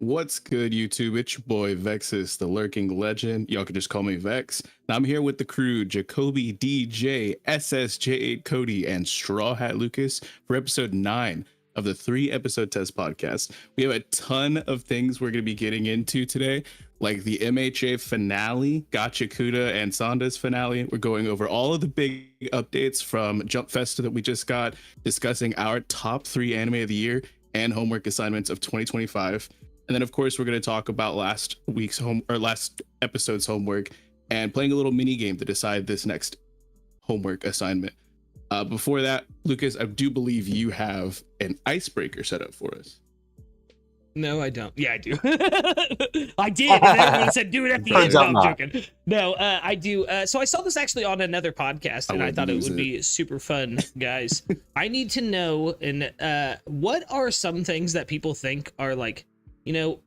What's good, YouTube? It's your boy Vexus, the lurking legend. Y'all can just call me Vex. And I'm here with the crew, Jacoby, DJ, SSJ8 Cody, and Straw Hat Lucas for episode 9 of the 3-episode test podcast. We have a ton of things we're going to be getting into today, like the MHA finale, Gotcha Kuda and Sanda's finale. We're going over all of the big updates from Jump Festa that we just got, discussing our top 3 anime of the year and homework assignments of 2025. And then, of course, we're going to talk about last episode's homework and playing a little mini game to decide this next homework assignment. Before that, Lucas, I do believe you have an icebreaker set up for us. No, I don't. Yeah, I do. I did. And everyone said, do it at the end. No, I'm joking. No, I do. So I saw this actually on another podcast, and I thought it would be super fun, guys. I need to know, what are some things that people think are like, you know,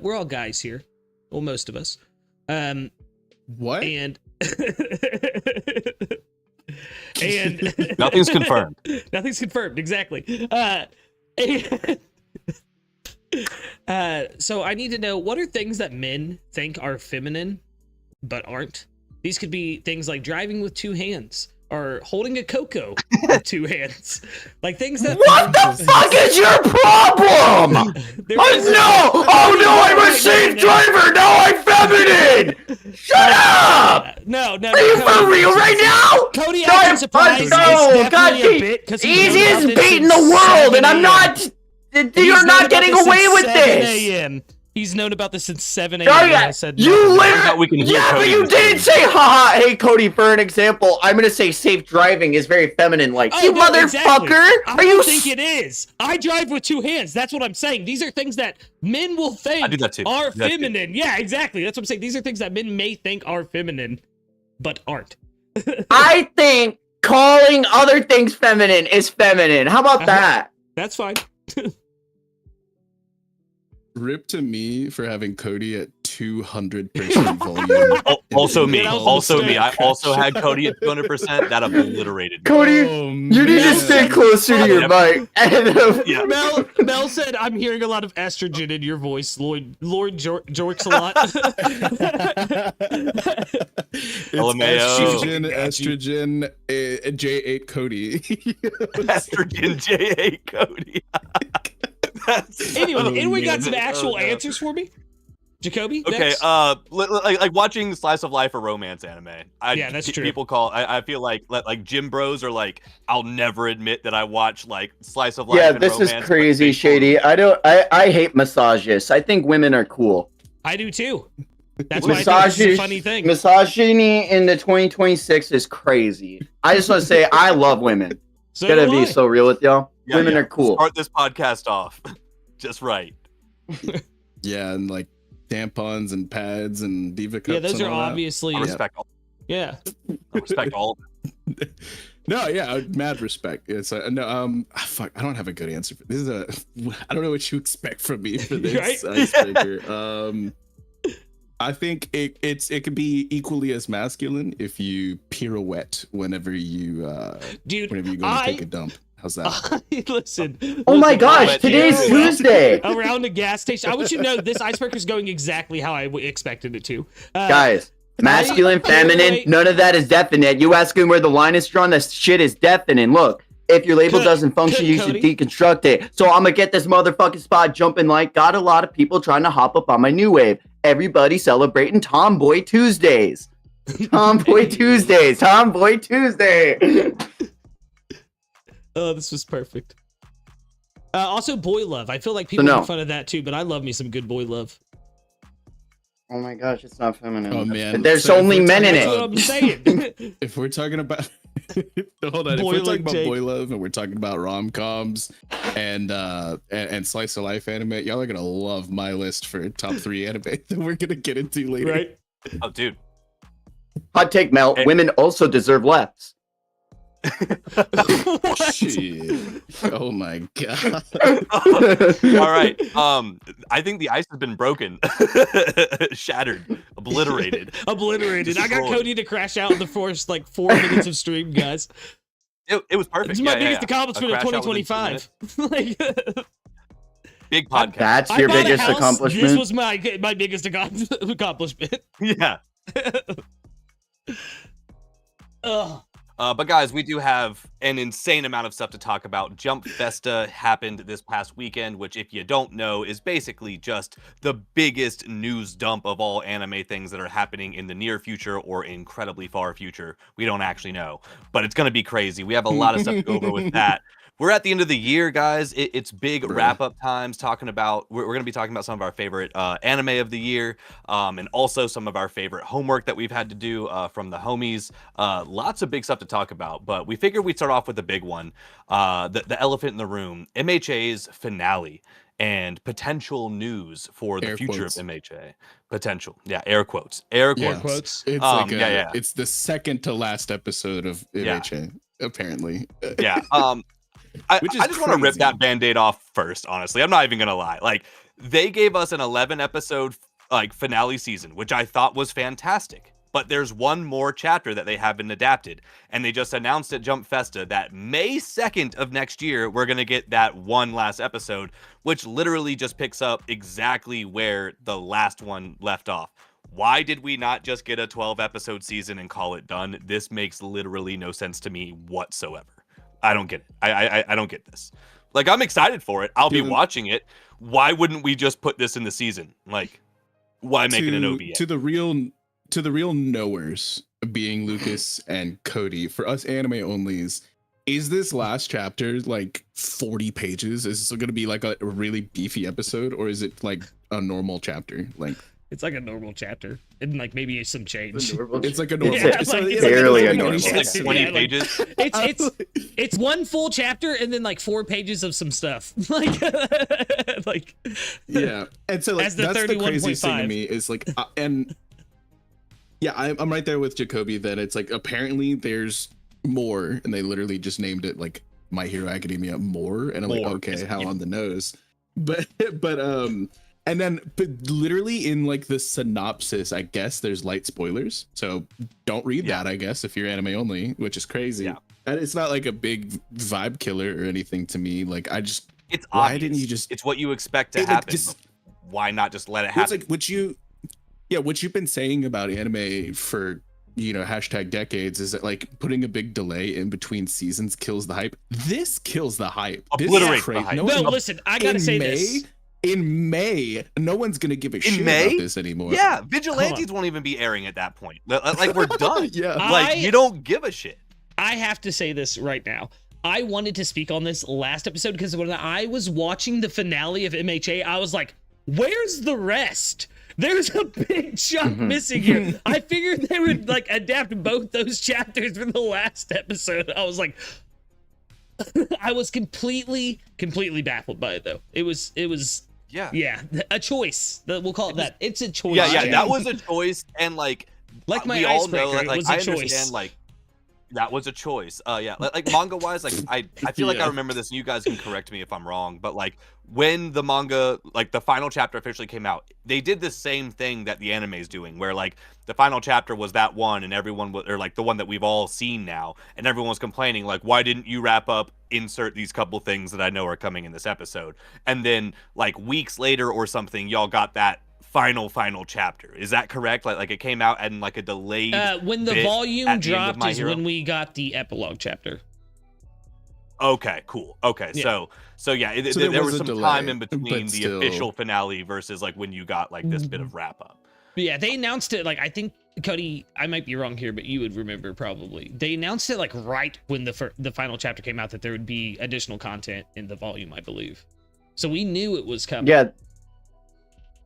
we're all guys here. Well, most of us. What? And nothing's confirmed. Nothing's confirmed, exactly. So I need to know, what are things that men think are feminine but aren't? These could be things like driving with 2 hands or holding a cocoa with 2 hands, like things that. What the fuck is your problem? Oh no, I'm a safe driver. Now I'm feminine. Shut up. No. Are you for real right now? Cody, I'm surprised. No, God, easiest beat in the world, and I'm not. You're not getting away with this. He's known about this since 7 a.m. I said you literally. Yeah, but you didn't say, haha. Hey, Cody, for an example, I'm gonna say safe driving is very feminine. Like, you motherfucker. Exactly. Are you? I think it is. I drive with 2 hands. That's what I'm saying. These are things that men will think are feminine. Yeah, exactly. That's what I'm saying. These are things that men may think are feminine, but aren't. I think calling other things feminine is feminine. How about that? That's fine. Rip to me for having Cody at 200% volume. Also me. I also had Cody at 200%. That obliterated me. Cody, you need to stay closer to your mic. Yeah. Mel said, I'm hearing a lot of estrogen in your voice. Lord jorks a lot. Estrogen, J8 Cody. Estrogen, J8 Cody. Anyway, we got some actual answers for me, Jacoby. Okay, next. like watching slice of life or romance anime. Yeah, that's true. People call. I feel like gym bros are like, I'll never admit that I watch like slice of life. Yeah, this is crazy, Shady. I hate massagists. I think women are cool. I do too. That's why I think this is a funny thing. Misogyny in the 2026 is crazy. I just want to say I love women. So gotta be so real with y'all. Yeah, women are cool. Start this podcast off just right. Yeah, and like tampons and pads and diva cups. Yeah, those are all obviously. I respect all. Yeah. I respect all of them. No, yeah, mad respect. It's no, fuck. I don't have a good answer for this. Is I don't know what you expect from me for this icebreaker. I think it could be equally as masculine if you pirouette whenever you whenever you go to take a dump. How's that? Listen. Oh my gosh, today's Tuesday. Around a gas station. I want you to know this icebreaker is going exactly how I expected it to. Guys, masculine, feminine, none of that is definite. You asking where the line is drawn? That shit is definite. Look, if your label doesn't function, you should deconstruct it. So I'm gonna get this motherfucking spot jumping like got a lot of people trying to hop up on my new wave. Everybody celebrating Tomboy Tuesdays. Tomboy Tuesdays. Tomboy Tuesday. Oh, this was perfect. Also, boy love. I feel like people make fun of that too, but I love me some good boy love. Oh my gosh, it's not feminine. Oh man, there's only men in it. That's what I'm saying. If we're talking about, hold on. If we're talking about boy love and we're talking about rom-coms and slice of life anime, y'all are gonna love my list for top 3 anime that we're gonna get into later. Right? Oh, dude. Hot take, Mel. Hey. Women also deserve lefts. Shit. Oh my god. All right. I think the ice has been broken. Shattered. Obliterated. I got Cody to crash out in the first like 4 minutes of stream, guys. It was perfect. It's my biggest accomplishment of 2025. Big podcast. That's I your bought a biggest house. accomplishment. This was my biggest accomplishment. Yeah. Ugh. But guys, we do have an insane amount of stuff to talk about. Jump Festa happened this past weekend, which, if you don't know, is basically just the biggest news dump of all anime things that are happening in the near future or incredibly far future. We don't actually know, but it's going to be crazy. We have a lot of stuff to go over with that. We're at the end of the year, guys. It's big wrap-up times. We're going to be talking about some of our favorite anime of the year, and also some of our favorite homework that we've had to do from the homies. Lots of big stuff to talk about, but we figured we'd start off with the big one, the elephant in the room, MHA's finale and potential news for the future of MHA. Potential, yeah, air quotes. Air quotes. It's it's the second to last episode of MHA, apparently. Yeah. I just want to rip that Band-Aid off first, honestly. I'm not even going to lie. Like, they gave us an 11-episode finale season, which I thought was fantastic. But there's one more chapter that they haven't adapted. And they just announced at Jump Festa that May 2nd of next year, we're going to get that one last episode, which literally just picks up exactly where the last one left off. Why did we not just get a 12-episode season and call it done? This makes literally no sense to me whatsoever. I don't get it. I don't get this. Like, I'm excited for it. I'll be watching it. Why wouldn't we just put this in the season? Like, why make it an OVA? To the real knowers, being Lucas and Cody, for us anime onlys, is this last chapter like 40 pages? Is this going to be like a really beefy episode, or is it like a normal chapter? Like, it's like a normal chapter, and like maybe some change. It's like a normal. Yeah, so like, it's barely like a normal. Like 20 pages. It's one full chapter and then like 4 pages of some stuff. like yeah. And so like, as the that's the craziest thing to 31.5. me is like, and yeah, I'm right there with Jacoby that it's like apparently there's more, and they literally just named it like My Hero Academia more, and I'm like, okay, how on the nose, but and then, but literally in like the synopsis, I guess there's light spoilers. So don't read that, I guess, if you're anime only, which is crazy. Yeah. And it's not like a big vibe killer or anything to me. Like, it's why obvious. Didn't you just, it's what you expect to happen. Like, why not just let it happen? It's like what you've been saying about anime for, #decades is that like putting a big delay in between seasons kills the hype. This kills the hype. Obliterate the hype. No, listen, I gotta say this. In May, no one's gonna give a shit about this anymore. Yeah, Vigilantes won't even be airing at that point. Like, we're done. Yeah, like you don't give a shit. I have to say this right now. I wanted to speak on this last episode because when I was watching the finale of MHA, I was like, "Where's the rest? There's a big chunk missing here." I figured they would like adapt both those chapters for the last episode. I was like, I was completely baffled by it though. It was yeah, a choice. We'll call it that. It's a choice. Yeah, that was a choice, and like my we all icebreaker, know, like it was a I choice. understand, like that was a choice. Like manga wise, like I feel like I remember this, and you guys can correct me if I'm wrong, but like when the manga, like the final chapter officially came out, they did the same thing that the anime is doing, where like the final chapter was that one, and everyone was, or like the one that we've all seen now, and everyone was complaining like, why didn't you wrap up, insert these couple things that I know are coming in this episode? And then like weeks later or something, y'all got that final chapter. Is that correct? Like it came out and like a delayed when the volume dropped is Hero? when we got the epilogue chapter. Okay, cool. Okay, Yeah. so yeah, So there was some delay, time in between but the still. official finale versus like when you got like this bit of wrap up. Yeah, they announced it like, I think, Cody, I might be wrong here, but you would remember probably. They announced it like right when the final chapter came out that there would be additional content in the volume, I believe. So we knew it was coming. Yeah.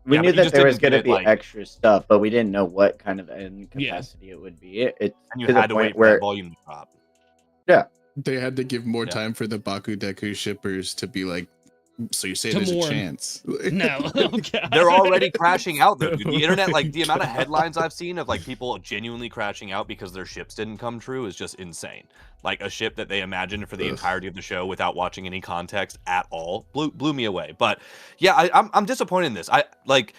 We knew that there was going to get it, be like- extra stuff, but we didn't know what kind of end Yeah. capacity it would be. It's And you to the had to wait point for where that volume to drop. They had to give more Yeah. time for the Baku Deku shippers to be like, so you're saying To there's mourn. a chance. No. Oh, God. They're already crashing out though, dude. The internet, like the amount of headlines I've seen of like people genuinely crashing out because their ships didn't come true is just insane. Like a ship that they imagined for the Ugh. entirety of the show without watching any context at all blew me away. But yeah, I'm disappointed in this. I like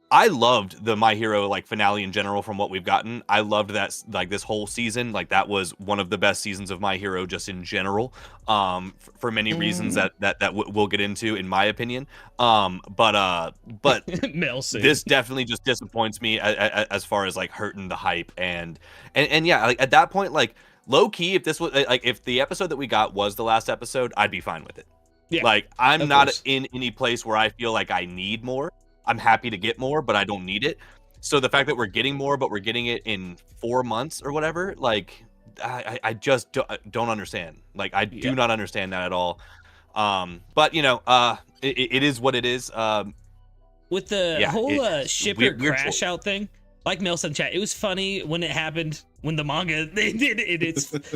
I loved the My Hero like finale in general from what we've gotten. I loved that like this whole season. Like that was one of the best seasons of My Hero just in general. For many reasons that we'll get into in my opinion. But this definitely just disappoints me as far as like hurting the hype and yeah, like at that point, like low key, if this was like if the episode that we got was the last episode, I'd be fine with it. Yeah, like I'm not in any place where I feel like I need more. I'm happy to get more, but I don't need it. So the fact that we're getting more, but we're getting it in 4 months or whatever, like I just don't understand. Like I do not understand that at all. But you know, it is what it is. With the whole shipper crash out thing, like Mel said in chat, it was funny when it happened. When the manga they did it,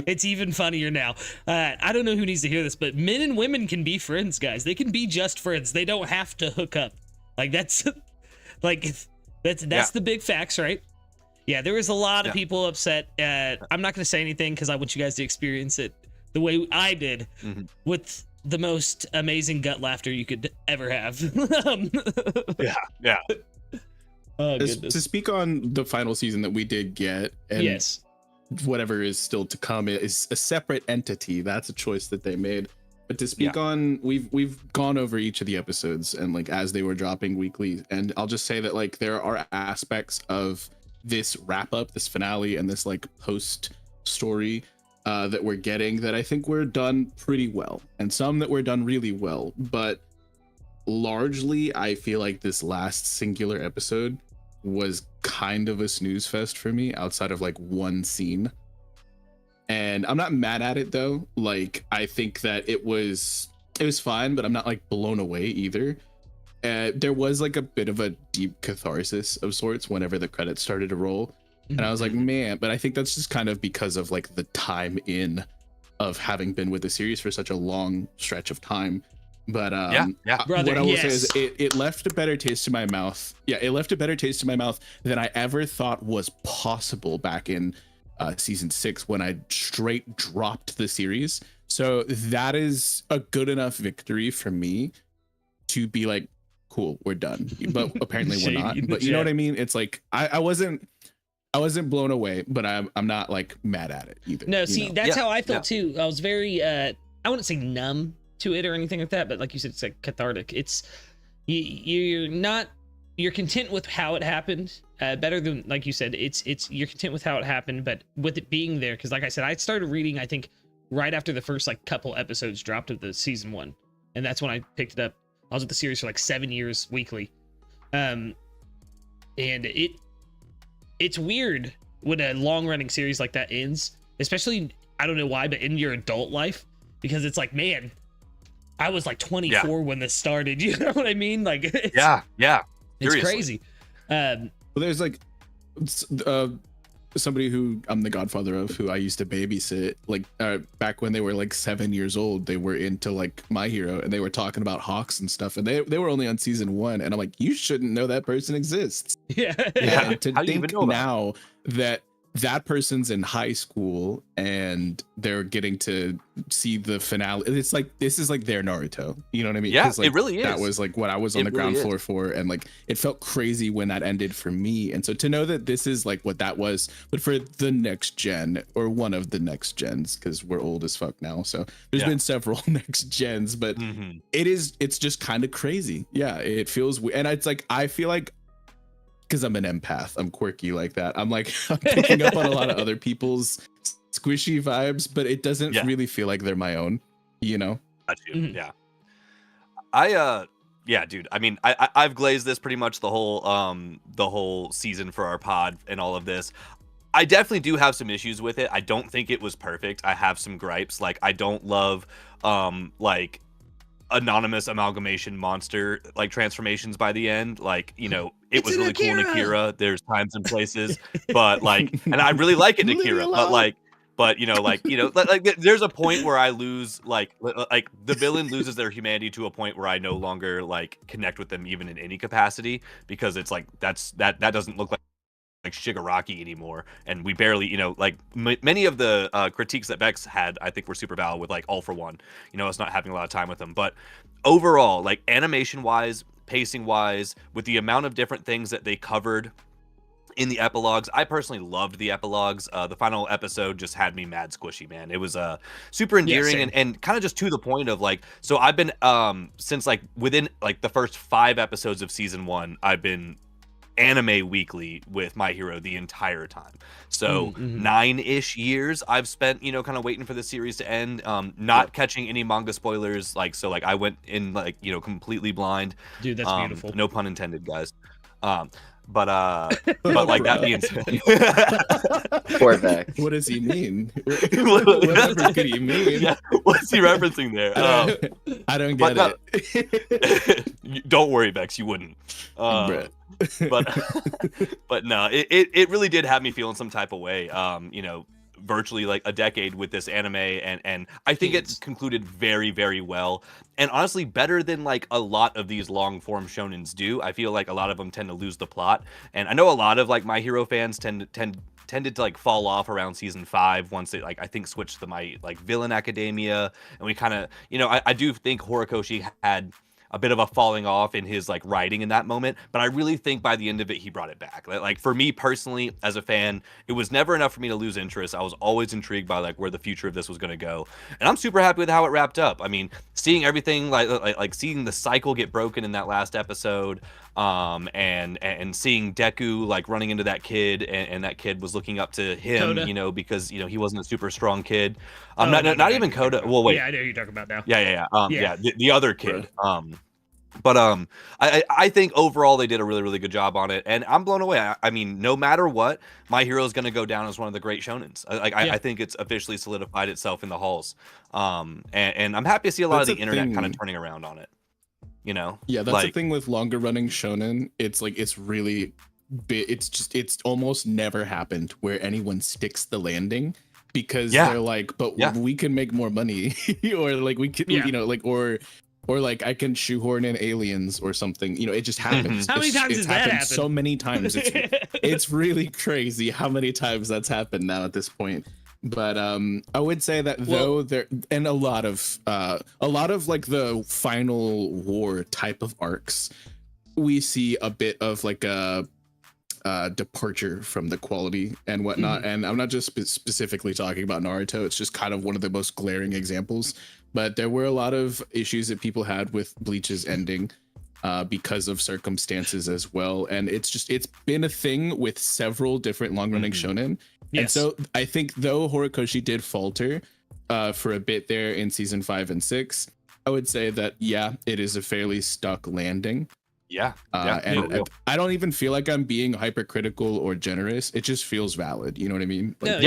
it's even funnier now. I don't know who needs to hear this, but men and women can be friends, guys. They can be just friends. They don't have to hook up. Like that's the big facts, right? Yeah, there was a lot of people upset. I'm not going to say anything because I want you guys to experience it the way I did, with the most amazing gut laughter you could ever have. Yeah. To speak on the final season that we did get, and whatever is still to come is a separate entity. That's a choice that they made. But to speak on, we've gone over each of the episodes and like as they were dropping weekly, and I'll just say that like there are aspects of this wrap up, this finale, and this like post story that we're getting that I think we're done pretty well, and some that we're done really well. But largely, I feel like this last singular episode was kind of a snooze fest for me, outside of like one scene. And I'm not mad at it though. Like I think that it was fine, but I'm not like blown away either. There was like a bit of a deep catharsis of sorts whenever the credits started to roll, and I was like, man. But I think that's just kind of because of like the time in of having been with the series for such a long stretch of time. But Brother, what I will say is it left a better taste in my mouth. Yeah, it left a better taste in my mouth than I ever thought was possible back in season 6 when I straight dropped the series. So that is a good enough victory for me to be like, cool, we're done. But apparently we're not. But you know what I mean? It's like I wasn't blown away, but I'm not like mad at it either. No, see, that's how I felt too. I was very I wouldn't say numb to it or anything like that, but like you said, it's like cathartic. It's you're content with how it happened. Better than, like you said, it's you're content with how it happened, but with it being there, because like I said, I started reading I think right after the first like couple episodes dropped of the season 1, and that's when I picked it up. I was with the series for like 7 years weekly, and it's weird when a long running series like that ends, especially, I don't know why, but in your adult life, because it's like, man, I was like 24 when this started. You know what I mean? Like it's, it's crazy. Well, there's like somebody who I'm the godfather of, who I used to babysit, like back when they were like 7 years old. They were into like My Hero, and they were talking about Hawks and stuff, and they were only on season 1, and I'm like, you shouldn't know that person exists. And to think now that person's in high school and they're getting to see the finale, it's like this is like their Naruto, you know what I mean? Like, it really is. That was like what I was on the ground floor for, and like it felt crazy when that ended for me. And so to know that this is like what that was, but for the next gen, or one of the next gens, because we're old as fuck now, so there's been several next gens, but it's just kind of crazy. It feels and it's like I feel like, because I'm an empath, I'm quirky like that, I'm like I'm picking up on a lot of other people's squishy vibes, but it doesn't really feel like they're my own, you know? Dude, I mean, I've glazed this pretty much the whole season for our pod and all of this. I definitely do have some issues with it. I don't think it was perfect. I have some gripes. Like I don't love like anonymous amalgamation monster like transformations by the end. Like, you know, it was really cool in Akira. There's times and places, but like, and I really like it in Akira, but you know, like there's a point where I lose like the villain loses their humanity to a point where I no longer like connect with them even in any capacity, because it's like that doesn't look like Shigaraki anymore, and we barely, you know, like many of the critiques that Vex had, I think were super valid with like All for One, you know, us not having a lot of time with them. But overall, like animation wise, pacing wise, with the amount of different things that they covered in the epilogues. I personally loved the epilogues. The final episode just had me mad squishy, man. It was super endearing same. and kind of just to the point of like, so I've been since like within like the first 5 episodes of season 1, I've been anime weekly with My Hero the entire time. So 9-ish years I've spent, you know, kind of waiting for the series to end, not catching any manga spoilers. Like, so like I went in like, you know, completely blind. Dude, that's beautiful. No pun intended, guys. But like that being said, Poor Vex. What does he mean? Whatever could he mean? Yeah, what's he referencing there? I don't get but it. Don't worry, Vex, you wouldn't. But no, it really did have me feeling some type of way. You know, virtually like a decade with this anime, and I think it's concluded very, very well, and honestly better than like a lot of these long form shonens do. I feel like a lot of them tend to lose the plot, and I know a lot of like My Hero fans tended to like fall off around season 5 once they like I think switched to My like Villain Academia, and we kind of, you know, I do think Horikoshi had a bit of a falling off in his like writing in that moment, but I really think by the end of it he brought it back. Like for me personally as a fan, it was never enough for me to lose interest. I was always intrigued by like where the future of this was going to go, and I'm super happy with how it wrapped up. I mean, seeing everything like seeing the cycle get broken in that last episode, and seeing Deku like running into that kid, and that kid was looking up to him, Koda. you know, because you know he wasn't a super strong kid. Not even Koda. Well, wait. Yeah, I know who you're talking about now. Yeah. The other kid. But I think overall they did a really, really good job on it, and I'm blown away. I mean, no matter what, My Hero is going to go down as one of the great shonens. I think it's officially solidified itself in the halls. And I'm happy to see a lot That's of the the internet thing. kind of turning around on it. You know? Yeah, that's like, the thing with longer running shonen. It's like it's really it's almost never happened where anyone sticks the landing, because they're like, but we can make more money, or like we can, you know, like or like I can shoehorn in aliens or something. You know, it just happens. How many times has that happened? So many times. It's really crazy how many times that's happened now at this point. But I would say that though there and a lot of like the final war type of arcs, we see a bit of like a departure from the quality and whatnot. And I'm not just specifically talking about Naruto. It's just kind of one of the most glaring examples. But there were a lot of issues that people had with Bleach's ending because of circumstances as well. And it's been a thing with several different long running shonen. And so I think though Horikoshi did falter for a bit there in season 5 and 6, I would say that, yeah, it is a fairly stuck landing. And I don't even feel like I'm being hypercritical or generous. It just feels valid. You know what I mean? Like,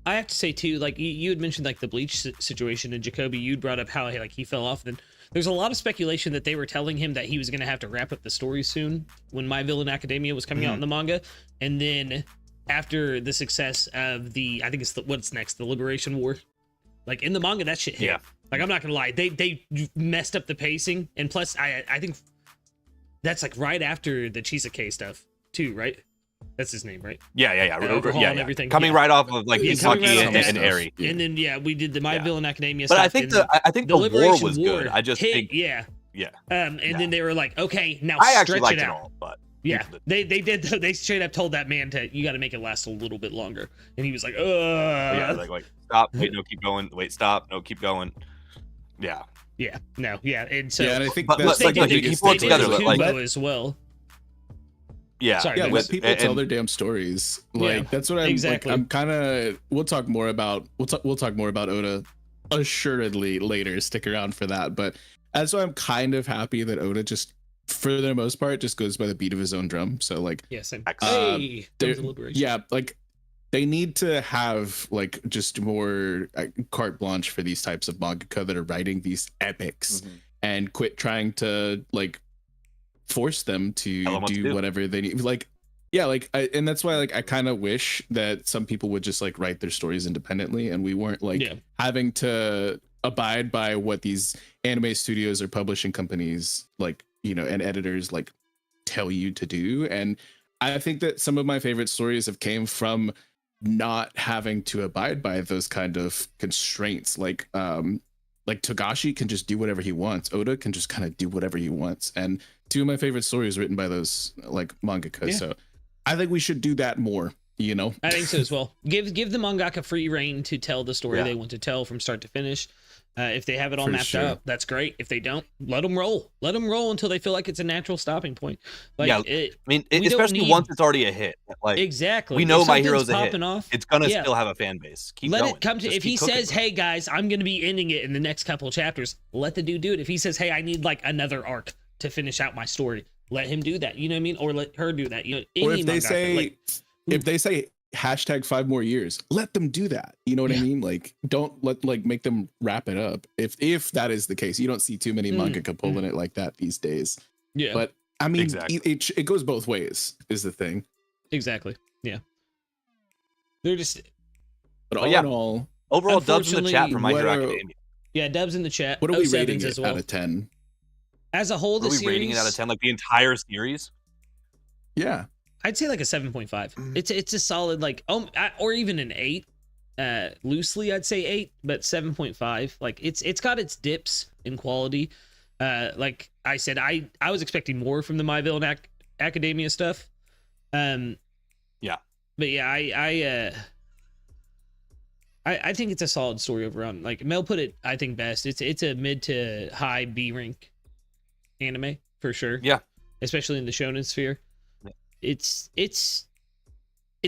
I have to say too, like you had mentioned like the Bleach situation, and Jacoby, you'd brought up how like he fell off. Then there's a lot of speculation that they were telling him that he was going to have to wrap up the story soon when My Villain Academia was coming out in the manga, and then after the success of I think it's what's next, the Liberation War, like in the manga that shit hit. Like I'm not gonna lie, they messed up the pacing, and plus I think that's like right after the Chisake stuff too, right? That's his name, right? Yeah. And everything. Coming right off of like Misaki and Eri. And then we did the My Villain Academia but stuff. I think the war was good. I just think and then they were like, okay, now I stretch actually liked it it out. all, but they did. They straight up told that man you got to make it last a little bit longer, and he was like, like stop, wait, no, keep going, wait, stop, no, keep going. And so and I think that's like he pulled together like as well. Let people tell their damn stories. Like that's what I'm exactly. Like, I'm kind of. We'll talk more about Oda assuredly later. Stick around for that. But that's why I'm kind of happy that Oda just, for the most part, just goes by the beat of his own drum. So like, same. Like they need to have like just more carte blanche for these types of mangaka that are writing these epics, and quit trying to like force them to do whatever they need. Like and that's why like I kind of wish that some people would just like write their stories independently, and we weren't like having to abide by what these anime studios or publishing companies like, you know, and editors like tell you to do. And I think that some of my favorite stories have came from not having to abide by those kind of constraints. Like like Togashi can just do whatever he wants. Oda can just kind of do whatever he wants. And two of my favorite stories written by those like mangaka. Yeah. So I think we should do that more, you know? I think so as well. Give the mangaka free reign to tell the story Yeah. they want to tell from start to finish. If they have it all For mapped sure. out, that's great. If they don't, let them roll. Let them roll until they feel like it's a natural stopping point. Like, Yeah, I mean, we don't especially need- once it's already a hit. Like, exactly. we know If My something's Hero's a hit. popping off, it's gonna yeah. still have a fan base. Keep let going. it come to. Just If he keep cooking says, with it. "Hey guys, I'm going to be ending it in the next couple of chapters," let the dude do it. If he says, "Hey, I need like another arc to finish out my story," let him do that. You know what I mean? Or let her do that. You know, Or any if they mangaka, say, like, if they say hashtag 5 more years, let them do that. You know what I Yeah. mean? Like, don't make them wrap it up. If that is the case, you don't see too many mangaka pulling it like that these days. yeah, But I mean, Exactly. it goes both ways is the thing. exactly. Yeah, they're just But Oh, all yeah. in all, Overall, dubs in the chat Unfortunately, for My Hero what are- Academia. dubs in the chat. what are we 07s rating as it well. out of 10? As a whole, Are the we series, rating it out of 10? Like the entire series? Yeah. I'd say like a 7.5. Mm. It's a solid like or even an 8. Loosely I'd say 8, but 7.5. Like it's got its dips in quality. Like I said, I was expecting more from the My Villain Academia stuff. Yeah. But yeah, I think it's a solid story overall. Like Mel put it, I think best. It's a mid to high B rank anime for sure. Yeah. Especially in the shonen sphere. Yeah. It's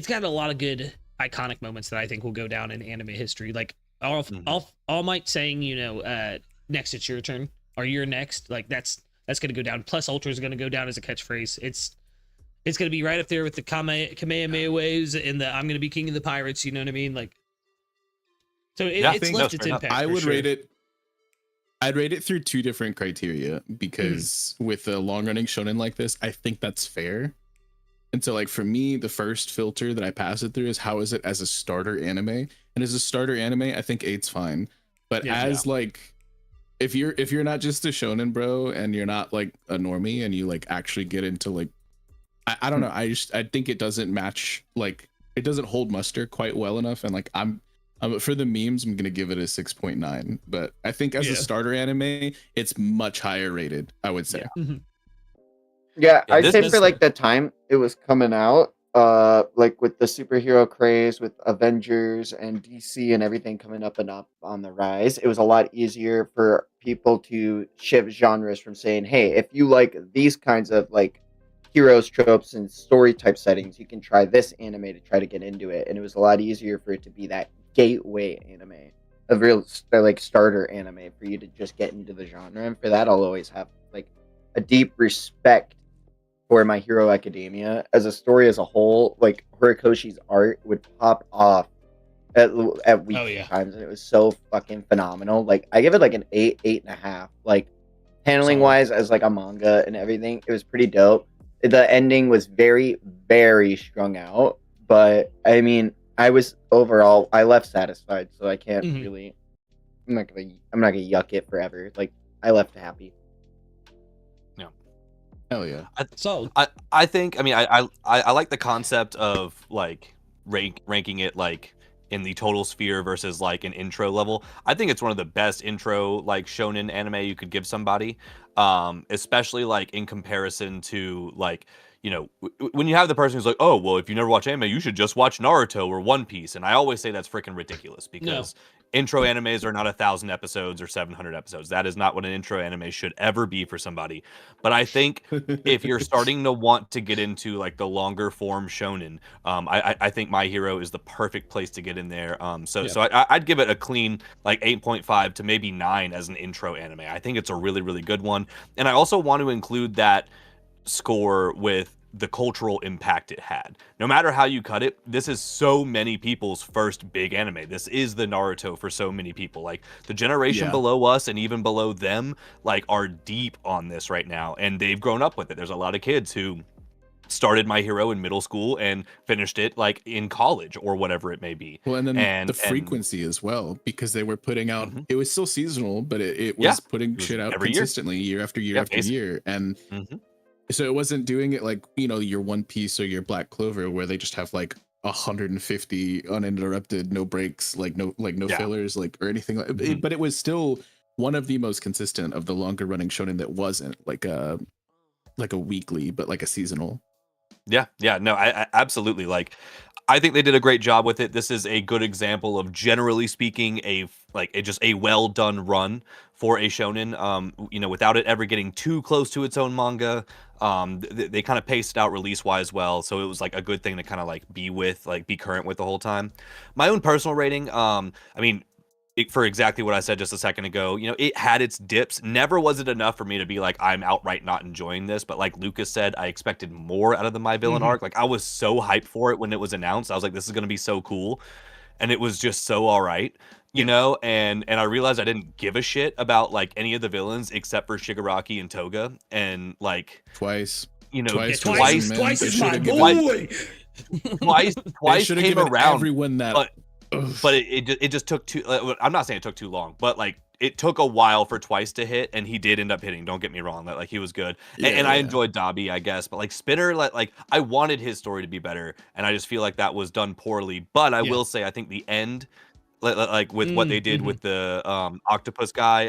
got a lot of good iconic moments that I think will go down in anime history. Like All Might saying, you know, next it's your turn or you're next. Like that's gonna go down. Plus Ultra is gonna go down as a catchphrase. It's gonna be right up there with the Kamehameha waves and the I'm gonna be king of the pirates. You know what I mean? Like, so Yeah, it's no, left its fair enough. impact. I for would sure. rate it. I'd rate it through two different criteria because with a long running shonen like this, I think that's fair. And so, like for me, the first filter that I pass it through is how is it as a starter anime? And as a starter anime, I think 8's fine. But Yeah. as like, if you're not just a shonen bro and you're not like a normie and you like actually get into like, I don't know, I think it doesn't match, like it doesn't hold muster quite well enough. And like I'm for the memes, I'm gonna give it a 6.9. But I think as a Yeah. starter anime, it's much higher rated, I would say. Mhm. Yeah, Yeah, I'd this say is- for like the time it was coming out, like with the superhero craze, with Avengers and DC and everything coming up and up on the rise, it was a lot easier for people to shift genres from saying, hey, if you like these kinds of like heroes tropes and story type settings, you can try this anime to try to get into it. And it was a lot easier for it to be that gateway anime, a real like starter anime for you to just get into the genre. And for that, I'll always have like a deep respect for My Hero Academia as a story as a whole. Like Horikoshi's art would pop off at weeks Oh, yeah. times, and it was so fucking phenomenal. Like I give it like an 8.5. Like handling wise, as like a manga and everything, it was pretty dope. The ending was very, very strung out, but I mean, I was overall, I left satisfied, so I can't Mhm. really. I'm not gonna yuck it forever. Like I left happy. Hell yeah. So I think, I mean, I like the concept of like ranking it like in the total sphere versus like an intro level. I think it's one of the best intro like shonen anime you could give somebody, especially like in comparison to like, you know, when you have the person who's like, oh, well, if you never watch anime, you should just watch Naruto or One Piece. And I always say that's freaking ridiculous because intro animes are not 1,000 episodes or 700 episodes. That is not what an intro anime should ever be for somebody. But I think if you're starting to want to get into like the longer form shonen, I think My Hero is the perfect place to get in there. So I'd give it a clean like 8.5 to maybe 9 as an intro anime. I think it's a really, really good one. And I also want to include that score with the cultural impact it had. No matter how you cut it, this is so many people's first big anime. This is the Naruto for so many people. Like the generation below us and even below them like are deep on this right now, and they've grown up with it. There's a lot of kids who started My Hero in middle school and finished it like in college or whatever it may be. Well, and then And the frequency as well, because they were putting out, Mhm. it was still seasonal, but it was Yeah, putting it was shit out every year. consistently year after year Yeah, after basically. year. And Mhm. so it wasn't doing it like, you know, your One Piece or your Black Clover where they just have like 150 uninterrupted, no breaks, like no Yeah. fillers, like or anything like Mhm. but it was still one of the most consistent of the longer running shonen that wasn't like a weekly, but like a seasonal. Yeah, no, I absolutely, like, I think they did a great job with it. This is a good example of, generally speaking, just a well done run for a shonen. Without it ever getting too close to its own manga. They kind of paced out release wise well, so it was like a good thing to kind of like be current with the whole time. My own personal rating, for exactly what I said just a second ago, it had its dips. Never was it enough for me to be like, I'm outright not enjoying this. But like Lucas said, I expected more out of the My Villain arc. Like, I was so hyped for it when it was announced. I was like, this is going to be so cool. And it was just so all right, and I realized I didn't give a shit about like any of the villains except for Shigaraki and Toga. And like Twice Twice is my boy. Twice came around. Everyone that. But it just took too. I'm not saying it took too long, but like it took a while for Twice to hit, and he did end up hitting. Don't get me wrong, that like he was good, and I enjoyed Dobby, I guess. But like Spinner, like I wanted his story to be better, and I just feel like that was done poorly. But I will say, I think the end, like with what they did with the octopus guy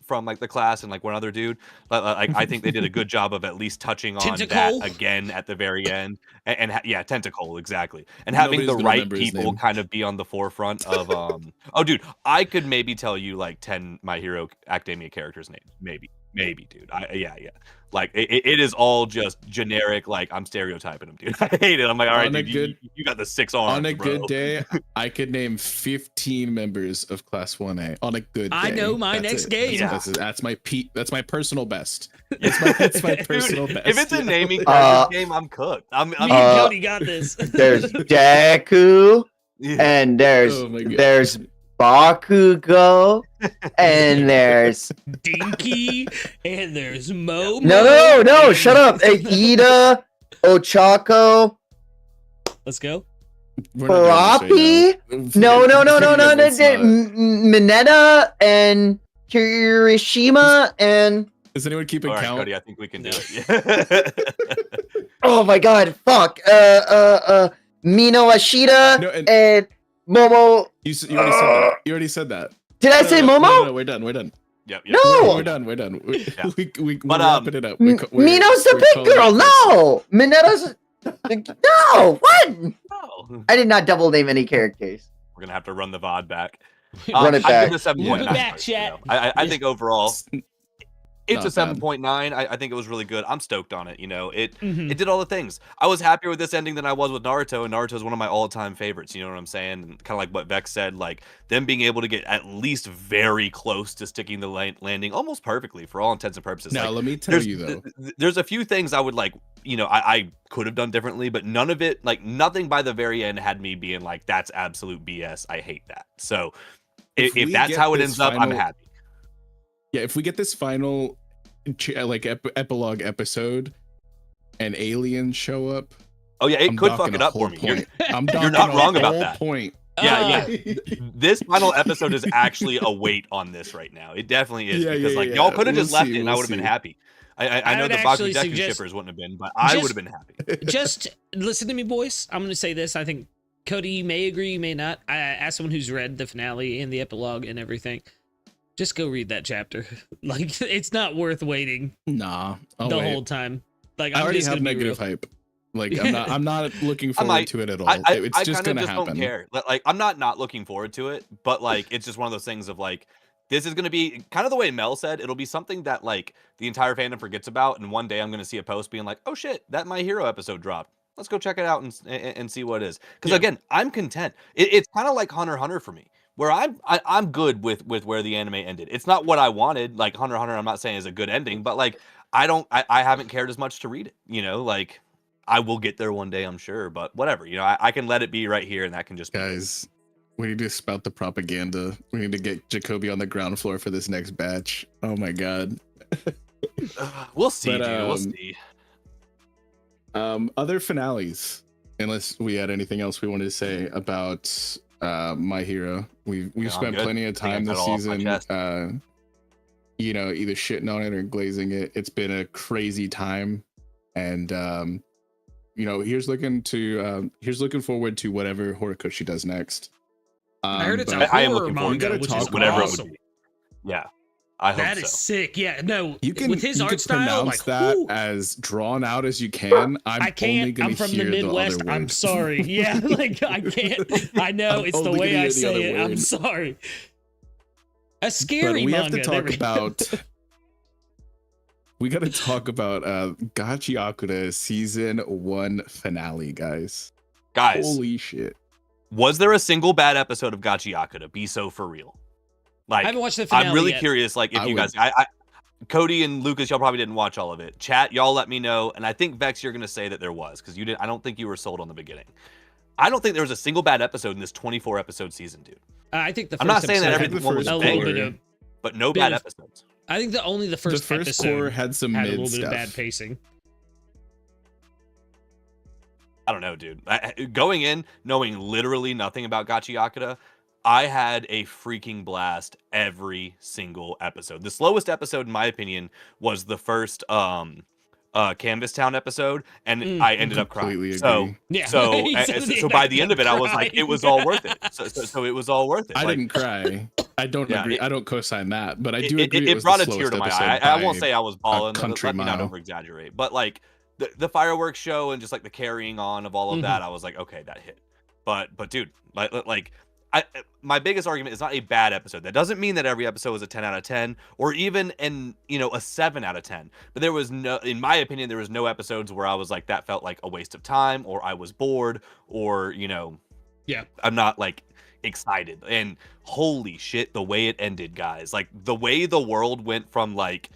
from like the class and like one other dude, like I think they did a good job of at least touching on that again at the very end, and Tentacle, exactly, and having the right people kind of be on the forefront of oh dude, I could maybe tell you like 10 My Hero Academia characters' names, maybe dude. Like it is all just generic. Like, I'm stereotyping them, dude. I hate it. I'm like, all right, dude, you got the 6 arms. On a bro. good day, I could name 15 members of Class 1A. On a good day, I know my next game. That's my personal best. That's my personal best. If it's a naming game, I'm cooked. Me and Cody got this. There's Deku, and there's Bakugo, and there's Dinky, and there's Momo. No, shut up. Ida, Ochako. Let's go. Floppy? No. Mineta and Kirishima and. Does anyone keep All count? Right, Cody, I think we can do it. Oh my god, fuck. Mino Ashida and Momo. You already said that. Did I say Momo? No, we're done. Yep. No. We're done. We're wrapping it up. Mino's the big girl. No. Mineta's. No. What? No. I did not double name any characters. We're gonna have to run the VOD back. Run it back. I give it a 7.9. I think overall, it's a 7.9. I think it was really good. I'm stoked on it. It did all the things. I was happier with this ending than I was with Naruto, and Naruto is one of my all-time favorites. You know what I'm saying? And kind of like what Vex said, like them being able to get at least very close to sticking the landing almost perfectly for all intents and purposes. Now, like, let me tell you though, there's a few things I would like. I could have done differently, but none of it, like nothing by the very end, had me being like, "That's absolute BS. I hate that." So if that's how it ends up, I'm happy. Yeah, if we get this final epilogue episode and aliens show up, it could fuck it up for me. You're not wrong about that. Point. Yeah. This final episode is actually a weight on this right now. It definitely is, because y'all could have just left it and I would have been happy. I know the Baku Deku shippers wouldn't have been, but I would have been happy. Just listen to me, boys. I'm going to say this. I think Cody, you may agree, you may not. As someone who's read the finale and the epilogue and everything, just go read that chapter. Like, it's not worth waiting. Nah, whole time. Like, I already have negative hype. Like, I'm not looking forward to it at all. It's just gonna happen. Don't care. Like, I'm not looking forward to it, but like, it's just one of those things of like, this is gonna be kind of the way Mel said. It'll be something that like the entire fandom forgets about, and one day I'm gonna see a post being like, "Oh shit, that My Hero episode dropped. Let's go check it out and see what it is." Because again, I'm content. It's kind of like Hunter x Hunter for me, where I'm good with where the anime ended. It's not what I wanted. Like Hunter x Hunter, I'm not saying is a good ending, but like I haven't cared as much to read it. Like I will get there one day, I'm sure. But whatever, I can let it be right here, and that can just be guys. We need to spout the propaganda. We need to get Jacoby on the ground floor for this next batch. Oh my god. We'll see, dude. We'll see. Other finales, unless we had anything else we wanted to say about My Hero. We've spent plenty of time this season either shitting on it or glazing it. It's been a crazy time, and here's looking forward to whatever Horikoshi does next. I heard it's I am looking forward to which is whatever awesome. it would be. Yeah. I hope That so. is sick. Yeah, no, You can with his you art can style, pronounce like that whew, as drawn out as you can. I'm I only can't. gonna I'm from the hear Midwest. other I'm word. sorry. Yeah, like I can't. I know I'm it's the only way gonna I hear the say other it. I'm word. sorry. A But scary we manga. have to There talk we go. about. We got to talk about Gachiakura season 1 finale, guys. Guys, Holy shit! was there a single bad episode of Gachiaka to be so for real? Like, I haven't watched the finale I'm really yet. curious. Like, if I you would- guys, Cody and Lucas, y'all probably didn't watch all of it. Chat, y'all let me know. And I think Vex, you're gonna say that there was because you did. I don't think you were sold on the beginning. I don't think there was a single bad episode in this 24 episode season, dude. I think the first I'm not saying that episode every had one was a first little bad, bit of. but no bit bad of- episodes. I think only the first core episode had some had a mid little bit stuff. of bad pacing. I don't know, dude. Going in knowing literally nothing about Gachiakura, I had a freaking blast every single episode. The slowest episode, in my opinion, was the first Canvas Town episode, and I ended up crying. Completely So, agree. Yeah. so, He said he so by ended the end up of it, I was like, crying. it was all worth it. So it was all worth it. I Like, didn't cry. I don't Yeah, agree. it- I don't co-sign that, but I do it, agree. it was brought the a tear slowest to my episode eye. I won't by say I was balling. country Let me not mile. over exaggerate, but like the fireworks show and just like the carrying on of all of that, I was like, okay, that hit. But dude, like my biggest argument is not a bad episode. That doesn't mean that every episode was a 10 out of 10 or even a 7 out of 10. But there was no, in my opinion, there was no episodes where I was like, that felt like a waste of time, or I was bored, or Yeah. I'm not like excited. And holy shit, the way it ended, guys. Like the way the world went from like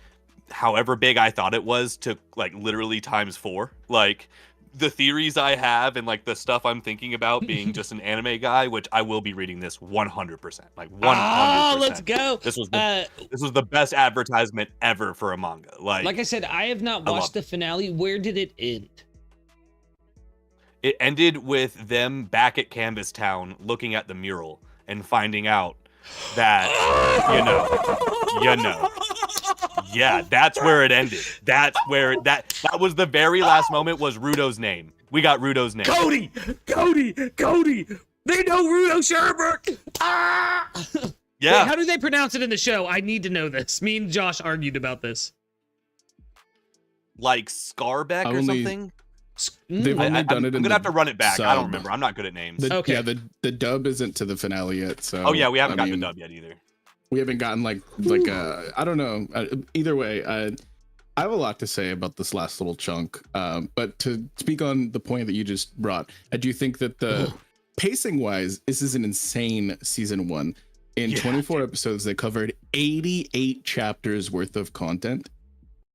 however big I thought it was to like literally times 4. Like the theories I have and like the stuff I'm thinking about being just an anime guy, which I will be reading this 100%. Like 100%. Oh, let's go. This was the best advertisement ever for a manga. Like I said, I have not I watched love the finale. Where did it end? it ended with them back at Canvas Town looking at the mural and finding out that yeah, that's where it ended. That's where that was the very last moment was Rudo's name. We got Rudo's name. Cody! They know Rudo Sherbert! Ah! Yeah. Wait, how do they pronounce it in the show? I need to know this. Me and Josh argued about this. Like Scarbeck or Only- something. They've Mm. only done it I'm in gonna have to run it back. I sub. don't remember. I'm not good at names. Okay. Yeah, the dub isn't to the finale yet. So Oh yeah, we haven't I gotten mean, the dub yet either. We haven't gotten like I don't know. Either way, I have a lot to say about this last little chunk. But to speak on the point that you just brought, I do think that the pacing wise, this is an insane season 1. In Yeah, 24 episodes, they covered 88 chapters worth of content,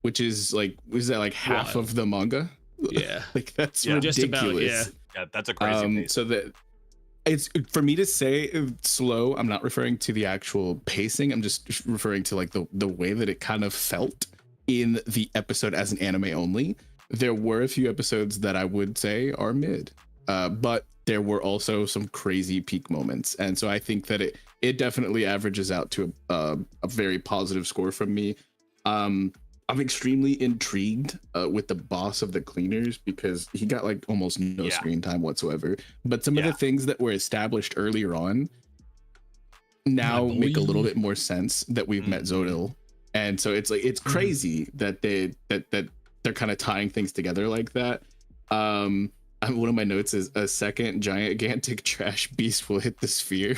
which is like half Wow. of the manga. Yeah. Like that's Yeah. ridiculous. Just about, yeah. Yeah, that's a crazy pace. So that it's for me to say slow. I'm not referring to the actual pacing. I'm just referring to like the way that it kind of felt in the episode as an anime only. There were a few episodes that I would say are mid, but there were also some crazy peak moments, and so I think that it definitely averages out to a very positive score from me. I'm extremely intrigued with the boss of the cleaners because he got like almost no screen time whatsoever. But some of the things that were established earlier on now make a little bit more sense that we've met Zodil. And so it's like it's crazy that they're kind of tying things together like that. One of my notes is a second gigantic trash beast will hit the sphere.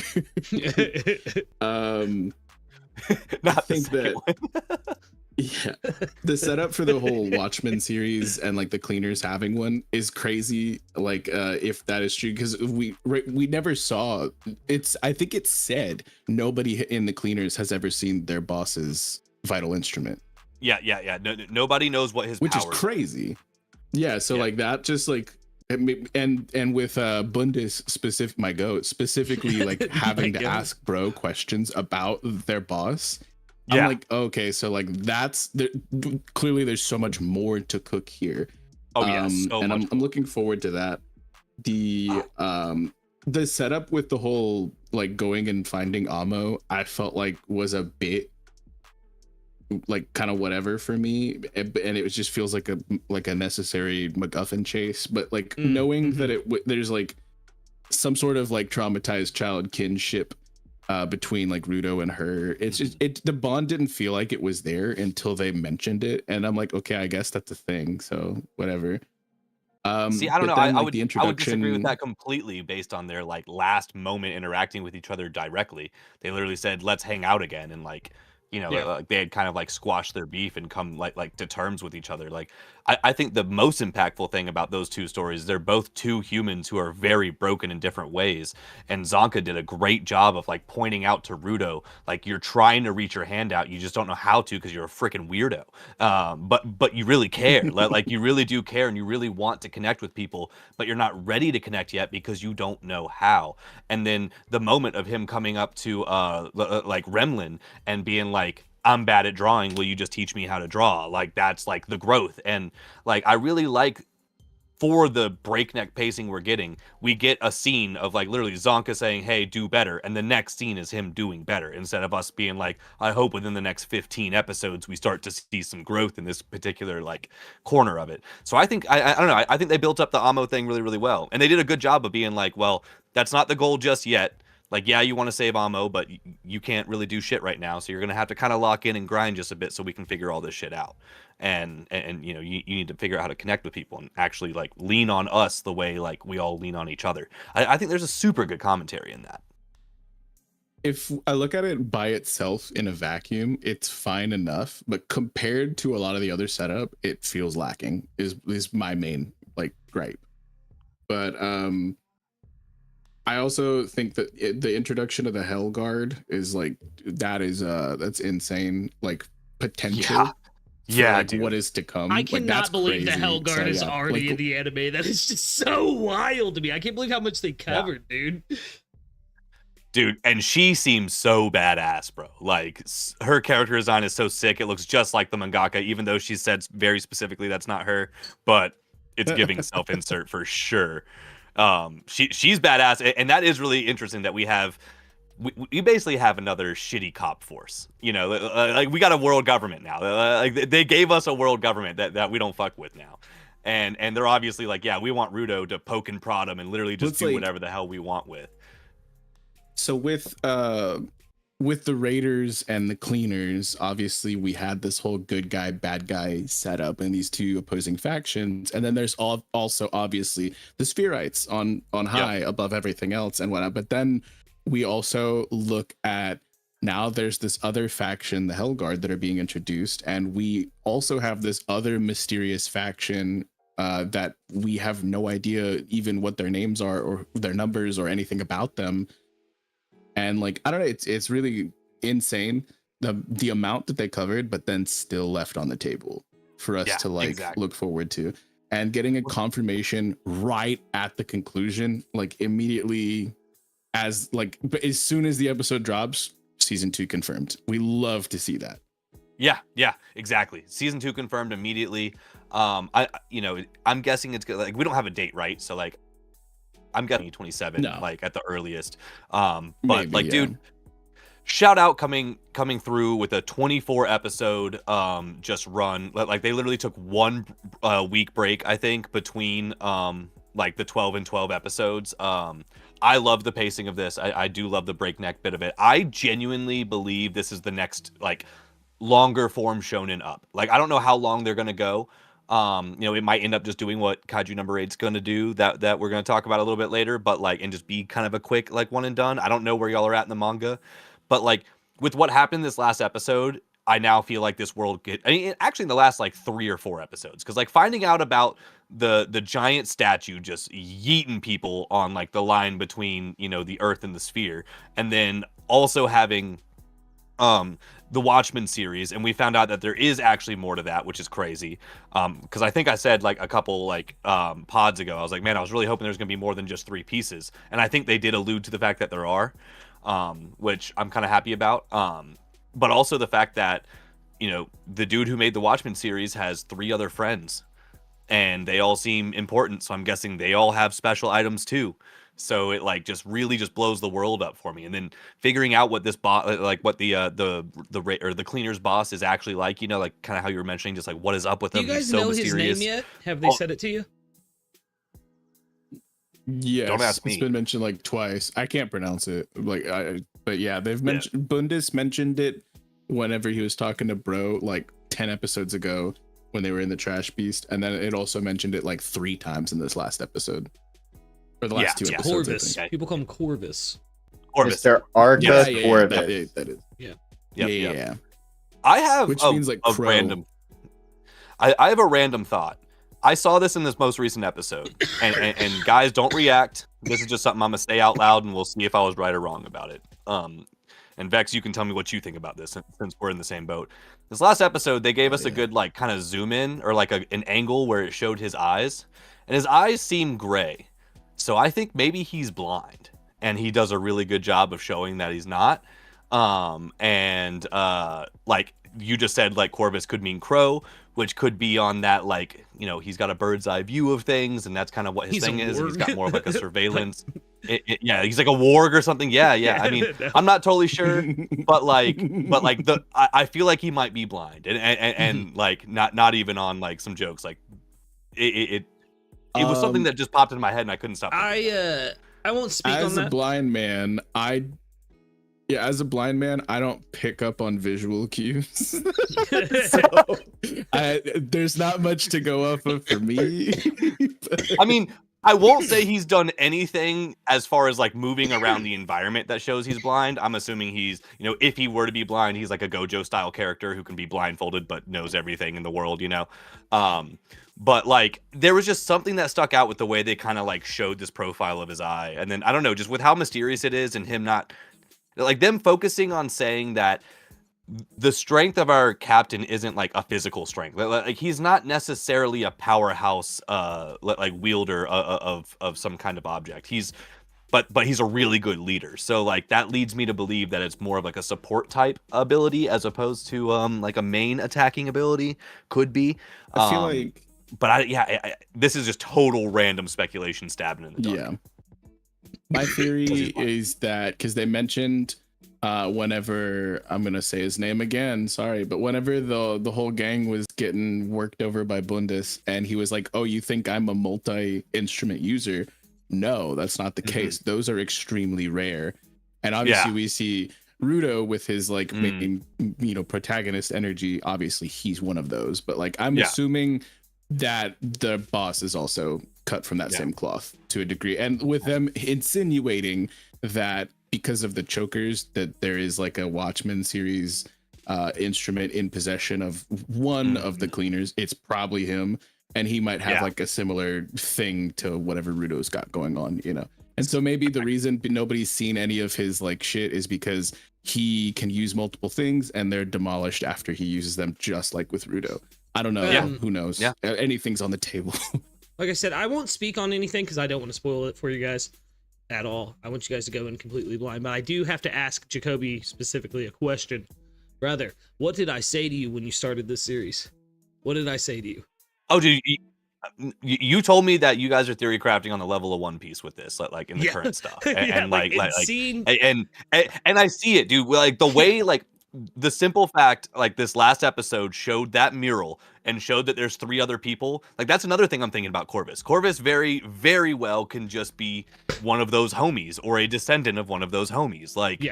Not I think the second that- one. Yeah, the setup for the whole Watchmen series and like the cleaners having one is crazy. Like, if that is true, because we never saw it's. I think it's said nobody in the cleaners has ever seen their boss's vital instrument, Yeah. Nobody knows what his which is powers are. crazy. Yeah, so like that, just like. And with Bundis specific, my goat specifically, like having to goat. ask bro questions about their boss. Yeah. I'm like, okay, so like that's clearly there's so much more to cook here. Oh yes, so and much. I'm looking forward to that. The setup with the whole like going and finding Amo, I felt like was a bit like kind of whatever for me, and it just feels like a necessary MacGuffin chase. But like knowing that there's like some sort of like traumatized child kinship between like Rudo and her. It's just the bond didn't feel like it was there until they mentioned it, and I'm like, okay, I guess that's a thing. So whatever. See, I don't know. Then, I like, would the I would disagree with introduction. that completely based on their like last moment interacting with each other directly. They literally said, "Let's hang out again," and like Yeah. like they had kind of like squashed their beef and come like to terms with each other. Like I think the most impactful thing about those two stories, they're both two humans who are very broken in different ways, and Zonka did a great job of like pointing out to Rudo, like you're trying to reach your hand out, you just don't know how to because you're a freaking weirdo. But you really care, like you really do care, and you really want to connect with people, but you're not ready to connect yet because you don't know how. And then the moment of him coming up to like Remlin and being like, I'm bad at drawing, will you just teach me how to draw? Like that's like the growth. And like I really like, for the breakneck pacing we're getting, we get a scene of like literally Zonka saying, hey, do better, and the next scene is him doing better, instead of us being like, I hope within the next 15 episodes we start to see some growth in this particular like corner of it. So I think I don't know, I think they built up the Amo thing really, really well, and they did a good job of being like, well, that's not the goal just yet. Like, yeah, you want to save Amo, but you can't really do shit right now, so you're gonna have to kind of lock in and grind just a bit so we can figure all this shit out. And you know, you need to figure out how to connect with people and actually like lean on us the way like we all lean on each other. I think there's a super good commentary in that. If I look at it by itself in a vacuum, it's fine enough, but compared to a lot of the other setup, it feels lacking. Is my main like gripe. But I also think that the introduction of the Hell Guard is like that's insane. Like potential. Yeah, like dude. What is to come. I Like, cannot that's believe the crazy. Hell Guard So, is yeah, already like, in the anime. That is just so wild to me. I can't believe how much they covered, dude. Dude, and she seems so badass, bro. Like her character design is so sick. It looks just like the mangaka, even though she said very specifically that's not her, but it's giving self-insert for sure. She's badass, and that is really interesting that we basically have another shitty cop force. You know, like we got a world government now. Like they gave us a world government that we don't fuck with now. And they're obviously like, yeah, we want Rudo to poke and prod them and literally just do whatever the hell we want with. So with the Raiders and the Cleaners, obviously we had this whole good guy, bad guy setup in these two opposing factions, and then there's also obviously the Spherites on high above everything else and whatnot. But then we also look at now there's this other faction, the Hell Guard, that are being introduced, and we also have this other mysterious faction that we have no idea even what their names are or their numbers or anything about them. And like, I don't know, it's really insane the amount that they covered, but then still left on the table for us to like look forward to, and getting a confirmation right at the conclusion, like immediately as soon as the episode drops, season 2 confirmed. We love to see that. Yeah, exactly. Season 2 confirmed immediately. I'm guessing it's good. Like we don't have a date, right? So like I'm guessing 27, like at the earliest. But maybe, like, dude, shout out coming through with a 24 episode just run. Like they literally took 1 week break, I think, between like the 12 and 12 episodes. I love the pacing of this. I do love the breakneck bit of it. I genuinely believe this is the next like longer form shonen up. Like I don't know how long they're gonna go. It might end up just doing what Kaiju number 8's gonna do that we're gonna talk about a little bit later, but like, and just be kind of a quick like one and done. I don't know where y'all are at in the manga, but like with what happened this last episode, I now feel like this world actually in the last like 3 or 4 episodes, because like finding out about the giant statue just yeeting people on like the line between the Earth and the sphere, and then also having the Watchmen series, and we found out that there is actually more to that, which is crazy. Because I think I said like a couple like pods ago, I was like, man, I was really hoping there's gonna be more than just 3 pieces, and I think they did allude to the fact that there are, which I'm kind of happy about. But also the fact that the dude who made the Watchmen series has 3 other friends, and they all seem important, so I'm guessing they all have special items too. So it like just really just blows the world up for me. And then figuring out what this boss, like what the Cleaners boss is actually like, like kind of how you were mentioning, just like what is up with him. Do you guys He's so know mysterious. his name yet? Have they said it to you? Yes, Don't ask me. It's been mentioned like twice. I can't pronounce it. Like But yeah, they've mentioned Bundis mentioned it whenever he was talking to Bro like 10 episodes ago when they were in the Trash Beast, and then it also mentioned it like 3 times in this last episode. Or the last 2 episodes. Corvus. People call him Corvus. Mr. Argus Corvus. That is. Yeah. I have which means like crow. Random. I have a random thought. I saw this in this most recent episode, and guys, don't react. This is just something I'm gonna say out loud, and we'll see if I was right or wrong about it. And Vex, you can tell me what you think about this since we're in the same boat. This last episode, they gave us a good like kind of zoom in or like an angle where it showed his eyes, and his eyes seem gray. So I think maybe he's blind, and he does a really good job of showing that he's not. Like you just said, like Corvus could mean crow, which could be on that, like, you know, he's got a bird's eye view of things, and that's kind of what his thing is. And he's got more of like a surveillance. Yeah, he's like a warg or something. Yeah. I mean, I'm not totally sure, but I feel like he might be blind, and like not even on like some jokes. Like it was something that just popped into my head, and I couldn't stop thinking. I won't speak on that. As a blind man, as a blind man, I don't pick up on visual cues. So there's not much to go off of for me. I mean, I won't say he's done anything as far as like moving around the environment that shows he's blind. I'm assuming he's, you know, if he were to be blind, he's like a Gojo style character who can be blindfolded but knows everything in the world, you know. But like there was just something that stuck out with the way they kind of like showed this profile of his eye. And then I don't know, just with how mysterious it is and him not like them focusing on saying that the strength of our captain isn't like a physical strength. Like he's not necessarily a powerhouse like wielder of some kind of object. But he's a really good leader. So like that leads me to believe that it's more of like a support type ability as opposed to like a main attacking ability could be. I feel like, but this is just total random speculation stabbing in the dark. Yeah. My theory is that because they mentioned whenever I'm gonna say his name again, sorry, but whenever the whole gang was getting worked over by Bundis, and he was like, "Oh, you think I'm a multi-instrument user?" No, that's not the case. Those are extremely rare, and obviously we see Rudo with his like main, you know, protagonist energy. Obviously, he's one of those, but like I'm assuming that the boss is also cut from that same cloth to a degree, and with them insinuating that because of the chokers that there is like a Watchmen series instrument in possession of one of the cleaners. It's probably him, and he might have like a similar thing to whatever Rudo's got going on, you know. And so maybe the reason nobody's seen any of his like shit is because he can use multiple things and they're demolished after he uses them, just like with Rudo. I don't know. Who knows? Anything's on the table. Like I said, I won't speak on anything because I don't want to spoil it for you guys at all. I want you guys to go in completely blind, but I do have to ask Jacoby specifically a question. Brother, what did I say to you when you started this series? What did I say to you? Oh, dude, you told me that you guys are theory crafting on the level of One Piece with this, like in the current stuff, and and I see it, dude. Like the way, like the simple fact, like this last episode showed that mural and showed that there's 3 other people. Like that's another thing I'm thinking about Corvus. Corvus very, very well can just be one of those homies or a descendant of one of those homies. Like,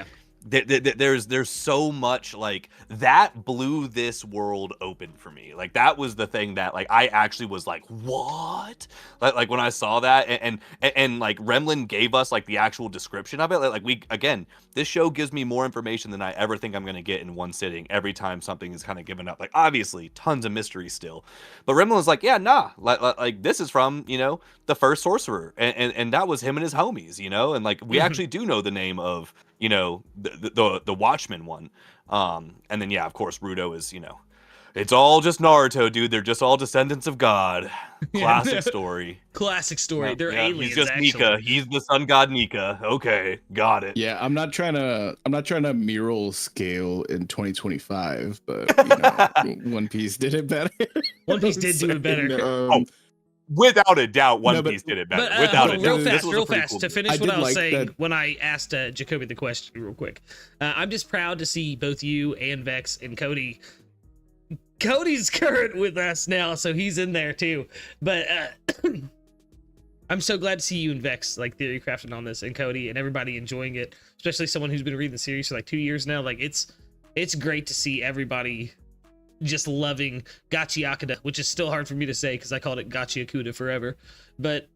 there's so much like that blew this world open for me. Like that was the thing that like I actually was like, what? Like when I saw that, and like Remlin gave us like the actual description of it. Like we, again, this show gives me more information than I ever think I'm gonna get in one sitting every time something is kind of given up. Like obviously tons of mystery still, but Remlin was like, yeah, nah, like this is from, you know, the first sorcerer, and that was him and his homies, you know, and like we actually do know the name of, you know, the Watchmen one. And then of course Rudo is, you know, it's all just Naruto, dude. They're just all descendants of God. Classic story. Classic story. They're aliens. He's just Nika. He's the sun god Nika. Okay, got it. Yeah, I'm not trying to mural scale in 2025, but you know, One Piece did it better. One Piece did do it better. Without a doubt, One Piece did it better. Without a doubt. Real fast, cool to finish what I was saying when I asked Jacoby the question real quick. I'm just proud to see both you and Vex and Cody. Cody's current with us now, so he's in there too. But I'm so glad to see you and Vex like theory crafting on this, and Cody and everybody enjoying it, especially someone who's been reading the series for like 2 years now. Like it's great to see everybody just loving Gachiakuda, which is still hard for me to say because I called it Gachiakuda forever. But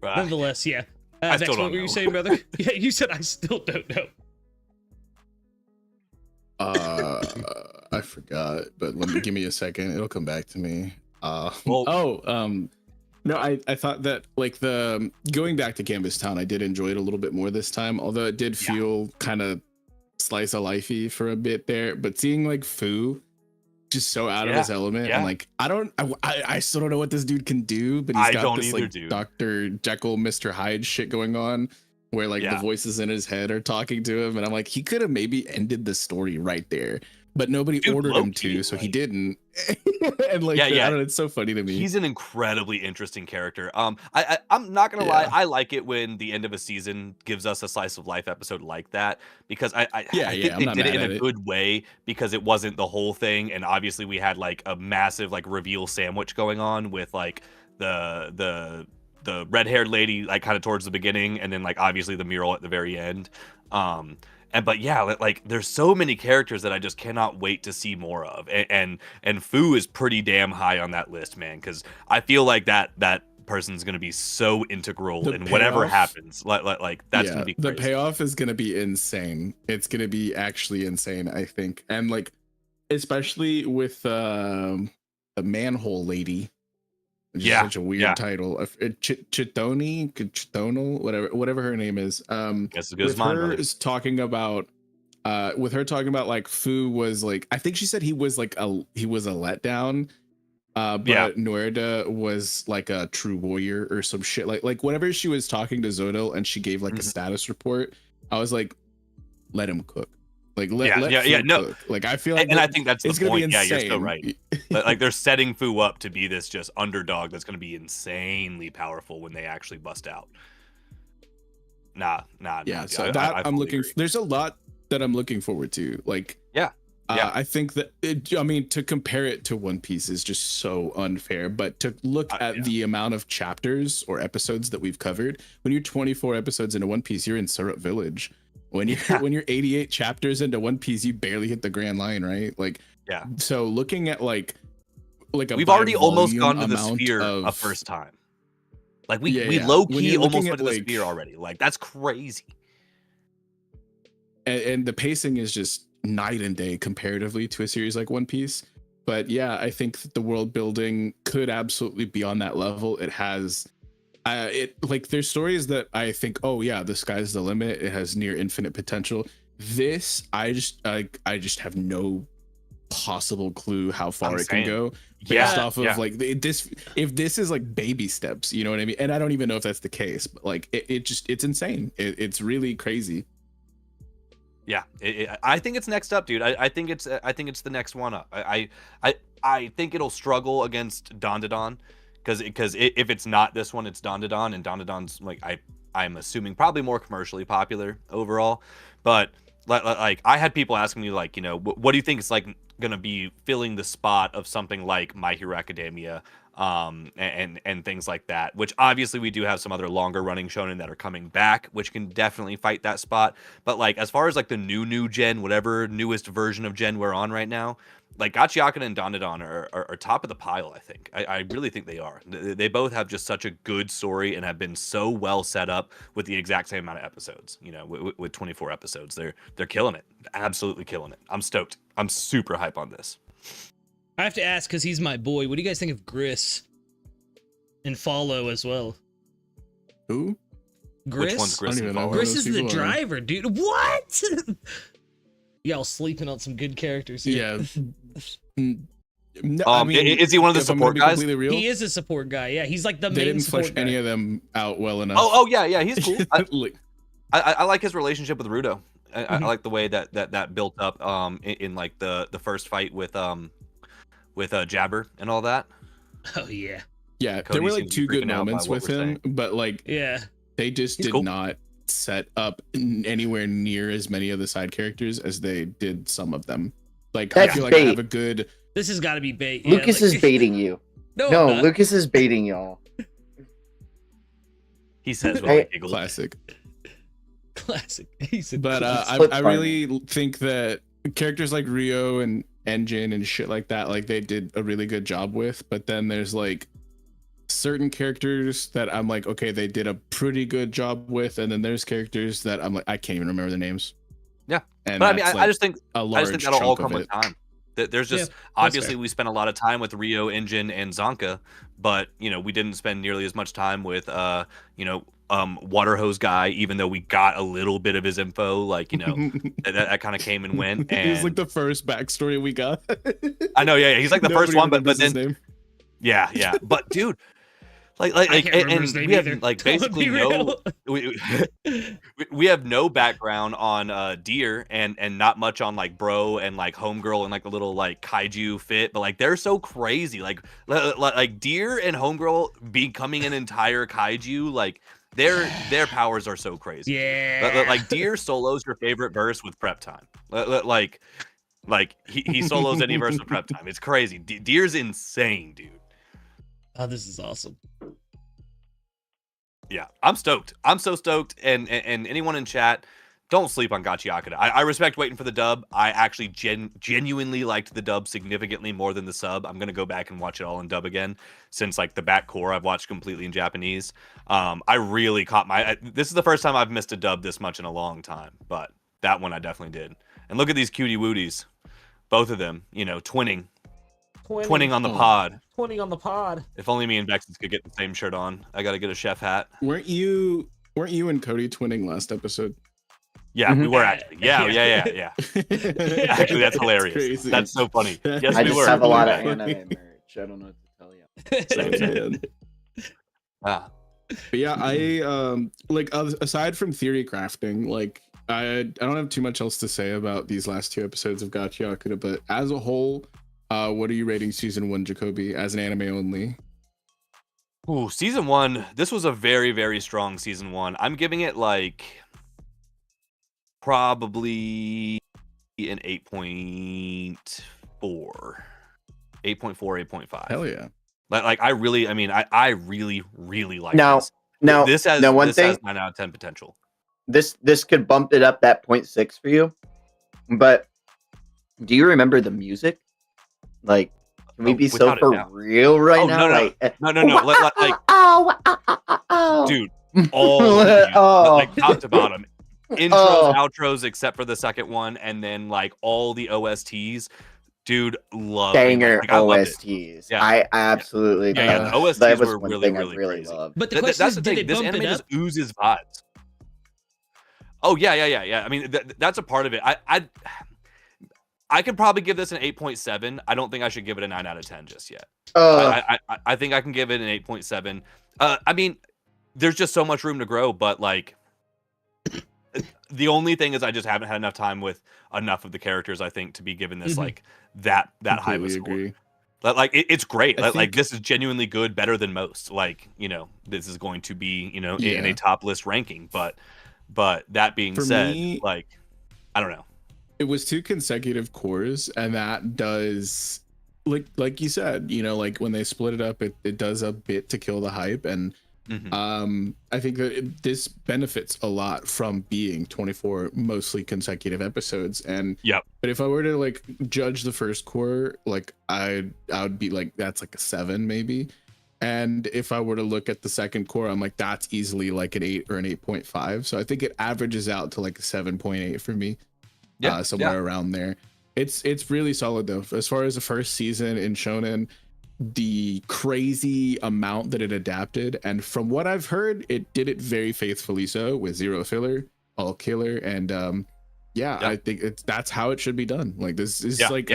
nonetheless, yeah. Vex, what were you saying, brother? Yeah, you said I still don't know. I forgot, but give me a second. It'll come back to me. No, I thought that like the going back to Canvas Town, I did enjoy it a little bit more this time, although it did feel kind of slice of lifey for a bit there. But seeing like Fu just so out of his element, and like I still don't know what this dude can do, but he's got this like Dr. Jekyll, Mr. Hyde shit going on, where like the voices in his head are talking to him, and I'm like, he could have maybe ended the story right there. But nobody ordered him to, so he didn't. And like, I don't know, it's so funny to me. He's an incredibly interesting character. I'm not gonna lie, I like it when the end of a season gives us a slice of life episode like that, because I think they did it in a good way, because it wasn't the whole thing, and obviously we had like a massive like reveal sandwich going on with like the red-haired lady like kind of towards the beginning, and then like obviously the mural at the very end. But yeah, like there's so many characters that I just cannot wait to see more of, and Fu is pretty damn high on that list, man, because I feel like that person's gonna be so integral in whatever happens. Like that's gonna be crazy. The payoff is gonna be insane. It's gonna be actually insane, I think, and like especially with the manhole lady. Which is such a weird title. Chitoni, whatever her name is. With her talking about like Fu was like, I think she said he was a letdown. But Nuerda was like a true warrior or some shit. Like whenever she was talking to Zodil and she gave like a status report, I was like, let him cook. Like no. Like I feel like, and I think that's the point. Yeah, you're so right. Like they're setting Fu up to be this just underdog that's going to be insanely powerful when they actually bust out. Nah. Yeah, so that I'm looking. There's a lot that I'm looking forward to. Like, I think that to compare it to One Piece is just so unfair. But to look at the amount of chapters or episodes that we've covered, when you're 24 episodes into One Piece, you're in Syrup Village. When you're 88 chapters into One Piece, you barely hit the Grand Line, right? Like, so looking at like we've already almost gone to the sphere a first time. Like we low key almost went to the sphere already. Like that's crazy. And the pacing is just night and day comparatively to a series like One Piece. But yeah, I think that the world building could absolutely be on that level. It has. There's stories that I think, the sky's the limit. It has near infinite potential. This, I just have no possible clue how far it can go based off of like this. If this is like baby steps, you know what I mean? And I don't even know if that's the case, but like it's insane. It's really crazy. Yeah, I think it's next up, dude. I think it's the next one up. I think it'll struggle against Dandadan. Because if it's not this one, it's Dandadan, and Dandadan's like I'm assuming probably more commercially popular overall. But like I had people asking me like, what do you think is like gonna be filling the spot of something like My Hero Academia, and things like that. Which obviously we do have some other longer running shonen that are coming back, which can definitely fight that spot. But like as far as like the new gen, whatever newest version of gen we're on right now, like Gachiakuda and Dandadan are top of the pile, I think. I really think they are. They both have just such a good story and have been so well set up with the exact same amount of episodes. With 24 episodes, they're killing it, absolutely killing it. I'm stoked. I'm super hype on this. I have to ask because he's my boy. What do you guys think of Gris and Follow as well? Who? Gris. Which one's Gris? Gris is the driver, dude. What? Y'all sleeping on some good characters here. Yeah. No, is he one of the support guys? He is a support guy. Yeah, he's like the main. They didn't flesh any of them out well enough. Oh yeah, he's cool. I like his relationship with Rudo. I like the way that built up in like the first fight with Jabber and all that. Oh yeah. Yeah, there were like two good moments with him, but like they just did not set up anywhere near as many of the side characters as they did some of them. Like I feel like I have a good. This has got to be bait. Lucas is baiting you. No, Lucas is baiting y'all. He says with Hey, a giggle. Classic. Classic. He said, But Split I farming. really think that characters like Rio and Engine and shit like that, like they did a really good job with. But then there's like certain characters that I'm like, okay, they did a pretty good job with, and then there's characters that I'm like, I can't even remember their names. Yeah. And But I mean, that's, I like, just think a large that'll all chunk of come with it. time. There's just Yeah, obviously fair. we spent a lot of time with Rio, Engine, and Zonka, but you know we didn't spend nearly as much time with Water Hose Guy, even though we got a little bit of his info. Like that kind of came and went. It was like And the first backstory we got. I know, yeah, he's like the first Nobody one, but remembers his then name. yeah, but dude. I can't remember his name we have either. like That would basically be no real. we have no background on Deer and not much on like Bro and like Homegirl and like the little like kaiju fit, but like they're so crazy, like Deer and Homegirl becoming an entire kaiju, like their powers are so crazy. Yeah. Like Deer solos your favorite verse with prep time. Like he solos any verse with prep time. It's crazy. Deer's insane, dude. Oh, this is awesome. Yeah, I'm stoked. I'm so stoked. And anyone in chat, don't sleep on Gachiakura. I respect waiting for the dub. I actually genuinely liked the dub significantly more than the sub. I'm gonna go back and watch it all in dub again, since like the back core I've watched completely in Japanese. I really caught this is the first time I've missed a dub this much in a long time, but that one I definitely did. And look at these cutie wooties, both of them, twinning on the pod. 20 on the pod. If only me and Vexus could get the same shirt on. I gotta get a chef hat. Weren't you and Cody twinning last episode? Yeah, we Mhm. were actually. Yeah. Actually, that's hilarious. crazy. That's so funny. Yes, I we just were. have a lot of Funny. anime merch. I don't know what to tell you. So, man. Ah, But yeah, I like aside from theory crafting, like I don't have too much else to say about these last two episodes of Gachiakura, but as a whole, what are you rating season 1, Jacoby, as an anime only? ooh, season 1. This was a very, very strong season 1. I'm giving it like probably an 8.4, 8.5. Hell yeah. Like I really like Now, this. Now, This has now one this thing. has 9 out of 10 potential. This could bump it up that 0.6 for you, but do you remember the music? Like, can we be so without it for now. real right Oh, now? no. Like, No. Like, oh, dude, all of the music, Oh. like top to bottom, intros, Oh. outros, except for the second one, and then like all the OSTs, dude, love banger like, I loved it. OSTs. Yeah. I absolutely. Yeah, the OSTs that was were one really, thing really, I really crazy. loved. But the Th- question that's is, the did thing. it This bump anime it just up? oozes vibes. Oh yeah. I mean, that's a part of it. I could probably give this an 8.7. I don't think I should give it a 9 out of 10 just yet. I think I can give it an 8.7. I mean, there's just so much room to grow, but like, the only thing is I just haven't had enough time with enough of the characters, I think, to be given this like that high of a Completely score. agree. Like it's great. I Like think- this is genuinely good, better than most. Like this is going to be in Yeah. a top list ranking. But that being For said, me- like I don't know. It was 2 consecutive cores, and that does like you said, like when they split it up, it does a bit to kill the hype. And Mhm. I think that this benefits a lot from being 24 mostly consecutive episodes. And Yep. but if I were to like judge the first core, like I would be like, that's like a 7 maybe. And if I were to look at the second core, I'm like, that's easily like an 8 or an 8.5. So I think it averages out to like a 7.8 for me. Yeah, Somewhere around there. It's really solid though. As far as the first season in Shonen, the crazy amount that it adapted, and from what I've heard, it did it very faithfully, so with zero filler, all killer. And I think that's how it should be done. Like this is like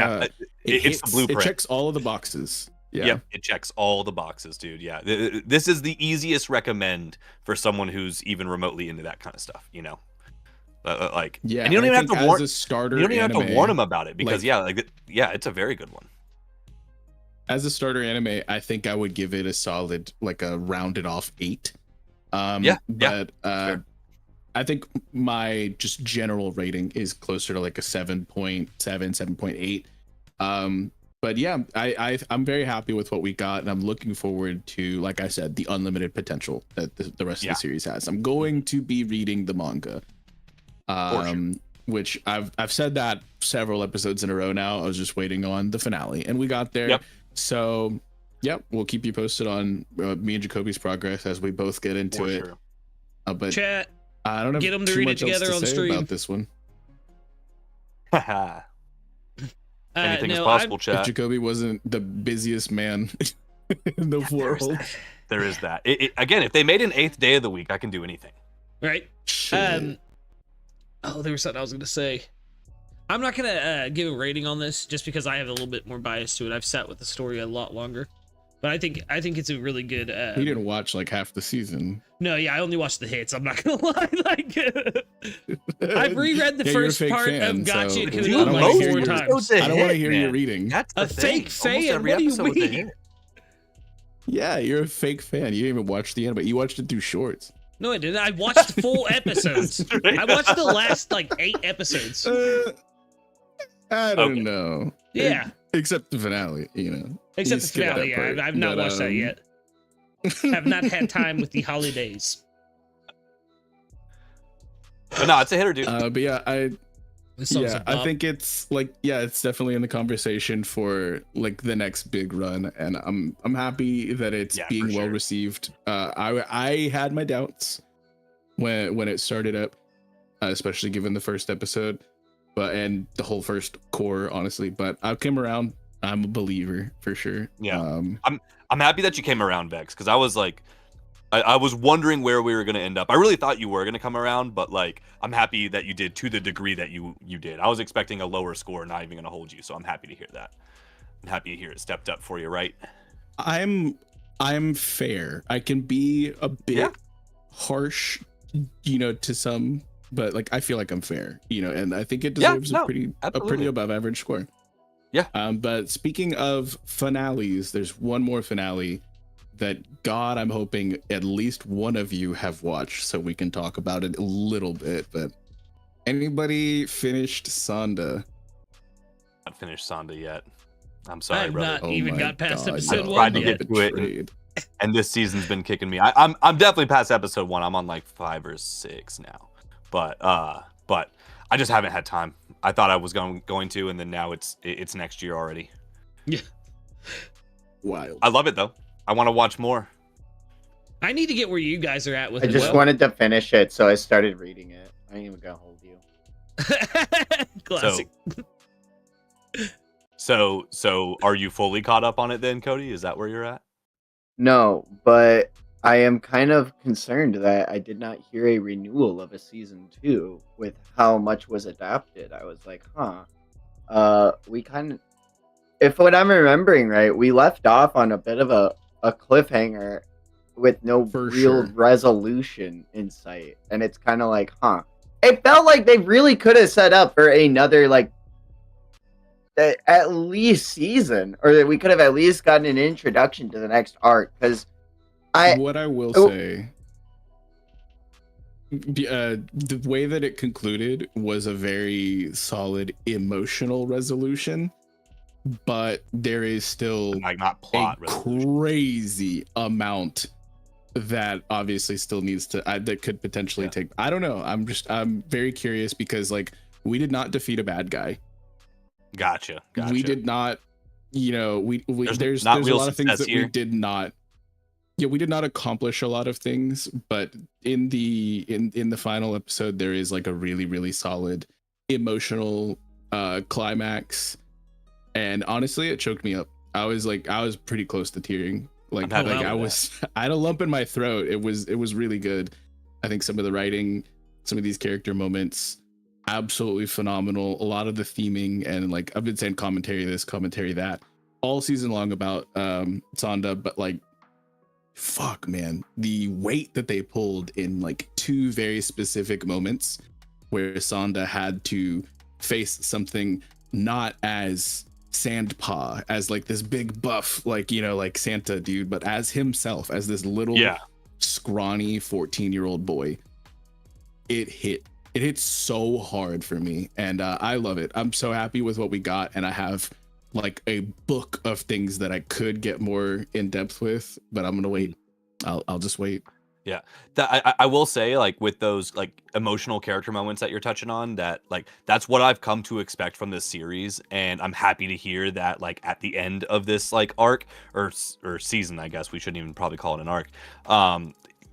it's the blueprint. It checks all of the boxes. Yeah. Yep, it checks all the boxes, dude. Yeah, this is the easiest recommend for someone who's even remotely into that kind of stuff. Like, Yeah, and you don't even have to warn. as a starter. You don't even have to anime, warn them about it because like- it's a very good one. As a starter anime, I think I would give it a solid, like a rounded off 8. But fair. I think my just general rating is closer to like a 7.7, 7.8. but yeah, I'm very happy with what we got, and I'm looking forward to, like I said, the unlimited potential that the rest of the series has. I'm going to be reading the manga, which I've said that several episodes in a row now. I was just waiting on the finale, and we got there. Yep. So, yep, we'll keep you posted on me and Jacoby's progress as we both get into it. Sure. But Chat. I don't have Get 'em to too read it much else together to on say stream. about this one. Anything is no, possible, If chat. Jacoby wasn't the busiest man in the world, There is that. Again, if they made an 8th day of the week, I can do anything. Right. shit. Oh, there was something I was gonna say. I'm not gonna give a rating on this just because I have a little bit more bias to it. I've sat with the story a lot longer, but I think it's a really good. He didn't watch like half the season. No, yeah, I only watched the hits. I'm not gonna lie. Like, I've reread the Yeah, you're a first fake part fan, of Gotcha so and I Kudo don't wanna like hear 4 your- times. I don't want to hear you reading. That's A the fake thing. Almost fan? every What do you episode was a mean? hit. Yeah, you're a fake fan. You didn't even watch the anime. You watched it through shorts. No, I didn't. I watched full episodes. I watched the last like 8 episodes. I don't Okay. know. Yeah, Except the finale, you know. except You the skipped finale. that Yeah, part. I've not But, watched that yet. Have not had time with the holidays. But no, it's a hitter, dude. But yeah, This song's a I bop. think it's like, yeah, it's definitely in the conversation for like the next big run, and I'm happy that it's Yeah, being for well sure. received. I had my doubts when it started up, especially given the first episode, and the whole first core, honestly. But I came around. I'm a believer for sure. Yeah. Um, I'm happy that you came around, Vex, because I was like, I was wondering where we were going to end up. I really thought you were going to come around, but like, I'm happy that you did to the degree that you did. I was expecting a lower score, not even going to hold you, so I'm happy to hear that. I'm happy to hear it stepped up for you, right? I'm fair. I can be a bit Yeah. harsh, to some, but like I feel like I'm fair, and I think it Yeah, deserves no, a pretty absolutely. above average score. Yeah. But speaking of finales, there's one more finale that God, I'm hoping at least one of you have watched so we can talk about it a little bit. But anybody finished Sonda? Not finished Sonda yet. I'm I sorry, have brother. not even my got past God, episode y'all tried to one get yet. to it. betrayed. And this season's been kicking me. I'm definitely past episode 1. I'm on like 5 or 6 now. But I just haven't had time. I thought I was going to, and then now it's next year already. Wild. I love it though. I want to watch more. I need to get where you guys are at with I it. just wanted to finish it, so I started reading it. I ain't even gonna hold you. Classic. So are you fully caught up on it then, Cody? Is that where you're at? No, but I am kind of concerned that I did not hear a renewal of a season 2 with how much was adapted. I was like, we kind of, if what I'm remembering right, we left off on a bit of a cliffhanger with no For real sure. resolution in sight. And it's kind of like, it felt like they really could have set up for another, like, at least season, or that we could have at least gotten an introduction to the next arc, because What I will Oh. say, the way that it concluded was a very solid emotional resolution, but there is still Like not a plot resolution. crazy amount that obviously still needs to that could potentially Yeah. take. I don't know. I'm very curious because like we did not defeat a bad guy. Gotcha. We did not, we there's not a real lot of things success that we here. did not. Yeah, we did not accomplish a lot of things, but in the final episode, there is like a really, really solid emotional climax, and honestly, it choked me up. I was pretty close to tearing. Like I'm happy I with was, I had a lump in my throat. It was really good. I think some of the writing, some of these character moments, absolutely phenomenal. A lot of the theming and like I've been saying commentary this, commentary that, all season long about Sonda, but like fuck man, the weight that they pulled in like 2 very specific moments where Sonda had to face something not as Sandpaw, as like this big buff, like like Santa dude, but as himself, as this little scrawny 14-year-old boy. It hit so hard for me, and I love it. I'm so happy with what we got, and I have like a book of things that I could get more in depth with, but I'm gonna wait. I'll just wait. Yeah, I will say, like, with those like emotional character moments that you're touching on, that like that's what I've come to expect from this series, and I'm happy to hear that like at the end of this like arc or season, I guess we shouldn't even probably call it an arc.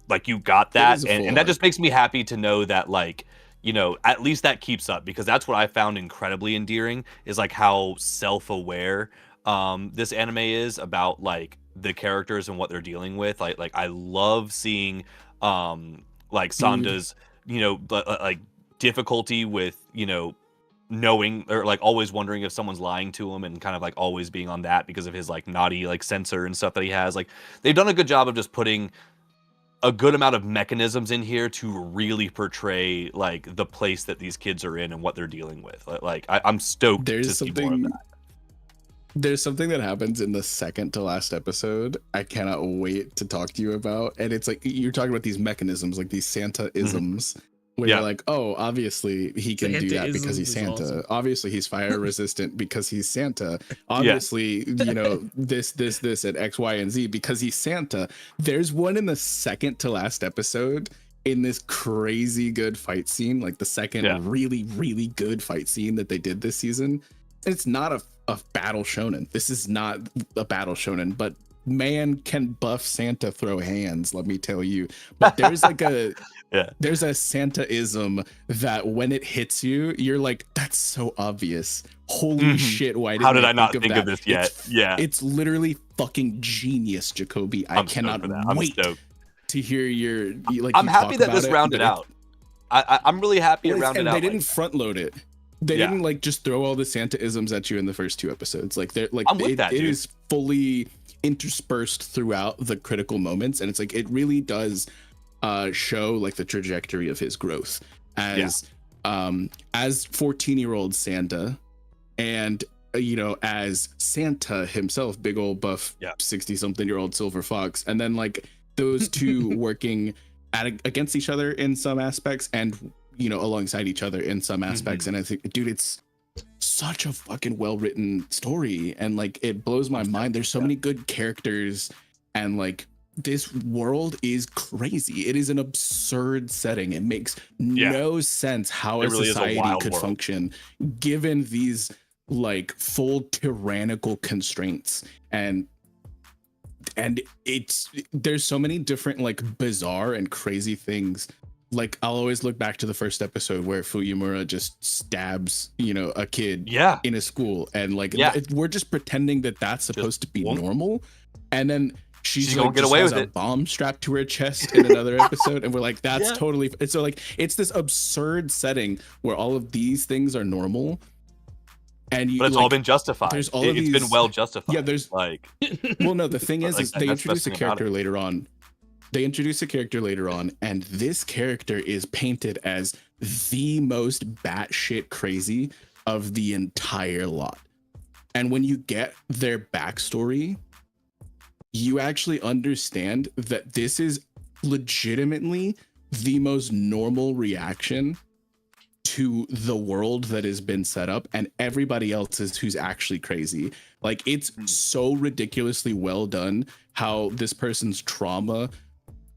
Like you got that, and that just makes me happy to know that like, you know, at least that keeps up, because that's what I found incredibly endearing is like how self-aware this anime is about like the characters and what they're dealing with. Like I love seeing like Sanda's, you know, like difficulty with, you know, knowing or like always wondering if someone's lying to him, and kind of like always being on that because of his like naughty like sensor and stuff that he has. Like they've done a good job of just putting a good amount of mechanisms in here to really portray like the place that these kids are in and what they're dealing with. Like I'm stoked to see more of that. There's something that happens in the second to last episode I cannot wait to talk to you about. And it's like you're talking about these mechanisms, like these Santa-isms, where you're like, oh, obviously he can do that because he's Santa. Awesome. Obviously he's fire resistant because he's Santa. Obviously, you know, this, and X, Y, and Z because he's Santa. There's one in the second to last episode in this crazy good fight scene, like the second really, really good fight scene that they did this season. And it's not a battle shonen. This is not a battle shonen, but man, can buff Santa throw hands, let me tell you. But there's like a there's a Santa-ism that when it hits you, you're like, that's so obvious. Holy shit, why did I not think of this yet? It's literally fucking genius, Jacoby. I cannot wait to hear your like. I'm happy that this rounded out. I'm really happy it rounded out. They didn't front load it. They didn't like just throw all the Santa-isms at you in the first 2 episodes. Like they're like it is fully interspersed throughout the critical moments, and it's like it really does show like the trajectory of his growth as 14-year-old Santa, and you know, as Santa himself, big old buff 60-something-year-old Silver Fox, and then like those two working against each other in some aspects, and you know, alongside each other in some aspects. And I think, dude, it's such a fucking well-written story, and like it blows my mind. There's so many good characters, and like this world is crazy. It is an absurd setting. It makes no sense how a society could function given these like full tyrannical constraints. And it's there's so many different like bizarre and crazy things. Like I'll always look back to the first episode where Fuyumura just stabs, you know, a kid in a school, and like we're just pretending that that's supposed to be normal, and then she's like, gonna get away with a bomb strapped to her chest in another episode, and we're like, that's totally. And so like it's this absurd setting where all of these things are normal, and but it's all been justified. There's all of these, it's been well justified. Yeah, there's like, well, no, the thing is they introduce a character later on. They introduce a character later on, and this character is painted as the most batshit crazy of the entire lot. And when you get their backstory, you actually understand that this is legitimately the most normal reaction to the world that has been set up, and everybody else is who's actually crazy. Like it's so ridiculously well done how this person's trauma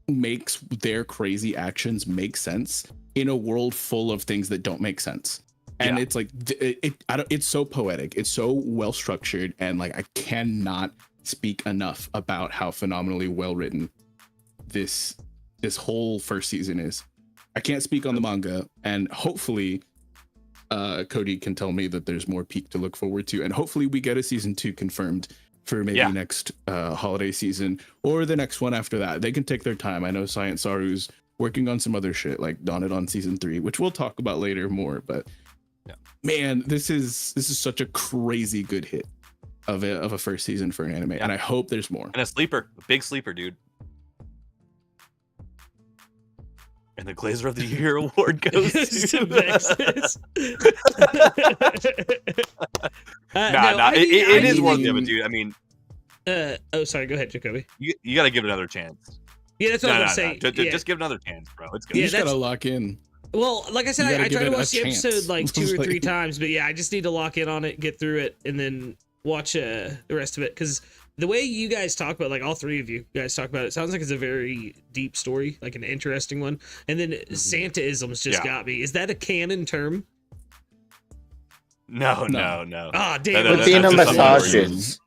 makes their crazy actions make sense in a world full of things that don't make sense. And it's like it's so poetic, it's so well structured, and like I cannot speak enough about how phenomenally well written this whole first season is. I can't speak on the manga, and hopefully Cody can tell me that there's more peak to look forward to, and hopefully we get a season 2 confirmed for maybe next holiday season or the next one after that. They can take their time. I know Science Saru's working on some other shit like Dawn season 3, which we'll talk about later more, but man, this is such a crazy good hit of a first season for an anime, and I hope there's more. And a sleeper, a big sleeper, dude. And the Glazer of the Year award goes to Vexus. It is worthy of it, dude. I mean, sorry, go ahead, Jacoby. You got to give it another chance. Yeah, that's what I was saying. Just give it another chance, bro. It's good. You just gotta lock in. Well, like I said, I tried to watch the episode like 2 or 3 times, but yeah, I just need to lock in on it, get through it, and then watch the rest of it, because the way you guys talk about, like all three of you guys talk about it, sounds like it's a very deep story, like an interesting one. And then Santaisms just got me. Is that a canon term? No. Ah, damn. Latina massages.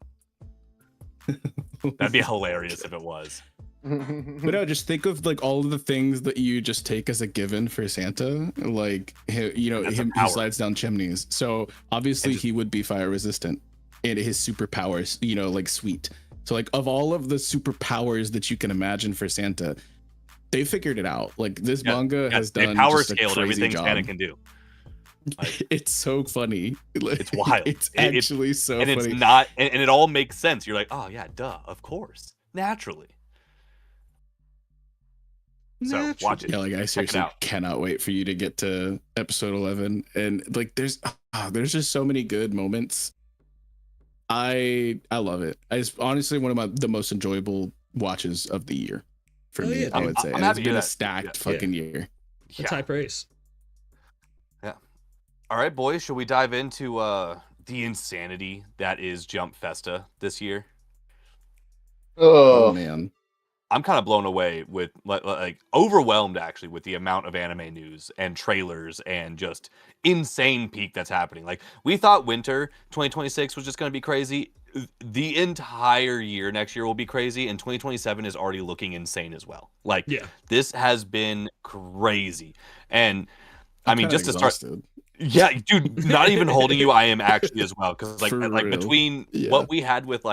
That'd be hilarious if it was. But no, just think of like all of the things that you just take as a given for Santa, like him he slides down chimneys. So obviously he would be fire resistant, and his superpowers, like sweet. So like of all of the superpowers that you can imagine for Santa, they figured it out. Like this manga has done power just a scaled crazy everything job. Santa can do. Like, it's so funny. It's wild. It's actually so and funny. It's not, and it all makes sense. You're like, oh yeah, duh, of course, naturally. So watch it. Yeah, like I seriously cannot wait for you to get to episode 11. And like there's just so many good moments. I love it. It's honestly one of the most enjoyable watches of the year for me. I would say. And it's been a stacked fucking year. That's high praise. Yeah. All right, boys, should we dive into the insanity that is Jump Festa this year? Oh man. I'm kind of blown away with like overwhelmed actually with the amount of anime news and trailers and just insane peak that's happening. Like we thought winter 2026 was just going to be crazy. The entire year next year will be crazy, and 2027 is already looking insane as well. Like this has been crazy. And I mean, just to start, yeah, dude, not even holding you, I am actually as well, because like between what we had with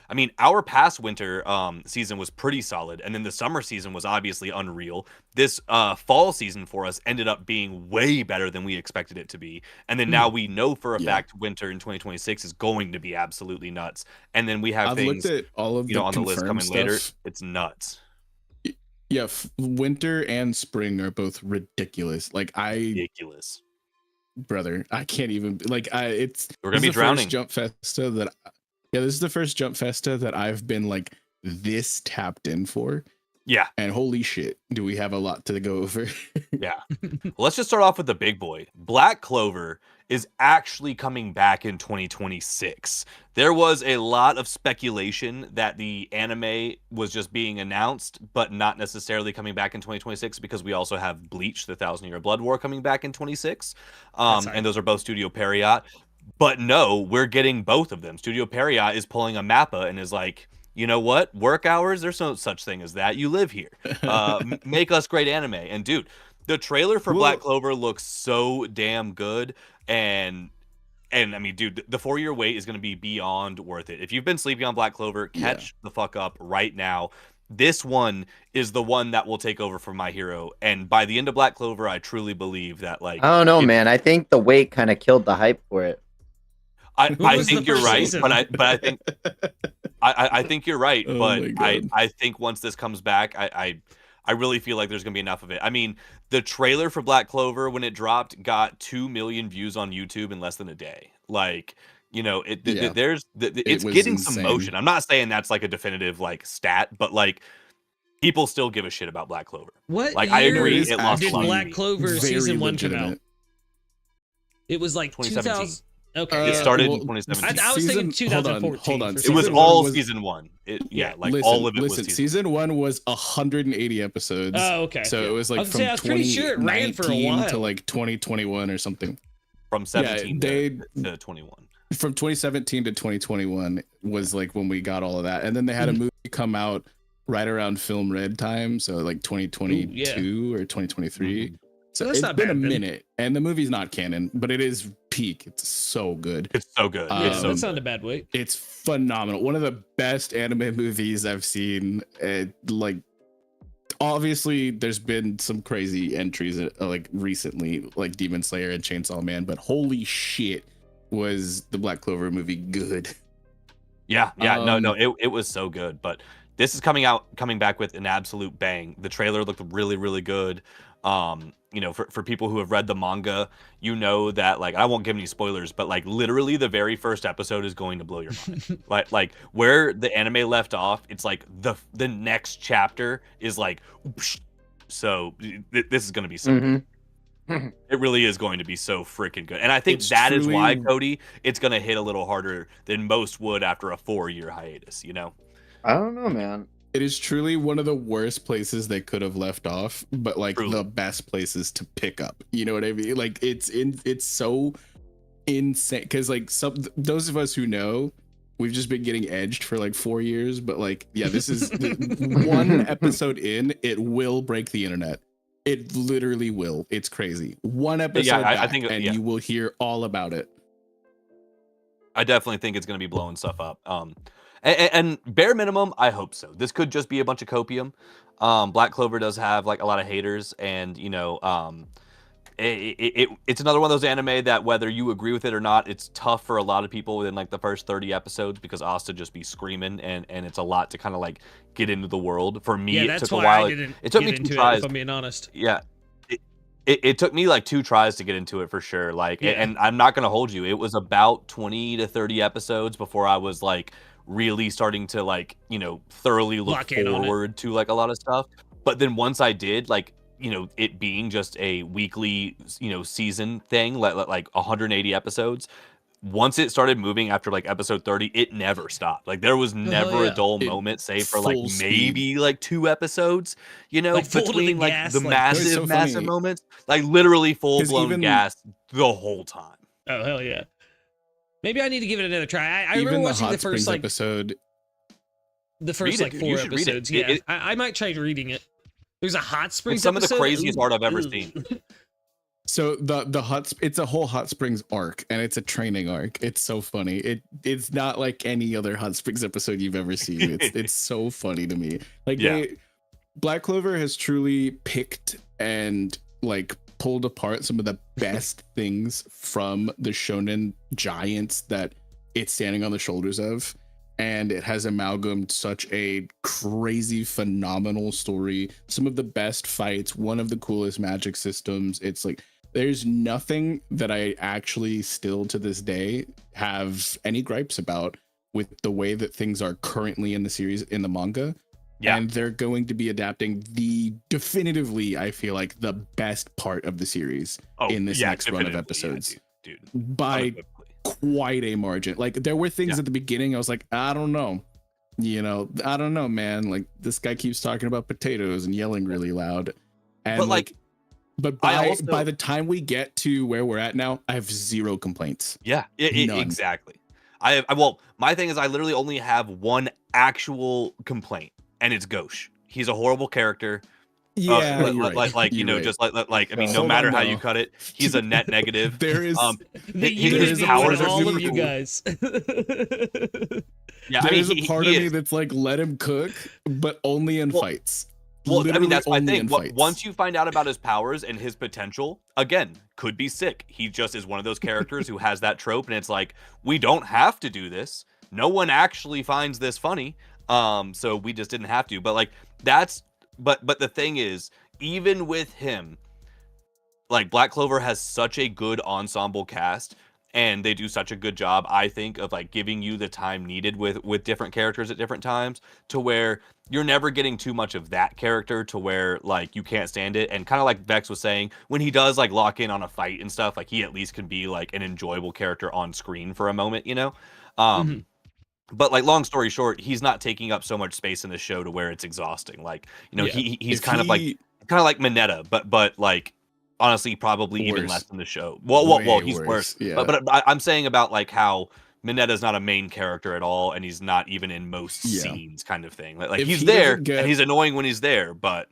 I mean, our past winter season was pretty solid, and then the summer season was obviously unreal. This fall season for us ended up being way better than we expected it to be, and then now we know for a fact winter in 2026 is going to be absolutely nuts. And then we have things looked at all of the on the list coming stuff. later. It's nuts. Yeah, winter and spring are both ridiculous. Ridiculous. Brother, I can't even we're gonna be drowning. Jump Festa this is the first Jump Festa that I've been like this tapped in for. Yeah. And holy shit, do we have a lot to go over? Yeah. Let's just start off with the big boy. Black Clover is actually coming back in 2026. There was a lot of speculation that the anime was just being announced, but not necessarily coming back in 2026, because we also have Bleach, the 1,000-Year Blood War, coming back in 26. And those are both Studio Period. But no, we're getting both of them. Studio Period is pulling a Mappa and is like, you know what? Work hours? There's no such thing as that. You live here. Make us great anime. And dude, the trailer for Black Clover looks so damn good. And I mean, dude, the 4-year wait is going to be beyond worth it. If you've been sleeping on Black Clover, catch the fuck up right now. This one is the one that will take over for My Hero. And by the end of Black Clover, I truly believe that, like, I don't know, man. I think the wait kind of killed the hype for it. I think you're right, but I think I think you're right, but I think once this comes back, I really feel like there's gonna be enough of it. I mean, the trailer for Black Clover when it dropped got 2 million views on YouTube in less than a day. Like, it's getting some motion. I'm not saying that's like a definitive like stat, but like people still give a shit about Black Clover. What? Like I agree, it lost did a lot. Black Clover season 1 come out? It was like 2017. Okay. It started in 2017. I was thinking 2014. Hold on. It was all season 1. All of it was season 1 was 180 episodes. Oh, okay. So it was like from 2019 to like 2021 or something. From 17 to 21. From 2017 to 2021 was like when we got all of that. And then they had a movie come out right around Film Red time. So like 2022 or 2023. So it's been a minute, and the movie's not canon, but it is peak. It's so good. It's so good. That's not a bad way. It's phenomenal. One of the best anime movies I've seen. Like, obviously, there's been some crazy entries like recently, like Demon Slayer and Chainsaw Man, but holy shit, was the Black Clover movie good? Yeah, it was so good. But this is coming back with an absolute bang. The trailer looked really, really good. For people who have read the manga, you know that, like, I won't give any spoilers, but like literally the very first episode is going to blow your mind. like where the anime left off, it's like the next chapter is like, whoosh. So this is going to be so good. It really is going to be so freaking good. And I think It's that is why, truly- Cody, it's going to hit a little harder than most would after a 4-year hiatus, you know? I don't know, man. It is truly one of the worst places they could have left off, but like Truly. the best places to pick up. You know what I mean? Like it's so insane because like those of us who know, we've just been getting edged for like 4 years, but like yeah, this is one episode in, it will break the internet. It literally will. It's crazy. One episode I think, and you will hear all about it. I definitely think it's going to be blowing stuff up. And bare minimum, I hope so. This could just be a bunch of copium. Black Clover does have like a lot of haters, and you know, it's another one of those anime that whether you agree with it or not, it's tough for a lot of people within like the first 30 episodes because Asta just be screaming, and it's a lot to kind of like get into the world. For me, it took a while. It took me 2 tries. If I'm being honest. Yeah. It took me like 2 tries to get into it for sure. Like, Yeah. and I'm not gonna hold you. It was about 20 to 30 episodes before I was like really starting to like, you know, thoroughly look Lock in on it. forward to like a lot of stuff. But then once I did, like, you know, it being just a weekly, you know, season thing, like 180 episodes. Once it started moving after like episode 30, it never stopped. Like there was never yeah. a dull It- moment, save for like full speed. maybe like 2 episodes, you know, Like, full to the between like gas, the like- massive, so massive funny. moments, like literally full 'Cause blown even- gas the whole time. Oh hell yeah. Maybe I need to give it another try. I Even remember the watching Hot the first Springs like episode. the first Read it, like dude. 4 You should read it. episodes. Yeah, It- I might try reading it. There's a Hot Springs. some of the episode? craziest Ooh, art I've ever ooh. seen. So it's a whole Hot Springs arc, and it's a training arc. It's so funny. It's not like any other Hot Springs episode you've ever seen. It's so funny to me. Like Yeah. Black Clover has truly picked and like pulled apart some of the best things from the shonen giants that it's standing on the shoulders of, and it has amalgamated such a crazy phenomenal story, some of the best fights, one of the coolest magic systems. It's like there's nothing that I actually still to this day have any gripes about with the way that things are currently in the series, in the manga. Yeah. And they're going to be adapting definitively, I feel like, the best part of the series in this next run of definitively, yeah, episodes dude. by Unequivocally. quite a margin. Like there were things Yeah. at the beginning I was like, I don't know. You know, I don't know, man. Like this guy keeps talking about potatoes and yelling really loud. And But like, but I by also- the time we get to where we're at now, I have zero complaints. yeah, None. exactly. Well, my thing is I literally only have one actual complaint, and it's Gauche. He's a horrible character. Yeah, you're right. like you You're know, right. just like I mean, no Hold matter on, how though. you cut it, he's a net negative. There is The His unity powers with are all super of you cool. guys. Yeah, I mean, there's a part he of me is. that's like, let him cook, but only in Well- fights. Well, I Literally mean, that's my only thing. in fights. Once you find out about his powers and his potential, again, could be sick. He just is one of those characters who has that trope, and it's like, we don't have to do this. No one actually finds this funny. So we just didn't have to. But like but the thing is, even with him, like Black Clover has such a good ensemble cast, and they do such a good job, I think, of like giving you the time needed with different characters at different times, to where you're never getting too much of that character to where like you can't stand it. And kind of like Vex was saying, when he does like lock in on a fight and stuff, like he at least can be like an enjoyable character on screen for a moment, you know? Mhm. But like, long story short, he's not taking up so much space in the show to where it's exhausting. Like, you know, Yeah. he's If kind of like Mineta, but like honestly probably even Worse. less than the show. Well, Way he's worse. yeah. But I'm saying about like how Mineta's not a main character at all, and he's not even in most Yeah. scenes, kind of thing. Like If he's he there, doesn't get- and he's annoying when he's there, but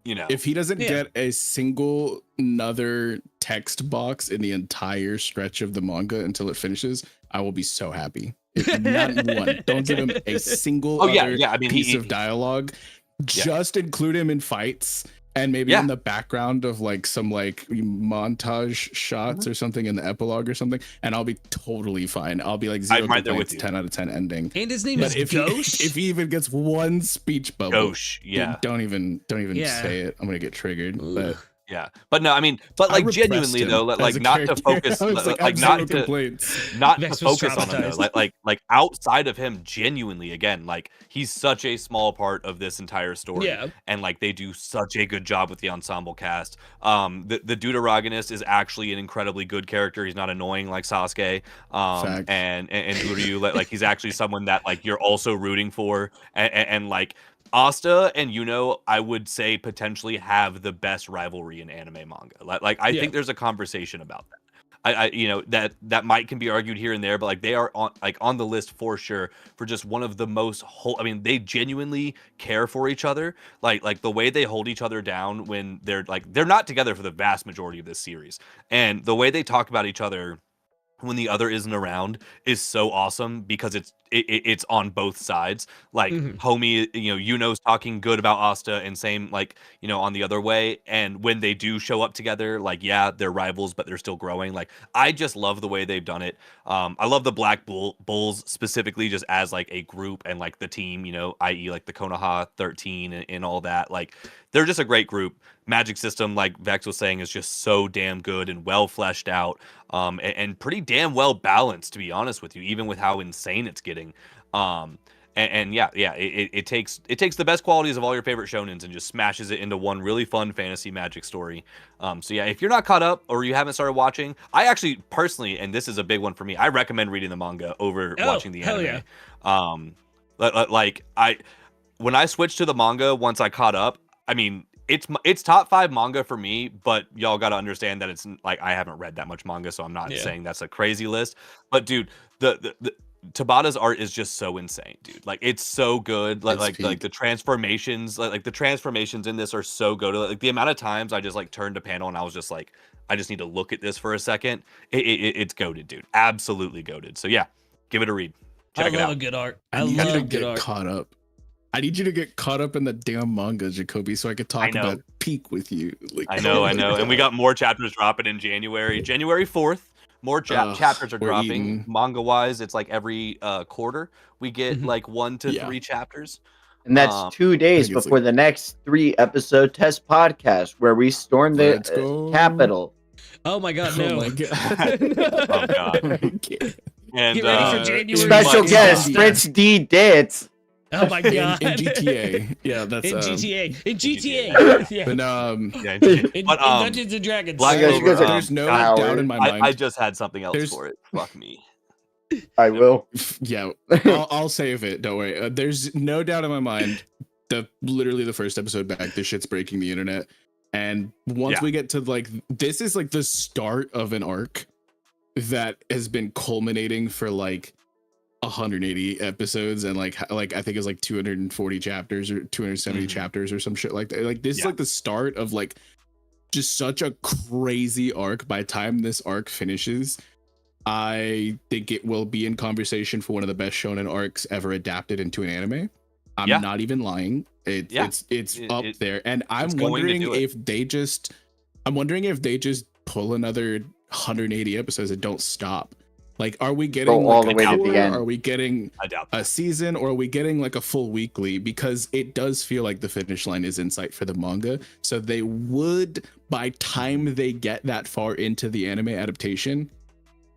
you know, If he doesn't Yeah. get a single another text box in the entire stretch of the manga until it finishes, I will be so happy. If not one. Don't give him a single Oh, yeah, other yeah, I mean, piece he- of dialogue. Yeah. Just include him in fights and maybe Yeah. in the background of like some like montage shots Mm-hmm. or something in the epilogue or something, and I'll be totally fine. I'll be like zero I'm right there with complaints, you. 10 out of 10 ending. And his name But is if he, Ghost. if he even gets one speech bubble, Gauche, yeah. don't even Yeah. say it. I'm gonna get triggered. Ugh. But Yeah, but no, I mean, but I like repressed genuinely him though, as like a not to character. focus, I was like, like zero not to complaints. not to Vex was focus on him though. traumatized. Like outside of him, genuinely, again, like he's such a small part of this entire story, Yeah. and like they do such a good job with the ensemble cast. The Deuteragonist is actually an incredibly good character. He's not annoying like Sasuke. Facts. And Uryu, like he's actually someone that like you're also rooting for, and like. Asta and Yuno, I would say potentially have the best rivalry in anime manga. Like I Yeah. think there's a conversation about that. I you know that might can be argued here and there, but like they are on the list for sure for just one of the most whole. I mean, they genuinely care for each other. Like the way they hold each other down when they're not together for the vast majority of this series, and the way they talk about each other when the other isn't around is so awesome because it's on both sides. Like homie, Yuno's talking good about Asta, and same like on the other way. And when they do show up together, like yeah, they're rivals, but they're still growing. Like I just love the way they've done it. I love the Black Bulls specifically, just as like a group and like the team, i.e. like the Konoha 13 and all that. Like they're just a great group. Magic system, like Vex was saying, is just so damn good and well fleshed out, and pretty damn well balanced, to be honest with you, even with how insane it's getting. It takes the best qualities of all your favorite shonens and just smashes it into one really fun fantasy magic story. So yeah, if you're not caught up or you haven't started watching, I actually personally, and this is a big one for me, I recommend reading the manga over watching the anime. Yeah. When I switched to the manga once I caught up, I mean, it's top 5 manga for me, but y'all got to understand that it's like I haven't read that much manga, so I'm not saying that's a crazy list. But dude, the Tabata's art is just so insane, dude. Like it's so good. Like the transformations, like the transformations in this are so good. Like the amount of times I just like turned a panel and I was just like, I just need to look at this for a second. It's goated, dude. Absolutely goated. So yeah, give it a read. Check it out. I love a good art. I need you to get caught up. I need you to get caught up in the damn manga, Jacoby, so I could talk about Peak with you. Like, I know. And we got more chapters dropping in January 4th. More chapters are dropping. Manga wise, it's like every quarter we get like 1 to 3 chapters. And that's 2 days before the next 3-episode test podcast where we storm the Capitol. Oh my god, no. Oh my god. Oh god. And, get ready for January. Special guest, Fritz D. Ditz. Oh my god! In GTA, yeah, that's in GTA. Yeah. But in Dungeons and Dragons. Black Clover, there's no doubt in my mind. I just had something else for it. Fuck me. I will. Yeah, I'll save it. Don't worry. There's no doubt in my mind. Literally the first episode back, this shit's breaking the internet. And once we get to like, this is like the start of an arc that has been culminating for like 180 episodes and like I think it's like 240 chapters or 270 chapters or some shit like that. Like this is like the start of like just such a crazy arc. By the time this arc finishes, I think it will be in conversation for one of the best shonen arcs ever adapted into an anime. I'm not even lying. It's up there, and I'm wondering if they just pull another 180 episodes and don't stop. Like, are we getting all the way to the end? Are we getting a season, or are we getting like a full weekly? Because it does feel like the finish line is in sight for the manga. So they would, by time they get that far into the anime adaptation,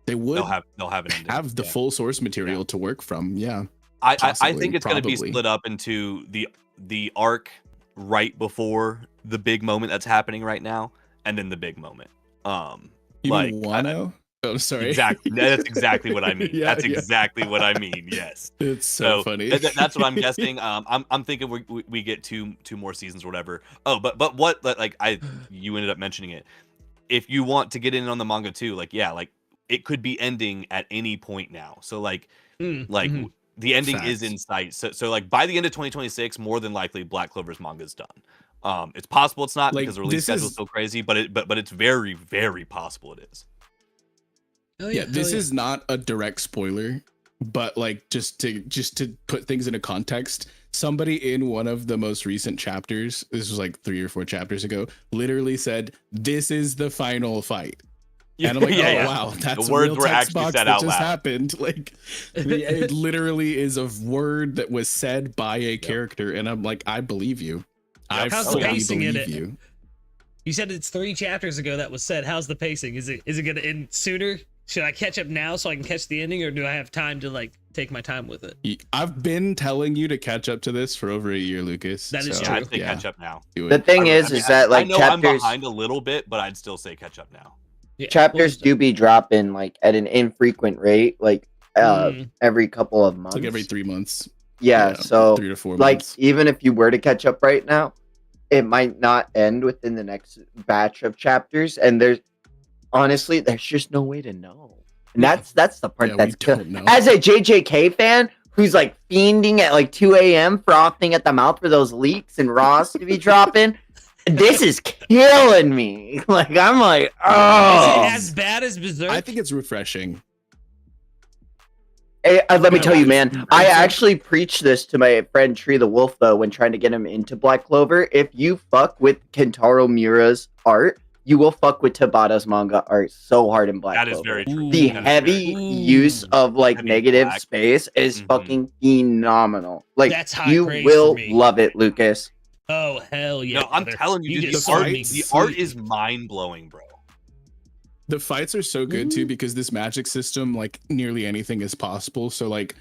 they would they'll have an ending. Have the full source material to work from. Yeah, I think it's going to be split up into the arc right before the big moment that's happening right now, and then the big moment. Wano? Oh, sorry. Exactly. That's exactly what I mean. That's exactly what I mean. Yes. It's so funny. That's what I'm guessing. I'm thinking we get two more seasons or whatever. Oh, but what you ended up mentioning it. If you want to get in on the manga too, like it could be ending at any point now. So the ending is in sight. So like by the end of 2026, more than likely Black Clover's manga is done. It's possible it's not because the release schedule is so crazy, but it's very, very possible it is. Oh, this is not a direct spoiler, but like just to put things into context, somebody in one of the most recent chapters, this was like 3 or 4 chapters ago, literally said, "This is the final fight." And I'm like, wow, that's the words real were text actually box said that out just loud. happened. Like, it literally is a word that was said by a character, and I'm like, I believe you. I How's the fully pacing in believe it? you. You said it's 3 chapters ago that was said. How's the pacing? Is it gonna end sooner? Should I catch up now so I can catch the ending, or do I have time to like take my time with it? I've been telling you to catch up to this for over a year, Lucas. That is Yeah, true. I'd say catch up now. Do it. The thing is that like I know I'm chapters behind a little bit, but I'd still say catch up now. Yeah, chapters do be dropping like at an infrequent rate, like every couple of months. It's like every 3 months. Yeah, so 3 to 4 like months. even if you were to catch up right now, it might not end within the next batch of chapters, and there's just no way to know. And that's the part Yeah, that's we don't know. as a JJK fan who's like fiending at like 2 a.m. frothing at the mouth for those leaks and Ross to be dropping. This is killing me. Like I'm like, Is oh. it as bad as Berserk? I think it's refreshing. Let me tell you, man. It's- I actually preached this to my friend Tree the Wolf, though, when trying to get him into Black Clover. If you fuck with Kentaro Miura's art, you will fuck with Tabata's manga art so hard in Black That Clover. is very true. The That is heavy very use of like Heavy negative black. space is Mhm. fucking phenomenal. Like That's high you praise will for me. love it, Lucas. Oh hell yeah! No, I'm brother. telling you, dude, just the art, sold me. the art is mind blowing, bro. The fights are so good too because this magic system, like nearly anything is possible. So like,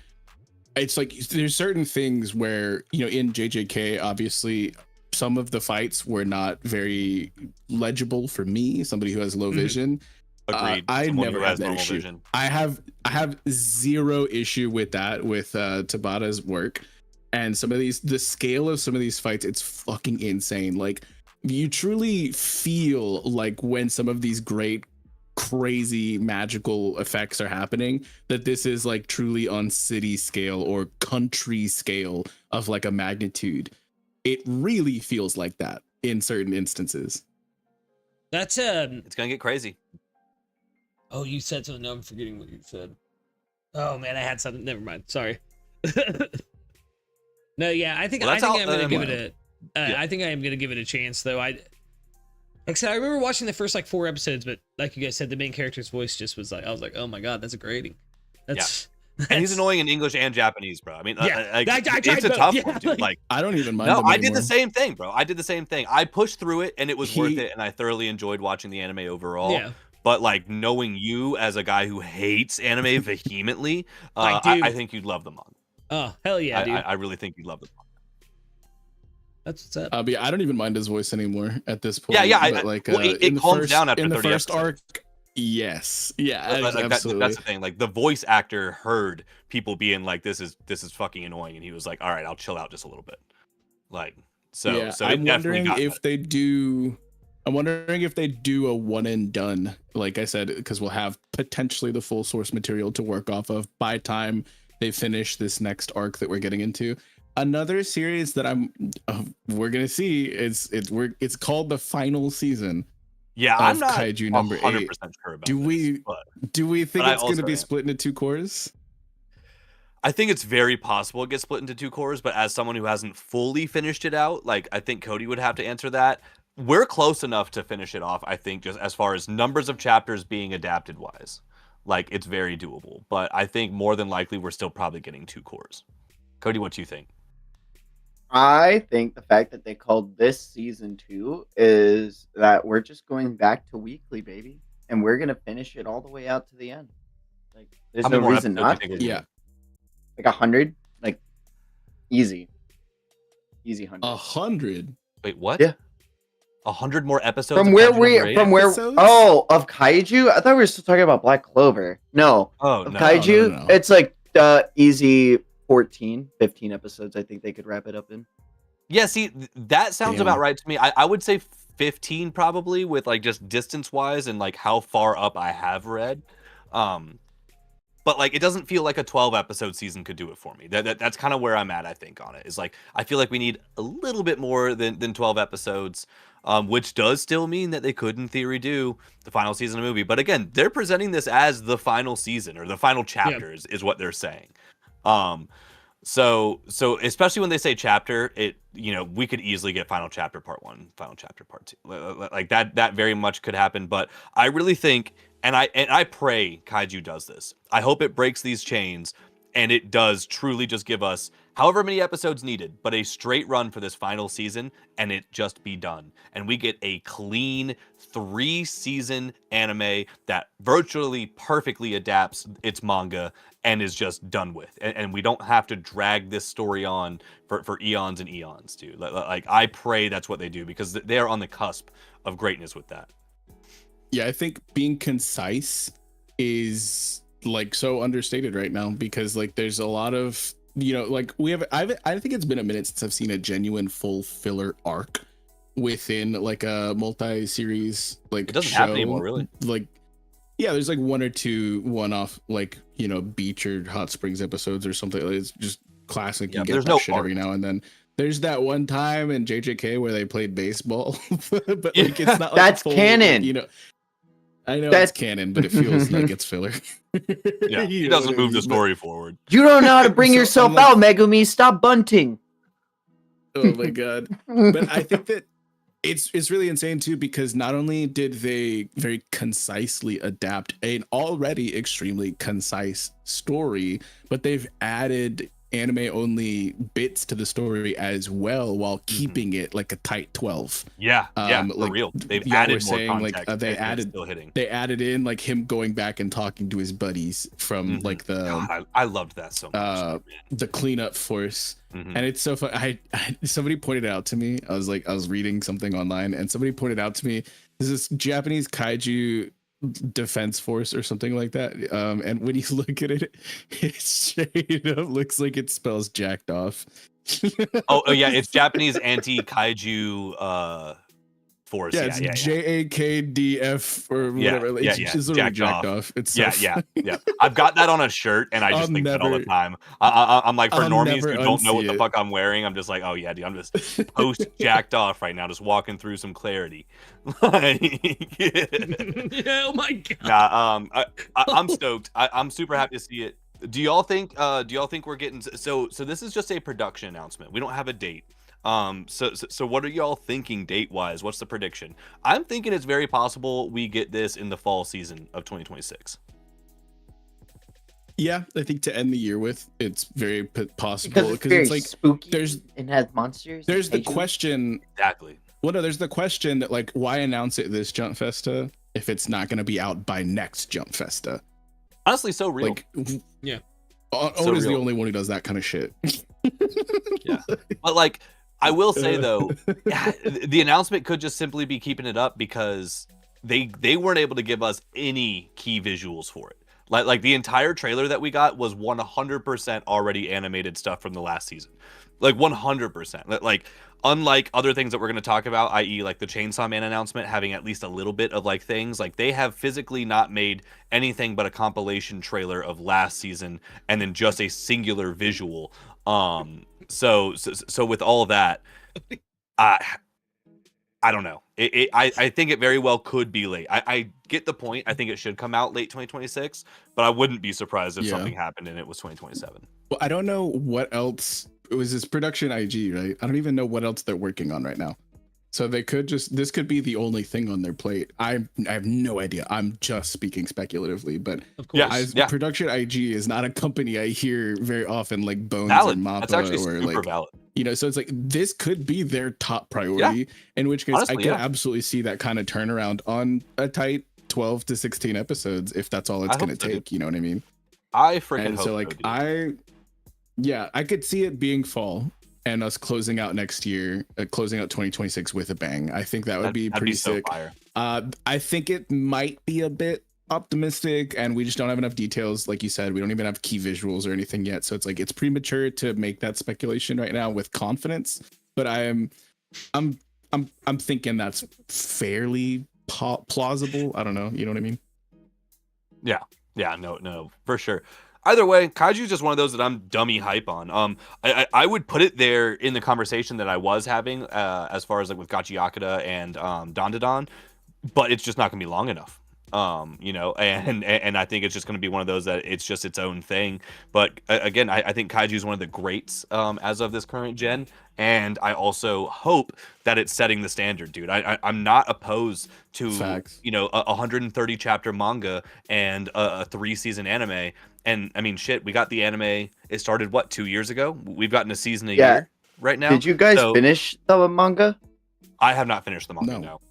it's like there's certain things where in JJK, obviously, some of the fights were not very legible for me, somebody who has low vision. Agreed. I Someone never who had has that normal issue. vision. I have zero issue with that with Tabata's work, and the scale of some of these fights, it's fucking insane. Like you truly feel like when some of these great crazy magical effects are happening, that this is like truly on city scale or country scale of like a magnitude. It really feels like that in certain instances. That's It's gonna get crazy. Oh, you said something. No, I'm forgetting what you said. Oh man, I had something. Never mind. Sorry. No, yeah, I think Well, I'm that's gonna all- give it a. Yeah. I think I am gonna give it a chance, though. Like I said, I remember watching the first like 4 episodes, but like you guys said, the main character's voice just was like, I was like, oh my god, that's grating. That's And he's annoying in English and Japanese, bro. I mean, Yeah, like, I tried it's a both. tough Yeah, one, dude. Like, I don't even mind no, them I did anymore. the same thing, bro. I did the same thing. I pushed through it, and it was worth He- it, and I thoroughly enjoyed watching the anime overall. Yeah. But like knowing you as a guy who hates anime vehemently, I do. I think you'd love the manga. Oh hell yeah, dude. I really think you'd love the manga. That's what's up. But yeah, I don't even mind his voice anymore at this point. Yeah, But like, well, it in the calms first, down after in the 30 first episodes. arc. Yes, yeah, Like, absolutely. that's the thing. Like the voice actor heard people being like, "This is fucking annoying," and he was like, "All right, I'll chill out just a little bit." Like, so yeah, so it I'm definitely wondering got if better. they do. I'm wondering if they do a one and done, like I said, because we'll have potentially the full source material to work off of by time they finish this next arc that we're getting into. Another series that we're gonna see it's called the final season. Yeah, of I'm not Kaiju number 8. 100% sure about Do this, we- but Do we think But I it's gonna also be am. split into 2 cores? I think it's very possible it gets split into 2 cores, but as someone who hasn't fully finished it out, like I think Cody would have to answer that. We're close enough to finish it off, I think, just as far as numbers of chapters being adapted wise. Like it's very doable. But I think more than likely we're still probably getting 2 cores. Cody, what do you think? I think the fact that they called this season 2 is that we're just going back to weekly, baby, and we're gonna finish it all the way out to the end. Like, there's How no many more reason episodes not do you to. think we'll Yeah, Like 100, like easy 100. 100. Wait, what? Yeah. 100 more episodes From of where Kaiju number we, eight? from where? Episodes? Oh, of Kaiju. I thought we were still talking about Black Clover. No, Oh of no. Kaiju. no. It's like easy 14, 15 episodes. I think they could wrap it up in. Yeah, see, that sounds Damn. about right to me. I would say 15 probably, with like just distance wise and like how far up I have read. But like it doesn't feel like a 12 episode season could do it for me. That's kind of where I'm at, I think, on it. Is like I feel like we need a little bit more than 12 episodes. Which does still mean that they could in theory do the final season of the movie. But again, they're presenting this as the final season or the final chapters is what they're saying. So especially when they say chapter, we could easily get final chapter part 1, final chapter part 2. Like that very much could happen. But I really think, and I pray Kaiju does this. I hope it breaks these chains and it does truly just give us however many episodes needed, but a straight run for this final season, and it just be done. And we get a clean 3-season anime that virtually perfectly adapts its manga and is just done with. And we don't have to drag this story on for eons and eons, dude. Like, I pray that's what they do, because they are on the cusp of greatness with that. Yeah, I think being concise is like so understated right now, because like there's a lot of, you know, like I think it's been a minute since I've seen a genuine full filler arc within like a multi-series like It doesn't show. happen anymore, really. Like, yeah, there's like one or two one-off, like, you know, beach or hot springs episodes or something. It's just classic. Yeah, You get there's that no shit arc. every now and then. There's that one time in JJK where they played baseball, but like it's not like That's full, canon. you know. I know That's it's canon, but it feels like it's filler. Yeah, You it know doesn't what I move the mean? story forward. You don't know how to bring So, yourself unlike- out, Megumi. Stop bunting. Oh my god. But I think that it's really insane too, because not only did they very concisely adapt an already extremely concise story, but they've added anime only bits to the story as well, while keeping it like a tight 12. Yeah, for like, real. They've y'all added were more saying, like, context. they and it's added- still hitting. They added in like him going back and talking to his buddies from Mhm. like the God, I loved that so much. the cleanup force. Mhm. And it's so fun. I somebody pointed out to me. I was reading something online, and somebody pointed out to me, there's this Japanese kaiju defense force or something like that. And when you look at it, it straight up looks like it spells jacked off. Oh yeah, it's Japanese anti-kaiju force. Yeah, Yeah, it's yeah, yeah. JAKDF or Yeah, whatever. yeah, It's yeah. just literally Jacked jacked off. off. It's Yeah, so yeah, funny. yeah. I've got that on a shirt, and I just I'll think that all the never- time. I'm like, for I'll normies never who don't know what unsee the it. fuck I'm wearing, I'm just like, oh yeah, dude, I'm just post jacked off right now, just walking through some clarity. Oh my god. Nah, I'm stoked. I'm super happy to see it. Do y'all think we're getting so this is just a production announcement. We don't have a date. So what are y'all thinking date wise? What's the prediction? I'm thinking it's very possible we get this in the fall season of 2026. Yeah, I think to end the year with, it's very possible, Because it's very it's like spooky. there's and has monsters. there's the kaiju. question. Exactly. Well, no, there's the question that, like, why announce it this Jump Festa if it's not going to be out by next Jump Festa? Honestly, so real. Like, Yeah. Oda's the real. only one who does that kind of shit. But like, I will say though, the announcement could just simply be keeping it up because they weren't able to give us any key visuals for it. Like the entire trailer that we got was 100% already animated stuff from the last season. Like 100%. Like, unlike other things that we're going to talk about, i.e. like the Chainsaw Man announcement having at least a little bit of like things, like they have physically not made anything but a compilation trailer of last season and then just a singular visual. So with all of that, I don't know. I think it very well could be late. I get the point. I think it should come out late 2026, but I wouldn't be surprised if Yeah. something happened and it was 2027. Well, I don't know what else. It was this production IG, right? I don't even know what else they're working on right now. So they could just, this could be the only thing on their plate. I have no idea. I'm just speaking speculatively, but Of course. Yes. I, Yeah. production IG is not a company I hear very often, like Bones Valid. or That's Mappa, actually or super like, valid. you know, so it's like this could be their top priority, in which case I Honestly, can yeah. absolutely see that kind of turnaround on a tight 12 to 16 episodes if that's all it's I going hope to so, take, you know what I mean? I freaking And hope so like dude. I could see it being fall and us closing out next year, closing out 2026 with a bang. I think that would be That'd pretty so sick. fire. I think it might be a bit optimistic, and we just don't have enough details. Like you said, we don't even have key visuals or anything yet, so it's like it's premature to make that speculation right now with confidence. But I'm thinking that's fairly plausible. I don't know. You know what I mean? Yeah, no, for sure. Either way, Kaiju is just one of those that I'm dummy hype on. I would put it there in the conversation that I was having, as far as like with Gachiakata and Dandadan, but it's just not gonna be long enough. You know, and I think it's just gonna be one of those that it's just its own thing. But again, I think Kaiju is one of the greats as of this current gen, and I also hope that it's setting the standard, dude. I'm not opposed to Facts. you know a 130 chapter manga and a 3-season anime And I mean, shit, we got the anime. It started 2 years ago. We've gotten a season a year right now. Did you guys finish the manga? I have not finished the manga. No.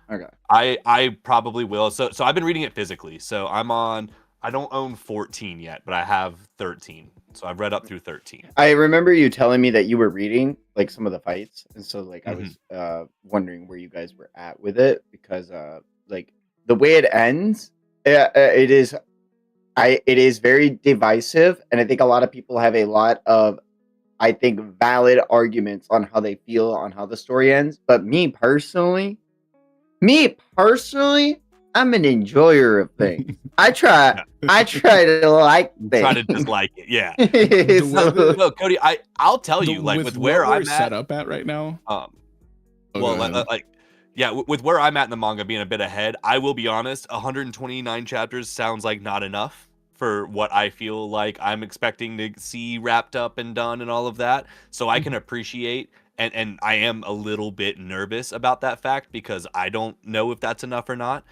Okay. I probably will. So I've been reading it physically. So I'm on. I don't own 14 yet, but I have 13. So I've read up through 13. I remember you telling me that you were reading like some of the fights, and so like I was wondering where you guys were at with it, because like the way it ends, it is very divisive, and I think a lot of people have a lot of, I think, valid arguments on how they feel on how the story ends. But me personally, I'm an enjoyer of things. I try to like things. Try to just like it, yeah. So- No, Cody, I'll tell you, like with where I'm set up at right now. With where I'm at in the manga being a bit ahead, I will be honest, 129 chapters sounds like not enough for what I feel like I'm expecting to see wrapped up and done and all of that. So I can appreciate, and I am a little bit nervous about that fact, because I don't know if that's enough or not.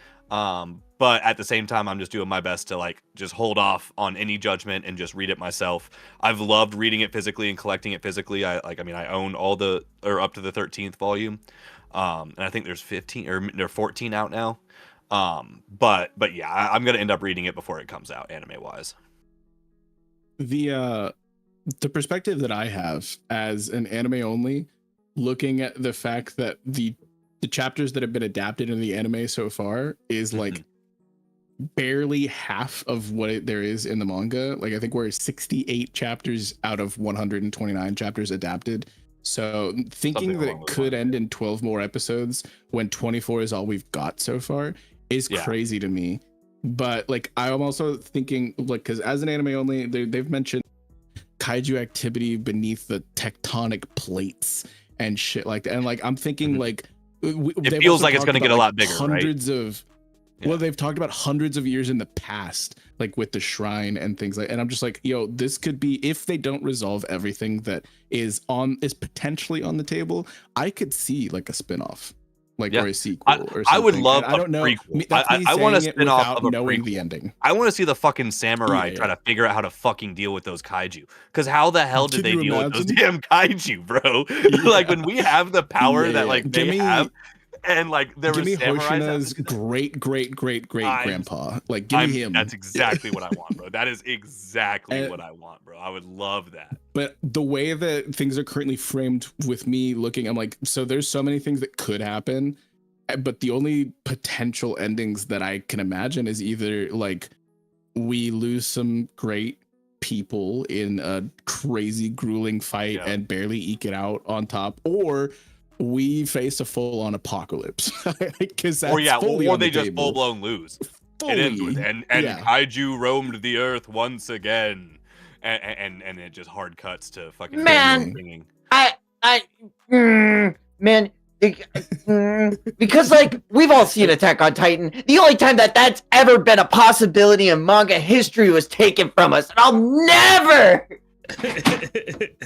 But at the same time, I'm just doing my best to like just hold off on any judgment and just read it myself. I've loved reading it physically and collecting it physically. I own all up to the 13th volume. And I think there's 15 or there are 14 out now. But yeah, I'm gonna end up reading it before it comes out, anime wise. The perspective that I have as an anime only, looking at the fact that the chapters that have been adapted in the anime so far is like barely half of what there is in the manga. Like I think we're 68 chapters out of 129 chapters adapted. So thinking that it could end in 12 more episodes when 24 is all we've got so far is crazy to me. But like I'm also thinking, like, because as an anime only, they've mentioned kaiju activity beneath the tectonic plates and shit like that. And like I'm thinking like it feels like it's going to get a lot bigger, hundreds of well, they've talked about hundreds of years in the past, like with the shrine and things like, and I'm just like, yo, this could be, if they don't resolve everything that is potentially on the table, I could see like a spin-off, like or a sequel or something. I would love I don't know. Prequel. I want to spin off of a knowing prequel. The ending. I want to see the fucking samurai try to figure out how to fucking deal with those kaiju. Because how the hell did they deal with those damn kaiju, bro? Like when we have the power that like they have. And like there was Hoshina's great grandpa. Like give me him. That's exactly what I want, bro. That is exactly what I want, bro. I would love that. But the way that things are currently framed with me looking, I'm like, so there's so many things that could happen, but the only potential endings that I can imagine is either like we lose some great people in a crazy grueling fight and barely eke it out on top, or we face a full-on apocalypse, because that's or they just full-blown lose. It ends with and kaiju roamed the earth once again, and it just hard cuts to fucking man. Because like we've all seen Attack on Titan. The only time that's ever been a possibility in manga history was taken from us, and I'll never.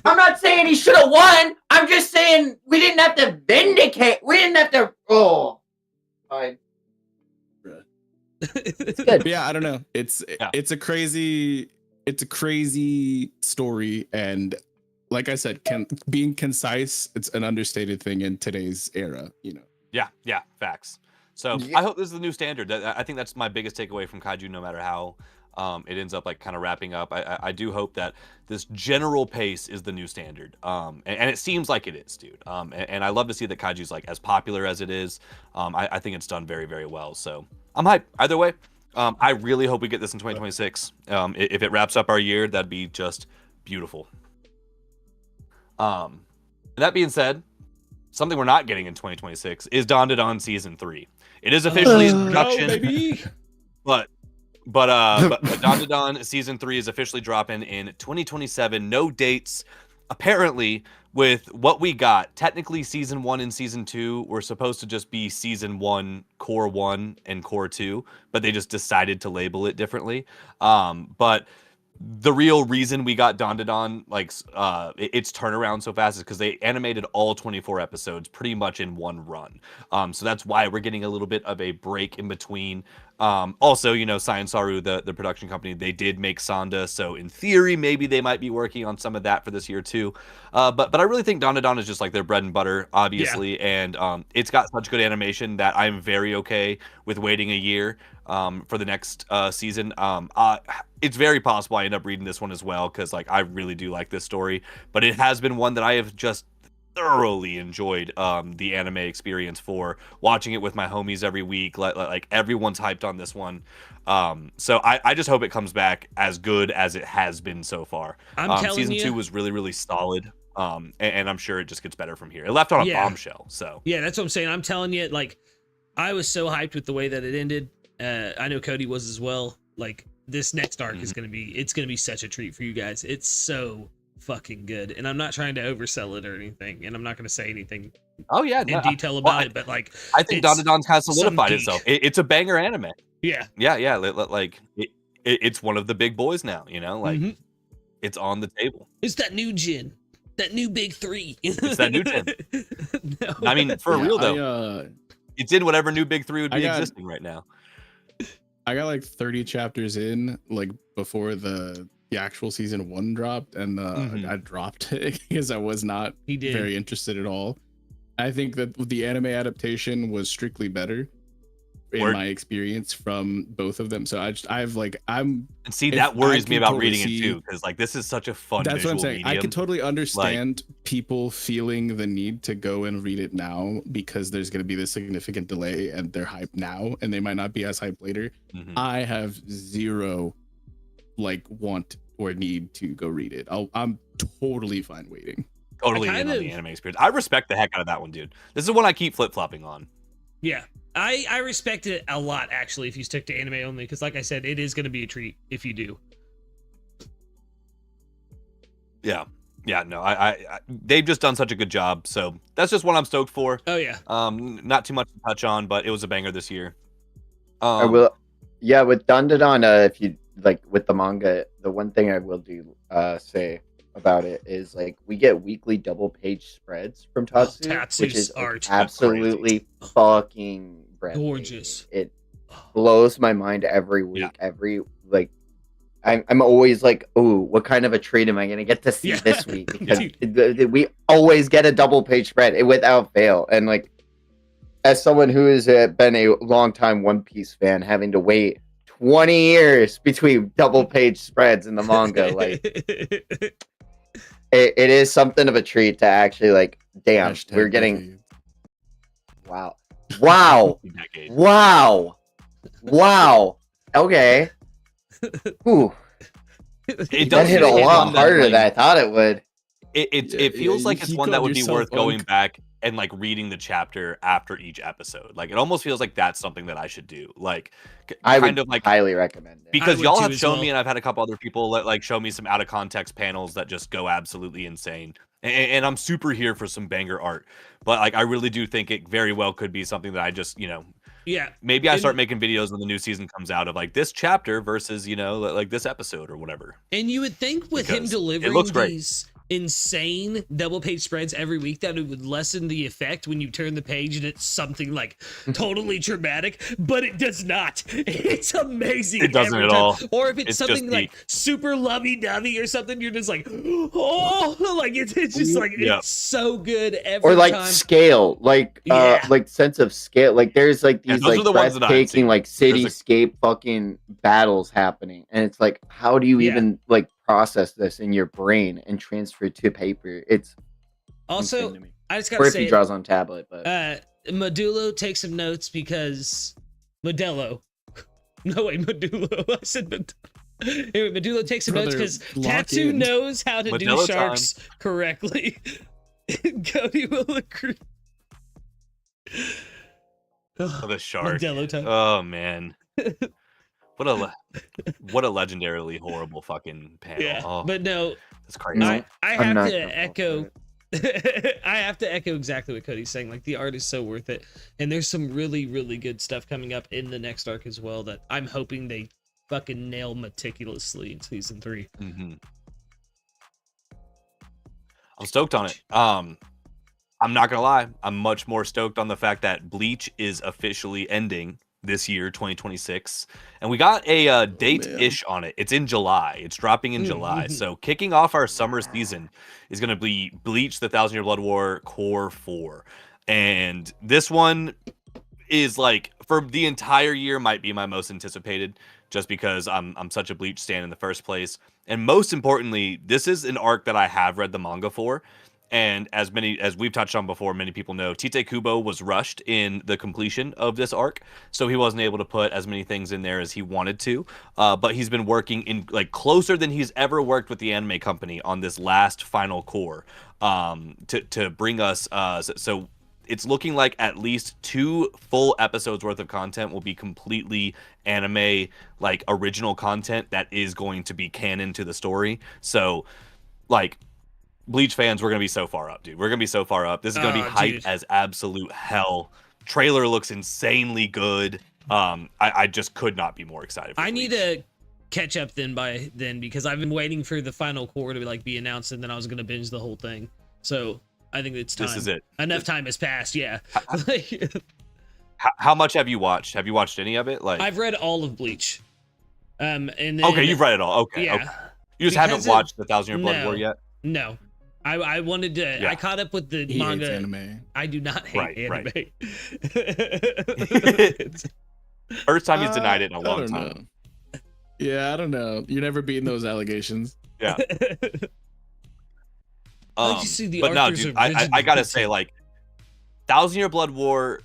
I'm not saying he should have won. I'm just saying we didn't have to vindicate. We didn't have to. Oh, fine. It's good. Yeah, I don't know. It's a crazy story, and like I said, being concise, it's an understated thing in today's era. You know. Yeah, facts. So I hope this is the new standard. I think that's my biggest takeaway from kaiju. No matter how it ends up like kind of wrapping up, I do hope that this general pace is the new standard, and it seems like it is, dude. And I love to see that kaiju's like as popular as it is. I think it's done very, very well, so I'm hyped either way. I really hope we get this in 2026. If it wraps up our year, that'd be just beautiful. That being said, something we're not getting in 2026 is Dandadan season 3. It is officially in production, but Dandadan season 3 is officially dropping in 2027. No dates. Apparently, with what we got, technically season 1 and season 2 were supposed to just be season 1, core 1, and core 2, but they just decided to label it differently. But the real reason we got Dandadan, like its turnaround so fast, is because they animated all 24 episodes pretty much in one run. So that's why we're getting a little bit of a break in between Also, Science Saru, the production company, they did make Sanda, so in theory, maybe they might be working on some of that for this year too. But I really think Dandadan is just like their bread and butter, obviously, and it's got such good animation that I'm very okay with waiting a year for the next season. It's very possible I end up reading this one as well because like I really do like this story, but it has been one that I have just thoroughly enjoyed the anime experience for watching it with my homies every week. Like everyone's hyped on this one, so I just hope it comes back as good as it has been so far. I'm telling season you, 2 was really, really solid, and I'm sure it just gets better from here. It left on a bombshell, so yeah, that's what I'm saying. I'm telling you, like, I was so hyped with the way that it ended. I know Cody was as well. Like, this next arc is gonna be such a treat for you guys. It's so fucking good, and I'm not trying to oversell it or anything, and I'm not going to say anything in detail about it, but like I think Dandadan's kind of solidified itself. It's a banger anime. Yeah. Like it's one of the big boys now, like it's on the table. It's that new gen, that new big three. It's that new gen. No. I mean, for real though, it's in whatever new big three would be existing right now. I got like 30 chapters in, like before the actual season 1 dropped, and I dropped it because I was not very interested at all. I think that the anime adaptation was strictly better in my experience from both of them. So I'm and see that worries me about reading it too, because like this is such a fun. That's what I'm saying. Medium. I can totally understand people feeling the need to go and read it now because there's going to be this significant delay and they're hyped now and they might not be as hyped later. I have zero want or need to go read it. I'm totally fine waiting. Totally in on the anime experience. I respect the heck out of that one, dude. This is one I keep flip-flopping on. Yeah, I respect it a lot actually if you stick to anime only, because like I said, it is going to be a treat if you do. Yeah, no, I they've just done such a good job, so that's just one I'm stoked for. Oh yeah. Not too much to touch on, but it was a banger this year. I will. Yeah, with Dandadan, if you like with the manga, the one thing I will do say about it is like we get weekly double page spreads from Tatsu, which is absolutely fucking gorgeous. It blows my mind every week. Every I'm always like, oh, what kind of a treat am I gonna get to see this week? Because we always get a double page spread without fail, and like as someone who has been a longtime One Piece fan, having to wait 20 years between double page spreads in the manga, like it is something of a treat to actually like, damn, we're getting wow. Okay. Ooh. It that hit a lot harder than I thought it would. It feels like it's one that would be worth going back and like reading the chapter after each episode. Like it almost feels like that's something that I should do. Like I would highly recommend it. Because y'all have shown me, and I've had a couple other people like show me some out of context panels that just go absolutely insane. And I'm super here for some banger art. But like I really do think it very well could be something that I just, maybe I start making videos when the new season comes out of like this chapter versus, like this episode or whatever. And you would think with him delivering these insane double page spreads every week that it would lessen the effect when you turn the page and it's something like totally dramatic, but it does not. It's amazing. It doesn't at all. Or if it's something like super lovey-dovey or something, you're just like, oh, like it's just like it's so good every time. Or like scale, like sense of scale. Like there's like these like breathtaking like cityscape fucking battles happening, and it's like, how do you even like process this in your brain and transfer it to paper? It's also, I just gotta say, or if he draws on tablet, but Modulo takes some notes because Modelo. No way, Modulo. I said Modulo. Anyway, Modulo takes some notes because Tatsu knows how to do sharks correctly. Cody will agree. The shark. Modelo time. Oh man. What a legendarily horrible fucking panel. Yeah, oh, but no, that's crazy. I have to echo. I have to echo exactly what Cody's saying. Like the art is so worth it, and there's some really, really good stuff coming up in the next arc as well that I'm hoping they fucking nail meticulously in season 3. I'm stoked on it. I'm not gonna lie, I'm much more stoked on the fact that Bleach is officially ending this year, 2026, and we got a date-ish on it. It's in July. It's dropping in July. So kicking off our summer season is going to be Bleach: The Thousand Year Blood War Core 4, and this one is like for the entire year might be my most anticipated, just because I'm such a Bleach stan in the first place, and most importantly, this is an arc that I have read the manga for. And as we've touched on before, many people know Tite Kubo was rushed in the completion of this arc, so he wasn't able to put as many things in there as he wanted to. But he's been working in like closer than he's ever worked with the anime company on this last final core to bring us. So it's looking like at least 2 full episodes worth of content will be completely anime, like original content that is going to be canon to the story. So, like, Bleach fans, we're gonna be so far up, dude. We're gonna be so far up. This is gonna be hyped as absolute hell. Trailer looks insanely good. I just could not be more excited. For I Bleach. need to catch up by then because I've been waiting for the final core to be announced, and then I was gonna binge the whole thing. So I think it's time. This is it. Enough time has passed. Yeah. How much have you watched? Have you watched any of it? Like, I've read all of Bleach. And then, okay, you've read it all. Okay, yeah. okay. You just haven't watched the Thousand Year Blood War yet. No. I wanted to. Yeah. I caught up with the manga. Anime. I do not hate anime. Right. First time he's denied it in a long time. Yeah, I don't know. You're never beating those allegations. Yeah. You see the but no, dude, I gotta say, like, Thousand Year Blood War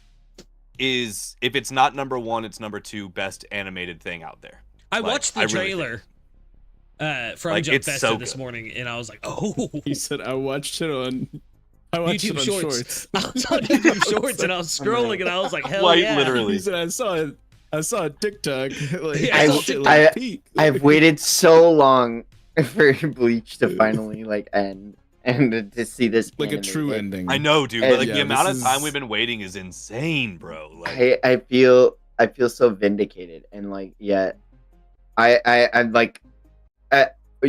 is, if it's not number 1, it's number 2 best animated thing out there. I watched the trailer. From like, Jump Festa so this good. morning, and I was like, "Oh!" He said, "I watched it on YouTube Shorts." I was on YouTube Shorts, and I was scrolling, and I was like, "Hell Quite yeah!" literally. He said, "I saw a TikTok." Like, Yeah, I've waited so long for Bleach to finally like end and to see this like a animated. true ending. I know, dude. But like, Yeah, the amount of this time is- we've been waiting is insane, bro. Like, I feel so vindicated, and like, yeah, I'm like,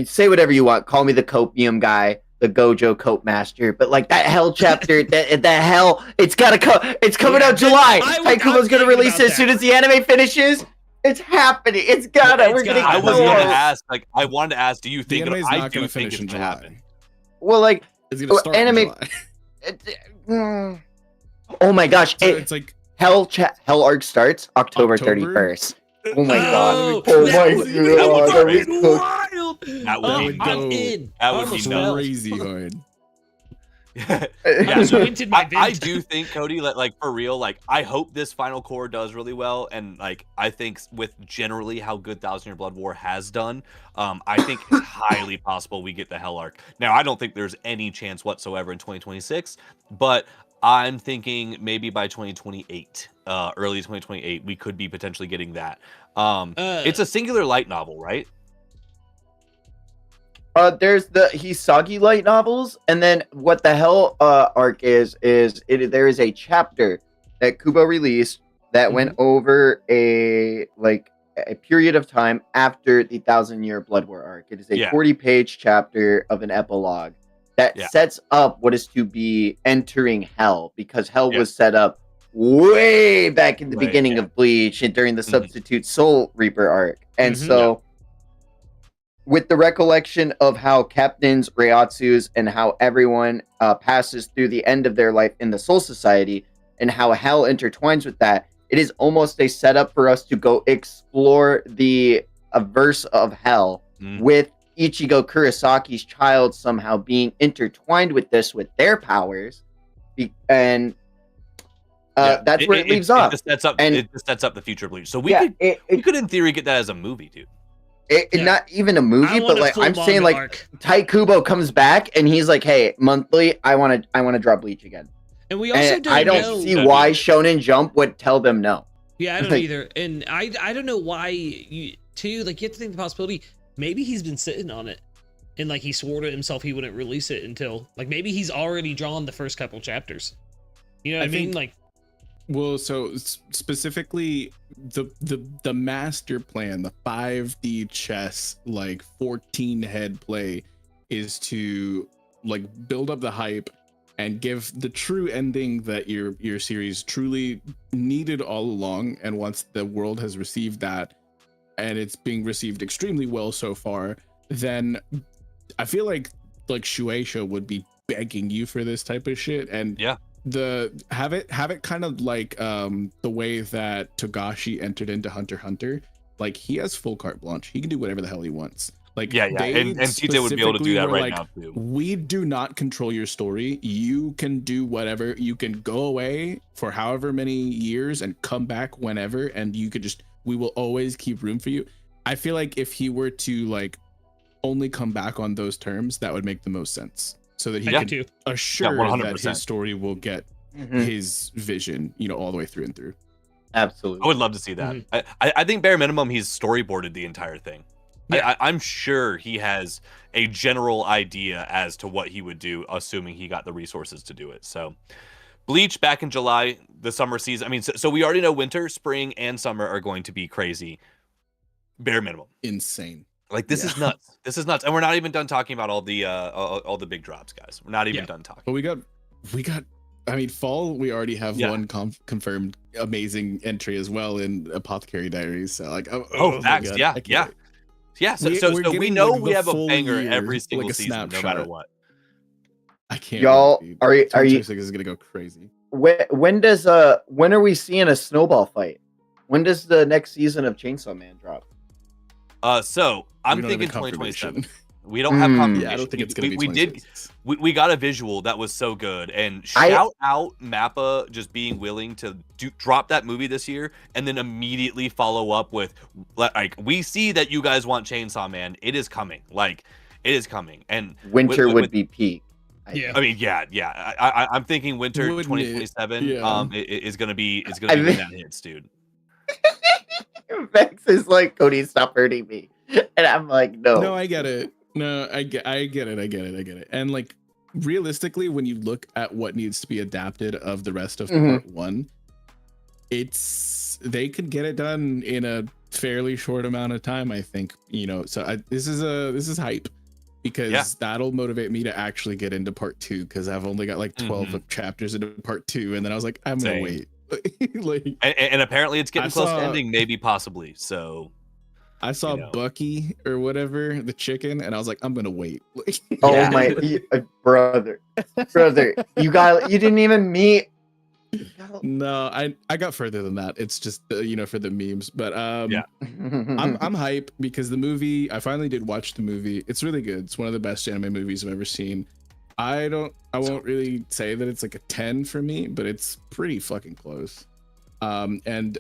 say whatever you want, call me the copium guy, the Gojo cope master, but like that hell chapter, that hell, it's gotta come. It's coming out July. Taikubo's gonna release it as soon as the anime finishes. It's happening. It's gotta. We're gonna. I was gonna ask. Like, I wanted to ask. Do you think? anime's I not do gonna think finish it's in gonna July. happen. Well, like, It's gonna start in anime. July. Oh my gosh! So it's like Hell arc starts October 31st. Oh my god! Oh my that would god! be fucking wild. That would be I'm dope. in. That would I be almost nuts. fell. crazy hard. Yeah, so Squinted my I vision. do think, Cody, like for real, like I hope this final core does really well, and like I think with generally how good Thousand Year Blood War has done, I think it's highly possible we get the Hell arc. Now, I don't think there's any chance whatsoever in 2026, but I'm thinking maybe by 2028, early 2028, we could be potentially getting that. It's a singular light novel, right? There's the Hisagi light novels, and then what the Hell arc is there is a chapter that Kubo released that went over a period of time after the 1,000-year Blood War arc. It is a 40-page chapter of an epilogue that sets up what is to be entering Hell, because Hell was set up way back in the beginning of Bleach and during the Substitute Soul Reaper arc. And so with the recollection of how captains, Reiatsus, and how everyone passes through the end of their life in the Soul Society, and how Hell intertwines with that, it is almost a setup for us to go explore the verse of Hell with Ichigo Kurisaki's child somehow being intertwined with this, with their powers, and that's where it leaves off. It just sets up the future of Bleach. So we could, in theory, get that as a movie, dude. Not even a movie, but like I'm saying, like Tite Kubo comes back and he's like, "Hey, monthly, I want to draw Bleach again." And we also I don't see why Shonen Jump would tell them no. Yeah, I don't either, and I don't know why. You have to think the possibility. Maybe he's been sitting on it, and like he swore to himself he wouldn't release it until like maybe he's already drawn the first couple chapters. You know what I mean? Like. Well, so specifically the master plan, the 5D chess, like 14 head play, is to like build up the hype, and give the true ending that your series truly needed all along. And once the world has received that, and it's being received extremely well so far, then I feel like Shueisha would be begging you for this type of shit. And yeah, have it kind of like the way that Togashi entered into Hunter x Hunter. Like, he has full carte blanche. He can do whatever the hell he wants. Like, and TJ would be able to do that right now too. We do not control your story. You can do whatever. You can go away for however many years and come back whenever, and we will always keep room for you. I feel like if he were to like only come back on those terms, that would make the most sense, so that he can assure that his story will get his vision, all the way through and through. Absolutely. I would love to see that. I think bare minimum he's storyboarded the entire thing. Yeah. I'm sure he has a general idea as to what he would do, assuming he got the resources to do it. So Bleach back in July, the summer season. I mean, so we already know winter, spring, and summer are going to be crazy. Bare minimum. Insane. Like, this is nuts. This is nuts. And we're not even done talking about all the big drops, guys. We're not even done talking. But we got I mean, fall, we already have one confirmed amazing entry as well in Apothecary Diaries. So like, facts. Yeah. So we know we have a banger every single season, no matter what. I can't. Y'all, are you? This is gonna go crazy. When are we seeing a snowball fight? When does the next season of Chainsaw Man drop? So I'm thinking 2027. We don't have confirmation. Yeah, I don't think it's gonna be. We got a visual that was so good, and shout out Mappa just being willing to drop that movie this year, and then immediately follow up with like, we see that you guys want Chainsaw Man. It is coming. Like, it is coming. And winter would be peak. I mean, I'm thinking winter 2027 is gonna be when that hits, dude. Vex is like, Cody, stop hurting me, and I'm like, no, I get it. No, I get it. And like, realistically, when you look at what needs to be adapted of the rest of part one, they could get it done in a fairly short amount of time, I think. So this is hype, because that'll motivate me to actually get into part two, because I've only got like 12 chapters into part two, and then I was like, I'm gonna wait. Like, and apparently it's getting close to ending, maybe possibly. So I saw Bucky or whatever, the chicken, and I was like, I'm gonna wait. Oh my brother, you didn't even meet. No, I got further than that. It's just for the memes, but I'm hype because the movie, I finally did watch the movie. It's really good. It's one of the best anime movies I've ever seen. I won't really say that it's like a 10 for me, but it's pretty fucking close. And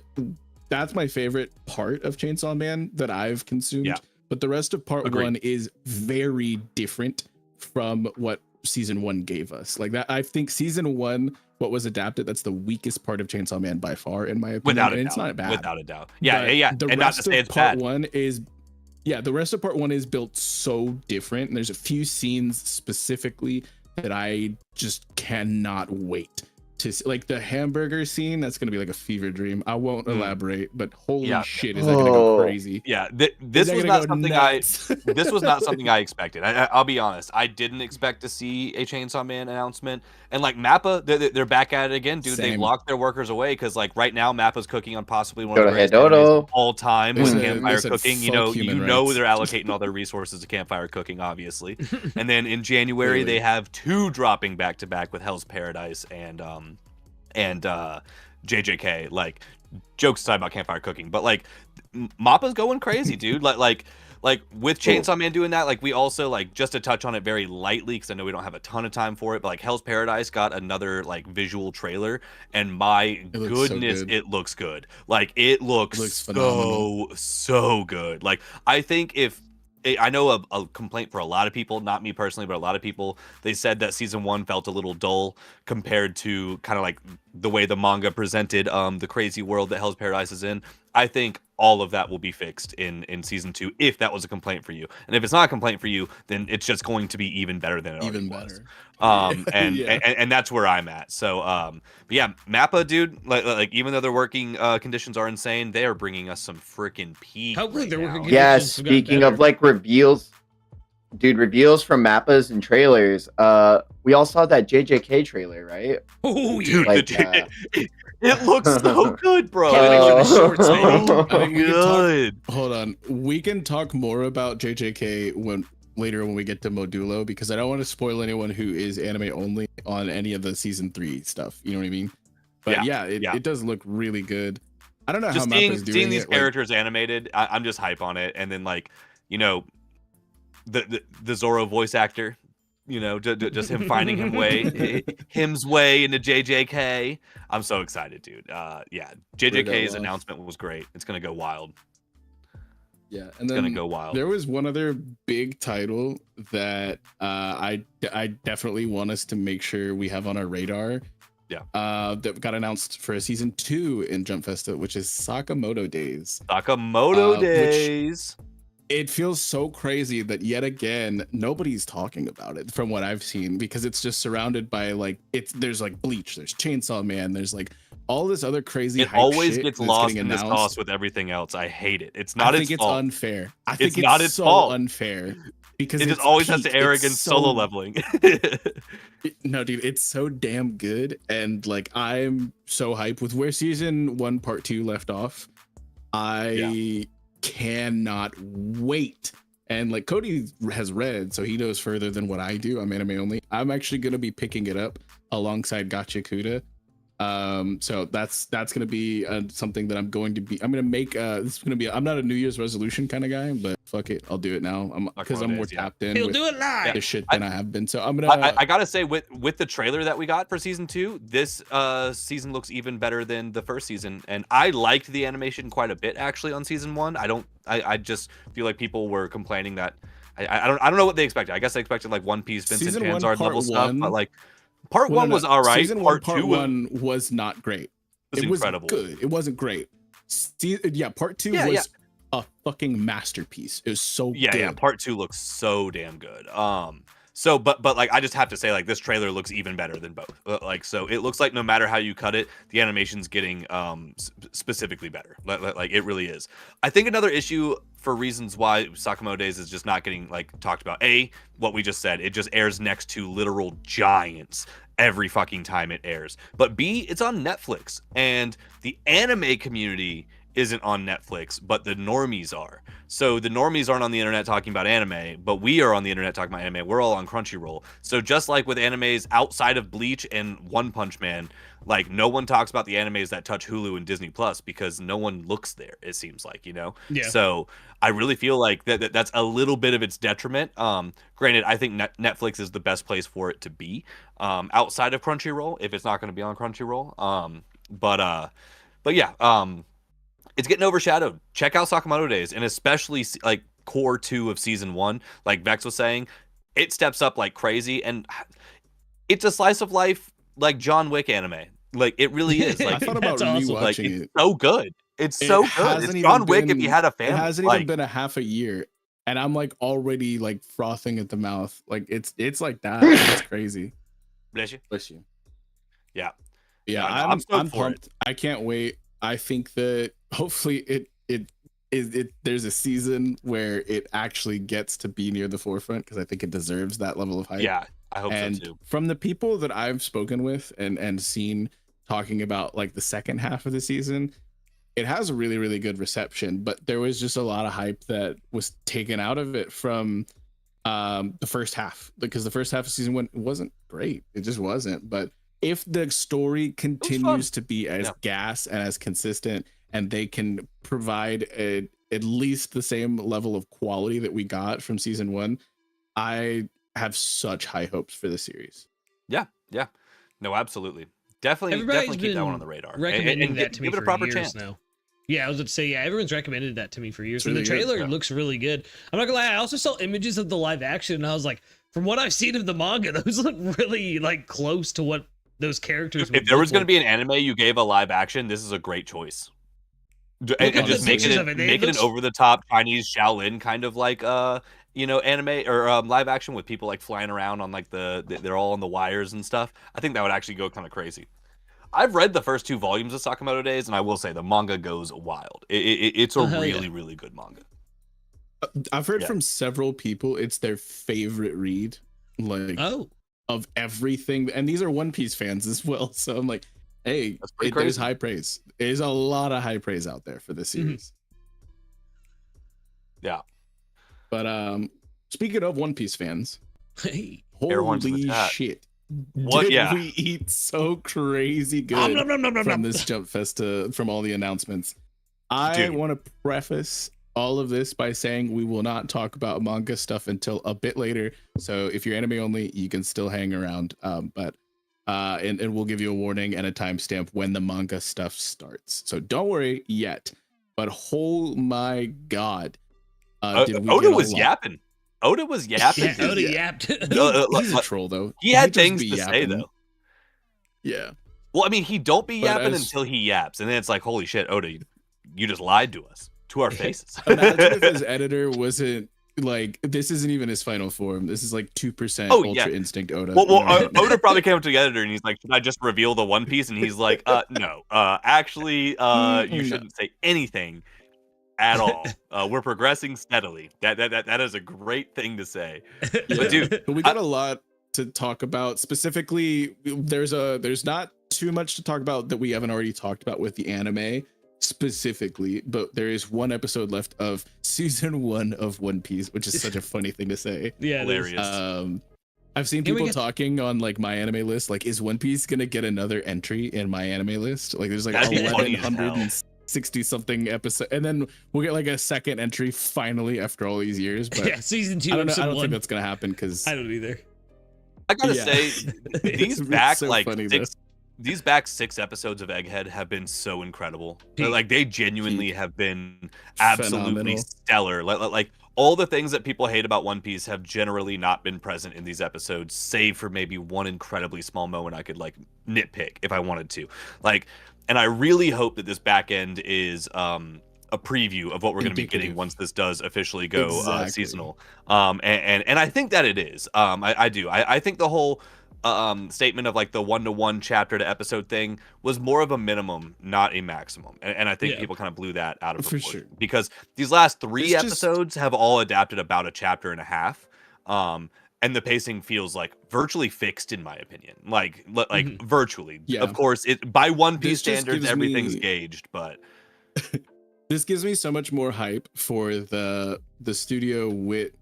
that's my favorite part of Chainsaw Man that I've consumed. Yeah. But the rest of part one is very different from what season one gave us. Like that, I think season one, what was adapted, that's the weakest part of Chainsaw Man by far, in my opinion. Without a doubt. It's not bad. Without a doubt. Yeah. The and rest not to say of it's part bad. one is, the rest of part one is built so different. And there's a few scenes specifically that I just cannot wait to see. Like the hamburger scene, that's gonna be like a fever dream. I won't elaborate, but holy shit, is that gonna go crazy? Yeah, this was not something this was not something I expected. I'll be honest, I didn't expect to see a Chainsaw Man announcement. And like Mappa, they're back at it again, dude. They locked their workers away, because like right now Mappa's cooking on possibly one of the greatest animes of all time with campfire cooking. You know they're allocating all their resources to campfire cooking, obviously. And then in January they have 2 dropping back to back with Hell's Paradise and JJK. Like, jokes aside about campfire cooking, but like Mappa's going crazy, dude. Like with Chainsaw Man doing that, like we also, like, just to touch on it very lightly, because I know we don't have a ton of time for it, but like Hell's Paradise got another like visual trailer, and my goodness, it looks good. Like it looks so good. Like I think I know a complaint for a lot of people, not me personally, but a lot of people, they said that season 1 felt a little dull compared to kind of like the way the manga presented the crazy world that Hell's Paradise is in. I think all of that will be fixed in season 2, if that was a complaint for you. And if it's not a complaint for you, then it's just going to be even better than it already was. And that's where I'm at. So but yeah, Mappa, dude, like even though their working conditions are insane, they are bringing us some freaking peak. How good their working conditions. Yeah, speaking of like reveals, Dude, reveals from mappas and trailers. We all saw that JJK trailer, right? Oh, Dude, Like, it looks so good, bro. Can't wait for the shorts, man. So I mean, we can talk- good. Hold on. We can talk more about JJK later when we get to Modulo, because I don't want to spoil anyone who is anime only on any of the season 3 stuff. You know what I mean? But yeah, it does look really good. I don't know Just how Mappa's doing seeing these it. Like, characters animated, I'm just hype on it. And then like, you know, the Zoro voice actor, you know, just him finding him's way into JJK. I'm so excited, dude. Yeah, JJK's announcement was great. It's gonna go wild. yeah, and It's then gonna go wild. there was one other big title that I definitely want us to make sure we have on our radar. Yeah. That got announced for a season 2 in Jump Festa, which is Sakamoto Days. Sakamoto which- Days. It feels so crazy that yet again nobody's talking about it from what I've seen, because it's just surrounded by like there's like Bleach, there's Chainsaw Man, there's like all this other crazy. It hype always shit gets that's lost getting in this announced. sauce with everything else. I hate it. It's not I its think it's fault. unfair. I think It's not its so fault. unfair because It just it's always has peak. the arrogant It's solo so- leveling. No, dude, it's so damn good, and like I'm so hyped with where season 1 part 2 left off. I cannot wait. And like Cody has read, so he knows further than what I do. I'm anime only. I'm actually gonna be picking it up alongside Gacha Kuda. So that's gonna be something that I'm gonna make. This is gonna be. I'm not a New Year's resolution kind of guy, but fuck it, I'll do it now. Because I'm more tapped in He'll with do it live. the shit than I have been. So I'm gonna. I gotta say, with the trailer that we got for season 2, this season looks even better than the first season, and I liked the animation quite a bit actually on season 1. I just feel like people were complaining that I don't know what they expected. I guess they expected like One Piece, Vincent Season Panzard 1, level part stuff, 1 but like part Well, 1 no, was all right. Season Part 1, 2 was not great. was It incredible. was good. It wasn't great. Part 2 Yeah, was a fucking masterpiece. It was so good. Yeah, part 2 looks so damn good. So but like I just have to say, like, this trailer looks even better than both. Like, so it looks like no matter how you cut it, the animation's getting specifically better. Like it really is. I think another issue for reasons why Sakamoto Days is just not getting like talked about. A, what we just said, it just airs next to literal giants every fucking time it airs. But B, it's on Netflix, and the anime community isn't on Netflix, but the normies are. So the normies aren't on the internet talking about anime, but we are on the internet talking about anime. We're all on Crunchyroll. So just like with animes outside of Bleach and One Punch Man, like no one talks about the animes that touch Hulu and Disney Plus because no one looks there, it seems like, you know? Yeah. So I really feel like that's a little bit of its detriment. Granted, I think Netflix is the best place for it to be outside of Crunchyroll, if it's not going to be on Crunchyroll. But yeah, it's getting overshadowed. Check out Sakamoto Days, and especially like core 2 of season 1, like Vex was saying, it steps up like crazy, and it's a slice of life like John Wick anime. Like it really is. Like I thought about That's awesome. rewatching like it. it's so good. It's so good. hasn't It's John even Wick if been- you had a It family. hasn't Like, even been a half a year, and I'm like already like frothing at the mouth. Like it's like that. It's crazy. bless you. Bless you. Yeah. Yeah, No, I'm stoked I'm for it. pumped. I can't wait. I think that hopefully it there's a season where it actually gets to be near the forefront, because I think it deserves that level of hype. Yeah, I hope And so too. from the people that I've spoken with and seen talking about like the second half of the season, it has a really, really good reception, but there was just a lot of hype that was taken out of it from the first half, because the first half of season 1 wasn't great. It just wasn't. But if the story continues to be as gas and as consistent, and they can provide at least the same level of quality that we got from season 1, I have such high hopes for the series. Yeah. No, absolutely. Definitely keep that one on the radar. Recommending And that to me give it a for proper years chance. now. Yeah, I was about to say, yeah, everyone's recommended that to me for years. It's And the really good, trailer yeah. looks really good. I'm not gonna lie, I also saw images of the live action, and I was like, from what I've seen of the manga, those look really like close to what those characters. If there was going to be an anime you gave a live action, this is a great choice. And at just the making pictures it of it. It making looks- an over the top Chinese Shaolin kind of like anime or live action with people like flying around on like they're all on the wires and stuff. I think that would actually go kind of crazy. I've read the first 2 volumes of Sakamoto Days, and I will say the manga goes wild. It's a Oh, hell yeah. really, really good manga. I've heard Yeah. from several people it's their favorite read, like Oh, of everything, and these are One Piece fans as well. So I'm like, hey, That's pretty there's crazy. high praise. There's a lot of high praise out there for this series. Yeah. But speaking of One Piece fans, hey. Everyone's in the holy chat. shit! What? Did Yeah. we eat so crazy Nom, good nom, nom, nom, nom, from nom. this Jump Festa, from all the announcements? I Dude. want to preface all of this by saying we will not talk about manga stuff until a bit later. So if you're anime only, you can still hang around. And we'll give you a warning and a timestamp when the manga stuff starts. So don't worry yet. But oh my god, did we Oda get a was lot? yapping. Oda was yapping. Yeah, dude. Oda Yeah. yapped. He's a troll though. He had just things be to say yapping. though. Yeah. Well, I mean, he don't be But yapping as- until he yaps, and then it's like, holy shit, Oda, you just lied to us, to our faces. Imagine if his editor wasn't like, this isn't even his final form. This is like 2% Oh, Ultra yeah. Instinct Oda. Well, You know what I mean? Oda probably came up to the editor and he's like, "Should I just reveal the One Piece?" And he's like, "No, actually, you No. shouldn't say anything at all. We're progressing steadily. That is a great thing to say." But dude, But we got a lot to talk about. Specifically, there's not too much to talk about that we haven't already talked about with the anime specifically, but there is one episode left of season 1 of One Piece, which is such a funny thing to say. Yeah, it is. hilarious. I've seen Can we people get- talking on like my anime list, like, is One Piece gonna get another entry in my anime list? Like, there's like That'd be funny as hell. 1160 something episode, and then we'll get like a second entry finally after all these years. But Yeah, season 2, I don't know. episode I don't 1. think that's gonna happen because I don't either. I gotta yeah. say, these It's back so like funny, these back 6 episodes of Egghead have been so incredible. Peak. Like they genuinely have been absolutely Phenomenal. stellar. Like all the things that people hate about One Piece have generally not been present in these episodes, save for maybe one incredibly small moment I could like nitpick if I wanted to. Like, and I really hope that this back end is a preview of what we're going to be getting Indicative. once this does officially go Exactly. seasonal. And I think that it is. I do. I think the whole statement of like the 1-to-1 chapter to episode thing was more of a minimum, not a maximum. And I think Yeah. people kind of blew that out of For proportion sure. because these last 3 It's just- episodes have all adapted about a chapter and a half. And the pacing feels like virtually fixed in my opinion. Like virtually. Yeah. Of course, it by One Piece This just standards, gives everything's me- gauged, but this gives me so much more hype for the Studio Wit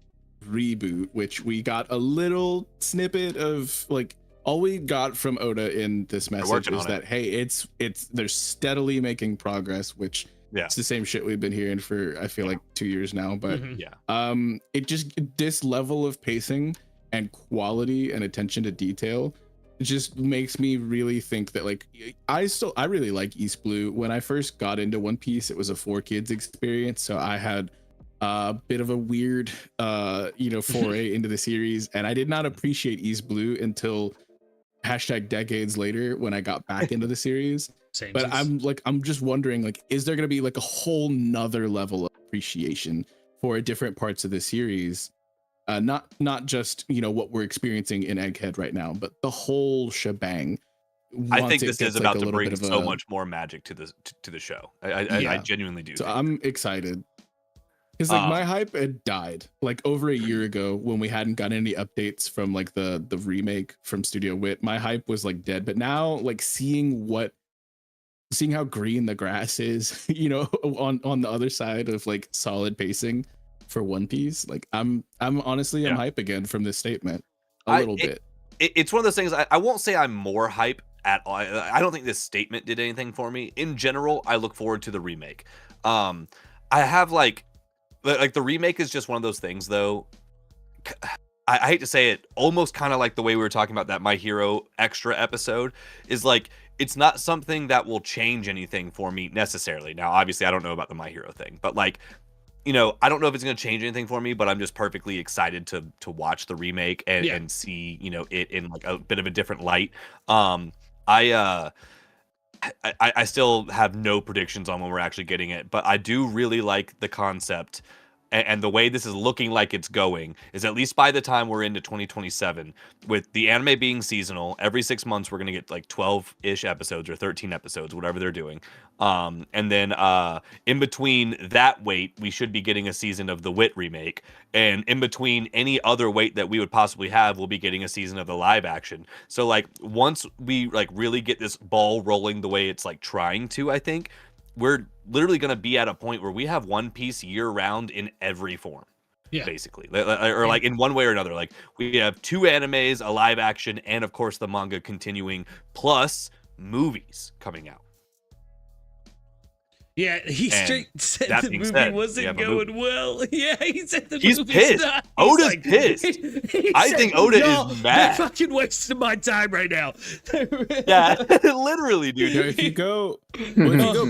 reboot, which we got a little snippet of. Like, all we got from Oda in this message working is on it. that hey, it's they're steadily making progress, which yeah. it's the same shit we've been hearing for I feel like 2 years now. But Mhm. it just, this level of pacing and quality and attention to detail, it just makes me really think that like I really like East Blue. When I first got into One Piece, it was a 4Kids experience, so I had a bit of a weird foray into the series, and I did not appreciate East Blue until #decades later when I got back into the series. Same. But I'm just wondering, like, is there gonna be like a whole nother level of appreciation for different parts of the series? Not just what we're experiencing in Egghead right now, but the whole shebang. I once think it this gets, is like, about a to little bring bit of so a- much more magic to the show. I Yeah. genuinely do. So think. I'm excited. Because like my hype had died like over a year ago when we hadn't gotten any updates from like the remake from Studio Wit. My hype was like dead, but now like seeing how green the grass is, on the other side of like solid pacing for One Piece, like I'm honestly I'm hype again from this statement a little bit. It's one of those things. I won't say I'm more hype at all. I don't think this statement did anything for me. In general, I look forward to the remake. I have like the remake is just one of those things though. I hate to say it, almost kind of like the way we were talking about that My Hero extra episode is like, it's not something that will change anything for me necessarily. Now, obviously I don't know about the My Hero thing, but like, I don't know if it's going to change anything for me, but I'm just perfectly excited to watch the remake and see, it in like a bit of a different light. I still have no predictions on when we're actually getting it, but I do really like the concept and the way this is looking like it's going is at least by the time we're into 2027, with the anime being seasonal, every 6 months we're going to get like 12-ish episodes or 13 episodes, whatever they're doing. And then in between that wait, we should be getting a season of the Wit remake. And in between any other wait that we would possibly have, we'll be getting a season of the live action. So like once we like really get this ball rolling the way it's like trying to, I think we're literally going to be at a point where we have One Piece year round in every form. Yeah. Basically, or like in one way or another. Like we have 2 animes, a live action, and of course the manga continuing, plus movies coming out. Yeah, he straight said the movie wasn't going well. Yeah, he said the movie's pissed. Not. Oda's like, pissed. I think Oda is mad. You're fucking wasting my time right now. Yeah, literally, dude. You know, if you go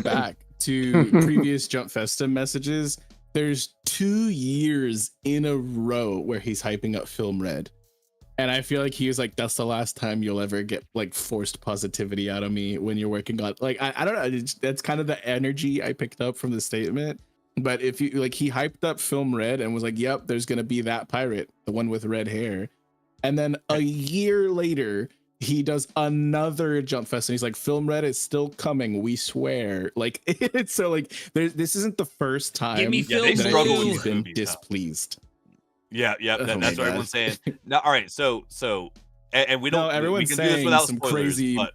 back to previous Jump Festa messages, there's 2 years in a row where he's hyping up Film Red. And I feel like he was like, that's the last time you'll ever get like forced positivity out of me when you're working on like, I don't know. That's kind of the energy I picked up from the statement. But if you like, he hyped up Film Red and was like, yep, there's going to be that pirate, the one with red hair. And then a year later, he does another Jump Fest and he's like, Film Red is still coming, we swear. Like, it's so like, this isn't the first time Give me that he's been displeased. Yeah, that's what everyone's saying. Now, all right, so and we don't. Everyone's we can saying do this without some spoilers, crazy. but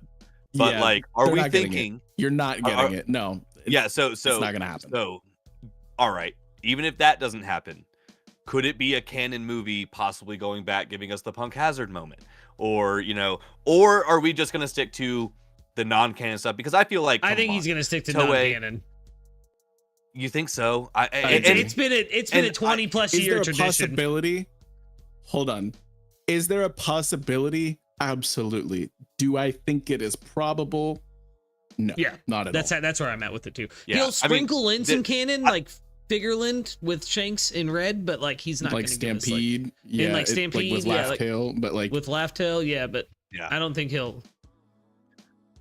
Yeah, like, are we thinking you're not getting it? No. Yeah, so it's not gonna happen. So, all right, even if that doesn't happen, could it be a canon movie possibly going back, giving us the Punk Hazard moment, or or are we just gonna stick to the non-canon stuff? Because I feel like I think he's gonna stick to non-canon. You think so? It's been a 20 plus year tradition. Is there a possibility? Hold on. Is there a possibility? Absolutely. Do I think it is probable? No. Yeah, not at all. That's where I'm at with it too. Yeah. He'll sprinkle in some canon like Figureland with Shanks in red, but like he's not like Stampede. Us, like, yeah, like Stampede with Laugh Tale, but like with Laugh Tale, yeah, but I don't think he'll.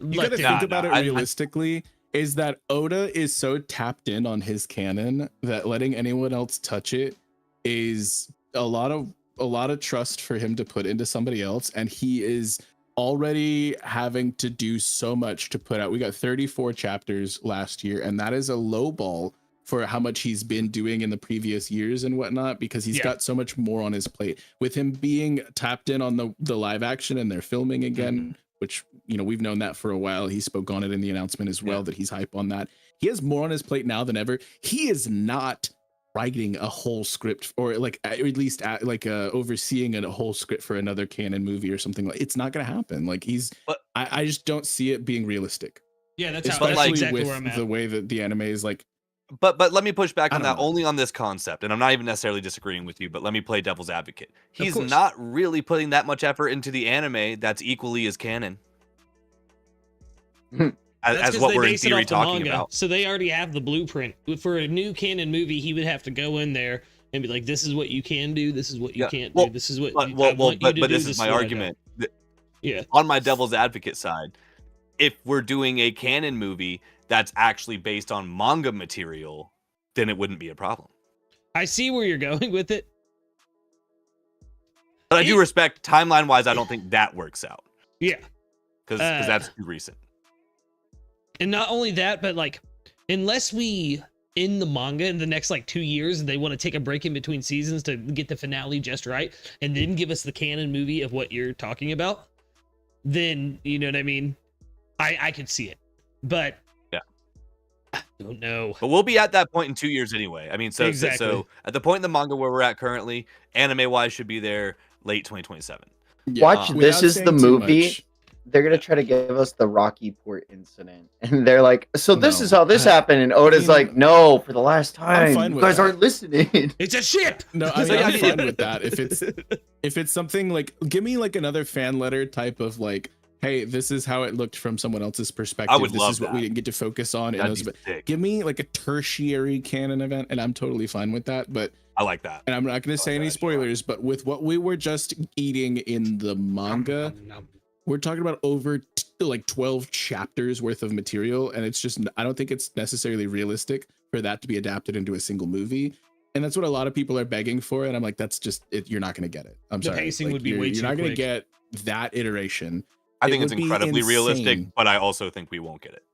You gotta think about it realistically. Is that Oda is so tapped in on his canon that letting anyone else touch it is a lot of trust for him to put into somebody else, and he is already having to do so much to put out. We got 34 chapters last year, and that is a low ball for how much he's been doing in the previous years and whatnot, because he's got so much more on his plate. With him being tapped in on the live action and they're filming again, which we've known that for a while. He spoke on it in the announcement as well, that he's hype on that. He has more on his plate now than ever. He is not writing a whole script, or like at least overseeing a whole script for another canon movie or something. Like, it's not going to happen. Like I just don't see it being realistic. Yeah, that's exactly with where I'm at. The way that the anime is like. But let me push back on that only on this concept, and I'm not even necessarily disagreeing with you, but let me play devil's advocate. He's not really putting that much effort into the anime that's equally as canon. as what we're in theory talking about. So they already have the blueprint. For a new canon movie, he would have to go in there and be like, this is what you can do, this is what you can't do, this is what but this is my argument. On my devil's advocate side, if we're doing a canon movie that's actually based on manga material, then it wouldn't be a problem. I see where you're going with it. But I do respect, timeline-wise, I don't think that works out. Yeah. Because that's too recent. And not only that, but like, unless we, in the manga in the next like 2 years, they want to take a break in between seasons to get the finale just right, and then give us the canon movie of what you're talking about, then, you know what I mean? I could see it. But I don't know. But we'll be at that point in 2 years anyway. I mean, so at the point in the manga where we're at currently, anime-wise should be there late 2027. Yeah. Watch, this is the movie. They're gonna try to give us the Rocky Port incident, and they're like, "So this is how this happened." And Oda's like, "No, for the last time, you guys aren't listening. It's a ship." No, I mean, I'm fine with that. If it's something like, give me like another fan letter type of like, hey, this is how it looked from someone else's perspective. I would this love is what that. we didn't get to focus on. Give me like a tertiary canon event, and I'm totally fine with that. But I like that. And I'm not going to say any spoilers, but with what we were just eating in the manga, we're talking about over like 12 chapters worth of material, and it's just, I don't think it's necessarily realistic for that to be adapted into a single movie. and that's what a lot of people are begging for. And I'm like, that's just it. You're not going to get it. I'm sorry. The pacing Like, would be way too You're not going to quick. get that iteration. I think it's would be incredibly realistic, insane. but I also think we won't get it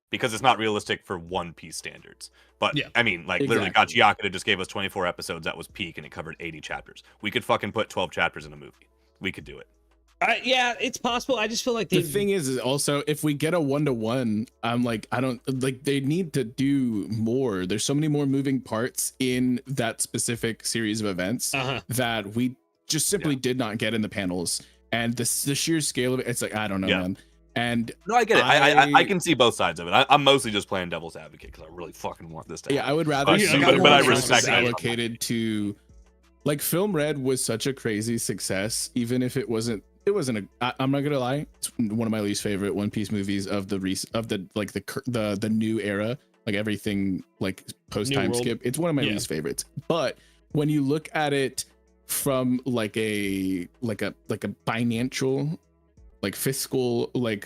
because it's not realistic for One Piece standards. But Yeah. I mean, like literally, Exactly. Gachiyakura just gave us 24 episodes. That was peak, and it covered 80 chapters. We could fucking put 12 chapters in a movie. We could do it. Yeah, it's possible. I just feel like The thing is also if we get a 1-to-1, I'm like, I don't like they need to do more. There's so many more moving parts in that specific series of events that we just simply did not get in the panels. And the sheer scale of it, it's like, I don't know, man. And no, I get it. I can see both sides of it. I'm mostly just playing devil's advocate because I really fucking want this to happen. Yeah, I would rather But, see but, more I resources respect that. allocated to like Film Red was such a crazy success, even if it wasn't I'm not gonna lie, it's one of my least favorite One Piece movies of the the new era, like everything like post time skip. It's one of my least favorites. But when you look at it from like a financial, like fiscal, like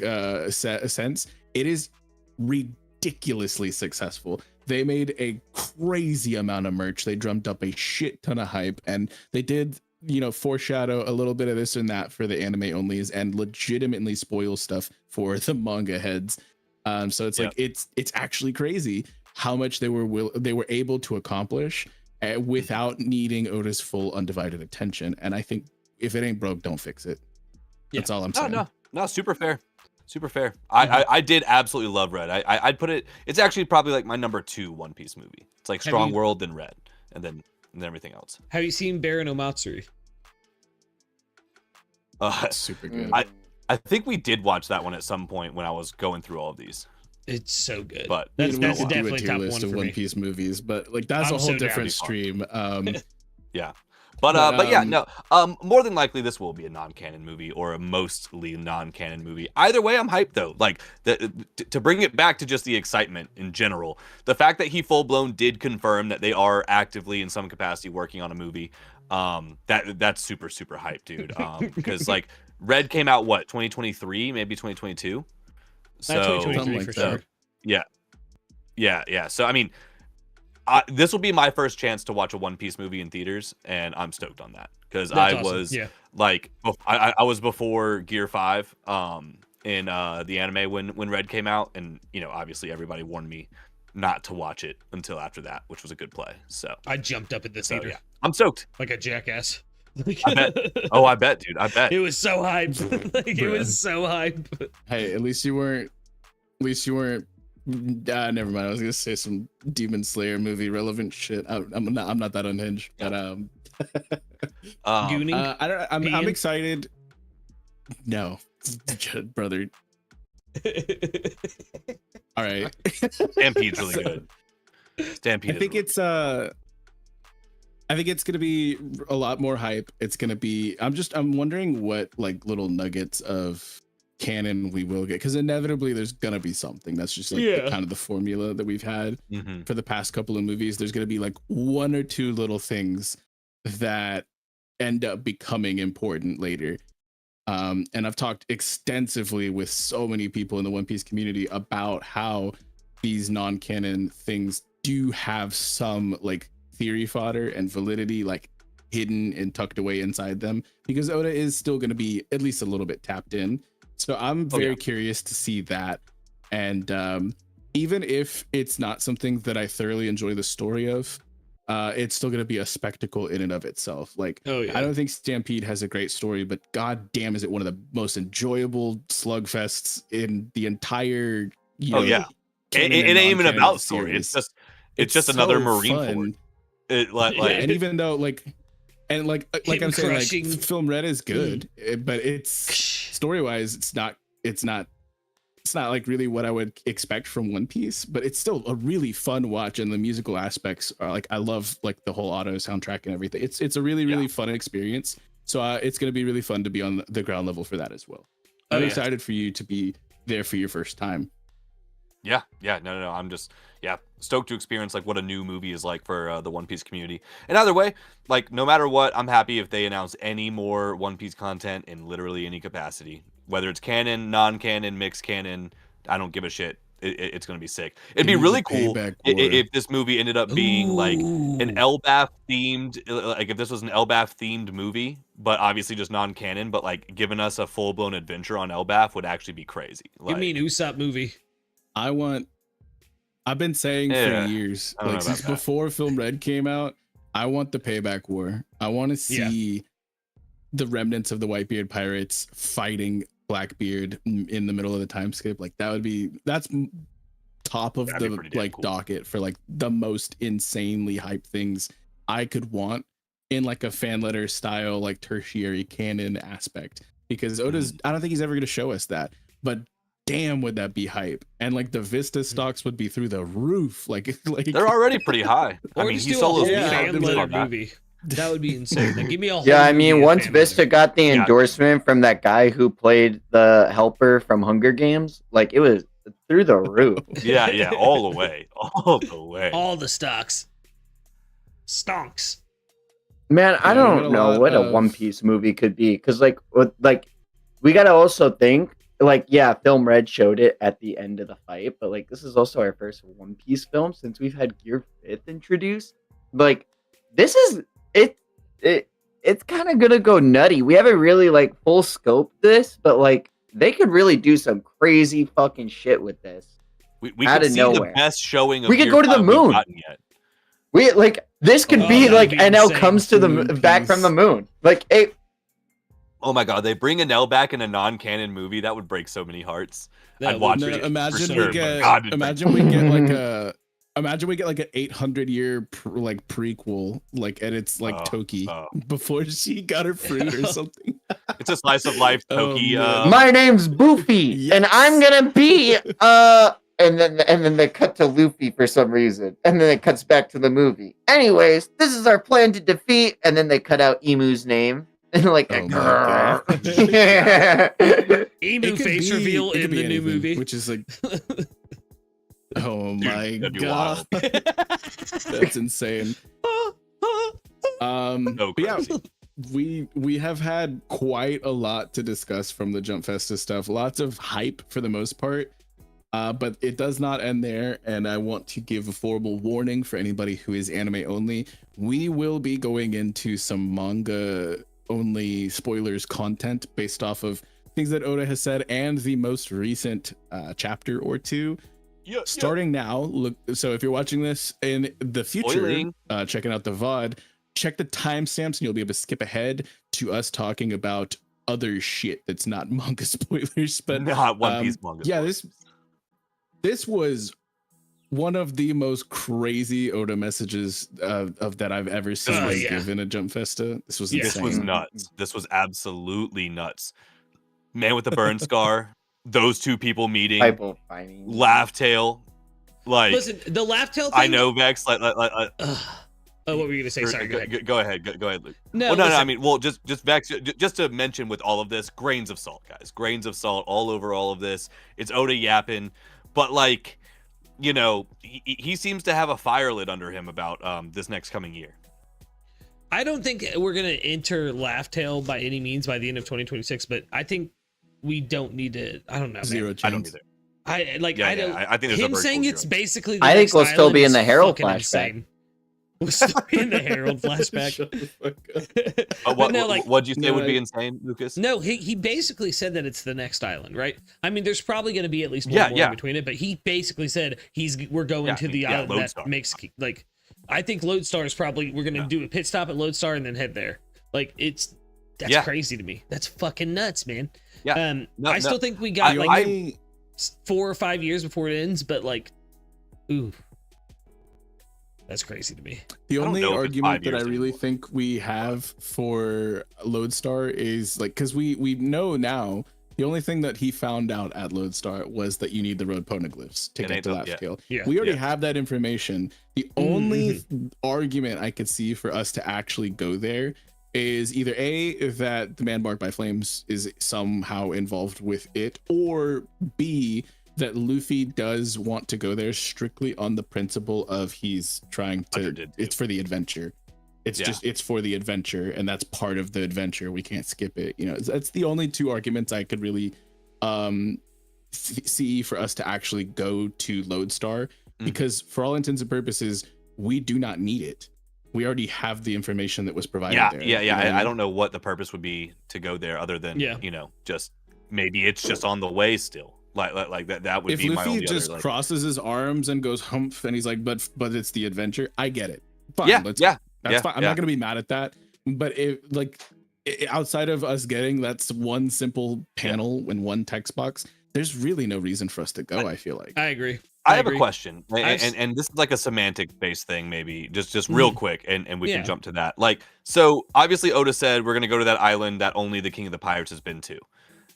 sense, it is ridiculously successful. They made a crazy amount of merch. They drummed up a shit ton of hype, and they did, foreshadow a little bit of this and that for the anime onlys and legitimately spoil stuff for the manga heads. So it's like it's actually crazy how much they were able to accomplish without needing Oda's full undivided attention. And I think if it ain't broke, don't fix it. That's all I'm saying. No, super fair. Super fair. I did absolutely love Red. I'd put it. It's actually probably like my number 2 One Piece movie. It's like Strong World, then Red, and then everything else. Have you seen Baron Omatsuri? Super good. I think we did watch that one at some point when I was going through all of these. It's so good. But that's definitely a tier top list one of for One me. Piece movies, but like that's a whole different stream. Yeah. But yeah, no. More than likely, this will be a non-canon movie or a mostly non-canon movie. Either way, I'm hyped though. Like to bring it back to just the excitement in general, the fact that he full blown did confirm that they are actively in some capacity working on a movie. That's super hype, dude. Because like Red came out 2023, maybe 2022. So 2023 for sure. Yeah. So I mean, this will be my first chance to watch a One Piece movie in theaters, and I'm stoked on that because I was like, I was before Gear 5 in the anime when Red came out, and obviously everybody warned me not to watch it until after that, which was a good play. So I jumped up at the theater. Yeah, I'm stoked like a jackass. I bet. Oh, I bet, dude. I bet it was so hyped. It was so hyped. Hey, at least you weren't. Never mind. I was gonna say some Demon Slayer movie relevant shit. I'm not that unhinged, but Gooning. I'm excited. No, brother. All right. Stampede's really good. Stampede. I think it's gonna be a lot more hype. It's gonna be. I'm wondering what like little nuggets of canon we will get, because inevitably there's gonna be something that's just like kind of the formula that we've had for the past couple of movies. There's gonna be like one or two little things that end up becoming important later. And I've talked extensively with so many people in the One Piece community about how these non-canon things do have some like theory fodder and validity like hidden and tucked away inside them, because Oda is still going to be at least a little bit tapped in. So I'm very curious to see that. And even if it's not something that I thoroughly enjoy the story of, it's still going to be a spectacle in and of itself. Like, I don't think Stampede has a great story, but god damn, is it one of the most enjoyable slugfests in the entire, it ain't even about story. It's just another so Marine Ford. And even though I'm saying, like, Film Red is good, but it's story wise, it's not like really what I would expect from One Piece, but it's still a really fun watch, and the musical aspects are like, I love like the whole auto soundtrack and everything. It's a really fun experience. So it's going to be really fun to be on the ground level for that as well. I'm excited for you to be there for your first time. No. I'm just stoked to experience like what a new movie is like for the One Piece community. And either way, like no matter what, I'm happy if they announce any more One Piece content in literally any capacity, whether it's canon, non-canon, mixed canon. I don't give a shit. it's gonna be sick. It'd be really cool if this movie ended up being like an Elbaf themed, like if this was an Elbaf themed movie, but obviously just non-canon, but like giving us a full blown adventure on Elbaf would actually be crazy. Like, give me an Usopp movie. I've been saying for years, like since before Film Red came out, I want the payback war. I want to see the remnants of the Whitebeard pirates fighting Blackbeard in the middle of the time skip. Like that's top of the like cool docket for like the most insanely hyped things I could want in like a fan letter style, like tertiary canon aspect, because Oda's I don't think he's ever going to show us that, but damn, would that be hype? And like the Vista stocks would be through the roof. Like they're already pretty high. I mean, he solos movie. That would be insane. Like, give me a whole I mean, once Vista got the endorsement from that guy who played the helper from Hunger Games, like it was through the roof. Yeah, all the way, all the stocks, stonks. Man, I don't know what a One Piece movie could be, because like we gotta also think. Like, yeah, Film Red showed it at the end of the fight, but like this is also our first One Piece film since we've had Gear 5th introduced. Like, this is it's kind of gonna go nutty. We haven't really like full scoped this, but like they could really do some crazy fucking shit with this. We could see nowhere. The best showing of we could go to the moon. We like this could be like NL comes to the back from the moon. Like oh my god, they bring Enel back in a non-canon movie. That would break so many hearts. I'd watch it. Imagine we get like an 800-year prequel, like, and it's like Toki before she got her fruit or something. It's a slice of life Toki. My name's Boofy, and I'm gonna be and then they cut to Luffy for some reason, and then it cuts back to the movie. Anyways, this is our plan to defeat, and then they cut out Emu's name. And like Emu face reveal in the new movie, which is like, oh my god, that's insane. But yeah, we have had quite a lot to discuss from the Jump Festa stuff. Lots of hype for the most part, but it does not end there. And I want to give a formal warning for anybody who is anime only. We will be going into some manga only spoilers content based off of things that Oda has said and the most recent chapter or two. Starting now, look. So if you're watching this in the future, checking out the VOD, check the timestamps and you'll be able to skip ahead to us talking about other shit that's not manga spoilers, but not One Piece manga. Yeah, this was one of the most crazy Oda messages of that I've ever seen given a Jump Festa. This was insane. This was nuts. This was absolutely nuts. Man with the burn scar, those two people meeting, Laugh Tale. Like, listen, the Laugh Tale thing, I know, Vex. Like oh, what were you gonna say? Sorry, go ahead, Luke. No, I mean, well, just Vex. Just to mention, with all of this, grains of salt, guys. Grains of salt all over all of this. It's Oda yapping, but like, you know, he seems to have a fire lit under him about this next coming year. I don't think we're going to enter Laugh Tale by any means by the end of 2026, but I think we don't need to. I don't know. Zero chance. I don't either. I think there's him saying it's basically. I think we'll still be in the Herald flashback. Insane. We'll still be in the Herald flashback. What'd you say would be insane, Lucas? No, he basically said that it's the next island, right? I mean, there's probably going to be at least one more in between it, but he basically said we're going to the island that makes like. I think Lodestar is probably we're going to do a pit stop at Lodestar and then head there. Like that's crazy to me. That's fucking nuts, man. Yeah. I still think we got 4 or 5 years before it ends, but like, ooh. That's crazy to me. The only argument that I really think we have for Lodestar is like, because we know now the only thing that he found out at Lodestar was that you need the road poneglyphs to get to Laugh Tale. Yeah. We already have that information. The only argument I could see for us to actually go there is either A, that the Man Marked by Flames is somehow involved with it, or B, that Luffy does want to go there strictly on the principle of he's trying to it's for the adventure. It's for the adventure, and that's part of the adventure. We can't skip it. You know, that's the only two arguments I could really CE for us to actually go to Lodestar, Mhm. because for all intents and purposes, we do not need it. We already have the information that was provided Yeah, there. yeah, you yeah. know what I I mean? don't know what the purpose would be to go there other than, Yeah. just maybe it's just on the way still. Like that would If be my Luffy only just other like. crosses his arms and goes humph and he's like, but it's the adventure, I get it. Fine, Yeah, let's yeah, that's yeah, fine. I'm yeah. not gonna be mad at that. But outside of us getting that's one simple panel in one text box, there's really no reason for us to go. I feel like. I agree. I have agree. a question, I've s- and this is like a semantic based thing, maybe just real quick, and we Yeah. can jump to that. Like, so obviously Oda said we're gonna go to that island that only the King of the Pirates has been to,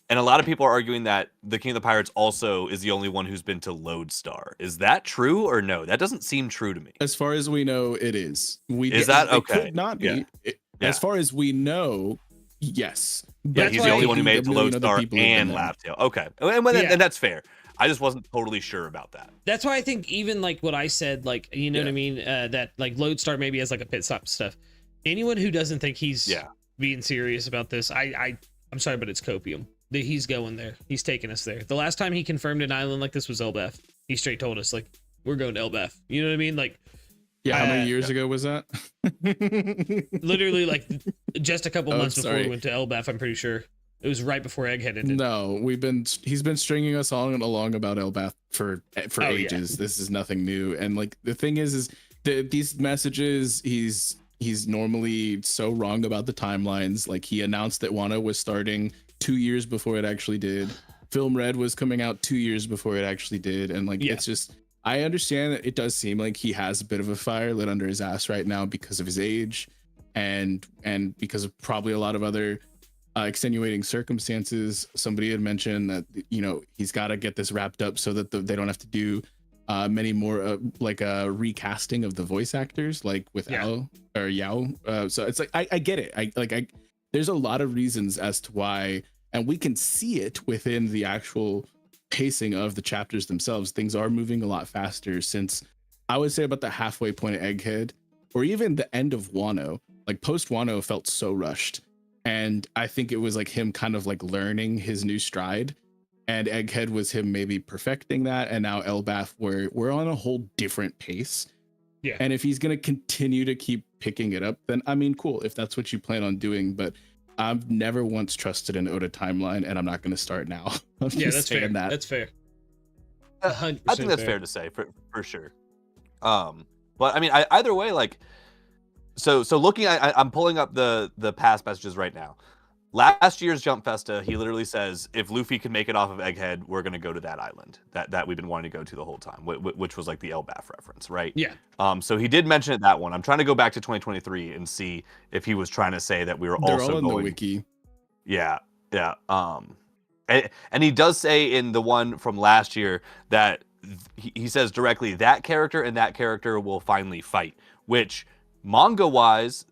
and a lot of people are arguing that the King of the Pirates also is the only one who's been to Lodestar. Is that true or no? That doesn't seem true to me. As far as we know, it is. Is that it okay? could not be. Yeah. Yeah. As far as we know, yes. Yeah, But he's why the only I one who made it to a million other Lodestar people have been and there. Laptail. Okay, and that's fair. I just wasn't totally sure about that. That's why I think even like what I said, like, you know what I mean, that like Lodestar maybe has like a pit stop stuff. Anyone who doesn't think he's being serious about this, I'm sorry, but it's copium. He's going there. He's taking us there. The last time he confirmed an island like this was Elbaf. He straight told us like, we're going to Elbaf. You know what I mean? Like, Yeah, how many years ago was that? literally like just a couple Oh, months before we sorry. went to Elbaf. I'm pretty sure it was right before Egghead ended. No, he's been stringing us on and along about Elbath for Oh, ages. This is nothing new. And like the thing is these messages, he's normally so wrong about the timelines. Like he announced that Wano was starting 2 years before it actually did. Film Red was coming out 2 years before it actually did. And like it's just, I understand that it does seem like he has a bit of a fire lit under his ass right now because of his age and because of probably a lot of other extenuating circumstances. Somebody had mentioned that, you know, he's got to get this wrapped up so that they don't have to do many more like a recasting of the voice actors, like with Ao or Yao. So it's like I get it. There's a lot of reasons as to why, and we can see it within the actual pacing of the chapters themselves. Things are moving a lot faster since, I would say, about the halfway point of Egghead, or even the end of Wano. Like post Wano felt so rushed. And I think it was like him kind of like learning his new stride, and Egghead was him maybe perfecting that. And now Elbaf, we're on a whole different pace. Yeah. And if he's going to continue to keep picking it up, then I mean, cool, if that's what you plan on doing. But I've never once trusted an Oda timeline, and I'm not going to start now. I'm Yeah, just that's saying fair. that. That's fair. I think that's fair to say for sure. But I mean, either way, like, so looking at, I'm pulling up the past messages right now. Last year's Jump Festa, he literally says, if Luffy can make it off of Egghead, we're going to go to that island that we've been wanting to go to the whole time, which was like the Elbaf reference, right? Yeah. So he did mention it, that one. I'm trying to go back to 2023 and see if he was trying to say that we were They're also all in going. the wiki. Yeah. And he does say in the one from last year that he says directly that character and that character will finally fight, which manga wise,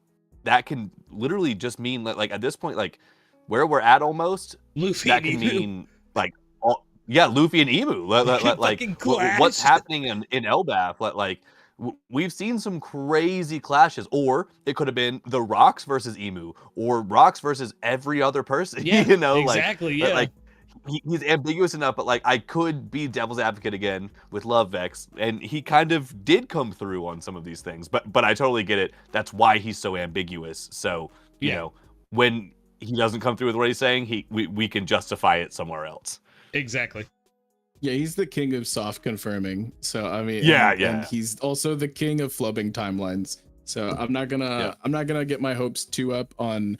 that can literally just mean like at this point, like where we're at almost, Luffy that and can Emu. mean like Luffy and Emu, like Fucking clash. what's happening in Elbaf, like we've seen some crazy clashes, or it could have been the Rocks versus Emu, or Rocks versus every other person. Yeah, you know, exactly. like, Yeah. like he's ambiguous enough, but like I could be devil's advocate again with Love Vex, and he kind of did come through on some of these things, but I totally get it. That's why he's so ambiguous. So you know, when he doesn't come through with what he's saying, we can justify it somewhere else. Exactly. Yeah, he's the king of soft confirming. So I mean, Yeah, and he's also the king of flubbing timelines. So I'm not gonna get my hopes too up on,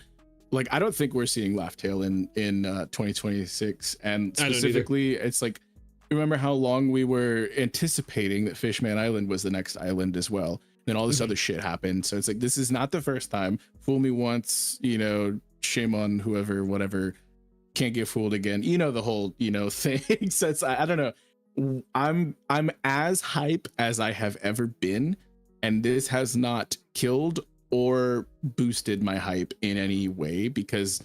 like, I don't think we're seeing Laugh-Tale in 2026. And I don't either. specifically, it's like, remember how long we were anticipating that Fishman Island was the next island as well. Then all this other shit happened. So it's like, this is not the first time. Fool me once, you know, shame on whoever, whatever. Can't get fooled again. You know, the whole, you know, thing. So it's, I don't know. I'm as hype as I have ever been, and this has not killed or boosted my hype in any way, because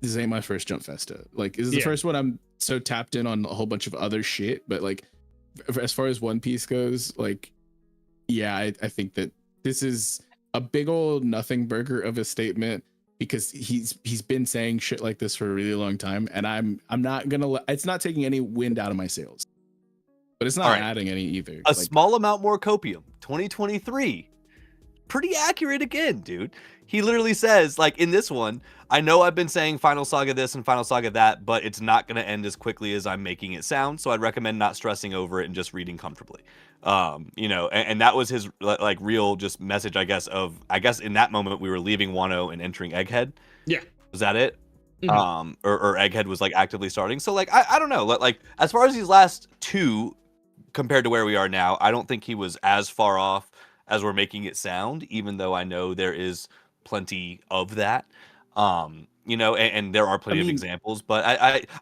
this ain't my first Jump Festa. Like, this is the first one I'm so tapped in on a whole bunch of other shit. But like, as far as One Piece goes, like, yeah, I think that this is a big old nothing burger of a statement, because he's been saying shit like this for a really long time, and I'm not gonna. It's not taking any wind out of my sails, but it's not adding any either. A small amount more copium. 2023. Pretty accurate again, dude. He literally says, like, in this one, I know I've been saying Final Saga this and Final Saga that, but it's not going to end as quickly as I'm making it sound, so I'd recommend not stressing over it and just reading comfortably. You know, and that was his, like, real just message, I guess, in that moment we were leaving Wano and entering Egghead. Yeah. Was that it? Mhm. Or Egghead was, like, actively starting. So, like, I don't know. Like, as far as these last two compared to where we are now, I don't think he was as far off as we're making it sound, even though I know there is plenty of that. You know, and there are plenty of examples, but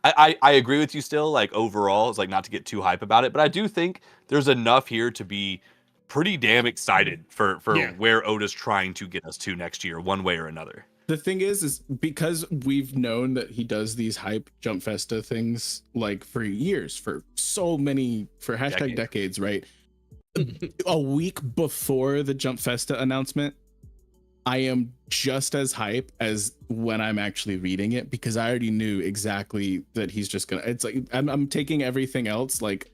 I agree with you still, like, overall, it's like not to get too hype about it, but I do think there's enough here to be pretty damn excited for where Oda's trying to get us to next year, one way or another. The thing is because we've known that he does these hype Jump Festa things like for years, for so many, for hashtag decades, right? A week before the Jump Festa announcement, I am just as hype as when I'm actually reading it, because I already knew exactly that he's just gonna. It's like I'm taking everything else like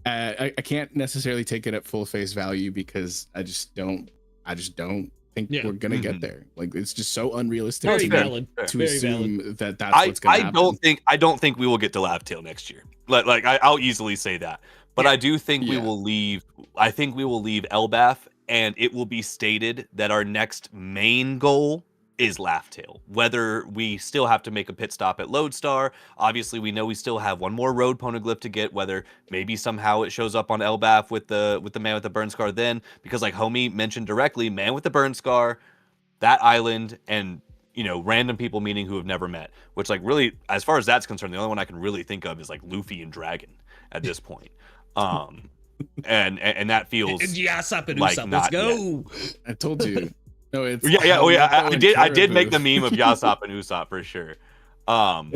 I can't necessarily take it at full face value, because I just don't think we're gonna get there. Like, it's just so unrealistic to assume that that's what's gonna happen. I don't think we will get to Laugh Tale next year. Like I'll easily say that. But I do think we will leave. I think we will leave Elbaf, and it will be stated that our next main goal is Laugh Tale. Whether we still have to make a pit stop at Lodestar, obviously we know we still have one more road poneglyph to get. Whether maybe somehow it shows up on Elbaf with the man with the burn scar then, because like Homie mentioned directly, man with the burn scar, that island, and you know, random people meeting who have never met. Which, like, really, as far as that's concerned, the only one I can really think of is like Luffy and Dragon at this point. And that feels Yasop and like Usopp, let's go. Yet. I told you. No, it's I did make the meme of Yasop and Usopp for sure. On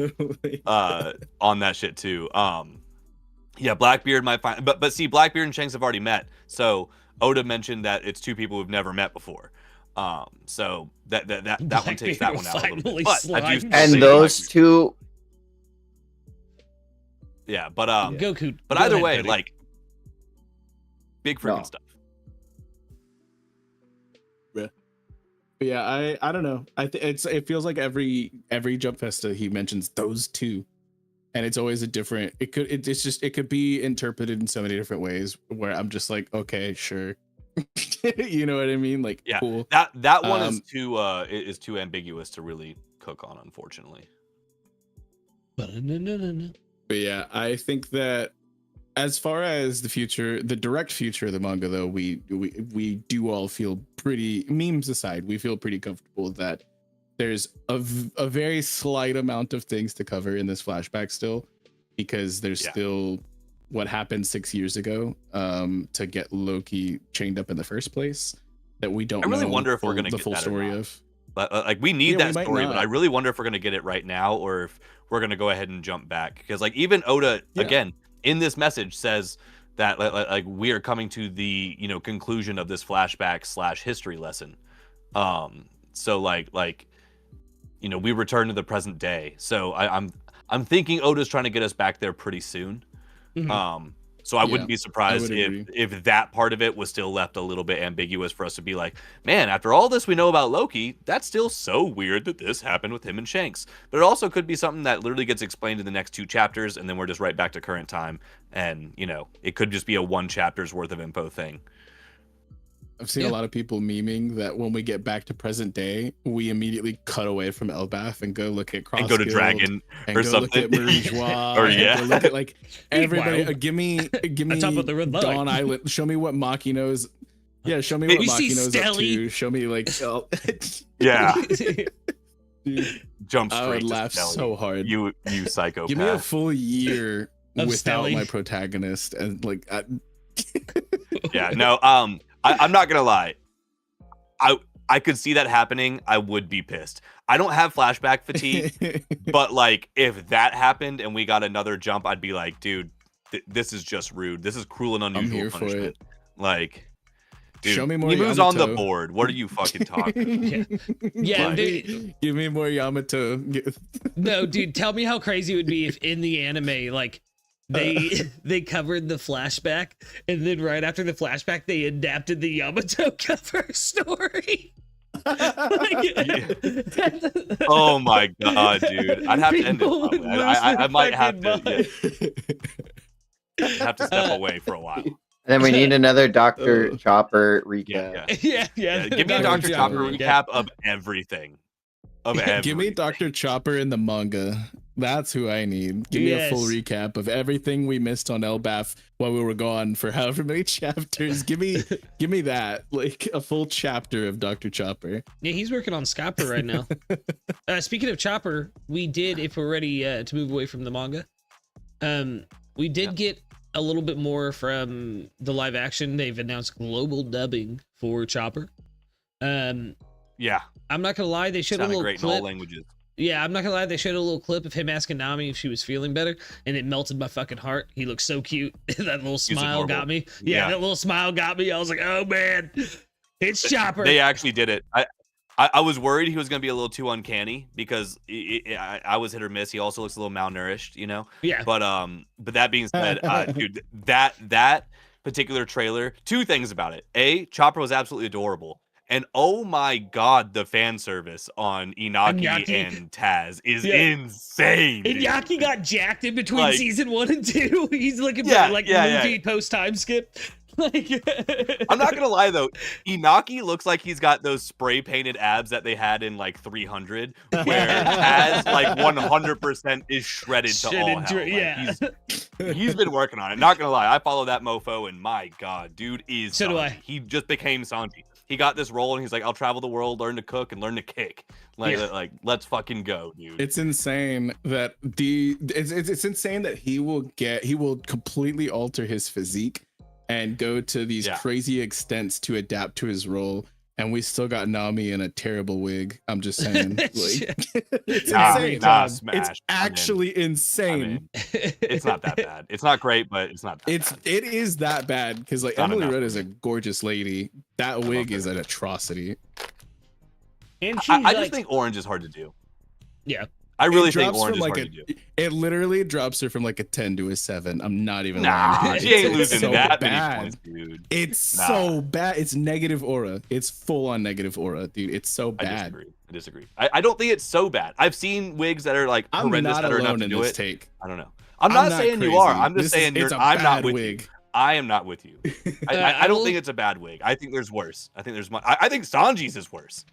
that shit too. Yeah, Blackbeard might find, but see, Blackbeard and Shanks have already met. So Oda mentioned that it's two people who've never met before. So that one takes that one out a little bit. But I do and those two. Yeah, but Goku. But either way, Cody. Like, big freaking stuff. Yeah. But yeah, I don't know. It feels like every Jump Festa he mentions those two, and it's always a different. It could be interpreted in so many different ways where I'm just like, okay, sure. You know what I mean? Like, yeah, cool. That one is too ambiguous to really cook on, unfortunately. But yeah, I think that as far as the future, the direct future of the manga, though, we do all feel pretty, memes aside, we feel pretty comfortable that there's a very slight amount of things to cover in this flashback still, because there's still what happened 6 years ago to get Loki chained up in the first place that we don't. I really know wonder if we're gonna the get full that story of. But like, we need that story, not. but I really wonder if we're gonna get it right now, or if we're gonna go ahead and jump back, because like even Oda again in this message says that like we are coming to the, you know, conclusion of this flashback / history lesson. So like you know, we return to the present day. So I'm thinking Oda's trying to get us back there pretty soon. Mm-hmm. So I wouldn't be surprised if that part of it was still left a little bit ambiguous for us to be like, man, after all this we know about Loki, that's still so weird that this happened with him and Shanks. But it also could be something that literally gets explained in the next 2 chapters, and then we're just right back to current time. And, you know, it could just be a 1 chapter's worth of info thing. I've seen a lot of people memeing that when we get back to present day, we immediately cut away from Elbaf and go look at Cross and go to Dragon and or go something. Look at Marijois, or go look at like everybody. Give me on top of the Dawn Island. Show me what Maki knows. Yeah, show me what Maki knows up to. Show me like. Yeah. Dude, Jump straight. I would laugh so hard. You psychopath. Give me a full year without Stelly. my protagonist, and like. Yeah. No. I'm not gonna lie. I could see that happening. I would be pissed. I don't have flashback fatigue, but like if that happened and we got another jump, I'd be like, dude, this is just rude. This is cruel and unusual punishment. Like, Dude, Show me more Nemu's on the Yamato. board. What are you fucking talking? Yeah, Like- dude, Give me more Yamato. no, dude, tell me how crazy it would be if in the anime, like, they covered the flashback, and then right after the flashback, they adapted the Yamato cover story. Oh my god, dude! I'd have to end it. People would Probably. lose I their might have fucking to. Yeah, have to step away for a while. And then we need another Dr. Chopper recap. Yeah. Yeah. Give me a Dr. Dr. Chopper Chopper recap of everything. Of everything. Give me Dr. Chopper in the manga. That's who I need. Give me a full Yes. recap of everything we missed on Elbaf while we were gone for however many chapters. Give me that, like a full chapter of Dr. Chopper. Yeah, he's working on Scopper right now. Speaking of Chopper, we did, if we're ready to move away from the manga, we did get a little bit more from the live action. They've announced global dubbing for Chopper. Yeah, I'm not gonna lie, they showed a sounded little great in all clip. languages. Yeah, I'm not gonna lie, they showed a little clip of him asking Nami if she was feeling better, and it melted my fucking heart. He looked so cute. That little smile got adorable. me. Yeah, that little smile got me. I was like, oh man, it's Chopper. They actually did it. I was worried he was going to be a little too uncanny because I was hit or miss. He also looks a little malnourished, you know. Yeah. But that being said, dude, that particular trailer, two things about it. A, Chopper was absolutely adorable. And oh my god, the fan service on Inaki and Taz is insane. And dude. Yaki got jacked in between Like- season 1 and 2. He's looking Yeah, for like yeah, movie post time skip. Like, I'm not gonna lie though, Inaki looks like he's got those spray painted abs that they had in like 300, where Taz like 100% is shredded to all hell. Like, yeah. he's been working on it. Not gonna lie, I follow that mofo, and my god, dude is. So do I. He just became Sanji. He got this role, and he's like, I'll travel the world, learn to cook, and learn to kick. Like, let's fucking go, dude. It's insane that it's insane that he will completely alter his physique and go to these crazy extents to adapt to his role. And we still got Nami in a terrible wig. I'm just saying, like, it's insane. Smash. It's actually insane. It's not that bad. It's not great, but it's not that bad. It is that bad because like Emily Rudd is a gorgeous lady. That wig is an atrocity. And I just think orange is hard to do. Yeah. I really think orange is like hard to do. It literally drops her from like a 10 to a 7. I'm not even Nah, lying. she ain't It's losing so that bad. many points, dude. It's so bad. It's negative aura. It's full on negative aura, dude. It's so bad. I disagree. I don't think it's so bad. I've seen wigs that are like I'm horrendous not that are enough alone to in do this it. take. I don't know. I'm not saying crazy. you are. I'm just This saying it's a I'm not bad with wig. you. I am not with you. I don't think it's a bad wig. I think there's worse. I think there's I think Sanji's is worse.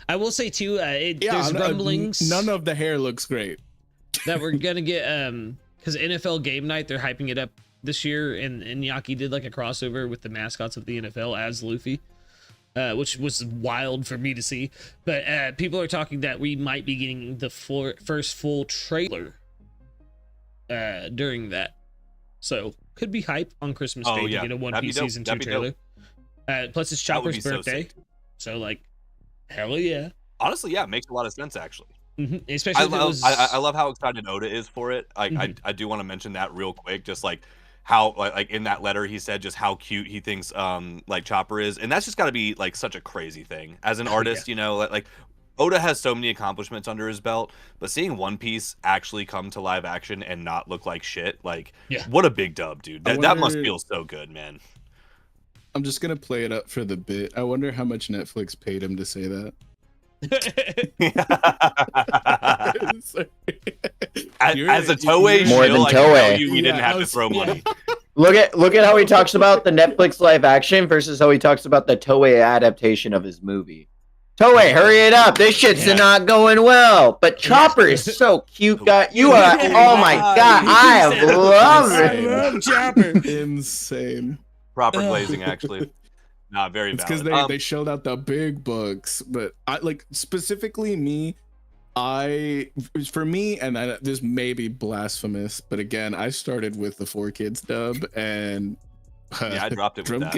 I will say too, there's rumblings. None of the hair looks great. That we're gonna get because NFL Game Night, they're hyping it up this year, and Yaki did like a crossover with the mascots of the NFL as Luffy, which was wild for me to see. But people are talking that we might be getting the first full trailer during that, so could be hype on Christmas Day to get a One Piece season 2 trailer. Plus it's Chopper's birthday, so like, hell yeah. Honestly, yeah, it makes a lot of sense actually. Especially I love how excited Oda is for it. I do want to mention that real quick, just like how like in that letter he said just how cute he thinks like Chopper is, and that's just got to be like such a crazy thing as an artist. You know, like Oda has so many accomplishments under his belt, but seeing One Piece actually come to live action and not look like shit, like what a big dub, dude. That must feel so good, man. I'm just gonna play it up for the bit. I wonder how much Netflix paid him to say that. As a Toei more shill, than I can Toei. tell you we didn't have to throw money. Look at how he talks about the Netflix live action versus how he talks about the Toei adaptation of his movie. Toei, hurry it up! This shit's not going well. But Chopper is so cute, guy. You are. Oh my god, I love it. I love Chopper. Insane. Proper glazing, actually. Not very It's valid. because they showed out the big bucks, but I like specifically me. For me, and this may be blasphemous, but again, I started with the 4Kids dub, and I dropped it. Drum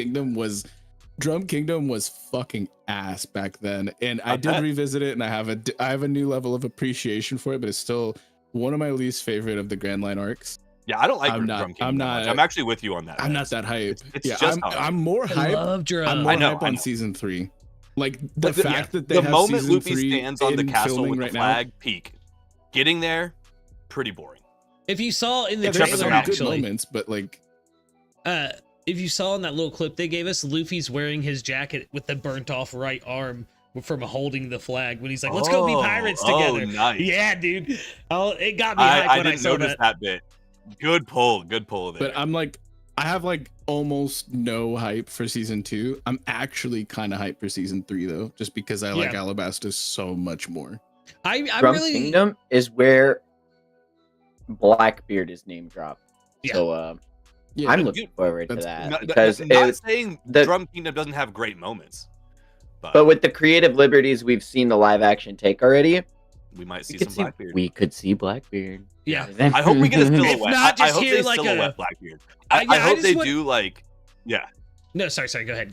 Kingdom was fucking ass back then, and I did revisit it, and I have a new level of appreciation for it, but it's still one of my least favorite of the Grand Line arcs. Yeah, I don't like I'm Drum not. Kingdom I'm that much. not. I'm actually with you on that. I'm not Vex. that hype. It's Yeah, just hard. I'm more I hype. love Drum. I'm more I know, hype I on know. season 3. Like the But fact that they the have moment season Luffy 3 stands on the in castle filming with the right now. flag peak, getting there, pretty boring. If you saw in the Yeah, there's Except for some the trailer, good actually, moments, but like if you saw in that little clip they gave us, Luffy's wearing his jacket with the burnt off right arm from holding the flag when he's like, "Let's go be pirates together." Oh, nice. Yeah, dude. Oh, it got me hyped I when I didn't saw notice that. that bit. Good pull there. but I'm like I have like almost no hype for season 2. I'm actually kind of hyped for season 3 though, just because I like Yeah. Alabasta so much more. I'm Drum really Kingdom is where Blackbeard is name dropped. Yeah. So Yeah, I'm looking forward to that's- that because not saying the- Drum Kingdom doesn't have great moments, but with the creative liberties we've seen the live action take already, we might see we some could see, Blackbeard. we could see Blackbeard. yeah. I hope we get a silhouette. If not, I just hope hear they like silhouette a- Blackbeard. Yeah, I I hope just they want- do like, yeah. No, sorry. Go ahead.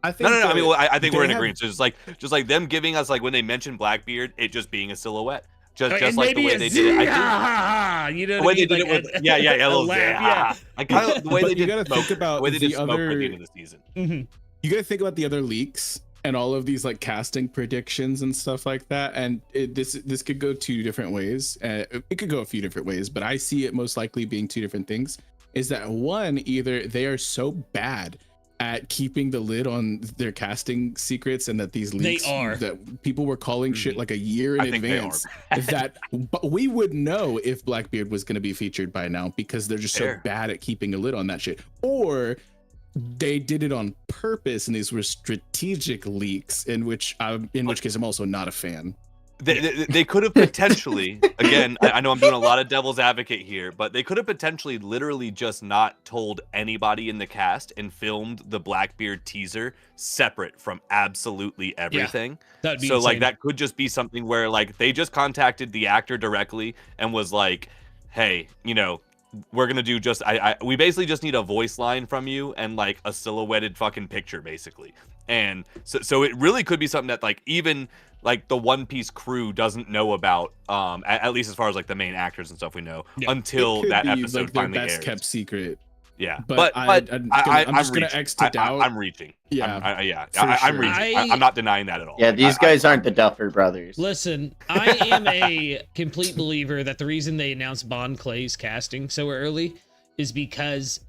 I think No. I that mean, well, I think they we're in have- agreement. So just like them giving us like when they mention Blackbeard, it just being a silhouette, just And like the maybe way a they did it. I think you know the what way I they mean? did it Like with yeah, a little laugh, yeah. I kind of the way But they you did gotta smoke, think about the way they the did smoke at other- the end of the season. Mhm. you got to think about the other leaks and all of these like casting predictions and stuff like that, and this could go 2 different ways. It could go a few different ways, but I see it most likely being 2 different things. Is that one, either they are so bad at keeping the lid on their casting secrets, and that these leaks are. that people were calling shit like a year in I think they advance, that but we would know if Blackbeard was going to be featured by now because they're just Fair. so bad at keeping a lid on that shit. Or they did it on purpose and these were strategic leaks, in which case I'm also not a fan. They could have potentially, again, I know I'm doing a lot of devil's advocate here, but they could have potentially literally just not told anybody in the cast and filmed the Blackbeard teaser separate from absolutely everything. That'd be So like insane. that could just be something where like they just contacted the actor directly and was like, hey, you know, we're gonna do just we basically just need a voice line from you and like a silhouetted fucking picture basically. And so it really could be something that like even like the One Piece crew doesn't know about, at least as far as like the main actors and stuff we know, Yeah. until It could that be, episode like, their finally best airs. kept secret. Yeah, But I'm just gonna reaching. X to doubt. I'm reaching. Yeah, I'm sure. reaching. I- I'm not denying that at all. Yeah, Like, these guys aren't the Duffer Brothers. Listen, I am a complete believer that the reason they announced Bon Clay's casting so early is because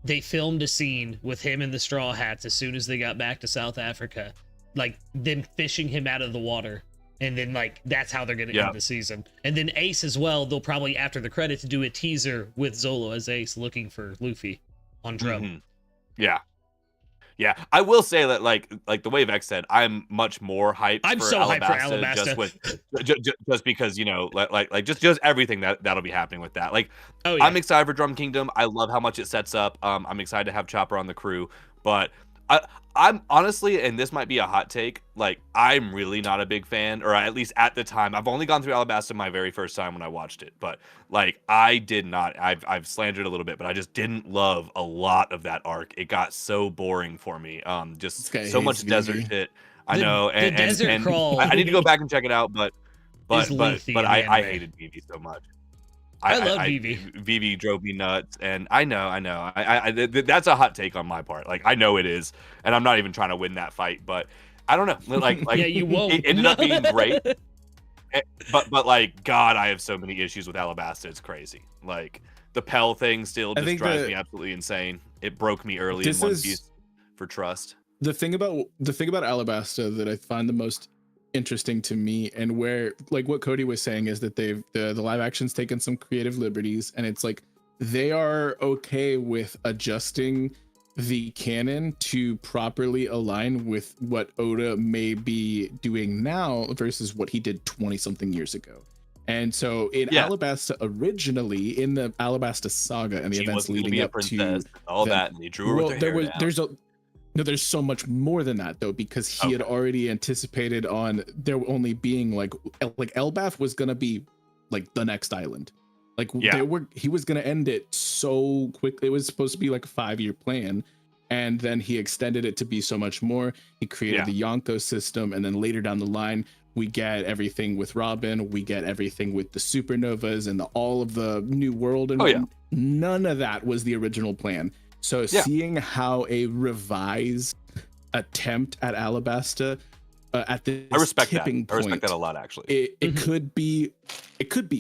they filmed a scene with him in the Straw Hats as soon as they got back to South Africa, like them fishing him out of the water. And then, like, that's how they're going to Yeah. end the season. And then Ace as well, they'll probably, after the credits, do a teaser with Zolo as Ace looking for Luffy on drum. Mhm. Yeah. I will say that, like the way Vex said, I'm much more hyped. I'm for so hyped for Alabasta, just Alabasta. with just because, you know, like just everything that'll be happening with that. Like, Oh, yeah. I'm excited for Drum Kingdom. I love how much it sets up. I'm excited to have Chopper on the crew, but I'm honestly, and this might be a hot take, like I'm really not a big fan, or at least at the time. I've only gone through Alabasta my very first time when I watched it, but like I did not. I've slandered a little bit, but I just didn't love a lot of that arc. It got so boring for me. Just This guy so much hates desert Vivi. shit. I The- know, the and desert crawl. I need to go back and check it out, but Is lengthy in the I anime. hated Vivi so much. I love Vivi. Vivi drove me nuts, and I know. That's a hot take on my part. Like I know it is, and I'm not even trying to win that fight, but I don't know. Like Yeah, you won't. It ended up being great, but like God, I have so many issues with Alabasta. It's crazy. Like the Pell thing still I just think drives that- me absolutely insane. It broke me early in This One is- Piece for trust. The thing about Alabasta that I find the most interesting to me, and where like what Cody was saying, is that the live action's taken some creative liberties, and it's like they are okay with adjusting the canon to properly align with what Oda may be doing now versus what he did 20 something years ago. And so in Yeah. Alabasta, originally in the Alabasta saga and the She events was gonna be leading a up to princess, all them. that, and they drew her with her hair down. There's so much more than that though, because he had Okay. already anticipated on there only being like Elbaf was gonna be like the next island. Like Yeah. he was gonna end it so quickly. It was supposed to be like a 5-year plan, and then he extended it to be so much more. He created Yeah. the Yonko system, and then later down the line, We get everything with Robin. We get everything with the supernovas and all of the new world. And none of that was the original plan. So seeing how a revised attempt at Alabasta at this tipping point, I respect that a lot, actually. It could be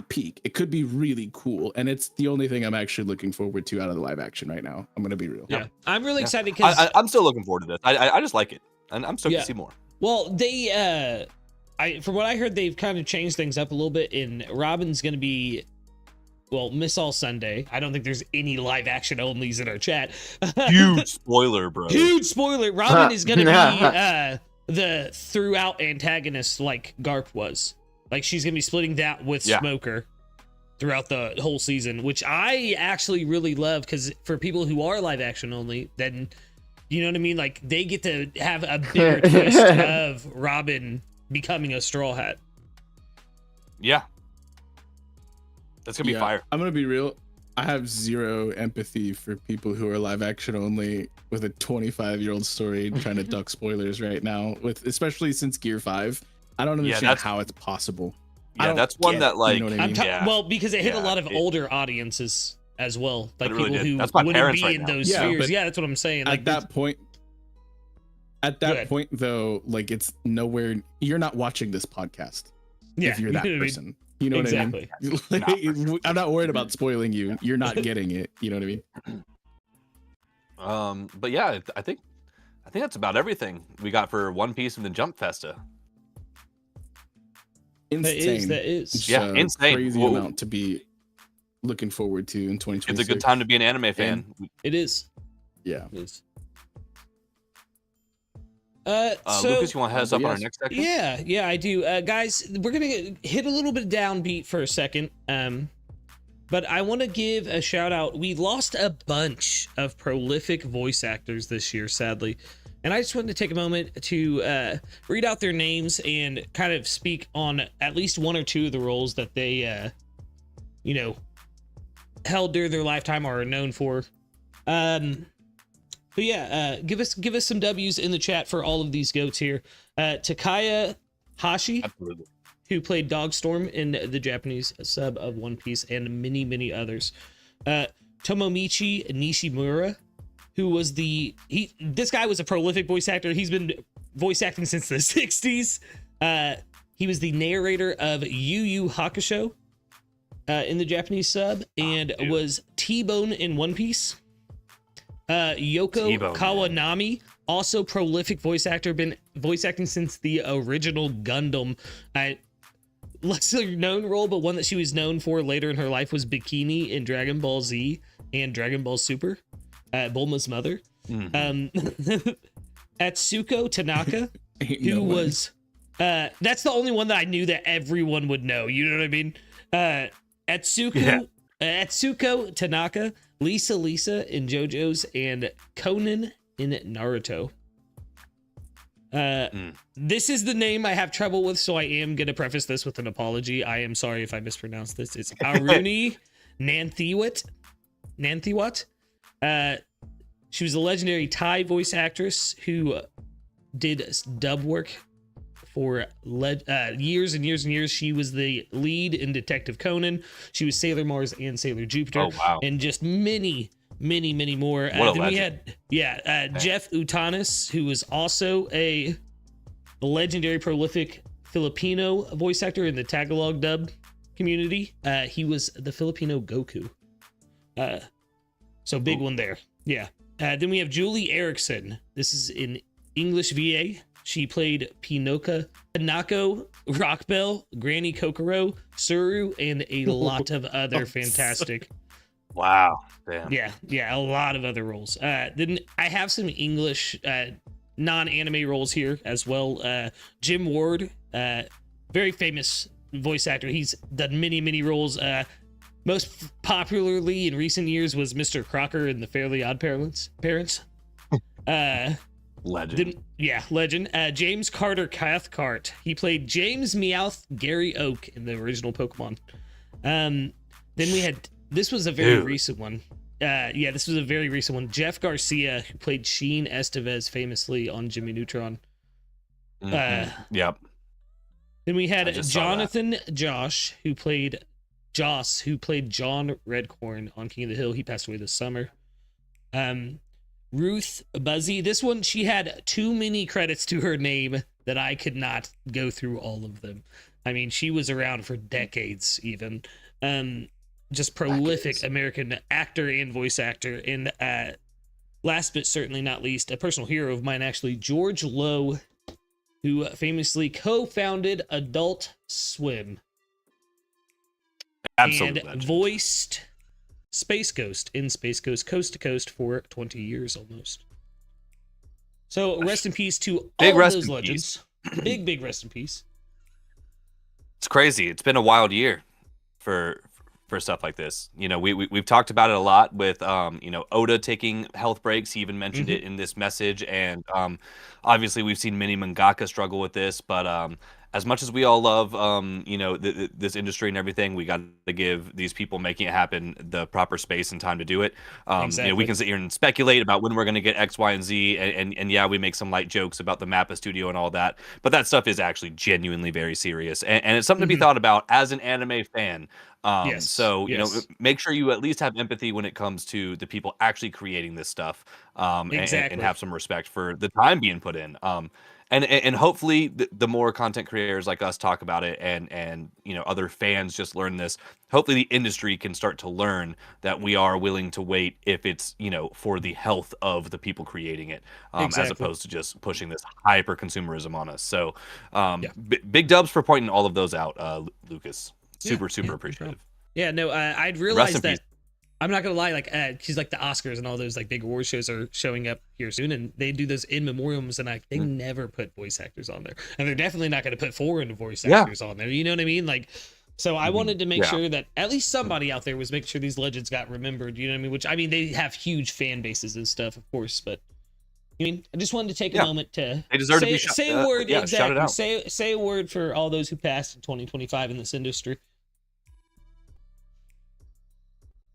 peak. It could be really cool, and it's the only thing I'm actually looking forward to out of the live action right now. I'm gonna be real. Yeah, I'm really excited because I'm still looking forward to this. I just like it, and I'm stoked to see more. Well, they from what I heard, they've kind of changed things up a little bit. And Robin's gonna be, well, Miss All Sunday. I don't think there's any live action onlys in our chat. Huge spoiler, bro. Huge spoiler. Robin is gonna be the throughout antagonist like Garp was. Like, she's gonna be splitting that with Smoker throughout the whole season, which I actually really love, because for people who are live action only, then you know what I mean? Like, they get to have a bigger twist of Robin becoming a Straw Hat. Yeah. That's gonna be fire. I'm gonna be real. I have zero empathy for people who are live action only with a 25-year-old story trying to duck spoilers right now, with especially since Gear 5. I don't understand how it's possible. Yeah, that's one that, like, you know what I mean? Well, because it hit a lot of older audiences as well, like really people who that's my wouldn't parents be right in now. those spheres. Yeah, that's what I'm saying. Like, At that point, though, like, it's nowhere. You're not watching this podcast if you're that person. You know what I mean? I'm not worried about spoiling you. You're not getting it. You know what I mean? But yeah, I think that's about everything we got for One Piece and the Jump Festa. Insane. That is. Yeah, insane. Crazy amount to be looking forward to in 2026. It's a good time to be an anime fan. It is. Yeah. It is. So, Lucas, you want to head us up on our next section? Yeah, I do. Guys, we're gonna hit a little bit of downbeat for a second. But I want to give a shout out. We lost a bunch of prolific voice actors this year, sadly. And I just wanted to take a moment to read out their names and kind of speak on at least one or two of the roles that they, held during their lifetime or are known for. But yeah, give us some W's in the chat for all of these goats here. Takaya Hashi, absolutely, who played Dogstorm in the Japanese sub of One Piece, and many, many others. Tomomichi Nishimura, who was this guy was a prolific voice actor. He's been voice acting since the 60s. He was the narrator of Yu Yu Hakusho in the Japanese sub, and was T-Bone in One Piece. Yoko T-Bone, Kawanami, also prolific voice actor, been voice acting since the original Gundam. Lesser known role, but one that she was known for later in her life was Bikini in Dragon Ball Z and Dragon Ball Super, Bulma's mother. Atsuko Tanaka, who was that's the only one that I knew that everyone would know. You know what I mean? Atsuko Tanaka, Lisa in JoJo's, and Conan in Naruto. This is the name I have trouble with, so I am going to preface this with an apology. I am sorry if I mispronounced this. It's Aruni Nanthiwat. She was a legendary Thai voice actress who did dub work for years and years and years. She was the lead in Detective Conan. She was Sailor Mars and Sailor Jupiter. Oh, wow. And just many more. What a then legend. We had Jeff Utanis, who was also a legendary prolific Filipino voice actor in the Tagalog dub community. He was the Filipino Goku. So big one there. Yeah. Then we have Julie Erickson. This is in English VA. She played Pinako, Rockbell, Granny Kokoro, Suru, and a lot of other fantastic. Wow. Damn. Yeah, a lot of other roles. Then I have some English non-anime roles here as well. Jim Ward, very famous voice actor. He's done many roles. Most popularly in recent years was Mr. Crocker in the Fairly Odd Parents. Legend. Legend. James Carter Cathcart. He played James Meowth Gary Oak in the original Pokemon. Then we had, this was a very recent one. This was a very recent one. Jeff Garcia, who played Sheen Estevez famously on Jimmy Neutron. Yep. Then we had just saw that. Jonathan Joss, who played John Redcorn on King of the Hill. He passed away this summer. Ruth Buzzy. This one, she had too many credits to her name that I could not go through all of them. I mean, she was around for decades even. Just prolific American actor and voice actor. And last but certainly not least, a personal hero of mine, actually, George Lowe, who famously co-founded Adult Swim. Absolute and legend. Voiced Space Ghost in Space Ghost Coast to Coast for 20 years almost. So rest in peace to all of those legends. Big rest in peace. It's crazy. It's been a wild year for stuff like this. You know, we've talked about it a lot with Oda taking health breaks. He even mentioned it in this message, and obviously we've seen many mangaka struggle with this, but as much as we all love this industry and everything, we got to give these people making it happen the proper space and time to do it. Exactly. We can sit here and speculate about when we're going to get X, Y, and Z, and yeah, we make some light jokes about the Mappa studio and all that, but that stuff is actually genuinely very serious, and it's something to be thought about as an anime fan. So make sure you at least have empathy when it comes to the people actually creating this stuff, and have some respect for the time being put in. And hopefully the more content creators like us talk about it, and other fans just learn this. Hopefully the industry can start to learn that we are willing to wait if it's for the health of the people creating it, as opposed to just pushing this hyper consumerism on us. So big dubs for pointing all of those out, Lucas. Super appreciative. Yeah, no, I'd realized that. I'm not gonna lie, like, she's like the Oscars and all those like big award shows are showing up here soon, and they do those in memoriams, and they never put voice actors on there, and they're definitely not gonna put foreign voice actors on there. You know what I mean? Like, so I wanted to make sure that at least somebody out there was making sure these legends got remembered. You know what I mean? Which, I mean, they have huge fan bases and stuff, of course, but I mean, I just wanted to take a moment to say a word. Shout it out. Say a word for all those who passed in 2025 in this industry.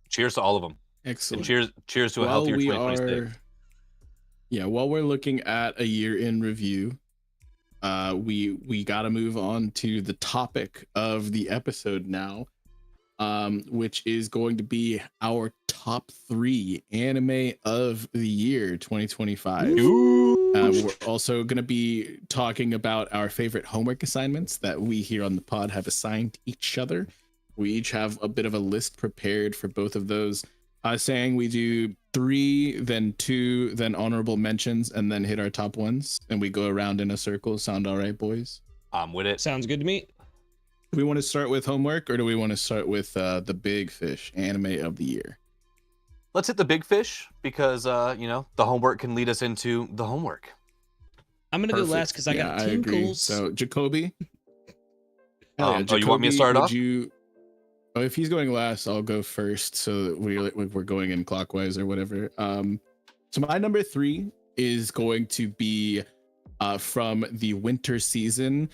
Cheers to all of them. Excellent. And cheers to a healthier 2026. While we're looking at a year in review, we got to move on to the topic of the episode now, which is going to be our top 3 anime of the year 2025. We're also going to be talking about our favorite homework assignments that we here on the pod have assigned each other. We each have a bit of a list prepared for both of those. Saying we do 3, then 2, then honorable mentions, and then hit our top ones, and we go around in a circle. Sound all right, boys? I'm with it. Sounds good to me. Do we want to start with homework, or do we want to start with the Big Fish anime of the year? Let's hit the big fish, because the homework can lead us into the homework. I'm gonna go last because I got tinkles. So Jacoby. Jacoby, you want me to start off? If he's going last, I'll go first, so that we're going in clockwise or whatever. So my number 3 is going to be from the winter season.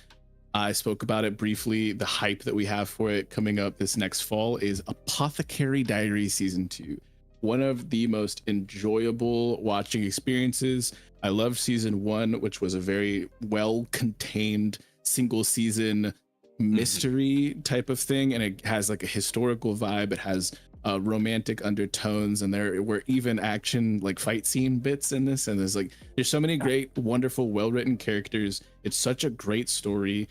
I spoke about it briefly. The hype that we have for it coming up this next fall is Apothecary Diaries Season 2. One of the most enjoyable watching experiences. I loved Season 1, which was a very well-contained single season mystery type of thing, and it has like a historical vibe. It has romantic undertones, and there were even action, like fight scene bits in this, and there's so many great, wonderful, well-written characters. It's such a great story,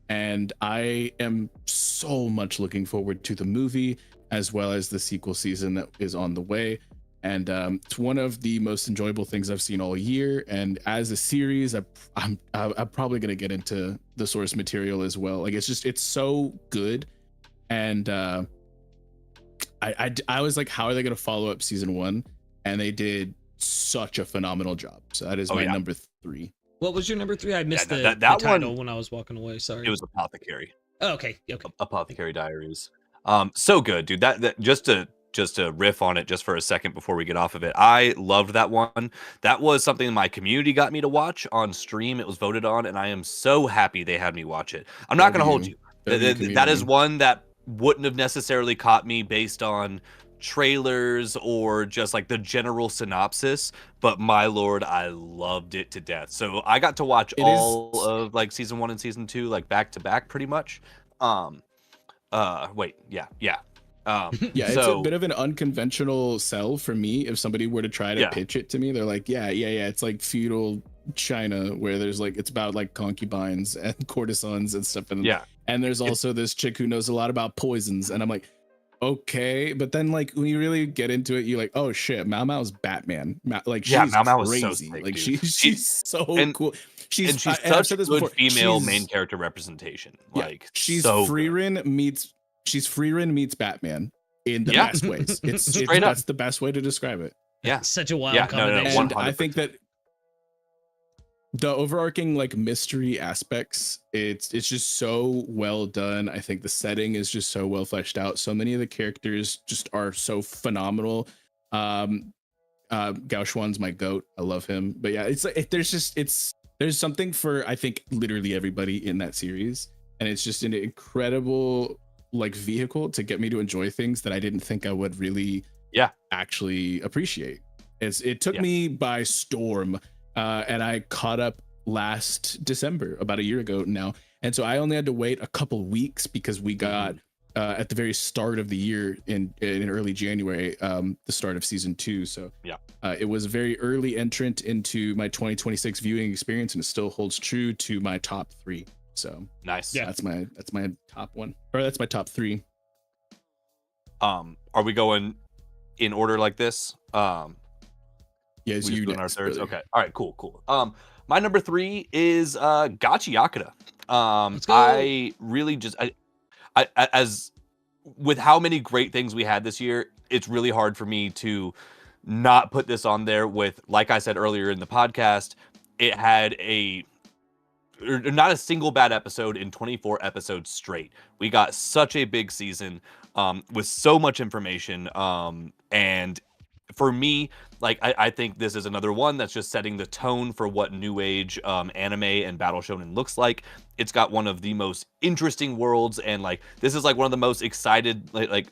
and I am so much looking forward to the movie as well as the sequel season that is on the way. And it's one of the most enjoyable things I've seen all year. And as a series, I'm probably going to get into the source material as well. Like, it's so good. And I was like, how are they going to follow up season 1? And they did such a phenomenal job. So that is my number 3. What was your number 3? I missed the title when I was walking away. Sorry. It was Apothecary. Oh, okay. Apothecary Diaries. So good, dude. That just to riff on it just for a second before we get off of it. I loved that one. That was something my community got me to watch on stream. It was voted on, and I am so happy they had me watch it. I'm not going to hold you. That is one that wouldn't have necessarily caught me based on trailers or just like the general synopsis, but my lord, I loved it to death. So I got to watch all of like season 1 and season 2 like back to back pretty much. Wait, yeah. It's a bit of an unconventional sell for me. If somebody were to try to pitch it to me, they're like, yeah, it's like feudal China where there's like, it's about like concubines and courtesans and stuff. And there's also this chick who knows a lot about poisons, and I'm like, okay. But then like when you really get into it, you're like, oh shit, Mao Mao's Batman. Like she's Mao Mao crazy. Was so sick, like she's so cool. She's such a good female main character representation. Like she's so Frieren meets Batman in the best ways. It's that's the best way to describe it. Yeah, such a wild combination. And I think that the overarching like mystery aspects, it's just so well done. I think the setting is just so well fleshed out. So many of the characters just are so phenomenal. Gao Xuan's my goat. I love him. But yeah, it's like there's something for I think literally everybody in that series, and it's just an incredible like vehicle to get me to enjoy things that I didn't think I would really actually appreciate. It took me by storm. And I caught up last December, about a year ago now. And so I only had to wait a couple weeks because we got at the very start of the year in early January, the start of season 2. So it was a very early entrant into my 2026 viewing experience, and it still holds true to my top 3. So nice. Yeah, that's my top one, or that's my top 3. Are we going in order like this? Yes, you doing our thirds. Okay. All right. Cool. My number 3 is Gachi Yakuta. I really just I as with how many great things we had this year, it's really hard for me to not put this on there. With, like I said earlier in the podcast, it had not a single bad episode in 24 episodes straight. We got such a big season with so much information, and for me, like I think this is another one that's just setting the tone for what new age anime and battle shonen looks like. It's got one of the most interesting worlds, and like this is like one of the most excited like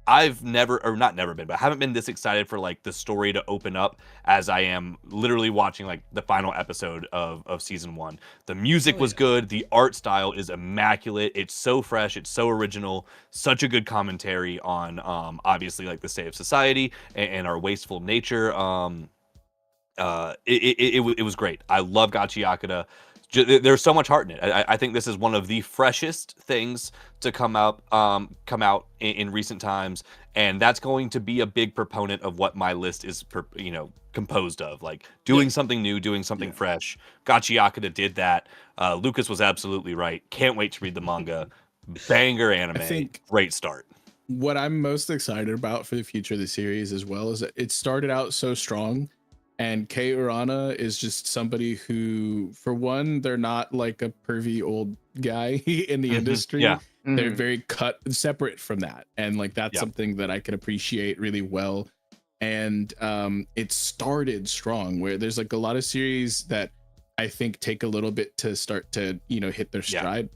I've never been, but haven't been this excited for like the story to open up as I am literally watching like the final episode of season 1. The music was good. The art style is immaculate. It's so fresh. It's so original. Such a good commentary on obviously like the state of society and our wasteful nature. It was great. I love Gachi Yakuta. There's so much heart in it. I think this is one of the freshest things to come out in recent times, and that's going to be a big proponent of what my list is composed of, like doing something new, doing something fresh. Gachi Yakuta did that. Lucas was absolutely right. Can't wait to read the manga. Banger anime. I think great start. What I'm most excited about for the future of the series as well is that it started out so strong. And Kei Urana is just somebody who, for one, they're not like a pervy old guy in the industry. They're very separate from that. And like that's something that I can appreciate really well. And it started strong, where there's like a lot of series that I think take a little bit to start to, hit their stride.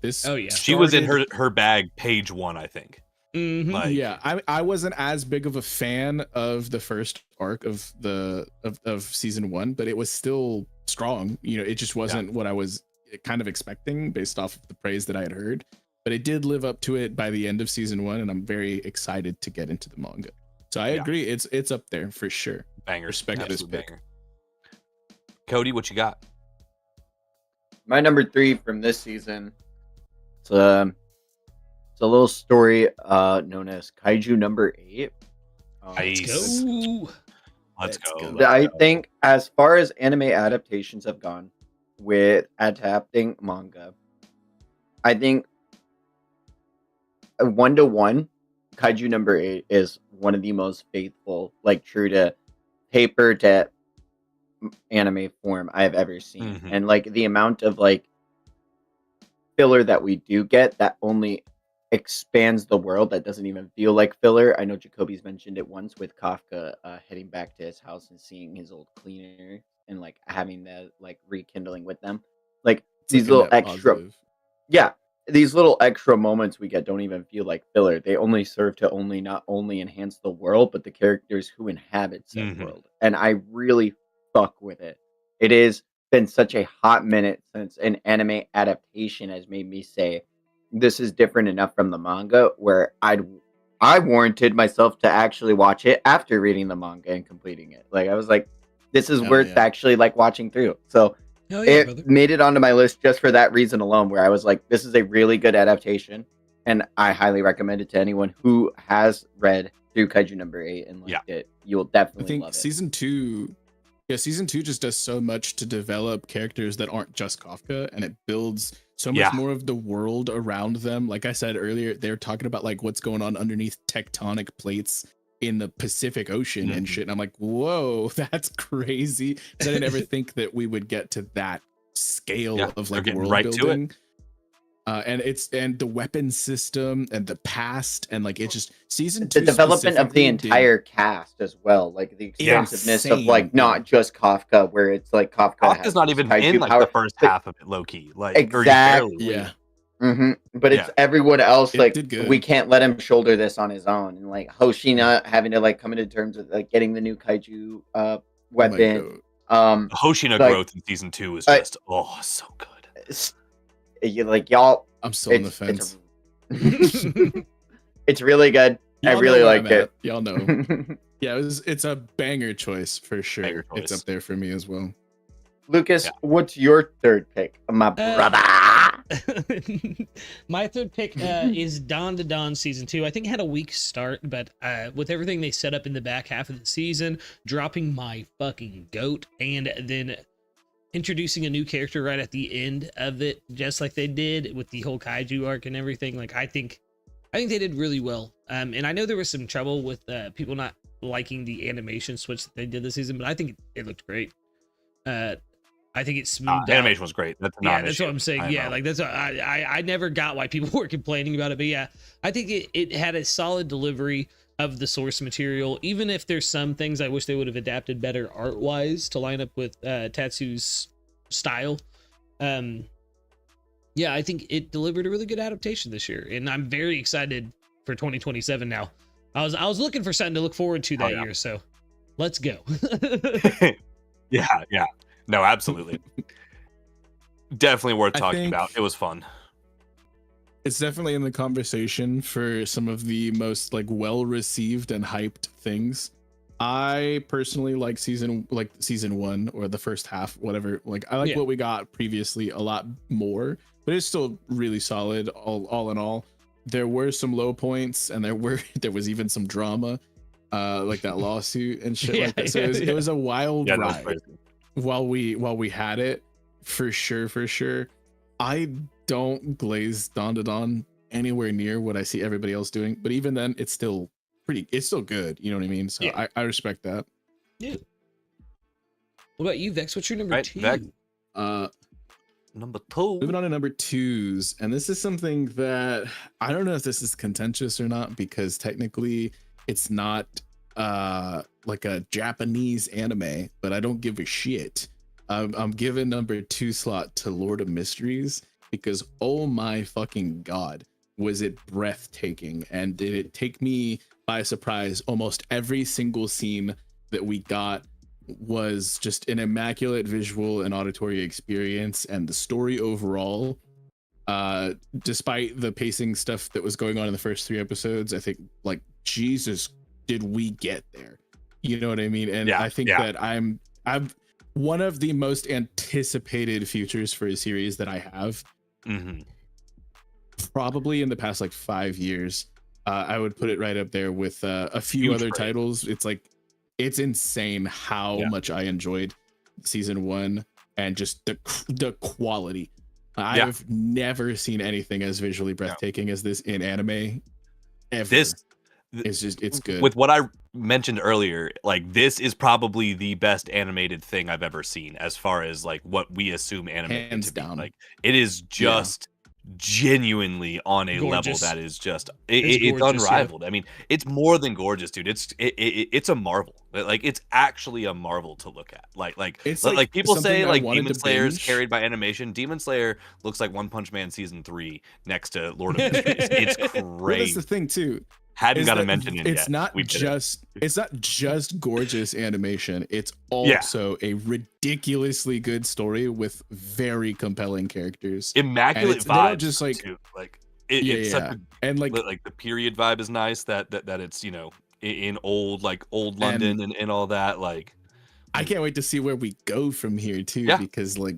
She was in her bag page 1, I think. I wasn't as big of a fan of the first arc of season 1, but it was still strong. It just wasn't what I was kind of expecting based off of the praise that I had heard, but it did live up to it by the end of season 1, and I'm very excited to get into the manga. So I agree, it's up there for sure. Banger. Respect this pick. Banger. Cody, what you got? My number 3 from this season. It's a little story known as Kaiju number 8. Let's go. I think as far as anime adaptations have gone with adapting manga, I think 1-to-1 Kaiju number 8 is one of the most faithful, like true to paper to anime form I've ever seen. And like the amount of like filler that we do get that only expands the world, that doesn't even feel like filler. I know Jacoby's mentioned it once with Kafka heading back to his house and seeing his old cleaner and like having the like rekindling with them, like these little extra these little extra moments we get don't even feel like filler. They only serve to not only enhance the world, but the characters who inhabit said Mhm. world. And I really fuck with it. It has been such a hot minute since an anime adaptation has made me say this is different enough from the manga where I warranted myself to actually watch it after reading the manga and completing it. Like I was like, this is Hell worth yeah. actually like watching through. So Oh yeah, it brother. made it onto my list just for that reason alone, where I was like, this is a really good adaptation, and I highly recommend it to anyone who has read through Kaiju number 8 and liked it. You'll I definitely think love it. season 2 just does so much to develop characters that aren't just Kafka, and it builds so much Yeah. more of the world around them. Like I said earlier, they're talking about like what's going on underneath tectonic plates in the Pacific Ocean and Mhm. shit. And I'm like, whoa, that's crazy. 'Cause I didn't ever think that we would get to that scale Yeah, of they're like getting world right to it. building. And the weapon system and the past and like it just season 2 The development of the specifically did entire cast as well, like the expansiveness of like insane, not yeah. just Kafka, where it's like Kafka Kafka's has not this even kaiju in like power, the first but- half of it, low key. Like or Exactly. barely. Yeah. But it's Yeah. everyone else. It Like did good. we can't let him shoulder this on his own, and like Hoshina having to like come into terms with like getting the new kaiju Oh my weapon. God. The Hoshina like- growth in season 2 is I- just so good. You like y'all. I'm still on the It's, fence. it's really good. I Y'all know really where like I'm at. it. Y'all know. Yeah, it's a banger choice for sure. Banger It's choice. up there for me as well. Lucas, Yeah. what's your third pick, my brother? My third pick is Dawn to Dawn season 2. I think it had a weak start, but with everything they set up in the back half of the season, dropping my fucking goat, and then introducing a new character right at the end of it, just like they did with the whole kaiju arc and everything. Like I think they did really well. And I know there was some trouble with people not liking the animation switch that they did this season, but I think it looked great. I think it smoothed out. Animation was great. That's not Yeah, that's what I'm saying. Yeah, like that's what I never got why people were complaining about it, but yeah, I think it had a solid delivery of the source material. Even if there's some things I wish they would have adapted better art wise to line up with Tatsu's style. Yeah, I think it delivered a really good adaptation this year, and I'm very excited for 2027 now. I was looking for something to look forward to that year, so let's go. yeah. No, absolutely. Definitely worth I talking think- about. It was fun. It's definitely in the conversation for some of the most like well received and hyped things. I personally like season 1 or the first half, whatever. Like I like Yeah. what we got previously a lot more, but it's still really solid all in all. There were some low points and there was even some drama, like that lawsuit and shit like that. So it was a wild Yeah, that was ride crazy. while we had it, for sure. I don't glaze Dawn to Dawn anywhere near what I see everybody else doing, but even then it's still good, you know what I mean? So Yeah. I respect that. Yeah. What about you, Vex? What's your number Right, 2? Vex. Number 2. Moving on to number 2s, and this is something that I don't know if this is contentious or not, because technically it's not like a Japanese anime, but I don't give a shit. I'm giving number 2 slot to Lord of Mysteries, because oh my fucking god, was it breathtaking, and did it take me by surprise. Almost every single scene that we got was just an immaculate visual and auditory experience, and the story overall, despite the pacing stuff that was going on in the first 3 episodes, I think, like, Jesus, did we get there? You know what I mean? And Yeah, I think yeah. that I'm one of the most anticipated futures for a series that I have, Mhm. probably in the past like 5 years. I would put it right up there with a few Huge other praise. titles. It's like, it's insane how Yeah. much I enjoyed season 1 and just the quality. Yeah. I've never seen anything as visually breathtaking as this in anime ever. This It's good. With what I mentioned earlier, like this is probably the best animated thing I've ever seen as far as like what we assume animated Hands to be. down. Like it is just genuinely on a Gorgeous. level that is just It's it's gorgeous, yeah. unrivaled. I mean, it's more than gorgeous, dude. It's a marvel. Like it's actually a marvel to look at. It's Like people something say I like wanted Demon to Slayer is binge. carried by animation. Demon Slayer looks like One Punch Man season 3 next to Lord of Mysteries. It's Well, that's crazy. the thing too. Hadn't is got to that mention it it's yet. not We did it. just gorgeous animation. It's Yeah. also a ridiculously good story with very compelling characters. Immaculate they don't vibes. just, like- too. Like Yeah, it's yeah. such a And like like the period vibe is nice. That it's in old London and all that. Like I can't wait to see where we go from here too, Yeah. because like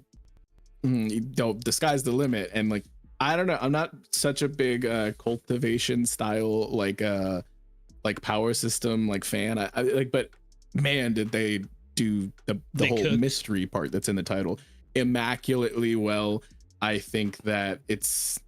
the sky's the limit. And like I don't know, I'm not such a big cultivation style like power system like fan. I like, but man, did they do the They whole cook. mystery part that's in the title immaculately well. I think that it's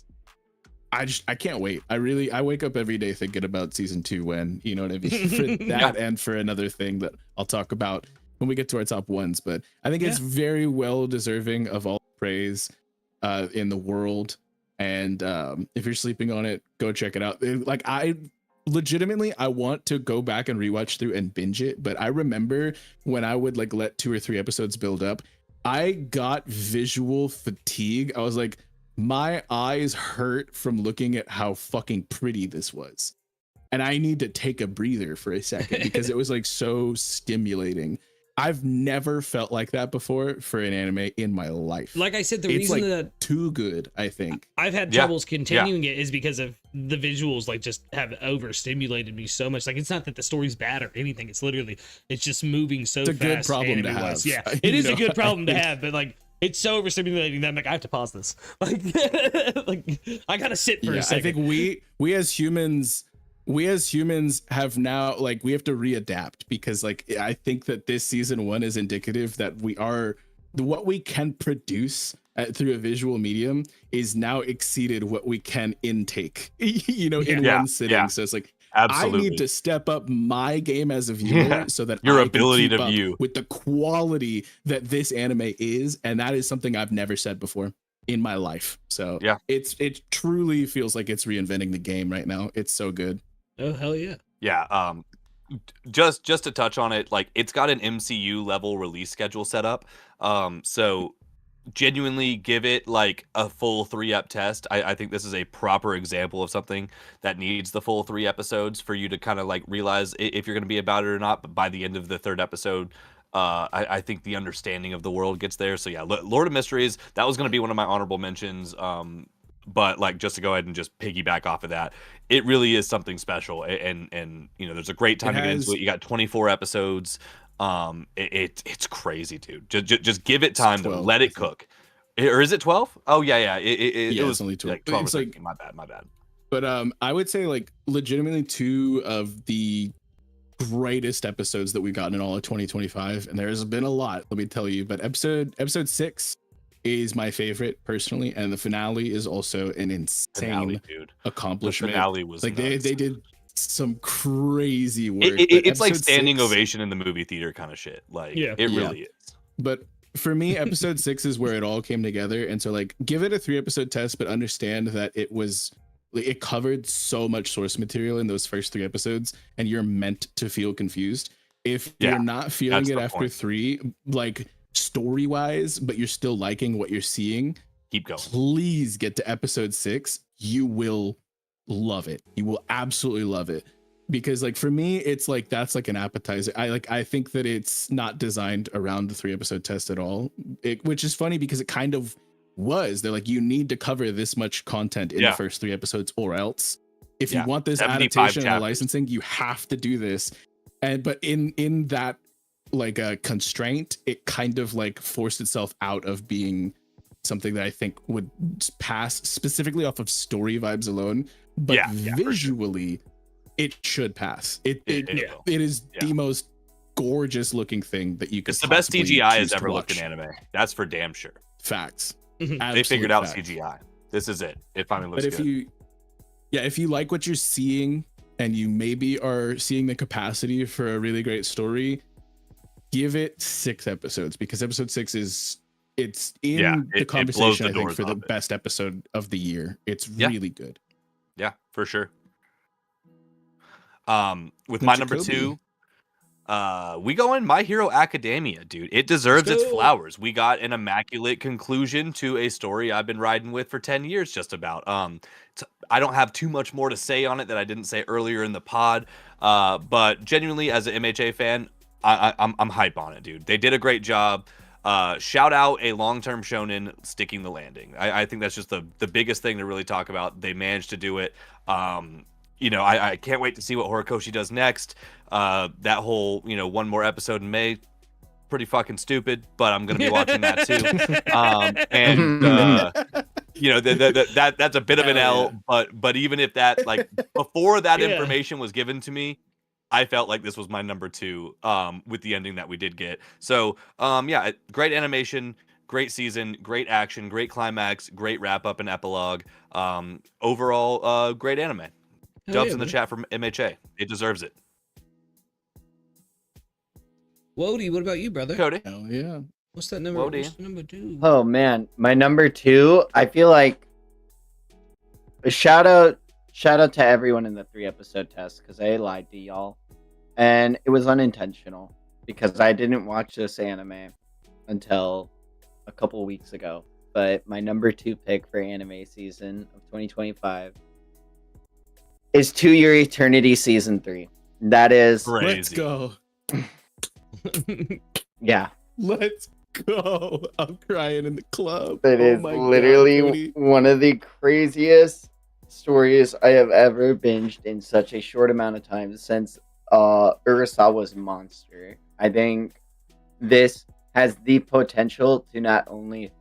I can't wait. I wake up every day thinking about season 2 when, you know what I mean? For that and for another thing that I'll talk about when we get to our top ones. But I think it's very well deserving of all praise in the world. And if you're sleeping on it, go check it out. Like I want to go back and rewatch through and binge it. But I remember when I would like let 2 or 3 episodes build up, I got visual fatigue. I was like, my eyes hurt from looking at how fucking pretty this was. And I need to take a breather for a second because it was like so stimulating. I've never felt like that before for an anime in my life. Like I said, the It's reason like that too good, I think. I've had Yeah, troubles continuing it is because of the visuals, like just have overstimulated me so much. Like it's not that the story's bad or anything. It's literally, it's just moving so It's a fast. good problem to anime-wise. have. Yeah, You it is know, a good problem to I think- have, but like it's so overstimulating that I'm like, I have to pause this. Like, like I gotta sit for a I second. think we as humans have now like we have to readapt because like I think that this season 1 is indicative that what we can produce through a visual medium is now exceeded what we can intake in one sitting. Yeah. So it's like absolutely. I need to step up my game as a viewer so that Your I can ability keep to up view with the quality that this anime is, and that is something I've never said before in my life. So Yeah. it truly feels like it's reinventing the game right now. It's so good. Oh hell yeah! Yeah. Just to touch on it, like it's got an MCU level release schedule set up. So genuinely give it like a full 3-ep test. I think this is a proper example of something that needs the full 3 episodes for you to kind of like realize if you're going to be about it or not. But by the end of the 3rd episode, I think the understanding of the world gets there. So yeah, Lord of Mysteries, that was going to be one of my honorable mentions. But like just to go ahead and just piggyback off of that, it really is something special. And there's a great time to get into it. You got 24 episodes. It's crazy, dude. Just give it time to 12, let I it think. cook. Or is it 12? Oh yeah. It was it's only 12. like 12 It's or like- 13. My bad. But I would say like legitimately 2 of the greatest episodes that we've gotten in all of 2025, and there's been a lot, let me tell you. But episode 6 is my favorite personally, and the finale is also an insane Finale, dude. The accomplishment. finale was Like nuts. they did some crazy work. but It's like episode standing 6 ovation in the movie theater kind of shit. Like Yeah. it Yeah. really is. But for me, episode 6 is where it all came together. And so like give it a 3-episode test, but understand that it covered so much source material in those first 3 episodes, and you're meant to feel confused. If Yeah, you're not feeling that's it the after point. 3, like story wise, but you're still liking what you're seeing, Keep going. please get to episode 6. You will love it. You will absolutely love it. Because like for me, it's like that's like an appetizer. I think that it's not designed around the 3-episode test at all. Which is funny because it kind of was. They're like, you need to cover this much content in the first 3 episodes, or else if you Yeah, want this 75 adaptation and chapters. licensing, you have to do this. But in that like a constraint, it kind of like forced itself out of being something that I think would pass specifically off of story vibes alone. But Yeah, for sure. visually, it should pass. It will. is Yeah. the most gorgeous looking thing that you could. It's the best possibly CGI choose has to ever looked in watch. anime. That's for damn sure. Facts. Mhm. They figured out Absolute facts. CGI. This is it. It finally looks But if good. if you like what you're seeing and you maybe are seeing the capacity for a really great story, give it 6 episodes, because episode 6 is it's in the it blows conversation, the I think, doors for the off it. best episode of the year. It's Yeah. really good. Yeah, for sure. With my number Jacoby. 2, we go in My Hero Academia, dude. It deserves its go. flowers. We got an immaculate conclusion to a story I've been riding with for 10 years, just about. I don't have too much more to say on it that I didn't say earlier in the pod. But genuinely, as an MHA fan, I'm hype on it, dude. They did a great job. Shout out a long-term shonen sticking the landing. I think that's just the biggest thing to really talk about. They managed to do it. I can't wait to see what Horikoshi does next. That whole, one more episode in May, pretty fucking stupid, but I'm gonna be watching that too. That's a bit of an L. But even if that, like, before that information was given to me, I felt like this was my number 2 with the ending that we did get. So great animation, great season, great action, great climax, great wrap up and epilogue. Overall, great anime. Dubs in the chat from MHA. It deserves it. Wody, what about you, brother? Cody. Hell yeah. What's that number? Wody. What's number 2? Oh man, my number 2. I feel like a shout out to everyone in the 3-episode test, because I lied to y'all, and it was unintentional because I didn't watch this anime until a couple weeks ago. But my number 2 pick for anime season of 2025 is To Your Eternity season 3. That is Crazy. Let's go. Yeah. Let's go. I'm crying in the club. It is my literally God, Cody. one of the craziest stories I have ever binged in such a short amount of time since Urasawa's Monster. I think this has the potential to not only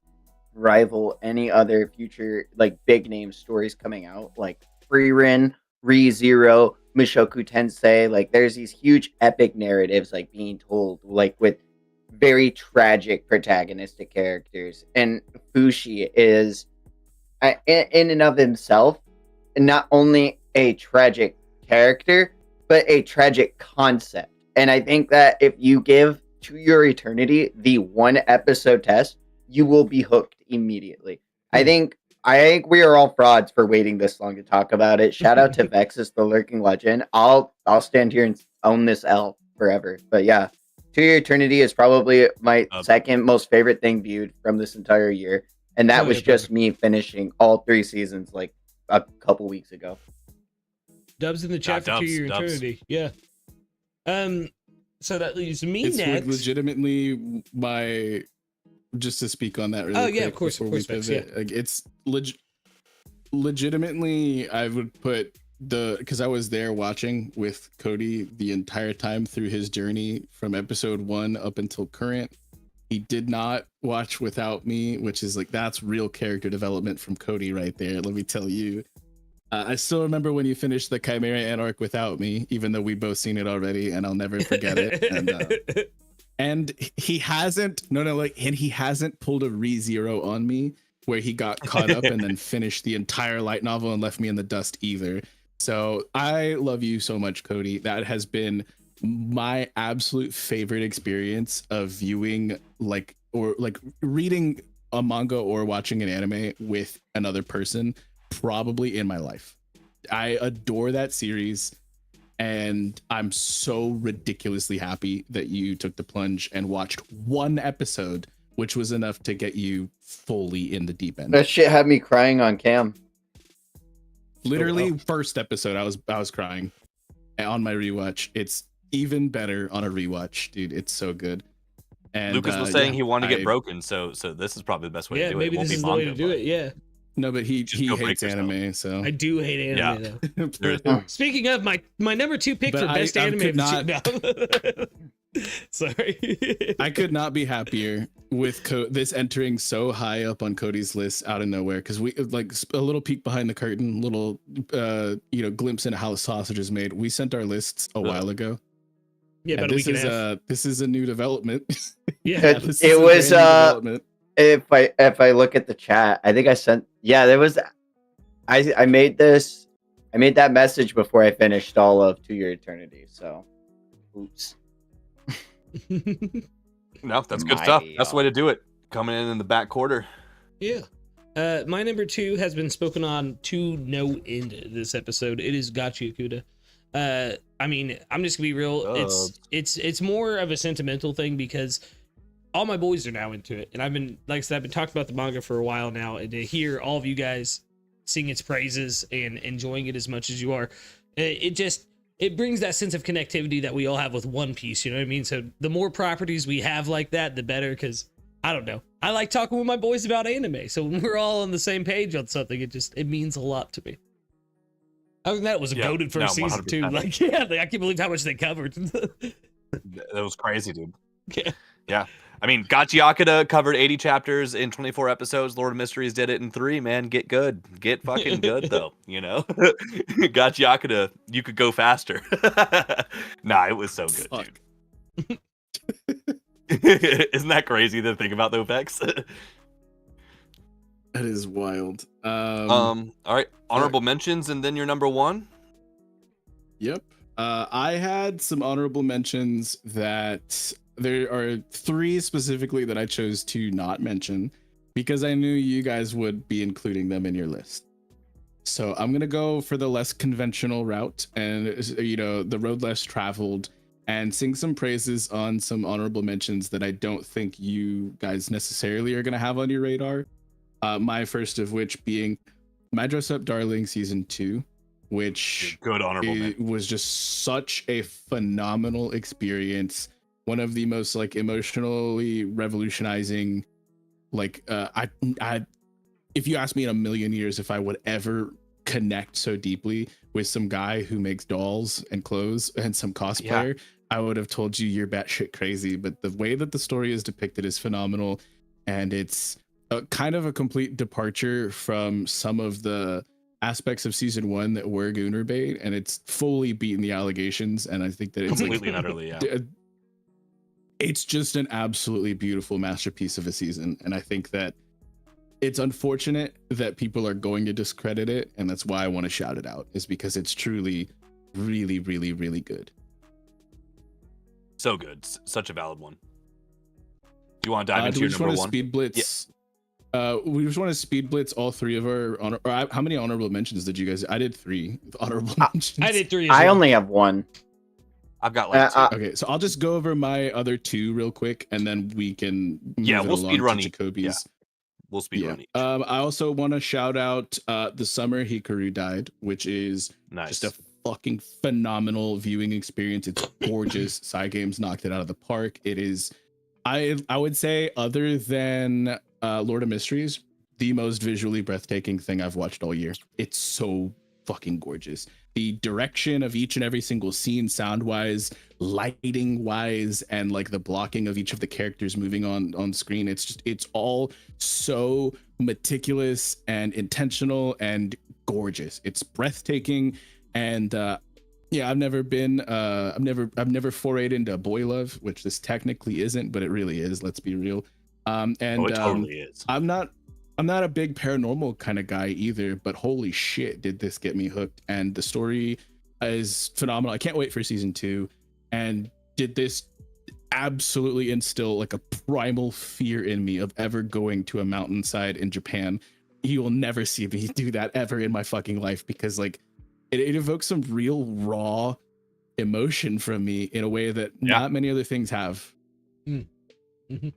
rival any other future like big name stories coming out, like Frieren, ReZero, Mushoku Tensei. Like, there's these huge epic narratives like being told, like with very tragic protagonistic characters, and Fushi is in and of himself not only a tragic character but a tragic concept. And I think that if you give To Your Eternity the 1-episode test, you will be hooked immediately. I think we are all frauds for waiting this long to talk about it. Shout out to Vexus, the Lurking Legend. I'll stand here and own this L forever. But yeah, To Your Eternity is probably my second most favorite thing viewed from this entire year. And that was just me finishing all 3 seasons like a couple weeks ago. Dubs in the chat for To Your Eternity. Yeah. So that leaves me It's next. legitimately my, just to speak on that really quick. Yeah, of course, Vex, yeah. Like, it's legitimately, I would put because I was there watching with Cody the entire time through his journey from episode 1 up until current. He did not watch without me, which is like, that's real character development from Cody right there. Let me tell you. I still remember when you finished the Chimera Ant arc without me, even though we both seen it already, and I'll never forget it. And he hasn't he hasn't pulled a ReZero on me where he got caught up and then finished the entire light novel and left me in the dust either. So I love you so much, Cody. That has been my absolute favorite experience of viewing reading a manga or watching an anime with another person probably in my life. I adore that series, and I'm so ridiculously happy that you took the plunge and watched 1 episode, which was enough to get you fully in the deep end. That shit had me crying on cam. Literally, first episode, I was crying on my rewatch. It's even better on a rewatch, dude. It's so good. And Lucas was saying he wanted to get broken, so this is probably the best way to do it. Maybe this is the way to do it. Yeah. No, but he hates anime, so I do hate anime though. Speaking of my number 2 pick for best anime of the Sorry. I could not be happier with this entering so high up on Cody's list out of nowhere, because we like a little peek behind the curtain, little glimpse into how the sausage is made. We sent our lists a while ago. Yeah, but this is a new development. Yeah, it was if I look at the chat, I think I sent there was I made that message before I finished all of To Your Eternity, so oops. No, that's good stuff. That's the way to do it. coming in the back quarter. Yeah. My number 2 has been spoken on to no end this episode. It is Gachi Okuda. I mean, I'm just gonna be real. It's more of a sentimental thing because all my boys are now into it, and I've been talking about the manga for a while now, and to hear all of you guys sing its praises and enjoying it as much as you are, it brings that sense of connectivity that we all have with One Piece. You know what I mean? So the more properties we have like that, the better. Because I don't know, I like talking with my boys about anime. So when we're all on the same page on something, it means a lot to me. Other than that, it was a goated first season 100%. Too. Like, yeah, I can't believe how much they covered. That was crazy, dude. Yeah. Yeah. I mean, Gachi Okuda covered 80 chapters in 24 episodes. Lord of Mysteries did it in 3, man. Get good. Get fucking good, though, you know? Gachi Okuda, you could go faster. Nah, it was so good, dude. Isn't that crazy to think about, though, Vex? That is wild. All right. Honorable mentions, and then your number 1? Yep. I had some honorable mentions that there are 3 specifically that I chose to not mention because I knew you guys would be including them in your list. So I'm going to go for the less conventional route and, the road less traveled and sing some praises on some honorable mentions that I don't think you guys necessarily are going to have on your radar. My first of which being My Dress Up Darling Season 2, which good honorable was just such a phenomenal experience. One of the most emotionally revolutionizing, if you ask me in a million years if I would ever connect so deeply with some guy who makes dolls and clothes and some cosplayer, I would have told you you're batshit crazy. But the way that the story is depicted is phenomenal, and it's kind of a complete departure from some of the aspects of season 1 that were Gooner bait, and it's fully beaten the allegations. And I think that it's completely and utterly, it's just an absolutely beautiful masterpiece of a season. And I think that it's unfortunate that people are going to discredit it, and that's why I want to shout it out, is because it's truly really, really, really good. So good. Such a valid one. Do you want to dive into your number 1? Speed blitz. Yeah. We just want to speed blitz all 3 of our how many honorable mentions did you guys? I did 3 honorable mentions. I did 3. I only have 1. I've got 2. Okay, so I'll just go over my other 2 real quick, and then we can we'll speed run Jacoby's. Yeah. We'll speed run each. I also want to shout out the summer Hikaru died, which is just a fucking phenomenal viewing experience. It's gorgeous. Cygames knocked it out of the park. It is, I would say, other than Lord of Mysteries, the most visually breathtaking thing I've watched all year. It's so fucking gorgeous. The direction of each and every single scene, sound wise, lighting wise, and the blocking of each of the characters moving on screen, it's all so meticulous and intentional and gorgeous. It's breathtaking. And I've never forayed into boy love, which this technically isn't, but it really is, let's be real. It totally is. I'm not a big paranormal kind of guy either, but holy shit, did this get me hooked. And the story is phenomenal. I can't wait for season 2. And did this absolutely instill a primal fear in me of ever going to a mountainside in Japan. You will never see me do that ever in my fucking life, because it evokes some real raw emotion from me in a way that not many other things have. Mm-hmm.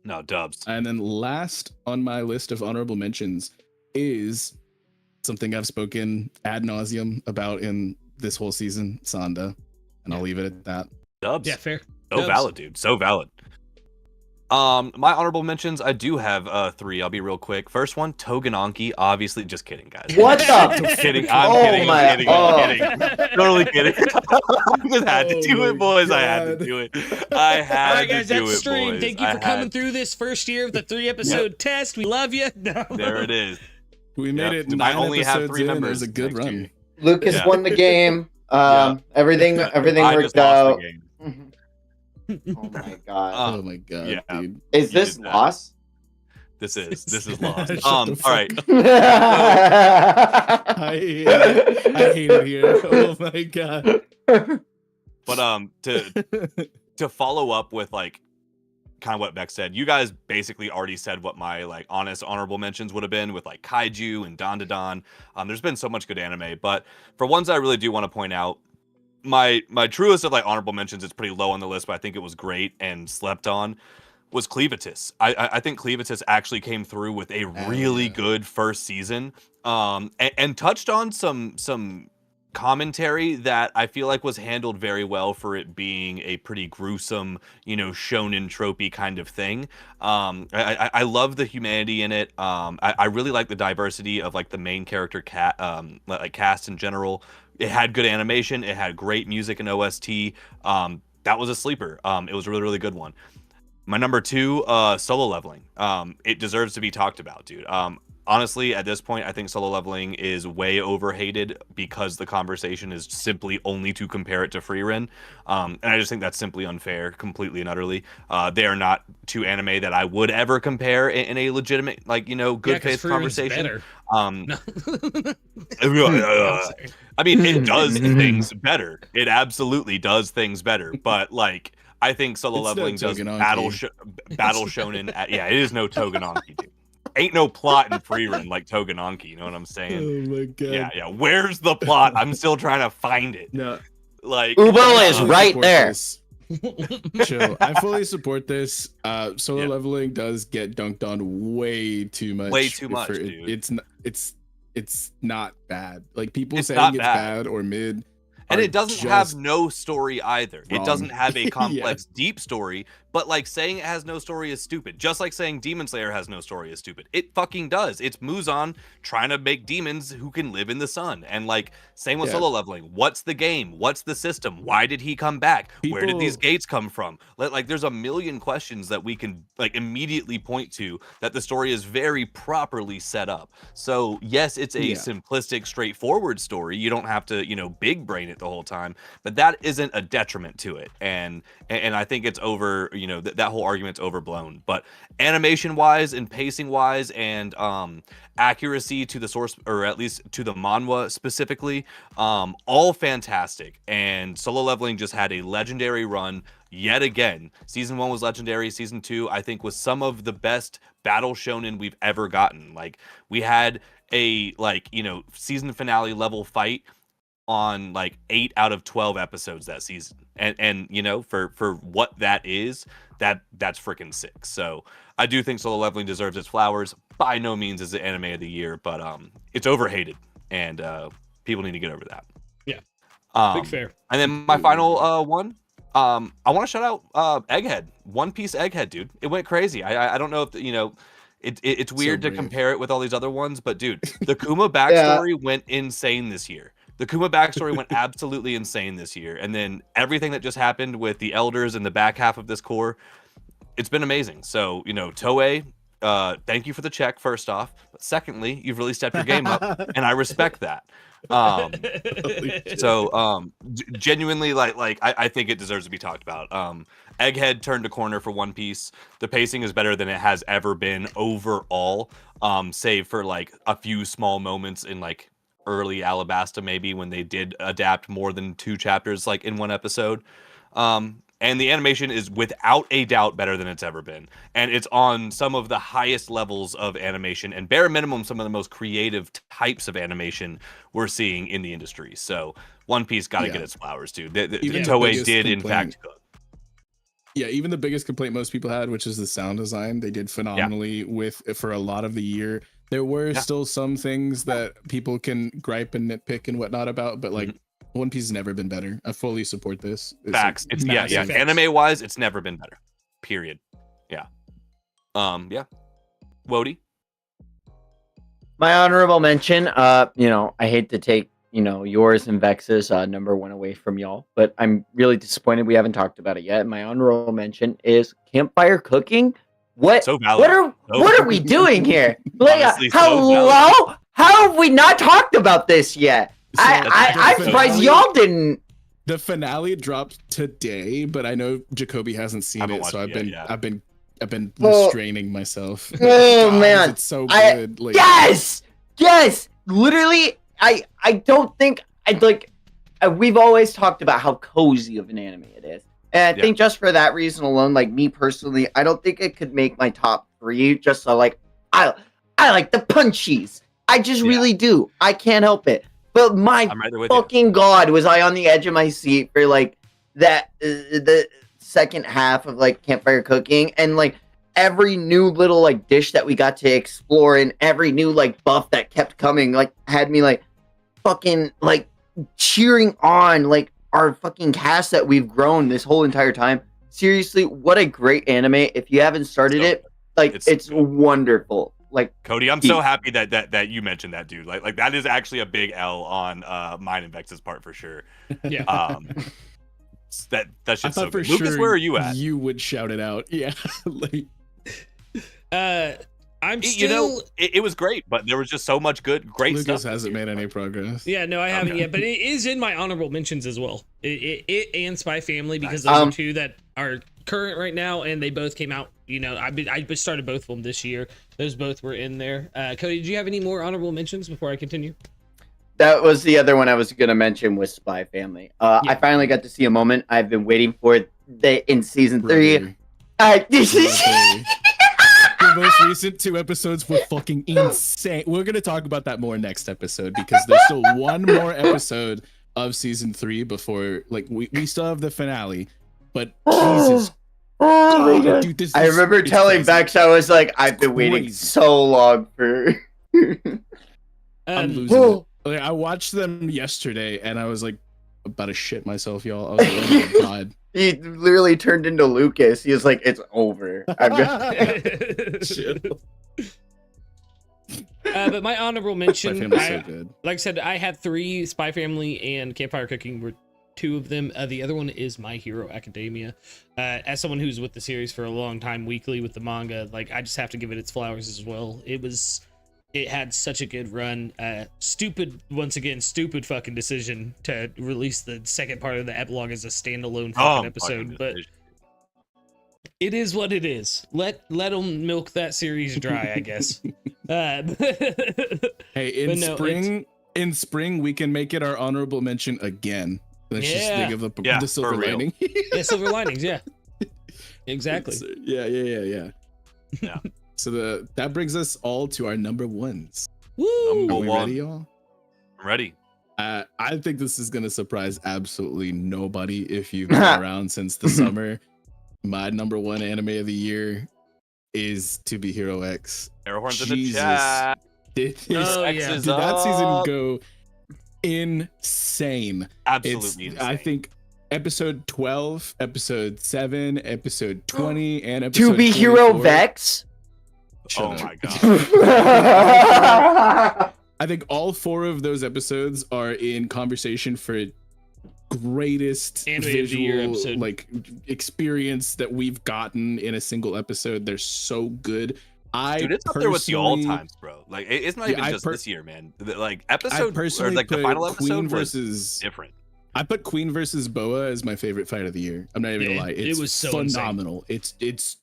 No, dubs. And then last on my list of honorable mentions is something I've spoken ad nauseum about in this whole season, Sanda. And I'll leave it at that. Dubs. Yeah, fair. So valid, dude. So valid. My honorable mentions, I do have 3. I'll be real quick. First one, Togenanki. Obviously, just kidding, guys. What the? I'm kidding. I'm kidding. Totally kidding. I just had to do it, boys. I had to do it. I had All right, to guys, do that's it, stream. boys. Thank you for coming through this first year of the 3-episode test. We love you. No. There it is. We made it. I only have 3 in. It members. was a good run. Lucas won the game. Everything I worked just lost out. the game. Oh my god. Oh my god, yeah. dude. Is this loss? This is lost. Shut All the fuck right. I hate it here. Oh my god. But to follow up with kind of what Beck said. You guys basically already said what my like honest honorable mentions would have been with like Kaiju and Don to Don. There's been so much good anime, but for ones I really do want to point out, my truest of like honorable mentions, it's pretty low on the list, but I think it was great and slept on, was Cleavitus. I think Cleavitus actually came through with a really good first season, and touched on some commentary that I feel like was handled very well for it being a pretty gruesome, shonen tropey kind of thing. I love the humanity in it. I really like the diversity of like the main character cast in general. It had good animation. It had great music and OST. That was a sleeper. It was a really, really good one. My number 2, Solo Leveling. It deserves to be talked about, dude. Honestly, at this point, I think Solo Leveling is way overhated because the conversation is simply only to compare it to Frieren. And I just think that's simply unfair, completely and utterly. They are not two anime that I would ever compare in a legitimate, good faith conversation. Better. I mean, it does things better. It absolutely does things better. But I think Solo Leveling does battle shonen. It is no Togenanki, dude. Ain't no plot in Frieren like Togenanki, you know what I'm saying? Oh my god. Yeah. Where's the plot? I'm still trying to find it. No. Ubo is right there. Chill. I fully support this. Solo Leveling does get dunked on way too much. Way too much, dude. It's not bad. Like people It's saying not it's bad. bad or mid. And it doesn't have no story either. Wrong. It doesn't have a complex, deep story, but saying it has no story is stupid. Just like saying Demon Slayer has no story is stupid. It fucking does. It's Muzan trying to make demons who can live in the sun. And same with Solo Leveling. What's the game? What's the system? Why did he come back? Where did these gates come from? There's a million questions that we can immediately point to that the story is very properly set up. So yes, it's a simplistic, straightforward story. You don't have to, big brain it the whole time, but that isn't a detriment to it. And I think it's over, that whole argument's overblown. But animation wise and pacing wise and accuracy to the source, or at least to the manhwa specifically, all fantastic. And Solo Leveling just had a legendary run yet again. Season 1 was legendary. Season 2, I think, was some of the best battle shonen we've ever gotten. We had a season finale level fight on 8 out of 12 episodes that season, and for what that is, that's freaking sick. So I do think Solo Leveling deserves its flowers. By no means is it anime of the year, but it's overhated, and people need to get over that. Big fair. And then my final one, I want to shout out Egghead. One Piece Egghead, dude. It went crazy. I don't know if it's weird to compare it with all these other ones, but dude, the Kuma backstory went insane this year. The Kuma backstory went absolutely insane this year. And then everything that just happened with the elders in the back half of this core, it's been amazing. So, Toei, thank you for the check, first off. But secondly, you've really stepped your game up, and I respect that. Genuinely, I think it deserves to be talked about. Egghead turned a corner for One Piece. The pacing is better than it has ever been overall, save for a few small moments in early Alabasta, maybe, when they did adapt more than 2 chapters in one episode. And the animation is without a doubt better than it's ever been. And it's on some of the highest levels of animation, and bare minimum, some of the most creative types of animation we're seeing in the industry. So One Piece got to get its flowers, dude. The Toei did, in fact, good. Yeah, even the biggest complaint most people had, which is the sound design, they did phenomenally for a lot of the year. There were still some things that people can gripe and nitpick and whatnot about, but One Piece has never been better. I fully support this. Facts. It's anime wise, it's never been better. Period. Yeah. Wody? My honorable mention, I hate to take, yours and Vex's number 1 away from y'all, but I'm really disappointed we haven't talked about it yet. My honorable mention is campfire cooking. What are we doing here? Honestly, hello? How have we not talked about this yet? So I'm surprised y'all didn't. The finale dropped today, but I know Jacoby hasn't seen it, so I've been restraining myself. Oh man, it's so good. Yes. Literally, I don't think I'd we've always talked about how cozy of an anime it is. And I think just for that reason alone, like me personally, I don't think it could make my top 3. Just so like I like the punchies. I just really do. I can't help it. But my fucking god, was I on the edge of my seat for like that the second half of like Campfire Cooking, and like every new little like dish that we got to explore, and every new like buff that kept coming, like had me like fucking like cheering on like our fucking cast that we've grown this whole entire time. Seriously, what a great anime. If you haven't started it, like it's wonderful. Like Cody, I'm so happy that you mentioned that, dude. Like that is actually a big L on mine and Vex's part for sure. Yeah. That shit's I thought so for good. sure Lucas, where are you at? You would shout it out. Yeah. Like, I'm still. You know, it was great, but there was just so much great Lucas stuff. hasn't made any progress. Yeah, no, I haven't yet, but it is in my honorable mentions as well. It and Spy Family, because those are two that are current right now, and they both came out. You know, I started both of them this year. Those both were in there. Cody, did you have any more honorable mentions before I continue? That was the other one I was gonna mention, was Spy Family. I finally got to see a moment I've been waiting for in season 3. The most recent 2 episodes were fucking insane. We're gonna talk about that more next episode, because there's still one more episode of season 3 before, like, we still have the finale. But Jesus, dude, I remember telling Bex, I was like, I've been waiting so long for. I'm losing it. Like, I watched them yesterday, and I was like about to shit myself, y'all. I was like, oh my god. He literally turned into Lucas. He was like, it's over. But my honorable mention, Spy Family's so good. Like I said, I had 3. Spy Family and Campfire Cooking were 2 of them. The other one is My Hero Academia. As someone who's with the series for a long time, weekly with the manga, like, I just have to give it its flowers as well. It had such a good run. Stupid fucking decision to release the second part of the episode as a standalone fucking episode, but it is what it is. Let them milk that series dry, I guess. Hey, in spring we can make it our honorable mention again. Let's just think of the silver lining. Yeah, silver linings. Yeah, exactly. Yeah. So that brings us all to our number 1s. Woo! Are we ready, y'all? I'm ready. I think this is gonna surprise absolutely nobody if you've been around since the summer. My number 1 anime of the year is To Be Hero X. Airhorns in the chat. Did that season go insane? Absolutely insane. I think episode 12, episode 7, episode 20, and episode To Be Hero Vex. Oh my god. I think all 4 of those episodes are in conversation for greatest visual like experience that we've gotten in a single episode. They're so good. Dude, it's up there with the all times, bro. Like, it's not even just this year, man. Like, episode or like the final episode was different. I put Queen versus Boa as my favorite fight of the year. I'm not even gonna lie. It was so phenomenal. Insane. It's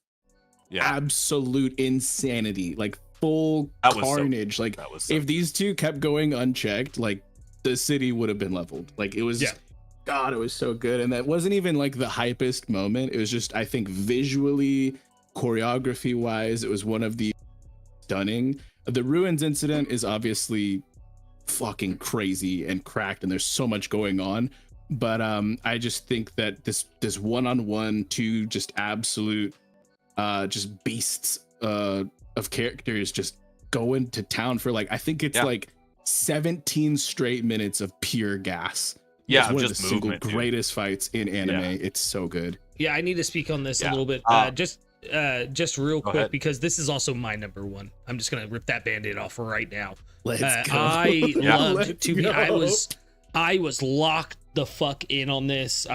absolute insanity. Like, full carnage. Like, if these 2 kept going unchecked, like, the city would have been leveled. Like, it was God, it was so good. And that wasn't even like the hypest moment. It was just, I think, visually, choreography wise, it was one of the stunning. The Ruins incident is obviously fucking crazy and cracked, and there's so much going on. But I just think that this one-on-one 2 just absolute just beasts of characters just going to town for, like, I think it's like 17 straight minutes of pure gas. Yeah, it's one just of the single movement, greatest fights in anime. It's so good. Yeah, I need to speak on this a little bit. Just real quick, because this is also my number 1. I'm just gonna rip that band-aid off right now. Let's go. I loved To Be. I was locked the fuck in on this.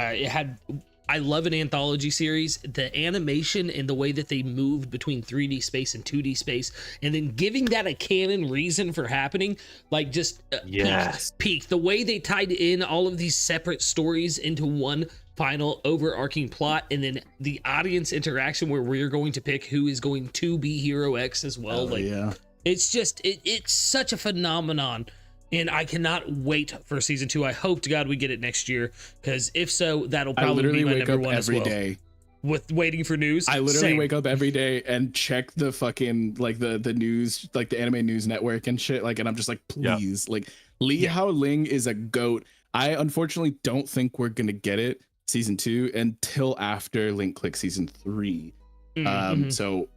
I love an anthology series. The animation and the way that they moved between 3D space and 2D space, and then giving that a canon reason for happening, like, just peak. The way they tied in all of these separate stories into one final overarching plot, and then the audience interaction where we're going to pick who is going to be Hero X as well. It's just it's such a phenomenon. And I cannot wait for season 2. I hope to God we get it next year, because if so, that'll I probably literally be my wake number up one as every well. day. With waiting for news. I literally Same. wake up every day and check the fucking like the news, like the anime news network and shit. Like, and I'm just like, please, like Lee Hao Ling is a goat. I unfortunately don't think we're gonna get it season 2 until after Link Click season 3. So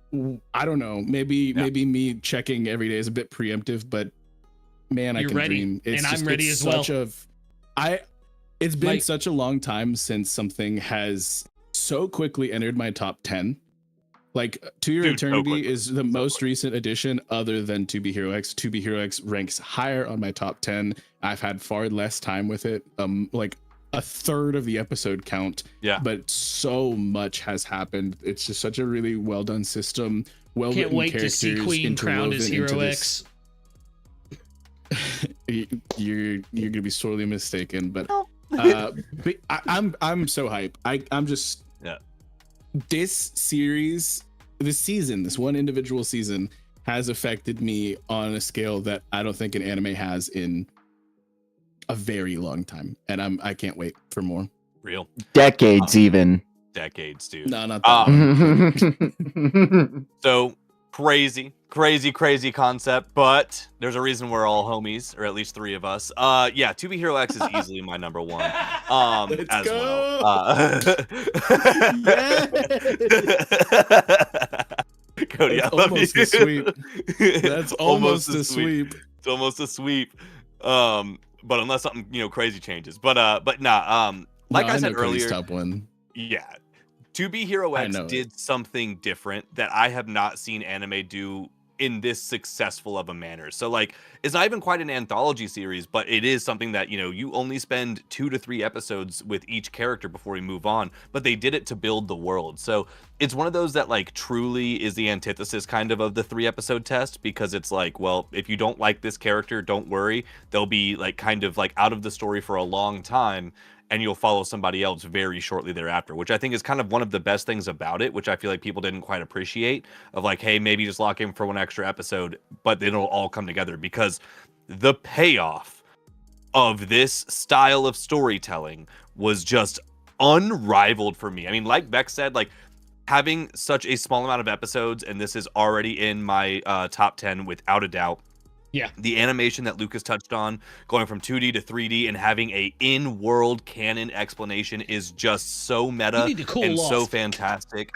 I don't know. Maybe me checking every day is a bit preemptive, but man, You're I can ready. dream. And I'm ready as well. It's been Like- such a long time since something has so quickly entered my top 10. Like To Your Dude, so Eternity quickly. is the most recent addition other than To Be Hero X. To Be Hero X ranks higher on my top 10. I've had far less time with it. Like a third of the episode count. Yeah. But so much has happened. It's just such a really well done system. Well Can't written wait to characters see Queen crowned as interwoven Hero into X. you're gonna be sorely mistaken, but but I'm so hype. I'm just this series, this one individual season has affected me on a scale that I don't think an anime has in a very long time, and I can't wait for more. Real Decades, even. decades, dude. No, not that one. So crazy concept, but there's a reason we're all homies, or at least 3 of us. Yeah, To Be Hero X is easily my number 1. Let's As go. well. Cody, That's I love almost you. a sweep. That's almost a sweep. It's almost a sweep. But unless something crazy changes. But nah. Like I said earlier, top one. yeah. To Be Hero X know did something different that I have not seen anime do in this successful of a manner. So like, it's not even quite an anthology series, but it is something that, you only spend 2 to 3 episodes with each character before we move on, but they did it to build the world. So it's one of those that like truly is the antithesis kind of the 3 episode test, because it's like, well, if you don't like this character, don't worry. They'll be like kind of like out of the story for a long time, and you'll follow somebody else very shortly thereafter, which I think is kind of one of the best things about it, which I feel like people didn't quite appreciate, of like, hey, maybe just lock in for 1 extra episode, but then it'll all come together, because the payoff of this style of storytelling was just unrivaled for me. I mean, like Beck said, like having such a small amount of episodes, and this is already in my top 10 without a doubt. Yeah. The animation that Lucas touched on, going from 2D to 3D and having a in-world canon explanation, is just so meta and so fantastic.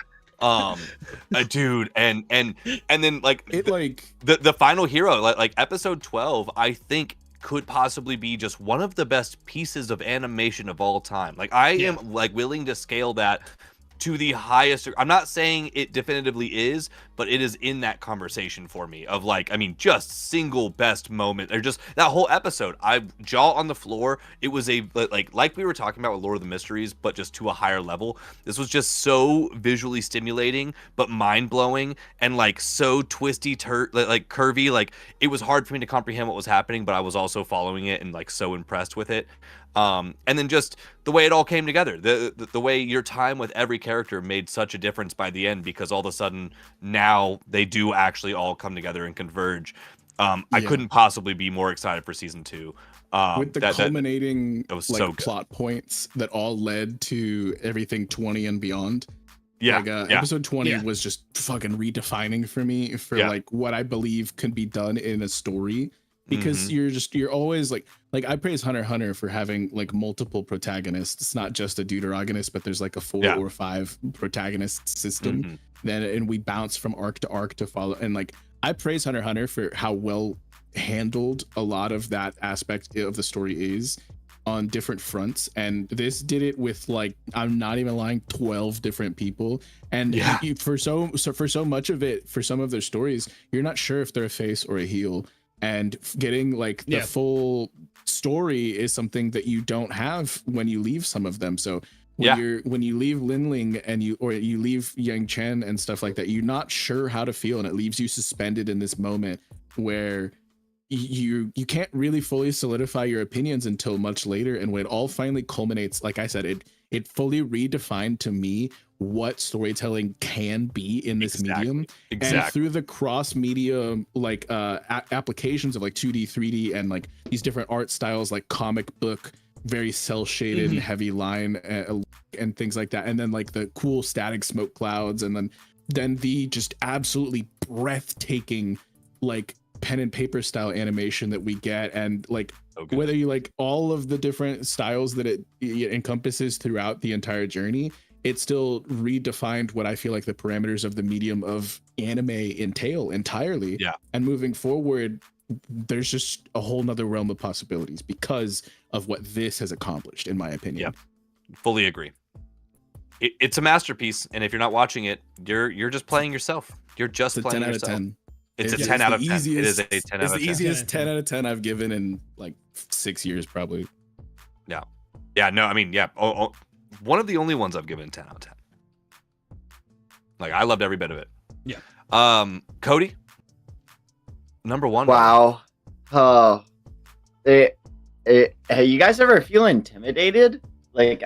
Dude, and then like It like the final hero, like episode 12, I think could possibly be just one of the best pieces of animation of all time. Like I am like willing to scale that to the highest. I'm not saying it definitively is, but it is in that conversation for me of like, I mean, just single best moment, or just that whole episode. I jaw on the floor. It was a like we were talking about with Lord of the Mysteries, but just to a higher level. This was just so visually stimulating, but mind blowing, and like so twisty, like curvy. Like it was hard for me to comprehend what was happening, but I was also following it and like so impressed with it. And then just the way it all came together, the way your time with every character made such a difference by the end, because all of a sudden now they do actually all come together and converge. I couldn't possibly be more excited for season 2. With the culminating that was like so good. plot points that all led to everything 20 and beyond. Yeah, Like episode 20 was just fucking redefining for me for like what I believe can be done in a story. Because you're always like I praise Hunter x Hunter for having like multiple protagonists. It's not just a deuteragonist, but there's like a 4 or 5 protagonist system. Then and we bounce from arc to arc to follow. And like I praise Hunter x Hunter for how well handled a lot of that aspect of the story is on different fronts. And this did it with like, I'm not even lying, 12 different people. And for so much of it, for some of their stories, you're not sure if they're a face or a heel. And getting like the full story is something that you don't have when you leave some of them. So when you leave Linling and you leave Yang Chen and stuff like that, you're not sure how to feel, and it leaves you suspended in this moment where you can't really fully solidify your opinions until much later, and when it all finally culminates, like I said, it fully redefined to me what storytelling can be in this medium. And through the cross media like applications of like 2D 3D and like these different art styles, like comic book, very cell shaded and heavy line and things like that, and then like the cool static smoke clouds, and then the just absolutely breathtaking like pen and paper style animation that we get, and like whether you like all of the different styles that it encompasses throughout the entire journey, it still redefined what I feel like the parameters of the medium of anime entail entirely. Yeah. And moving forward, there's just a whole nother realm of possibilities because of what this has accomplished, in my opinion. Yeah, fully agree. It's a masterpiece, and if you're not watching it, you're just playing yourself. You're just playing 10 yourself. Out of 10. It's a 10 out of 10. It is a 10 out of 10. It's the easiest 10 out of 10 I've given in like 6 years, probably. Yeah. Yeah, no, I mean, yeah. One of the only ones I've given 10 out of 10. Like, I loved every bit of it. Yeah. Cody? Number 1. Wow. Oh. Hey, you guys ever feel intimidated? Like,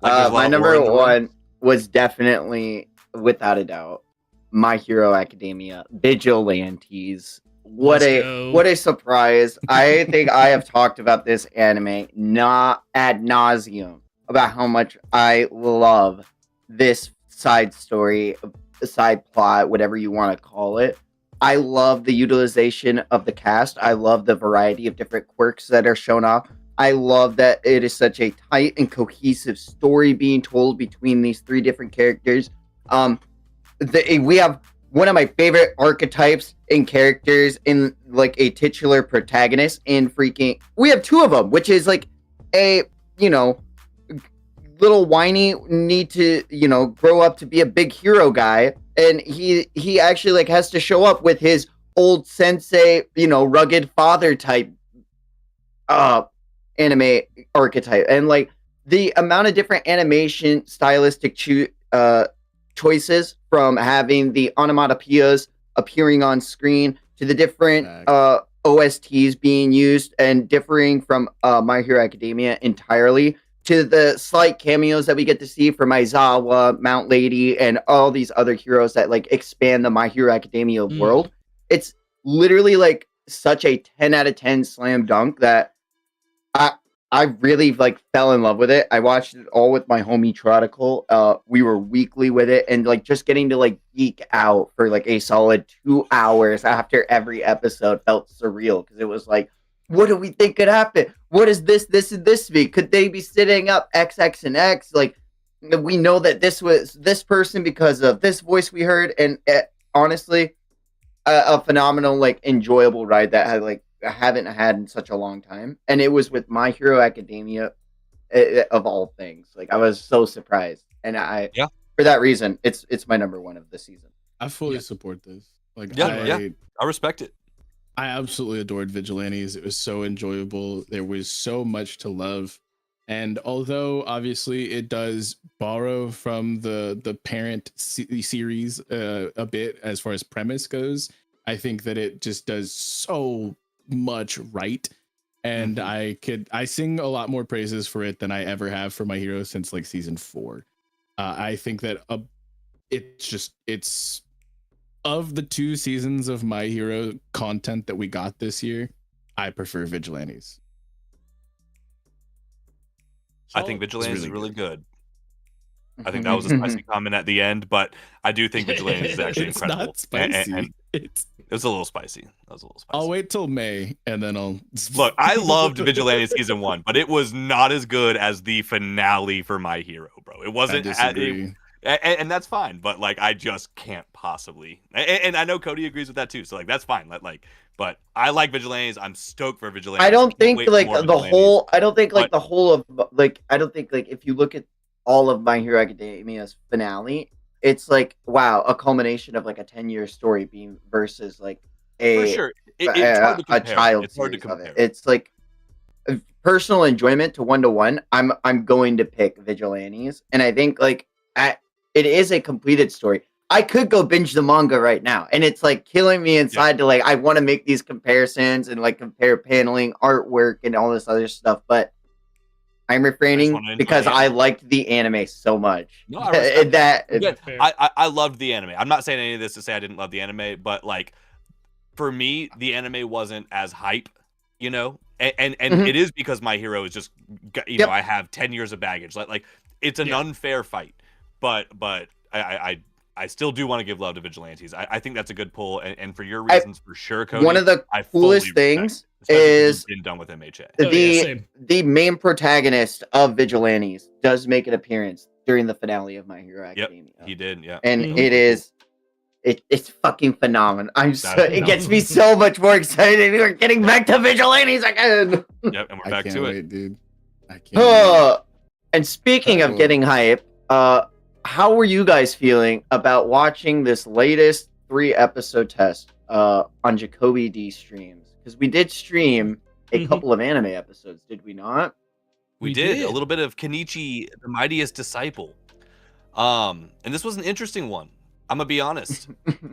my number 1 was definitely, without a doubt, My Hero Academia, Vigilantes. What a surprise. I think I have talked about this anime not ad nauseum about how much I love this side story, side plot, whatever you want to call it. I love the utilization of the cast. I love the variety of different quirks that are shown off. I love that it is such a tight and cohesive story being told between these 3 different characters. We have one of my favorite archetypes in characters in like a titular protagonist in freaking. We have 2 of them, which is like a, little whiny, need to, grow up to be a big hero guy. And he actually like has to show up with his old sensei, rugged father type anime archetype. And like the amount of different animation stylistic choices, from having the onomatopoeias appearing on screen to the different OSTs being used and differing from My Hero Academia entirely, to the slight cameos that we get to see from Aizawa, Mount Lady, and all these other heroes that like expand the My Hero Academia world. It's literally like such a 10 out of 10 slam dunk that I really like fell in love with it. I watched it all with my homie Trodical. We were weekly with it, and like just getting to like geek out for like a solid 2 hours after every episode felt surreal, because it was like, what do we think could happen? What is this and this be? Could they be sitting up X and X? Like, we know that this was this person because of this voice we heard, and honestly, a phenomenal, like, enjoyable ride that I haven't had in such a long time. And it was with My Hero Academia, of all things. Like, I was so surprised, and for that reason, it's my number 1 of the season. I fully support this. Like, I respect it. I absolutely adored Vigilantes. It was so enjoyable. There was so much to love. And although obviously it does borrow from the parent series a bit as far as premise goes, I think that it just does so much right. And I sing a lot more praises for it than I ever have for My Hero since like season 4. I think that it's of the 2 seasons of My Hero content that we got this year, I prefer Vigilantes. I think Vigilantes is really good. I think that was a spicy comment at the end, but I do think Vigilantes is actually incredible. It's not spicy. And it was a little spicy. I'll wait till May, and then I'll... Look, I loved Vigilantes season 1, but it was not as good as the finale for My Hero, bro. It wasn't... And that's fine, but like I just can't possibly. And I know Cody agrees with that too, so like that's fine. But I like Vigilantes. I'm stoked for Vigilantes. I don't think like the whole. I don't think like the whole of like. I don't think like if you look at all of My Hero Academia's finale, it's like wow, a culmination of like a 10-year story being versus like for sure. It's hard to compare. A child it's hard to series of compare. it. It's like personal enjoyment to 1-to-1. I'm going to pick Vigilantes, and I think like it is a completed story. I could go binge the manga right now, and it's like killing me inside to like I want to make these comparisons and like compare paneling, artwork, and all this other stuff, but I'm refraining because I liked the anime so much. No, I that I loved the anime. I'm not saying any of this to say I didn't love the anime, but like for me, the anime wasn't as hype, you know, and it is because My Hero is just, you know, I have 10 years of baggage. Like it's an unfair fight, but I still do want to give love to Vigilantes. I think that's a good pull, and for your reasons, for sure, Cody. One of the coolest things is been done with MHA. The main protagonist of Vigilantes does make an appearance during the finale of My Hero Academia. He did, yeah. And it's fucking phenomenal. It gets me so much more excited. We're getting back to Vigilantes again. Yep, and we're back to it, dude. I can't wait. And speaking of getting hype, how were you guys feeling about watching this latest 3-episode test on Jacoby D streams? Because we did stream a couple of anime episodes, did we not? We did a little bit of Kenichi, the Mightiest Disciple. And this was an interesting one. I'm gonna be honest.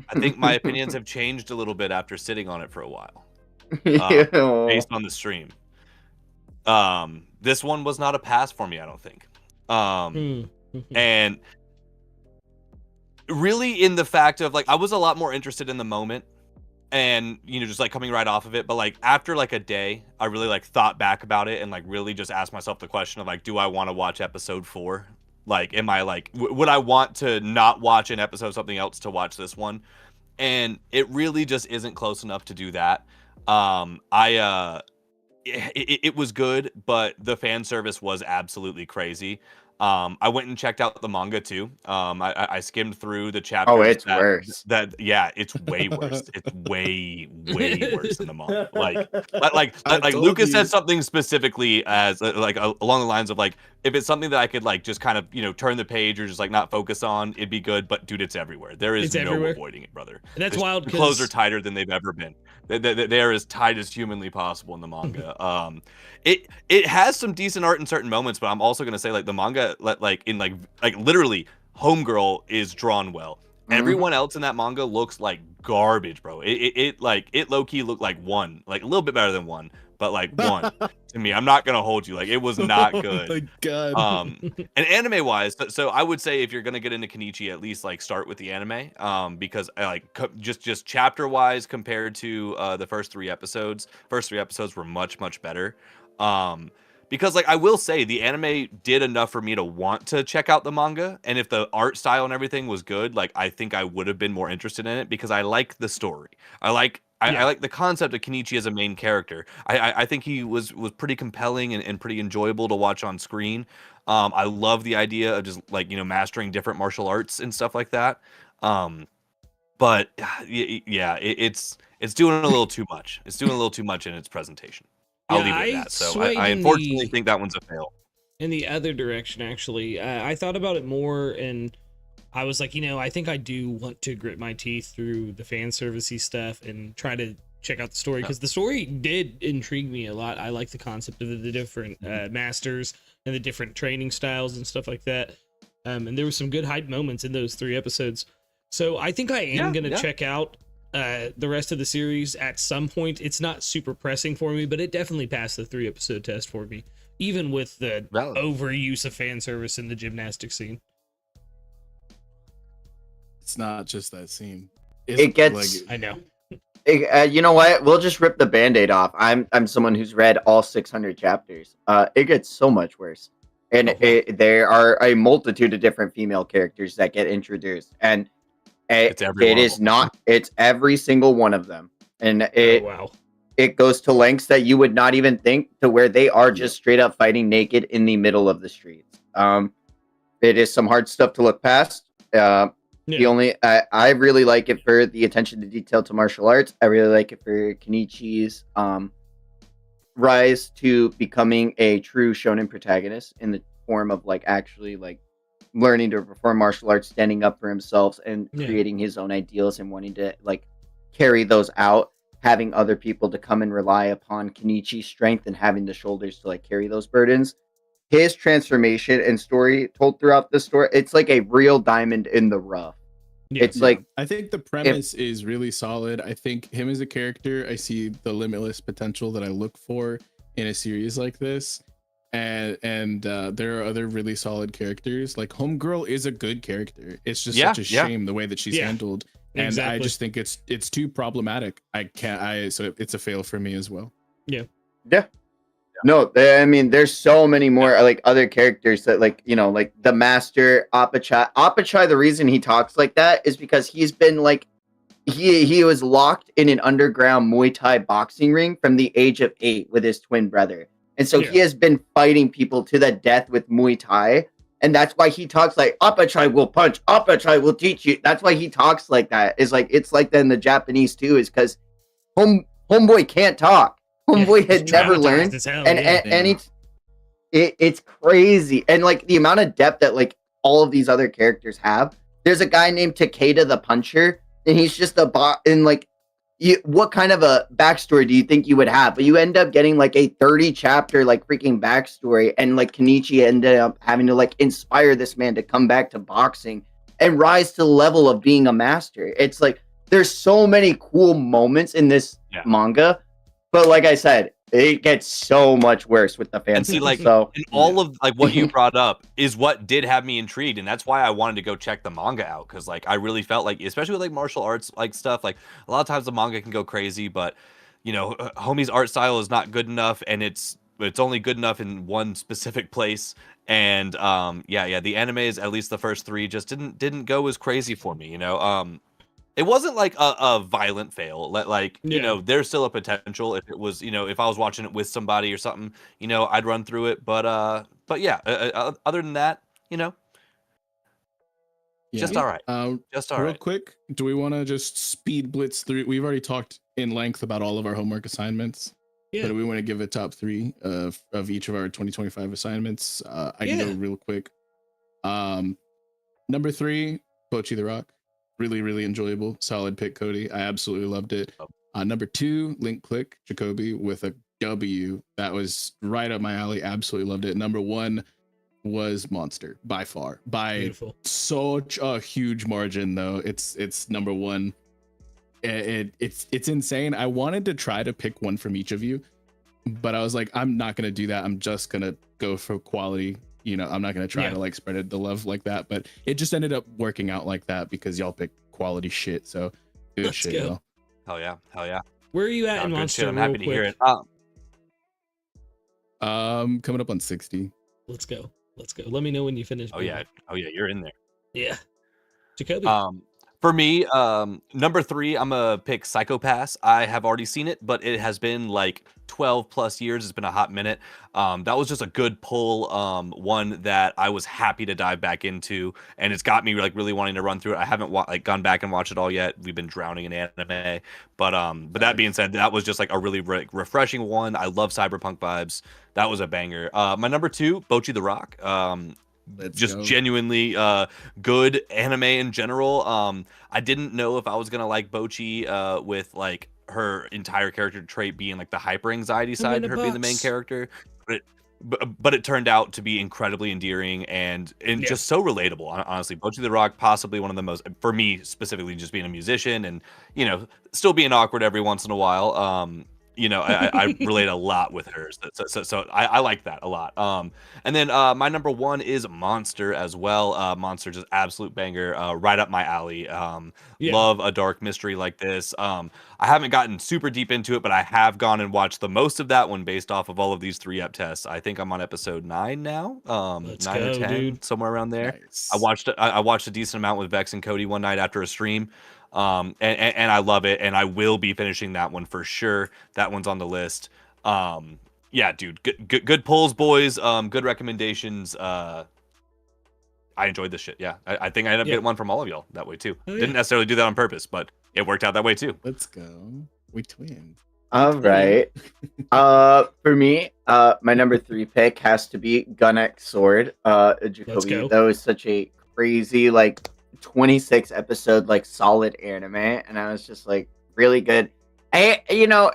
I think my opinions have changed a little bit after sitting on it for a while, based on the stream. This one was not a pass for me, I don't think. And really in the fact of like, I was a lot more interested in the moment and, you know, just like coming right off of it. But like after like a day, I really like thought back about it and like really just asked myself the question of like, do I want to watch episode 4? Like, am I like, would I want to not watch an episode of something else to watch this one? And it really just isn't close enough to do that. It was good, but the fan service was absolutely crazy. I went and checked out the manga too. I skimmed through the chapters. Oh, it's worse. It's way worse. It's way worse than the manga. Like Lucas said something specifically as like along the lines of like, if it's something that I could like just kind of, you know, turn the page or just like not focus on, it'd be good. But dude, it's everywhere. There is no avoiding it, brother. And that's wild. The clothes are tighter than they've ever been. They're as tight as humanly possible in the manga. It has some decent art in certain moments, but I'm also gonna say like the manga, like literally, Homegirl is drawn well. Everyone else in that manga looks like garbage, bro. It low key looked like one, like a little bit better than one, but like one to me. I'm not gonna hold you. Like it was not good. Oh my god. And anime wise, so I would say if you're gonna get into Kenichi, at least like start with the anime, because like just chapter wise compared to the first 3 episodes were much better. Because like I will say the anime did enough for me to want to check out the manga, and if the art style and everything was good, like I think I would have been more interested in it because I like the story. I like the concept of Kenichi as a main character. I think he was pretty compelling and pretty enjoyable to watch on screen. I love the idea of just like, you know, mastering different martial arts and stuff like that. But yeah, it's doing a little too much. It's doing a little too much in its presentation. I'll leave it at that. So I unfortunately think that one's a fail. In the other direction, actually, I thought about it more, and I was like, you know, I think I do want to grit my teeth through the fan servicey stuff and try to check out the story, because the story did intrigue me a lot. I like the concept of the different masters and the different training styles and stuff like that. And there were some good hype moments in those 3 episodes. So I think I am going to check out the rest of the series at some point. It's not super pressing for me, but it definitely passed the 3-episode test for me, even with the overuse of fan service in the gymnastics scene. It's not just that scene. It gets. I know. You know what? We'll just rip the Band-Aid off. I'm someone who's read all 600 chapters. It gets so much worse, and there are a multitude of different female characters that get introduced, and it's every single one of them, and it goes to lengths that you would not even think, to where they are just straight up fighting naked in the middle of the streets. It is some hard stuff to look past. The only I really like it for the attention to detail to martial arts. I really like it for Kenichi's rise to becoming a true shonen protagonist in the form of like actually like learning to perform martial arts, standing up for himself, and creating his own ideals and wanting to like carry those out, having other people to come and rely upon Kenichi's strength and having the shoulders to like carry those burdens. His transformation and story told throughout the story, it's like a real diamond in the rough. Yeah. It's like I think the premise is really solid. I think him as a character, I see the limitless potential that I look for in a series like this. And there are other really solid characters. Like Homegirl is a good character. It's just such a shame the way that she's handled. And exactly. I just think it's too problematic. So it's a fail for me as well. Yeah. No, I mean, there's so many more like other characters that like, you know, like the master Apachai. Apachai, the reason he talks like that is because he's been like, he was locked in an underground Muay Thai boxing ring from the age of 8 with his twin brother. And so he has been fighting people to the death with Muay Thai. And that's why he talks like, Apachai will punch, Apachai will teach you. That's why he talks like that. It's like that in the Japanese too, is because homeboy can't talk. Homeboy had never learned, and it's crazy, and like the amount of depth that like all of these other characters have. There's a guy named Takeda the Puncher, and he's just a bot. And like, what kind of a backstory do you think you would have? But you end up getting like a 30 chapter like freaking backstory, and like Kenichi ended up having to like inspire this man to come back to boxing and rise to the level of being a master. It's like there's so many cool moments in this manga. But like I said, it gets so much worse with the fans. And see, like, so and all of like what you brought up is what did have me intrigued, and that's why I wanted to go check the manga out, because like I really felt like, especially with like martial arts like stuff, like a lot of times the manga can go crazy, but you know, homie's art style is not good enough, and it's only good enough in one specific place. And the animes, at least the first 3, just didn't go as crazy for me, you know. It wasn't like a violent fail. Like, you know, there's still a potential if it was, you know, if I was watching it with somebody or something, you know, I'd run through it. But yeah, other than that, you know, just all right. Just all right. Real quick, do we want to just speed blitz through? We've already talked in length about all of our homework assignments. Yeah. But we want to give a top 3 of each of our 2025 assignments. I can go real quick. Number 3, Bocchi the Rock. Really, really enjoyable. Solid pick, Cody. I absolutely loved it. Number 2, Link Click, Jacoby with a W. That was right up my alley. Absolutely loved it. Number 1 was Monster by far. By such a huge margin, though. It's number 1. It's insane. I wanted to try to pick one from each of you, but I was like, I'm not gonna do that. I'm just gonna go for quality. You know, I'm not gonna try to like spread the love like that. But it just ended up working out like that because y'all picked quality shit. So good shit, y'all. Hell yeah. Where are you at in Monster? I'm happy to hear it. Coming up on 60. Let's go. Let me know when you finish. Oh yeah, you're in there. Yeah. Jacoby. For me, number 3, I'm gonna pick Psycho-Pass. I have already seen it, but it has been like 12 plus years. It's been a hot minute. That was just a good pull, one that I was happy to dive back into, and it's got me like really wanting to run through it. I haven't gone back and watched it all yet. We've been drowning in anime, but that being said, that was just like a really refreshing one. I love cyberpunk vibes. That was a banger. My number 2, Bocchi the Rock. Genuinely good anime in general. I didn't know if I was gonna like Bocchi with like her entire character trait being like the hyper anxiety side, her being the main character, but it turned out to be incredibly endearing and just so relatable. Honestly, Bocchi the Rock, possibly one of the most, for me specifically, just being a musician and, you know, still being awkward every once in a while. You know, I relate a lot with her, so I like that a lot. And then my number 1 is Monster as well. Monster, just absolute banger, right up my alley. Love a dark mystery like this. I haven't gotten super deep into it, but I have gone and watched the most of that one based off of all of these 3-ep tests. I think I'm on episode 9 now, 9 or 10, dude. Somewhere around there. Nice. I watched a decent amount with Vex and Cody one night after a stream. And I love it, and I will be finishing that one for sure. That one's on the list. Yeah, dude, good pulls, boys. Good recommendations. I enjoyed this shit. Yeah, I think I ended up getting one from all of y'all that way too. Didn't necessarily do that on purpose, but it worked out that way too. Let's go. We twinned. All right. For me, my number 3 pick has to be Gunnex Sword. Jacoby, that was such a crazy like 26 episode like solid anime, and I was just like really good. You know,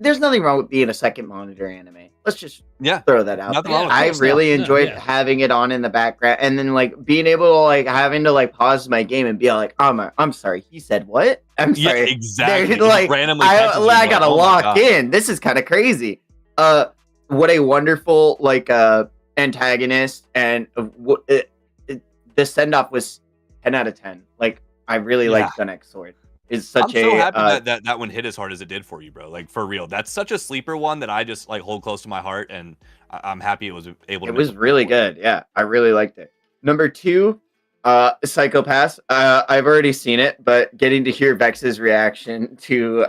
there's nothing wrong with being a second monitor anime. Let's just throw that out. Nothing wrong with I that. really enjoyed having it on in the background, and then like being able to like having to like pause my game and be like, I'm sorry, he said what? I'm sorry. Yeah, exactly. Like randomly I gotta lock in. This is kind of crazy. What a wonderful like antagonist, and the send off was 10 out of 10. Like I really like Gunnex Sword. It's such I'm so happy that one hit as hard as it did for you, bro. Like for real, that's such a sleeper one that I just like hold close to my heart, and I'm happy it was able to. It was really good. Yeah, I really liked it. Number 2, Psycho-Pass. I've already seen it, but getting to hear Vex's reaction to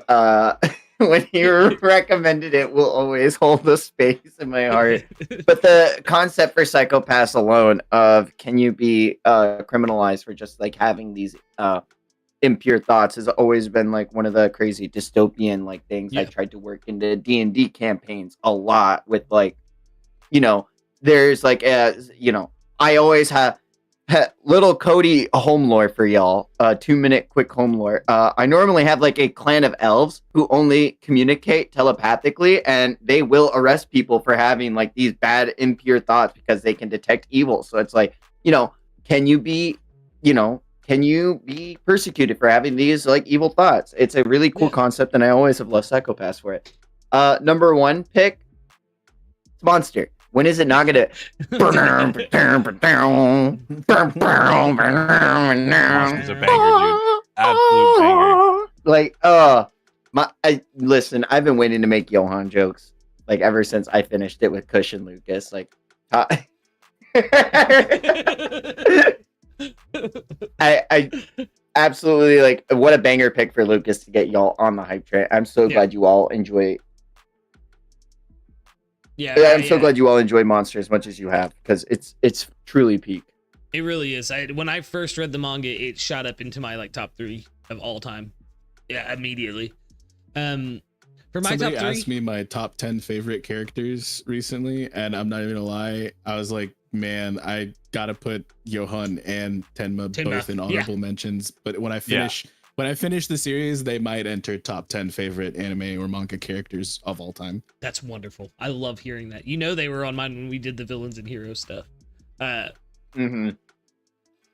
when he recommended it will always hold a space in my heart. But the concept for Psycho-Pass alone of can you be criminalized for just like having these impure thoughts has always been like one of the crazy dystopian like things. I tried to work into D&D campaigns a lot with like, there's like I always have little Cody home lore for y'all. 2-minute quick home lore. I normally have like a clan of elves who only communicate telepathically, and they will arrest people for having like these bad impure thoughts because they can detect evil. So it's like, can you be persecuted for having these like evil thoughts? It's a really cool concept, and I always have loved Psycho-Pass for it. Number 1 pick, it's Monster. When is it not gonna? Monster's a banger, dude. Absolute banger. Like, listen, I've been waiting to make Johan jokes like ever since I finished it with Kush and Lucas. Like, I absolutely like what a banger pick for Lucas to get y'all on the hype train. I'm so glad you all enjoy. I'm so glad you all enjoy Monster as much as you have, because it's truly peak. It really is. When I first read the manga, it shot up into my like top 3 of all time. Yeah, immediately. For my Somebody top 3, asked me my top 10 favorite characters recently, and I'm not even gonna lie, I was like, man, I gotta put Johan and Tenma both in honorable mentions. But when I finish the series, they might enter top 10 favorite anime or manga characters of all time. That's wonderful. I love hearing that. They were on mine when we did the villains and heroes stuff.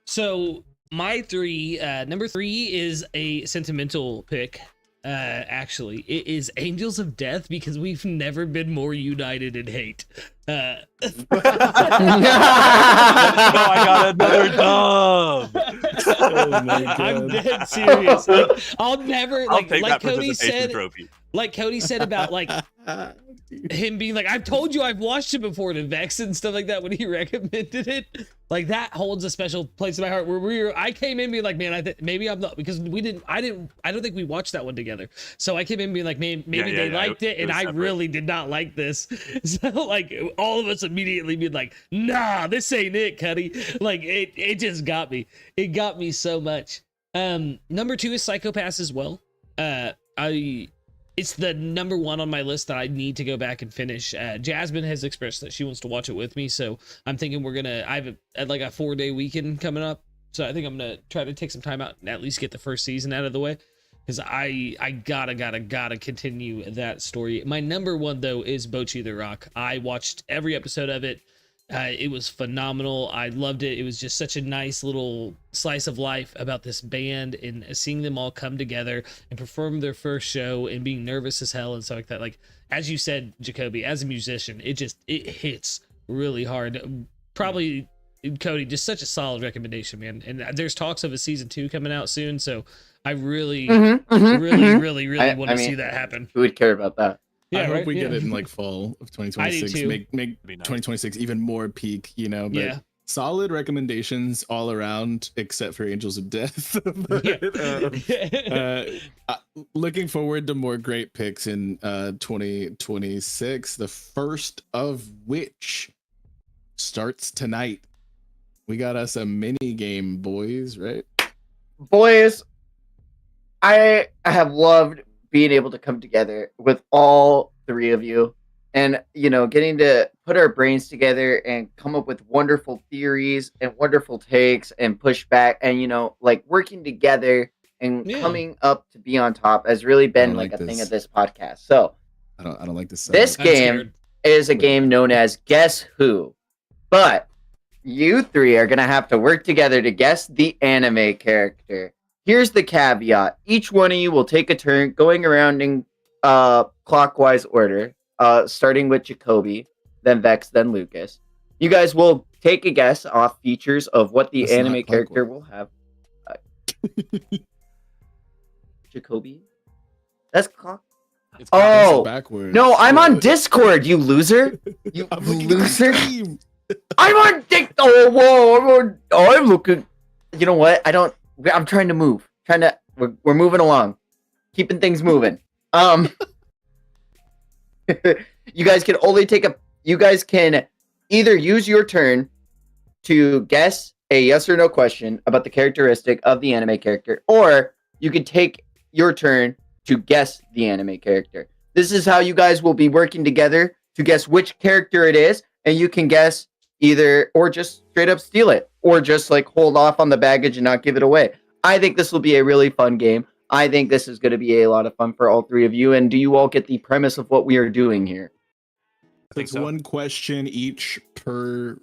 So my 3, number 3 is a sentimental pick. Actually, it is Angels of Death, because we've never been more united in hate. I got another dub. Oh my God. I'm dead serious. Like, I'll never like Cody said. Trophy. Like Cody said about like him being like, I've told you I've watched it before to Vex and stuff like that when he recommended it. Like that holds a special place in my heart where I came in being like, man, maybe I'm not, because I don't think we watched that one together. So I came in being like, maybe they liked it and I really did not like this. So like all of us immediately being like, nah, this ain't it, Cuddy. Like it just got me. It got me so much. Number 2 is Psycho-Pass as well. It's the number 1 on my list that I need to go back and finish. Jasmine has expressed that she wants to watch it with me, so I'm thinking I have like a 4-day weekend coming up, so I think I'm gonna try to take some time out and at least get the first season out of the way, because I gotta continue that story. My number 1 though is Bocchi the Rock. I watched every episode of it. It was phenomenal. I loved it. It was just such a nice little slice of life about this band and seeing them all come together and perform their first show and being nervous as hell and stuff like that. Like, as you said, Jacoby, as a musician, it hits really hard. Probably, Cody, just such a solid recommendation, man. And there's talks of a season 2 coming out soon, so I really want to see that happen. Who would care about that? Yeah, I hope we get it in like fall of 2026. Make 2026 even more peak, But solid recommendations all around, except for Angels of Death. Looking forward to more great picks in 2026. The first of which starts tonight. We got us a mini game, boys, right? Boys, I have loved being able to come together with all 3 of you and, getting to put our brains together and come up with wonderful theories and wonderful takes and push back and, like working together and coming up to be on top has really been like a thing of this podcast. So I don't like this. This I'm game scared. is a game known as Guess Who, but you three are gonna have to work together to guess the anime character. Here's the caveat: each one of you will take a turn going around in clockwise order, starting with Jacoby, then Vex, then Lucas. You guys will take a guess off features of what the That's not anime character clockwise. will have. Jacoby? That's clock. It's That's Oh, backwards. no, I'm Yeah. on Discord, you loser. You I'm looking at the loser. stream. I'm on Dick. Oh, whoa. I'm looking. You know what? I'm trying to move. We're moving along. Keeping things moving. You guys can either use your turn to guess a yes or no question about the characteristic of the anime character, or you could take your turn to guess the anime character. This is how you guys will be working together to guess which character it is, and you can guess either or just straight up steal it, or just like hold off on the baggage and not give it away. I think this will be a really fun game. I think this is going to be a lot of fun for all three of you. And do you all get the premise of what we are doing here? I think It's so. one question each per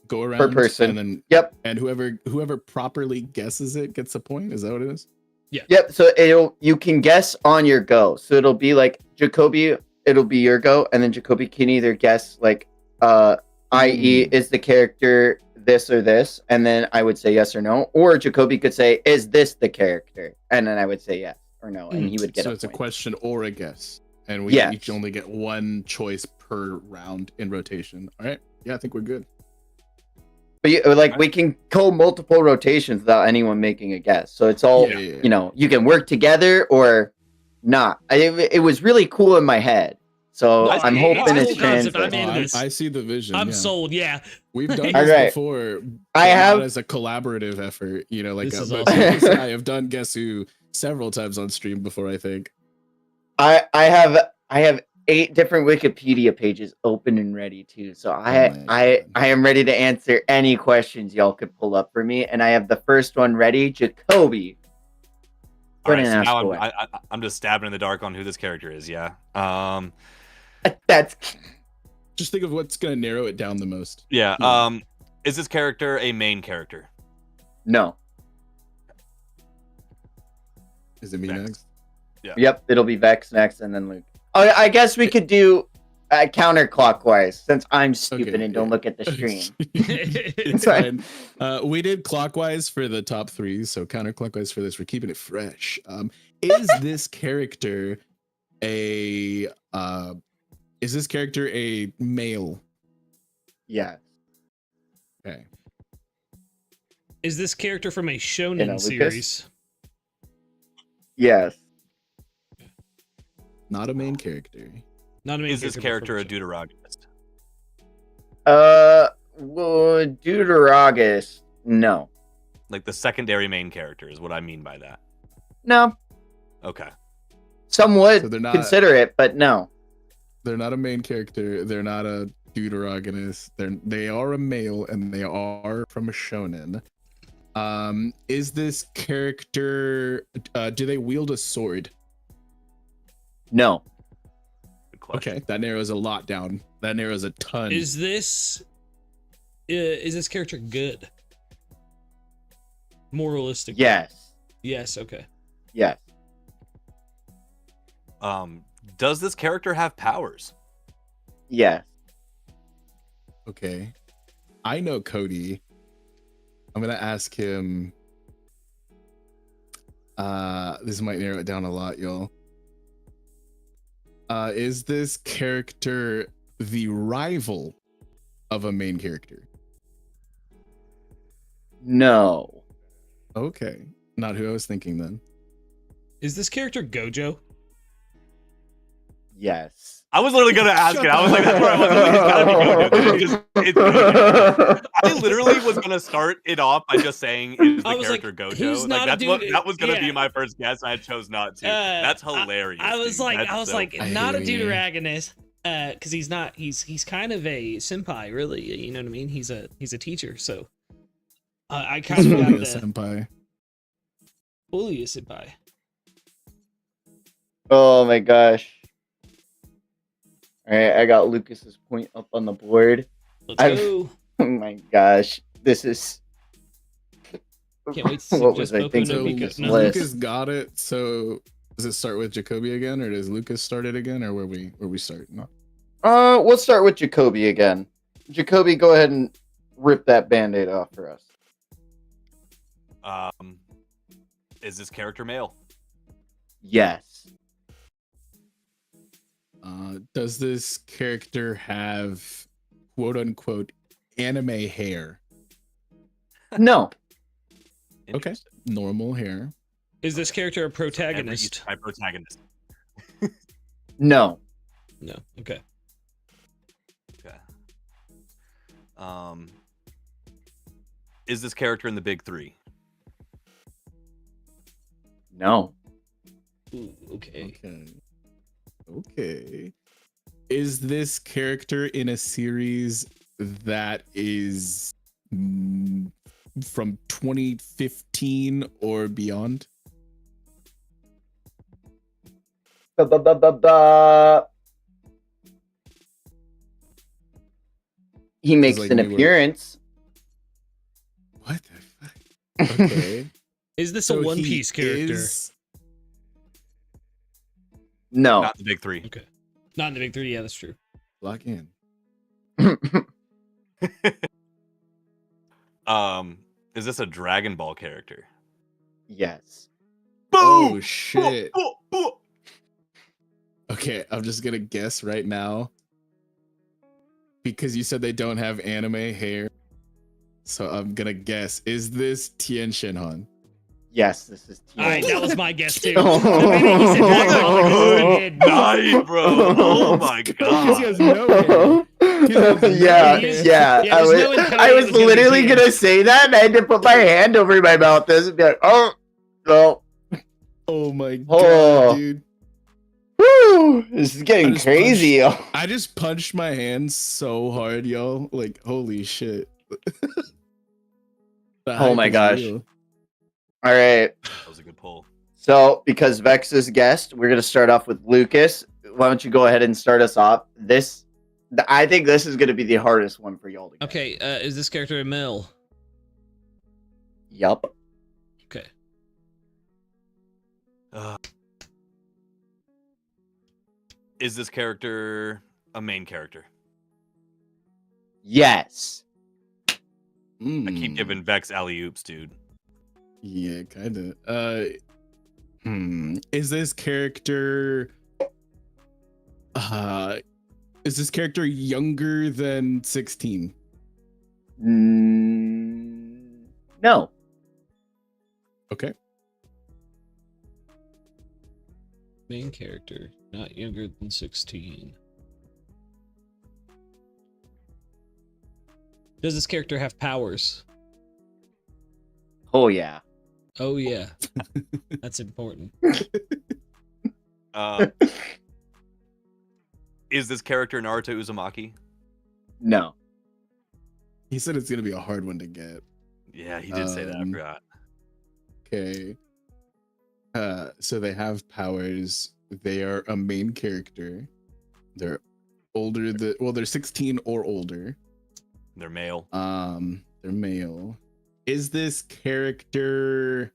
go around Per person. and then Yep. and whoever properly guesses it gets a point. Is that what it is? Yep. So you can guess on your go. So it'll be like Jacoby, it'll be your go, and then Jacoby can either guess like i.e. is the character this or this, and then I would say yes or no, or Jacoby could say, is this the character? And then I would say yes or no, and he would get So a it's a point. question or a guess, and we Yes. each only get one choice per round in rotation. All right. Yeah, I think we're good. But we can go multiple rotations without anyone making a guess. So it's all Yeah. you can work together or not. It was really cool in my head. So No, I'm it's hoping a it's cool concept. I'm translated. in this. I see the vision. I'm yeah. sold. Yeah. We've done All this right. before. I but have- not as a collaborative effort. Like This is but awesome. Lucas and I have done Guess Who several times on stream before. I think. I have 8 different Wikipedia pages open and ready too. So my I God. am ready to answer any questions y'all could pull up for me. And I have the first one ready. Jacoby. All right, Go so ahead and now ask away. I'm just stabbing in the dark on who this character is. Yeah. That's Just think of what's gonna narrow it down the most. Yeah. Yeah. Is this character a main character? no. Is it me Next. next? Yep, it'll be Vex next and then Luke. Oh, I guess we could do counterclockwise since I'm stupid Okay, and don't yeah. look at the stream. It's Sorry. fine. We did clockwise for the top 3, so counterclockwise for this. We're keeping it fresh. Is this character a male? Yeah. Okay. Is this character from a shonen You know, Lucas? series? Yes. Not a main character. Not a main Is this character a but from deuteragonist? Well, Deuteragus. No. Like the secondary main character is what I mean by that. No. Okay. Some would So they're not- consider it, but no. They're not a main character. They're not a deuteragonist. They are a male and they are from a shonen. Is this character do they wield a sword? No. Good question. Okay, that narrows a lot down. That narrows a ton. Is this character good? Moralistic. Yes. Yes. Okay. Yes. Does this character have powers? Yes. Okay. I know Cody. I'm gonna ask him. This might narrow it down a lot, y'all. Is this character the rival of a main character? No. Okay. Not who I was thinking then. Is this character Gojo? Yes. I was literally gonna ask Shut it. I was like, up. that's where I was. It's gotta be Gojo. It's Gojo. I literally was gonna start it off by just saying, "Is the I was like, character he's Gojo?" not Like a that's what dude- that was gonna yeah. be my first guess, and I chose not to. That's hilarious. I was dude. like, That's so- not a I hear you. deuteragonist, because he's not. He's kind of a senpai, really. You know what I mean? He's a teacher, so I kind of Fully got a the senpai. fully a senpai. Oh my gosh. All right, I got Lucas's point up on the board. Let's go. Oh my gosh, this is. Can't wait to see What just was I Popo thinking? no Lucas Miko. list. Lucas got it. So does it start with Jacoby again, or does Lucas start it again, or where we start? No. We'll start with Jacoby again. Jacoby, go ahead and rip that band-aid off for us. Is this character male? Yes. Does this character have quote unquote anime hair? No. Okay. Interesting. Normal hair. Is this character a Every protagonist? type protagonist. No. No. Okay. Okay. Is this character in the big three? No. Ooh, okay. Okay. Is this character in a series that is from 2015 or beyond? Ba-ba-ba-ba-ba. He makes like an we were- appearance. What the fuck? Okay. Is this So a One he Piece character? is- No. Not the big three. Okay. Not in the big three. Yeah, that's true. Lock in. Is this a Dragon Ball character? Yes. Oh shit. Okay, I'm just gonna guess right now. Because you said they don't have anime hair. So I'm gonna guess. Is this Tien Shinhan? Yes, this is All right, Tien. that was my guess too. Oh. The minute you said Dragon Ball, I was in my head. Nice, bro. Oh my Because he has god. no hair. yeah, He's- yeah. yeah, I there's was, no encoding I it was was gonna be literally Tien. gonna say that, and I had to put my hand over my mouth and be like, "Oh, no, Oh my god, Oh. dude. woo, this is I getting just crazy." I just punched my hand so hard, yo. Like, holy shit. The Oh hype my is gosh. real. All right. That was a good pull. So, because Vex is guest, we're gonna start off with Lucas. Why don't you go ahead and start us off? I think this is gonna be the hardest one for y'all to get. Okay, is this character a male? Yup. Okay. Is this character a main character? Yes. I keep Mm, giving Vex alley oops, dude. Yeah, kind of. Is this character younger than 16? No. Okay. Main character, not younger than 16. Does this character have powers? Oh yeah. Oh yeah. That's important. Is this character Naruto Uzumaki? No. He said it's gonna be a hard one to get. Yeah, he did say that. I Um, forgot. Okay. So they have powers. They are a main character. They're older than they're 16 or older. They're male. They're male. Is this character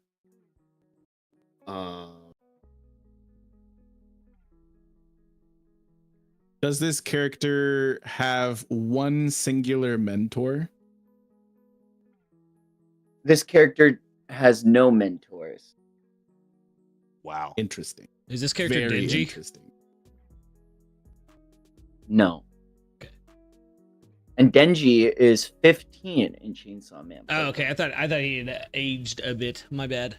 does this character have one singular mentor? This character has no mentors. Wow. Interesting. Is this character Very Denji? interesting. No. Okay. And Denji is 15 in Chainsaw Man. Oh, okay. I thought he had aged a bit. My bad.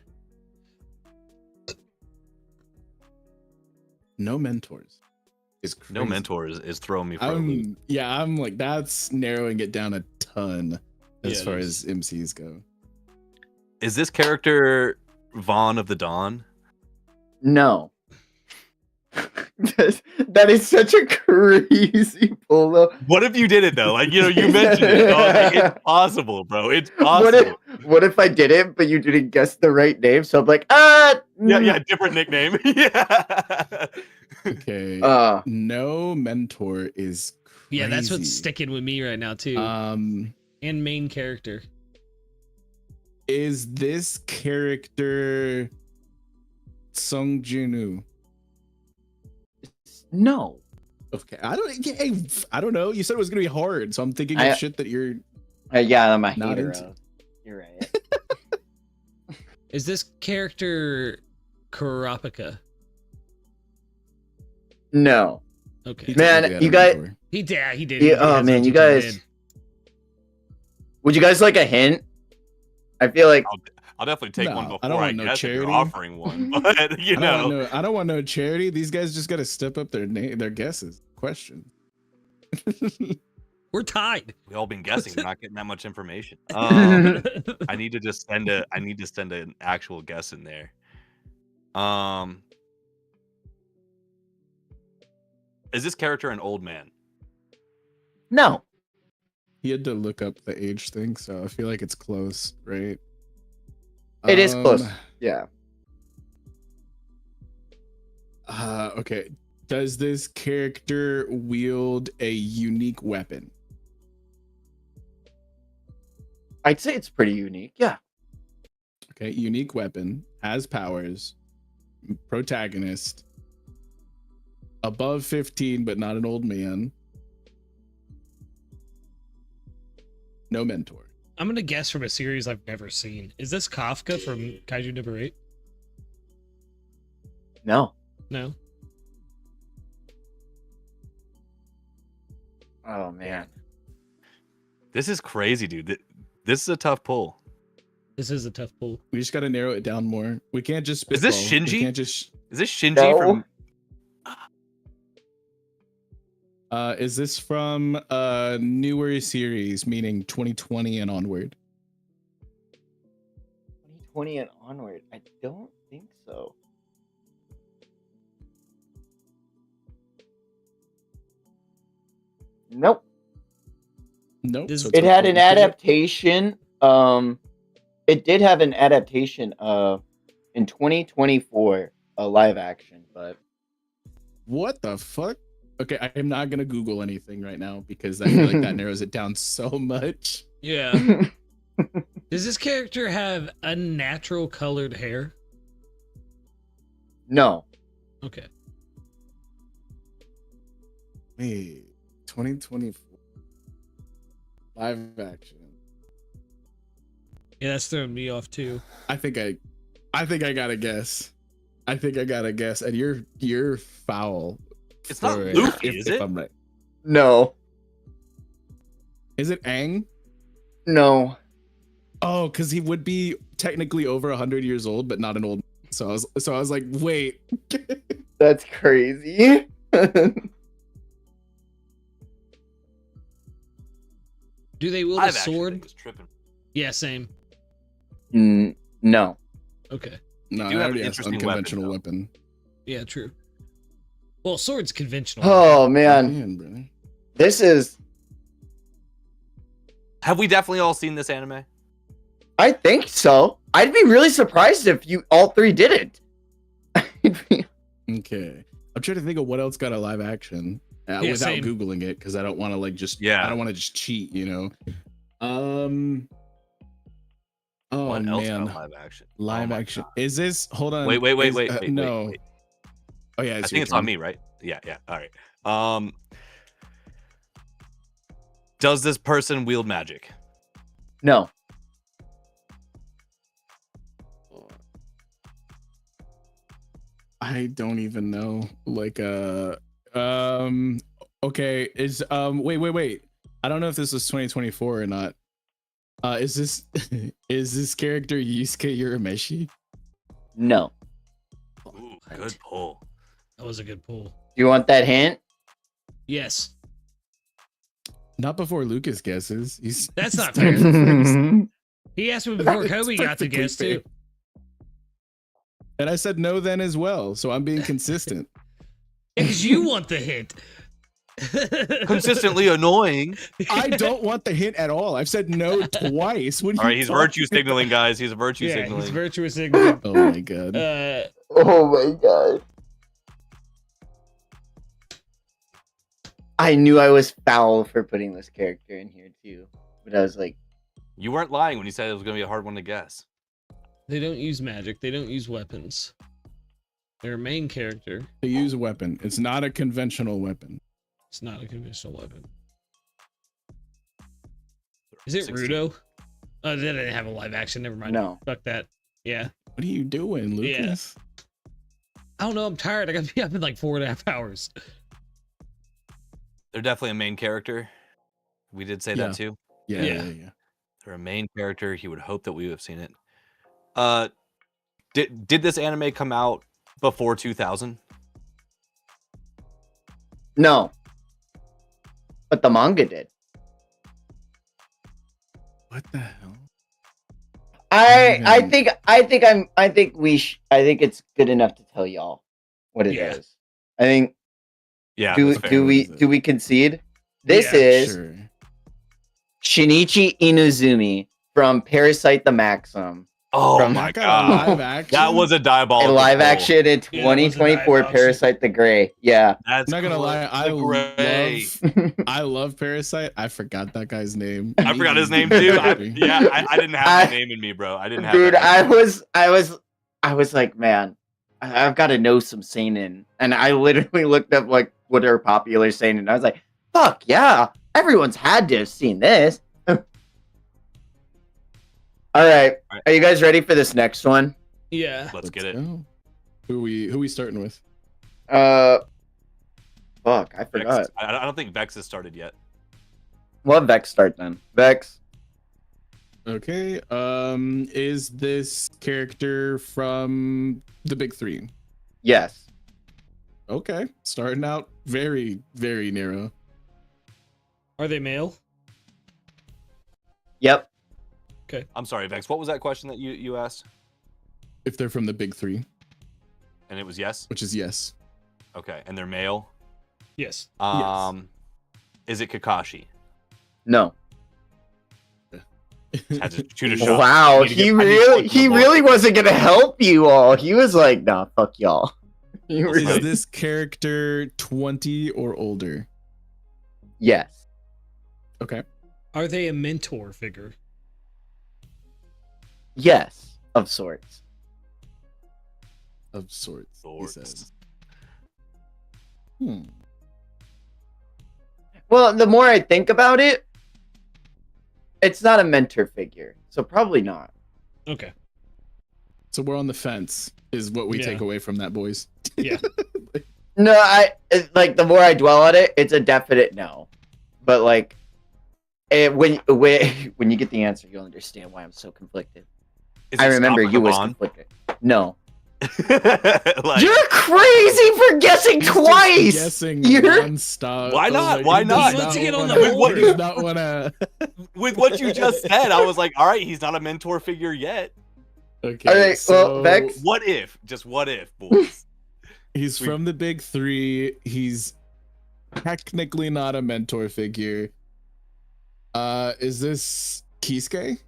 No mentors. Is crazy. No mentor is throwing me for a loop. I'm like that's narrowing it down a ton as Yeah, it far is. as MCs go. Is this character Vaughn of the Dawn? No. that is such a crazy pull though. What if you did it though? Like, you mentioned it. So I was like, it's possible, bro. It's possible. What if I did it, but you didn't guess the right name? So I'm like, Yeah, different nickname. Yeah. Okay. Uh, No mentor is crazy. Yeah, that's what's sticking with me right now too. And main character. Is this character Sung Jin-woo? no. Okay, I don't know. You said it was gonna be hard, so I'm thinking of shit that you're Yeah, I'm a not hater. into. You're right. Is this character Kurapika? No. Okay. Man, you guys. He did. Yeah, He oh has man, what you did. guys. Would you guys like a hint? I feel like I'll definitely take No, one I before don't I want no guess if you're charity. offering one. But you know, I don't want no charity. These guys just gotta step up their guesses. Question. We're tied. we all been guessing. We're not getting that much information. I need to just send an actual guess in there. Is this character an old man? no. He had to look up the age thing, so I feel like it's close, right? It is close. Yeah. Okay. Does this character wield a unique weapon? I'd say it's pretty unique. Yeah. Okay, unique weapon, has powers, protagonist, above 15 but not an old man. No mentor. I'm gonna guess from a series I've never seen. Is this Kafka from Kaiju Number 8? No. No. Oh man. This is crazy, dude. This is a tough pull. This is a tough pull. We just got to narrow it down more. We can't just Is this spitball. We Shinji? can't just Is this Shinji No. from? is this from a newer series, meaning 2020 and onward? 2020 and onward. I don't think so. Nope. Nope. This- so it's It had an okay. adaptation. It did have an adaptation in 2024, a live action, but What the fuck? Okay, I am not gonna Google anything right now because I feel like that narrows it down so much. Yeah. Does this character have unnatural colored hair? no. Okay. Wait, 2024 live action. Yeah, that's throwing me off too. I think I gotta guess. And you're foul. It's not for it, Luffy, if, is if it? I'm right. No. Is it Aang? No. Oh, because he would be technically over 100 years old, but not an old. So I was like, wait. That's crazy. Do they wield a I've actually sword? was tripping. Yeah, same. No. Okay. No, do I have an already asked interesting unconventional weapon, weapon. Yeah, true. Well, sword's conventional. Oh man. Man, brother. This is Have we definitely all seen this anime? I think so. I'd be really surprised if you all three didn't. Okay. I'm trying to think of what else got a live action Yeah, without same. Googling it because I don't want to like just Yeah. I don't want to just cheat, you know. Oh What else man, got live action? live Oh my action. God. Is this? Hold on. Wait, Is- wait, no. wait. Oh yeah, I your think it's on turn. me, right? Yeah. All right. Does this person wield magic? No. I don't even know. Like okay, is wait. I don't know if this was 2024 or not. Is this is this character Yusuke Urameshi? No. Ooh, good pull. That was a good pull. Do you want that hint? Yes. Not before Lucas guesses. He's That's not he's fair. first. He asked me before It's Kobe got to technically guess too. And I said no then as well, so I'm being consistent. Because you want the hint. Consistently annoying. I don't want the hint at all. I've said no twice. What are All right, you he's talking virtue signaling, guys. He's virtue Yeah, signaling. he's virtuous signaling. about? Oh my god. Oh my god. I knew I was foul for putting this character in here too, but I was like, You weren't lying when you said it was going to be a hard one to guess. They don't use magic. They don't use weapons. Their main character. They use a weapon. It's not a conventional weapon. It's not a conventional weapon. Is it 16. Rudo? Oh, they didn't have a live action. Never mind. no. Fuck that. Yeah. What are you doing, Lucas? I don't know. I'm tired. I got to be up in like 4.5 hours. They're definitely a main character. We did say that too. Yeah. Yeah. They're a main character. He would hope that we would have seen it. Did this anime come out before 2000? No. But the manga did. What the hell? I think it's good enough to tell y'all what it is. Yeah. I think Yeah. do that's fair. we concede? This Yeah, is Sure. Shinichi Inuzumi from Parasite the Maxim. Oh From- my I got a god. live action. That was a A diabolical. live pull. action in Yeah, that was a 2024 dive Parasite the Gray. Yeah. That's I'm not gonna lie, great. I love Parasite. I forgot that guy's name. I forgot his name too. I didn't have the name in me, bro. I didn't have. Dude, that name. I was like, man, I've got to know some seinen, and I literally looked up like what are popular seinen. I was like, fuck yeah, everyone's had to have seen this. All right, are you guys ready for this next one? Yeah. Let's get it. go. Who we starting with? Fuck, I Vex, forgot. I don't think Vex has started yet. We'll have Vex start then. Vex. Okay. Is this character from the Big Three? Yes. Okay. Starting out very, very narrow. Are they male? Yep. I'm sorry, Vex. What was that question that you asked? If they're from the Big Three, And it was yes. which is yes. Okay, and they're male. Yes. Is it Kakashi? No. Had to shoot a shot. Wow, I need to he get- I need to really look he the ball. really wasn't gonna help you all. He was like, nah, fuck y'all. You were Is Right. this character 20 or older? yes. Okay. Are they a mentor figure? Yes, of sorts. Of sorts. He Sorts. says. Well, the more I think about it, it's not a mentor figure, so probably not. Okay. So we're on the fence, is what we Yeah. take away from that, boys. Yeah. No, like the more I dwell on it, it's a definite no. But like, when you get the answer, you'll understand why I'm so conflicted. Is I it remember Stop you was Kaban? conflicted. No, Like, you're crazy for guessing He's just twice. Guessing You're- non-stop. Why not? Like, Why he not? does He wants to get on wanna- the he board. does not wanna. with what you just said, I was like, all right, he's not a mentor figure yet. Okay. All right, well, Vex- What if? Just what if, boys? He's from the Big Three. He's technically not a mentor figure. Is this Kisuke?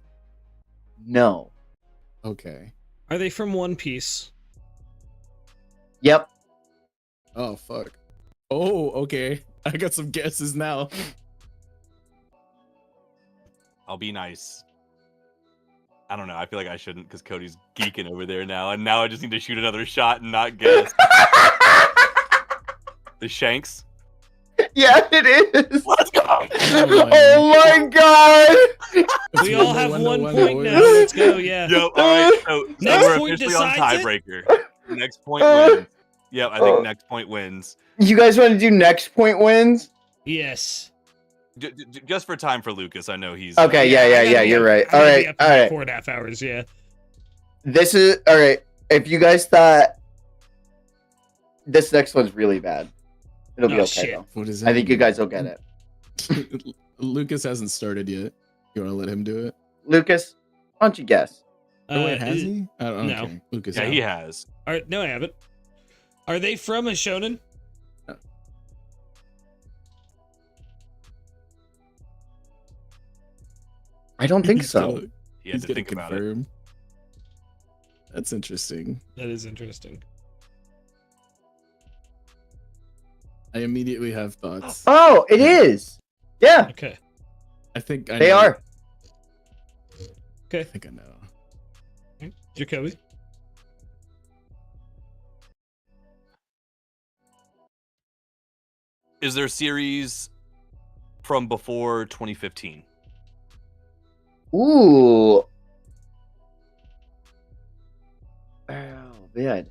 No. Okay. Are they from One Piece? Yep. Oh fuck. Oh, okay. I got some guesses now. I'll be nice. I don't know. I feel like I shouldn't because Cody's geeking over there now, and now I just need to shoot another shot and not guess. The Shanks. Yeah, it is. Let's go. Oh my god. We all have 1 1-1, point boys. now. Let's go. Yeah. Yep. All right. So Next we're point officially on decides it? tiebreaker. Next point wins. Yep. I think next point wins. You guys want to do next point wins? Yes. Just for time for Lucas. I know he's Okay, yeah, you're right. All right, all right. 4.5 hours. Yeah. This is all right. If you guys thought this next one's really bad, it'll be Oh, okay shit. though. What is it? I think you guys will get it. Lucas hasn't started yet. You want to let him do it? Lucas, why don't you guess? Oh wait, has is- he? I don't no. Okay. Lucas. Yeah, he has. No, I haven't. Are they from a shonen? I don't think He's so. gonna- He had he's to gonna think about it. confirm. That's interesting. That is interesting. I immediately have thoughts. Oh, it is. Yeah, Okay. I think I they know. are. I think I know. Jacoby. Is there a series from before 2015? Ooh. Oh, man.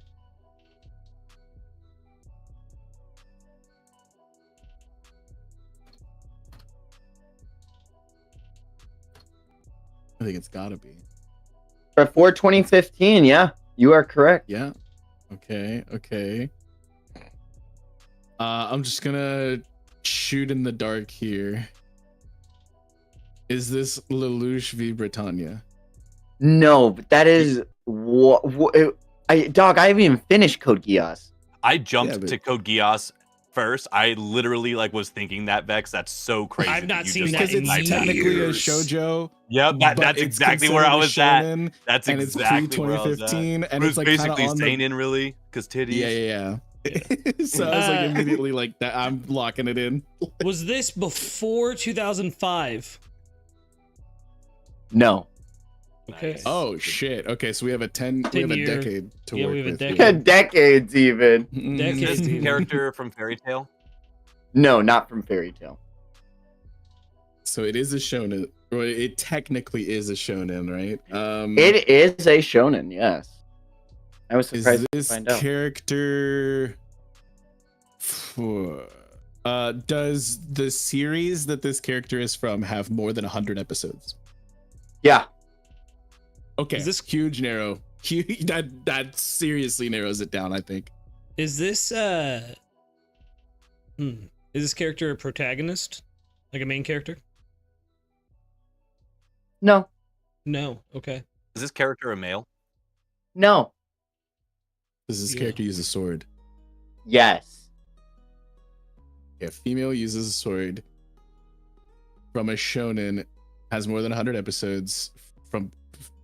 I think it's gotta be. Before 2015, yeah, you are correct. Yeah. Okay. I'm just gonna shoot in the dark here. Is this Lelouch v Britannia? No, but that is what. Dog, I haven't even finished Code Geass. I jumped but- to Code Geass first. I literally was thinking that, Vex. That's so crazy. I've not that you seen just, that Because in it's like, technically a years. shoujo. Yep, but that's it's exactly where I considered a was at. shonen, That's and it's exactly where I was at. pre-2015, and It it's was like kind of basically on the seinen, really, because titties. yeah. So I was like immediately like that. I'm locking it in. Was this before 2005? No. Okay. Nice. Oh shit. Okay, so we have a 10 we have a 10-year. decade to Yeah, work we have a with. decade. Decades, even. Mhm. Is this Decades. the character from Fairy Tail? No, not from Fairy Tail. So it is a shonen. Or it technically is a shonen, right? It is a shonen, yes. I was is surprised to this find out. character does the series that this character is from have more than 100 episodes? Yeah. Okay. Is this- huge narrow? That seriously narrows it down, I think. Is this is this character a protagonist? Like a main character? No. No. Okay. Is this character a male? No. Does this Yeah. character use a sword? Yes. Yeah, female uses a sword from a shonen, has more than 100 episodes from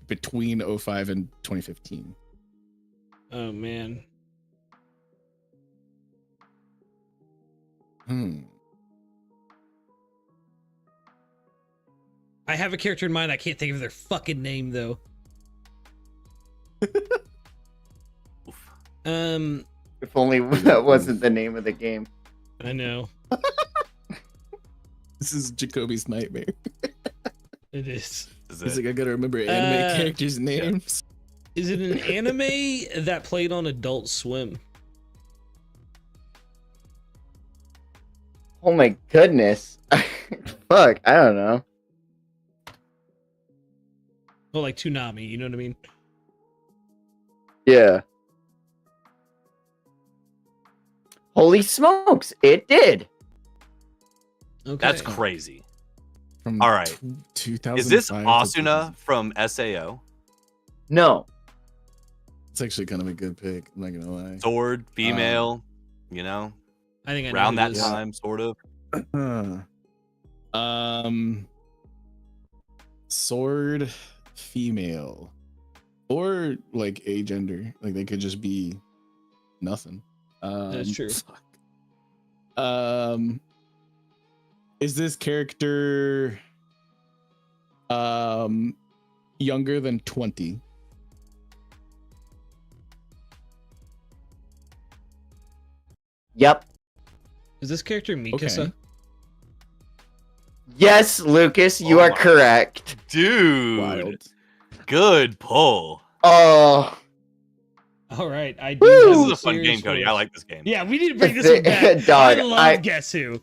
between 05 and 2015. Oh man. I have a character in mind. I can't think of their fucking name though. Oof. If only that wasn't the name of the game. I know This is Jacoby's nightmare. it is. Is He's it? like, I gotta remember anime characters' names. Is it an anime that played on Adult Swim? Oh my goodness. Fuck, I don't know. Oh, like Toonami. You know what I mean? Yeah. Holy smokes, it did. Okay. That's crazy. From All right. 2005. Is this to Asuna from SAO? No. It's actually kind of a good pick. I'm not gonna lie. Sword, female, you know, I think I know around who that it is. time, sort of. Sword, female, or like agender. Like they could just be nothing. That's true. Fuck. Is this character younger than 20? Yep. Is this character Mikasa? Okay. Yes, Lucas, you Oh are my- correct. Dude, Wild. good pull. Oh. All right, I do. Woo! have This a is a fun serious game, Cody. I voice. like this game. Yeah, we need to bring this one back. Dog, I love I- Guess Who.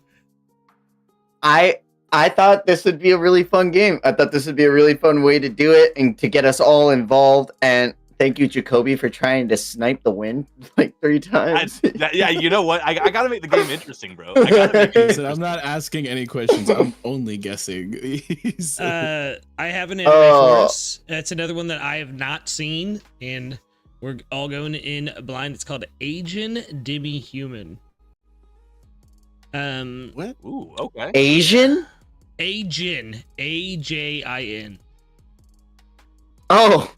I thought this would be a really fun game. I thought this would be a really fun way to do it and to get us all involved. And thank you, Jacoby, for trying to snipe the win like 3 times. Yeah, you know what? I gotta make the game interesting, bro. I gotta make it He said, I'm not asking any questions. I'm only guessing. He's- I have an anime Oh. for us. It's another one that I have not seen, and we're all going in blind. It's called Agent Demi-Human. what? Ooh, okay. Asian? Ajin, Ajin. Oh.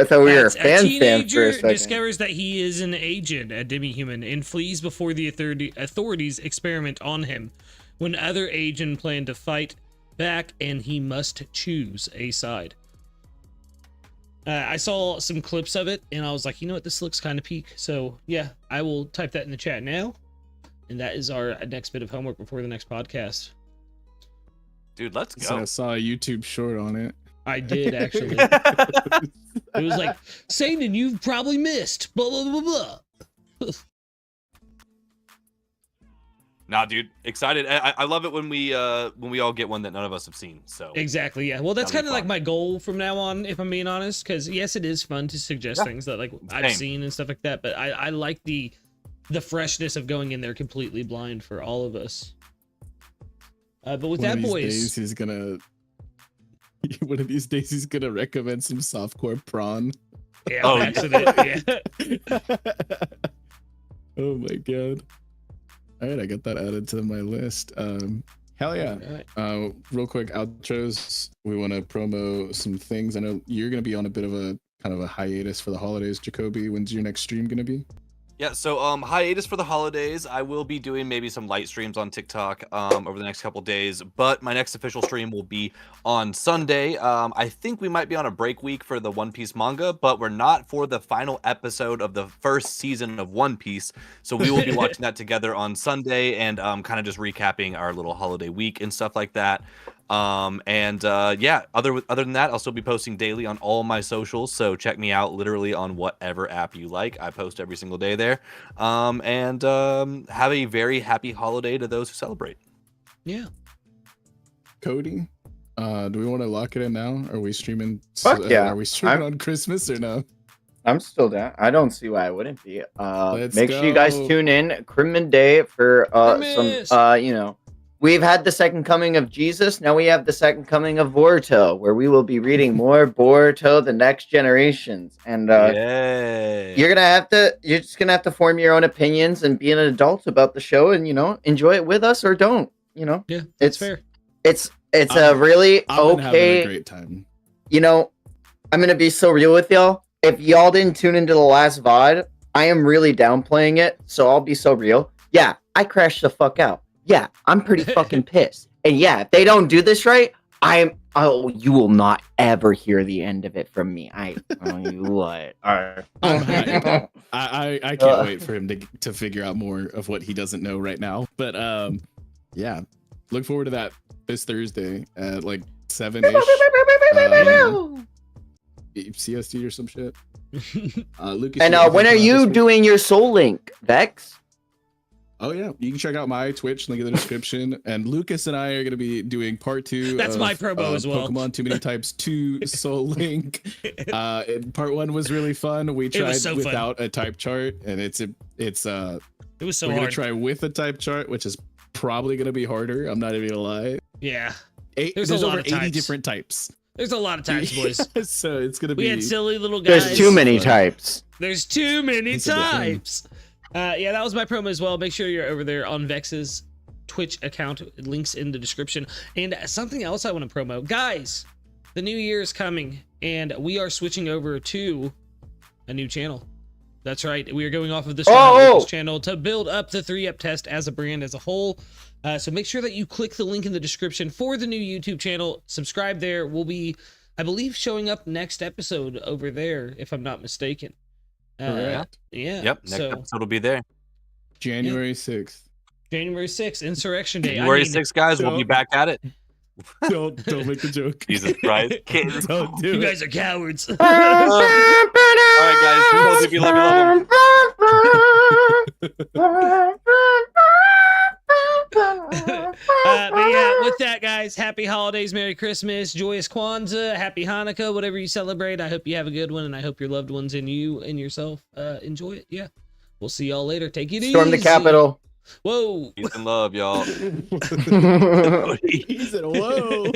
I thought we were A fan for teenager a second. discovers that he is an agent, a demi-human, and flees before the authorities experiment on him. When other agents plan to fight back, and he must choose a side. I saw some clips of it, and I was like, you know what, this looks kind of peak. So yeah, I will type that in the chat now, and that is our next bit of homework before the next podcast. Dude, let's go. So I saw a YouTube short on it. I did actually. It was like, Satan, you've probably missed. Blah blah blah blah. Nah, dude, excited. I love it when we all get one that none of us have seen. So Exactly, yeah. Well, that's That'll be kind of like fun. my goal from now on, if I'm being honest. Because yes, it is fun to suggest things that like I've Same. seen and stuff like that. But I like the freshness of going in there completely blind for all of us. But with One that, of these boys, days he's gonna. One of these days he's gonna recommend some softcore prawn. yeah, Oh, accident, yeah. Oh my god. All right, I got that added to my list. Hell yeah. Alright. Real quick outros. We want to promo some things. I know you're gonna be on a bit of a kind of a hiatus for the holidays. Jacoby, when's your next stream gonna be? yeah, so hiatus for the holidays. I will be doing maybe some light streams on TikTok over the next couple days, but my next official stream will be on Sunday. I think we might be on a break week for the One Piece manga, but we're not for the final episode of the first season of One Piece. So we will be watching that together on Sunday and kind of just recapping our little holiday week and stuff like that. Yeah, other than that, I'll still be posting daily on all my socials, so check me out literally on whatever app you like. I post every single day there. Have a very happy holiday to those who celebrate. Yeah. Cody, do we want to lock it in now? Are we streaming? Fuck yeah. Are we streaming on Christmas or no? I'm still down. I don't see why I wouldn't be. Let's Make sure you guys go. tune in Crimin Day for Christmas. some we've had the second coming of Jesus. Now we have the second coming of Boruto, where we will be reading more Boruto: The Next Generations. And Yay. you're just gonna have to form your own opinions and be an adult about the show, and enjoy it with us or don't. Yeah, it's that's fair. It's a really I've been having a okay. great time. I'm gonna be so real with y'all. If y'all didn't tune into the last VOD, I am really downplaying it, so I'll be so real. Yeah, I crashed the fuck out. Yeah, I'm pretty fucking pissed. And yeah, if they don't do this right, you will not ever hear the end of it from me. You what? I'm hyped. I can't wait for him to figure out more of what he doesn't know right now. But yeah, look forward to that this Thursday at like 7-ish. CST or some shit. Lucas, And when are you doing your Soul Link, Vex? Oh yeah, you can check out my Twitch, link in the description. And Lucas and I are going to be doing part 2. That's my promo as well. Pokemon Too Many Types 2 Soul Link. Part 1 was really fun. We tried so without a type chart, and it was so we're gonna hard. try with a type chart, which is probably gonna be harder. I'm not even gonna lie. Yeah. There's a lot over of 80 types. different types. There's a lot of types, boys. So it's gonna be. We had silly little guys. There's too many types. There's too many It's a good thing. types. Yeah, that was my promo as well. Make sure you're over there on Vex's Twitch account. Links in the description. And something else I want to promo. Guys, the new year is coming, and we are switching over to a new channel. That's right. We are going off of this channel to build up the 3-Up test as a brand as a whole. So make sure that you click the link in the description for the new YouTube channel. Subscribe there. We'll be, I believe, showing up next episode over there, if I'm not mistaken. Correct. Yeah. Yep, next episode will be there. January 6th. January 6th, Insurrection Day. January 6th, guys, we'll be back at it. Don't make the joke. Jesus Christ. Kids. Don't do You it. guys are cowards. All right, guys. Both of you love you, love 'em. But yeah, with that, guys, happy holidays, Merry Christmas, joyous Kwanzaa, happy Hanukkah, whatever you celebrate. I hope you have a good one, and I hope your loved ones and you and yourself enjoy it. Yeah, we'll see y'all later. Take it easy. Storm the Capitol. Whoa. Peace and love, y'all. He said, "Whoa."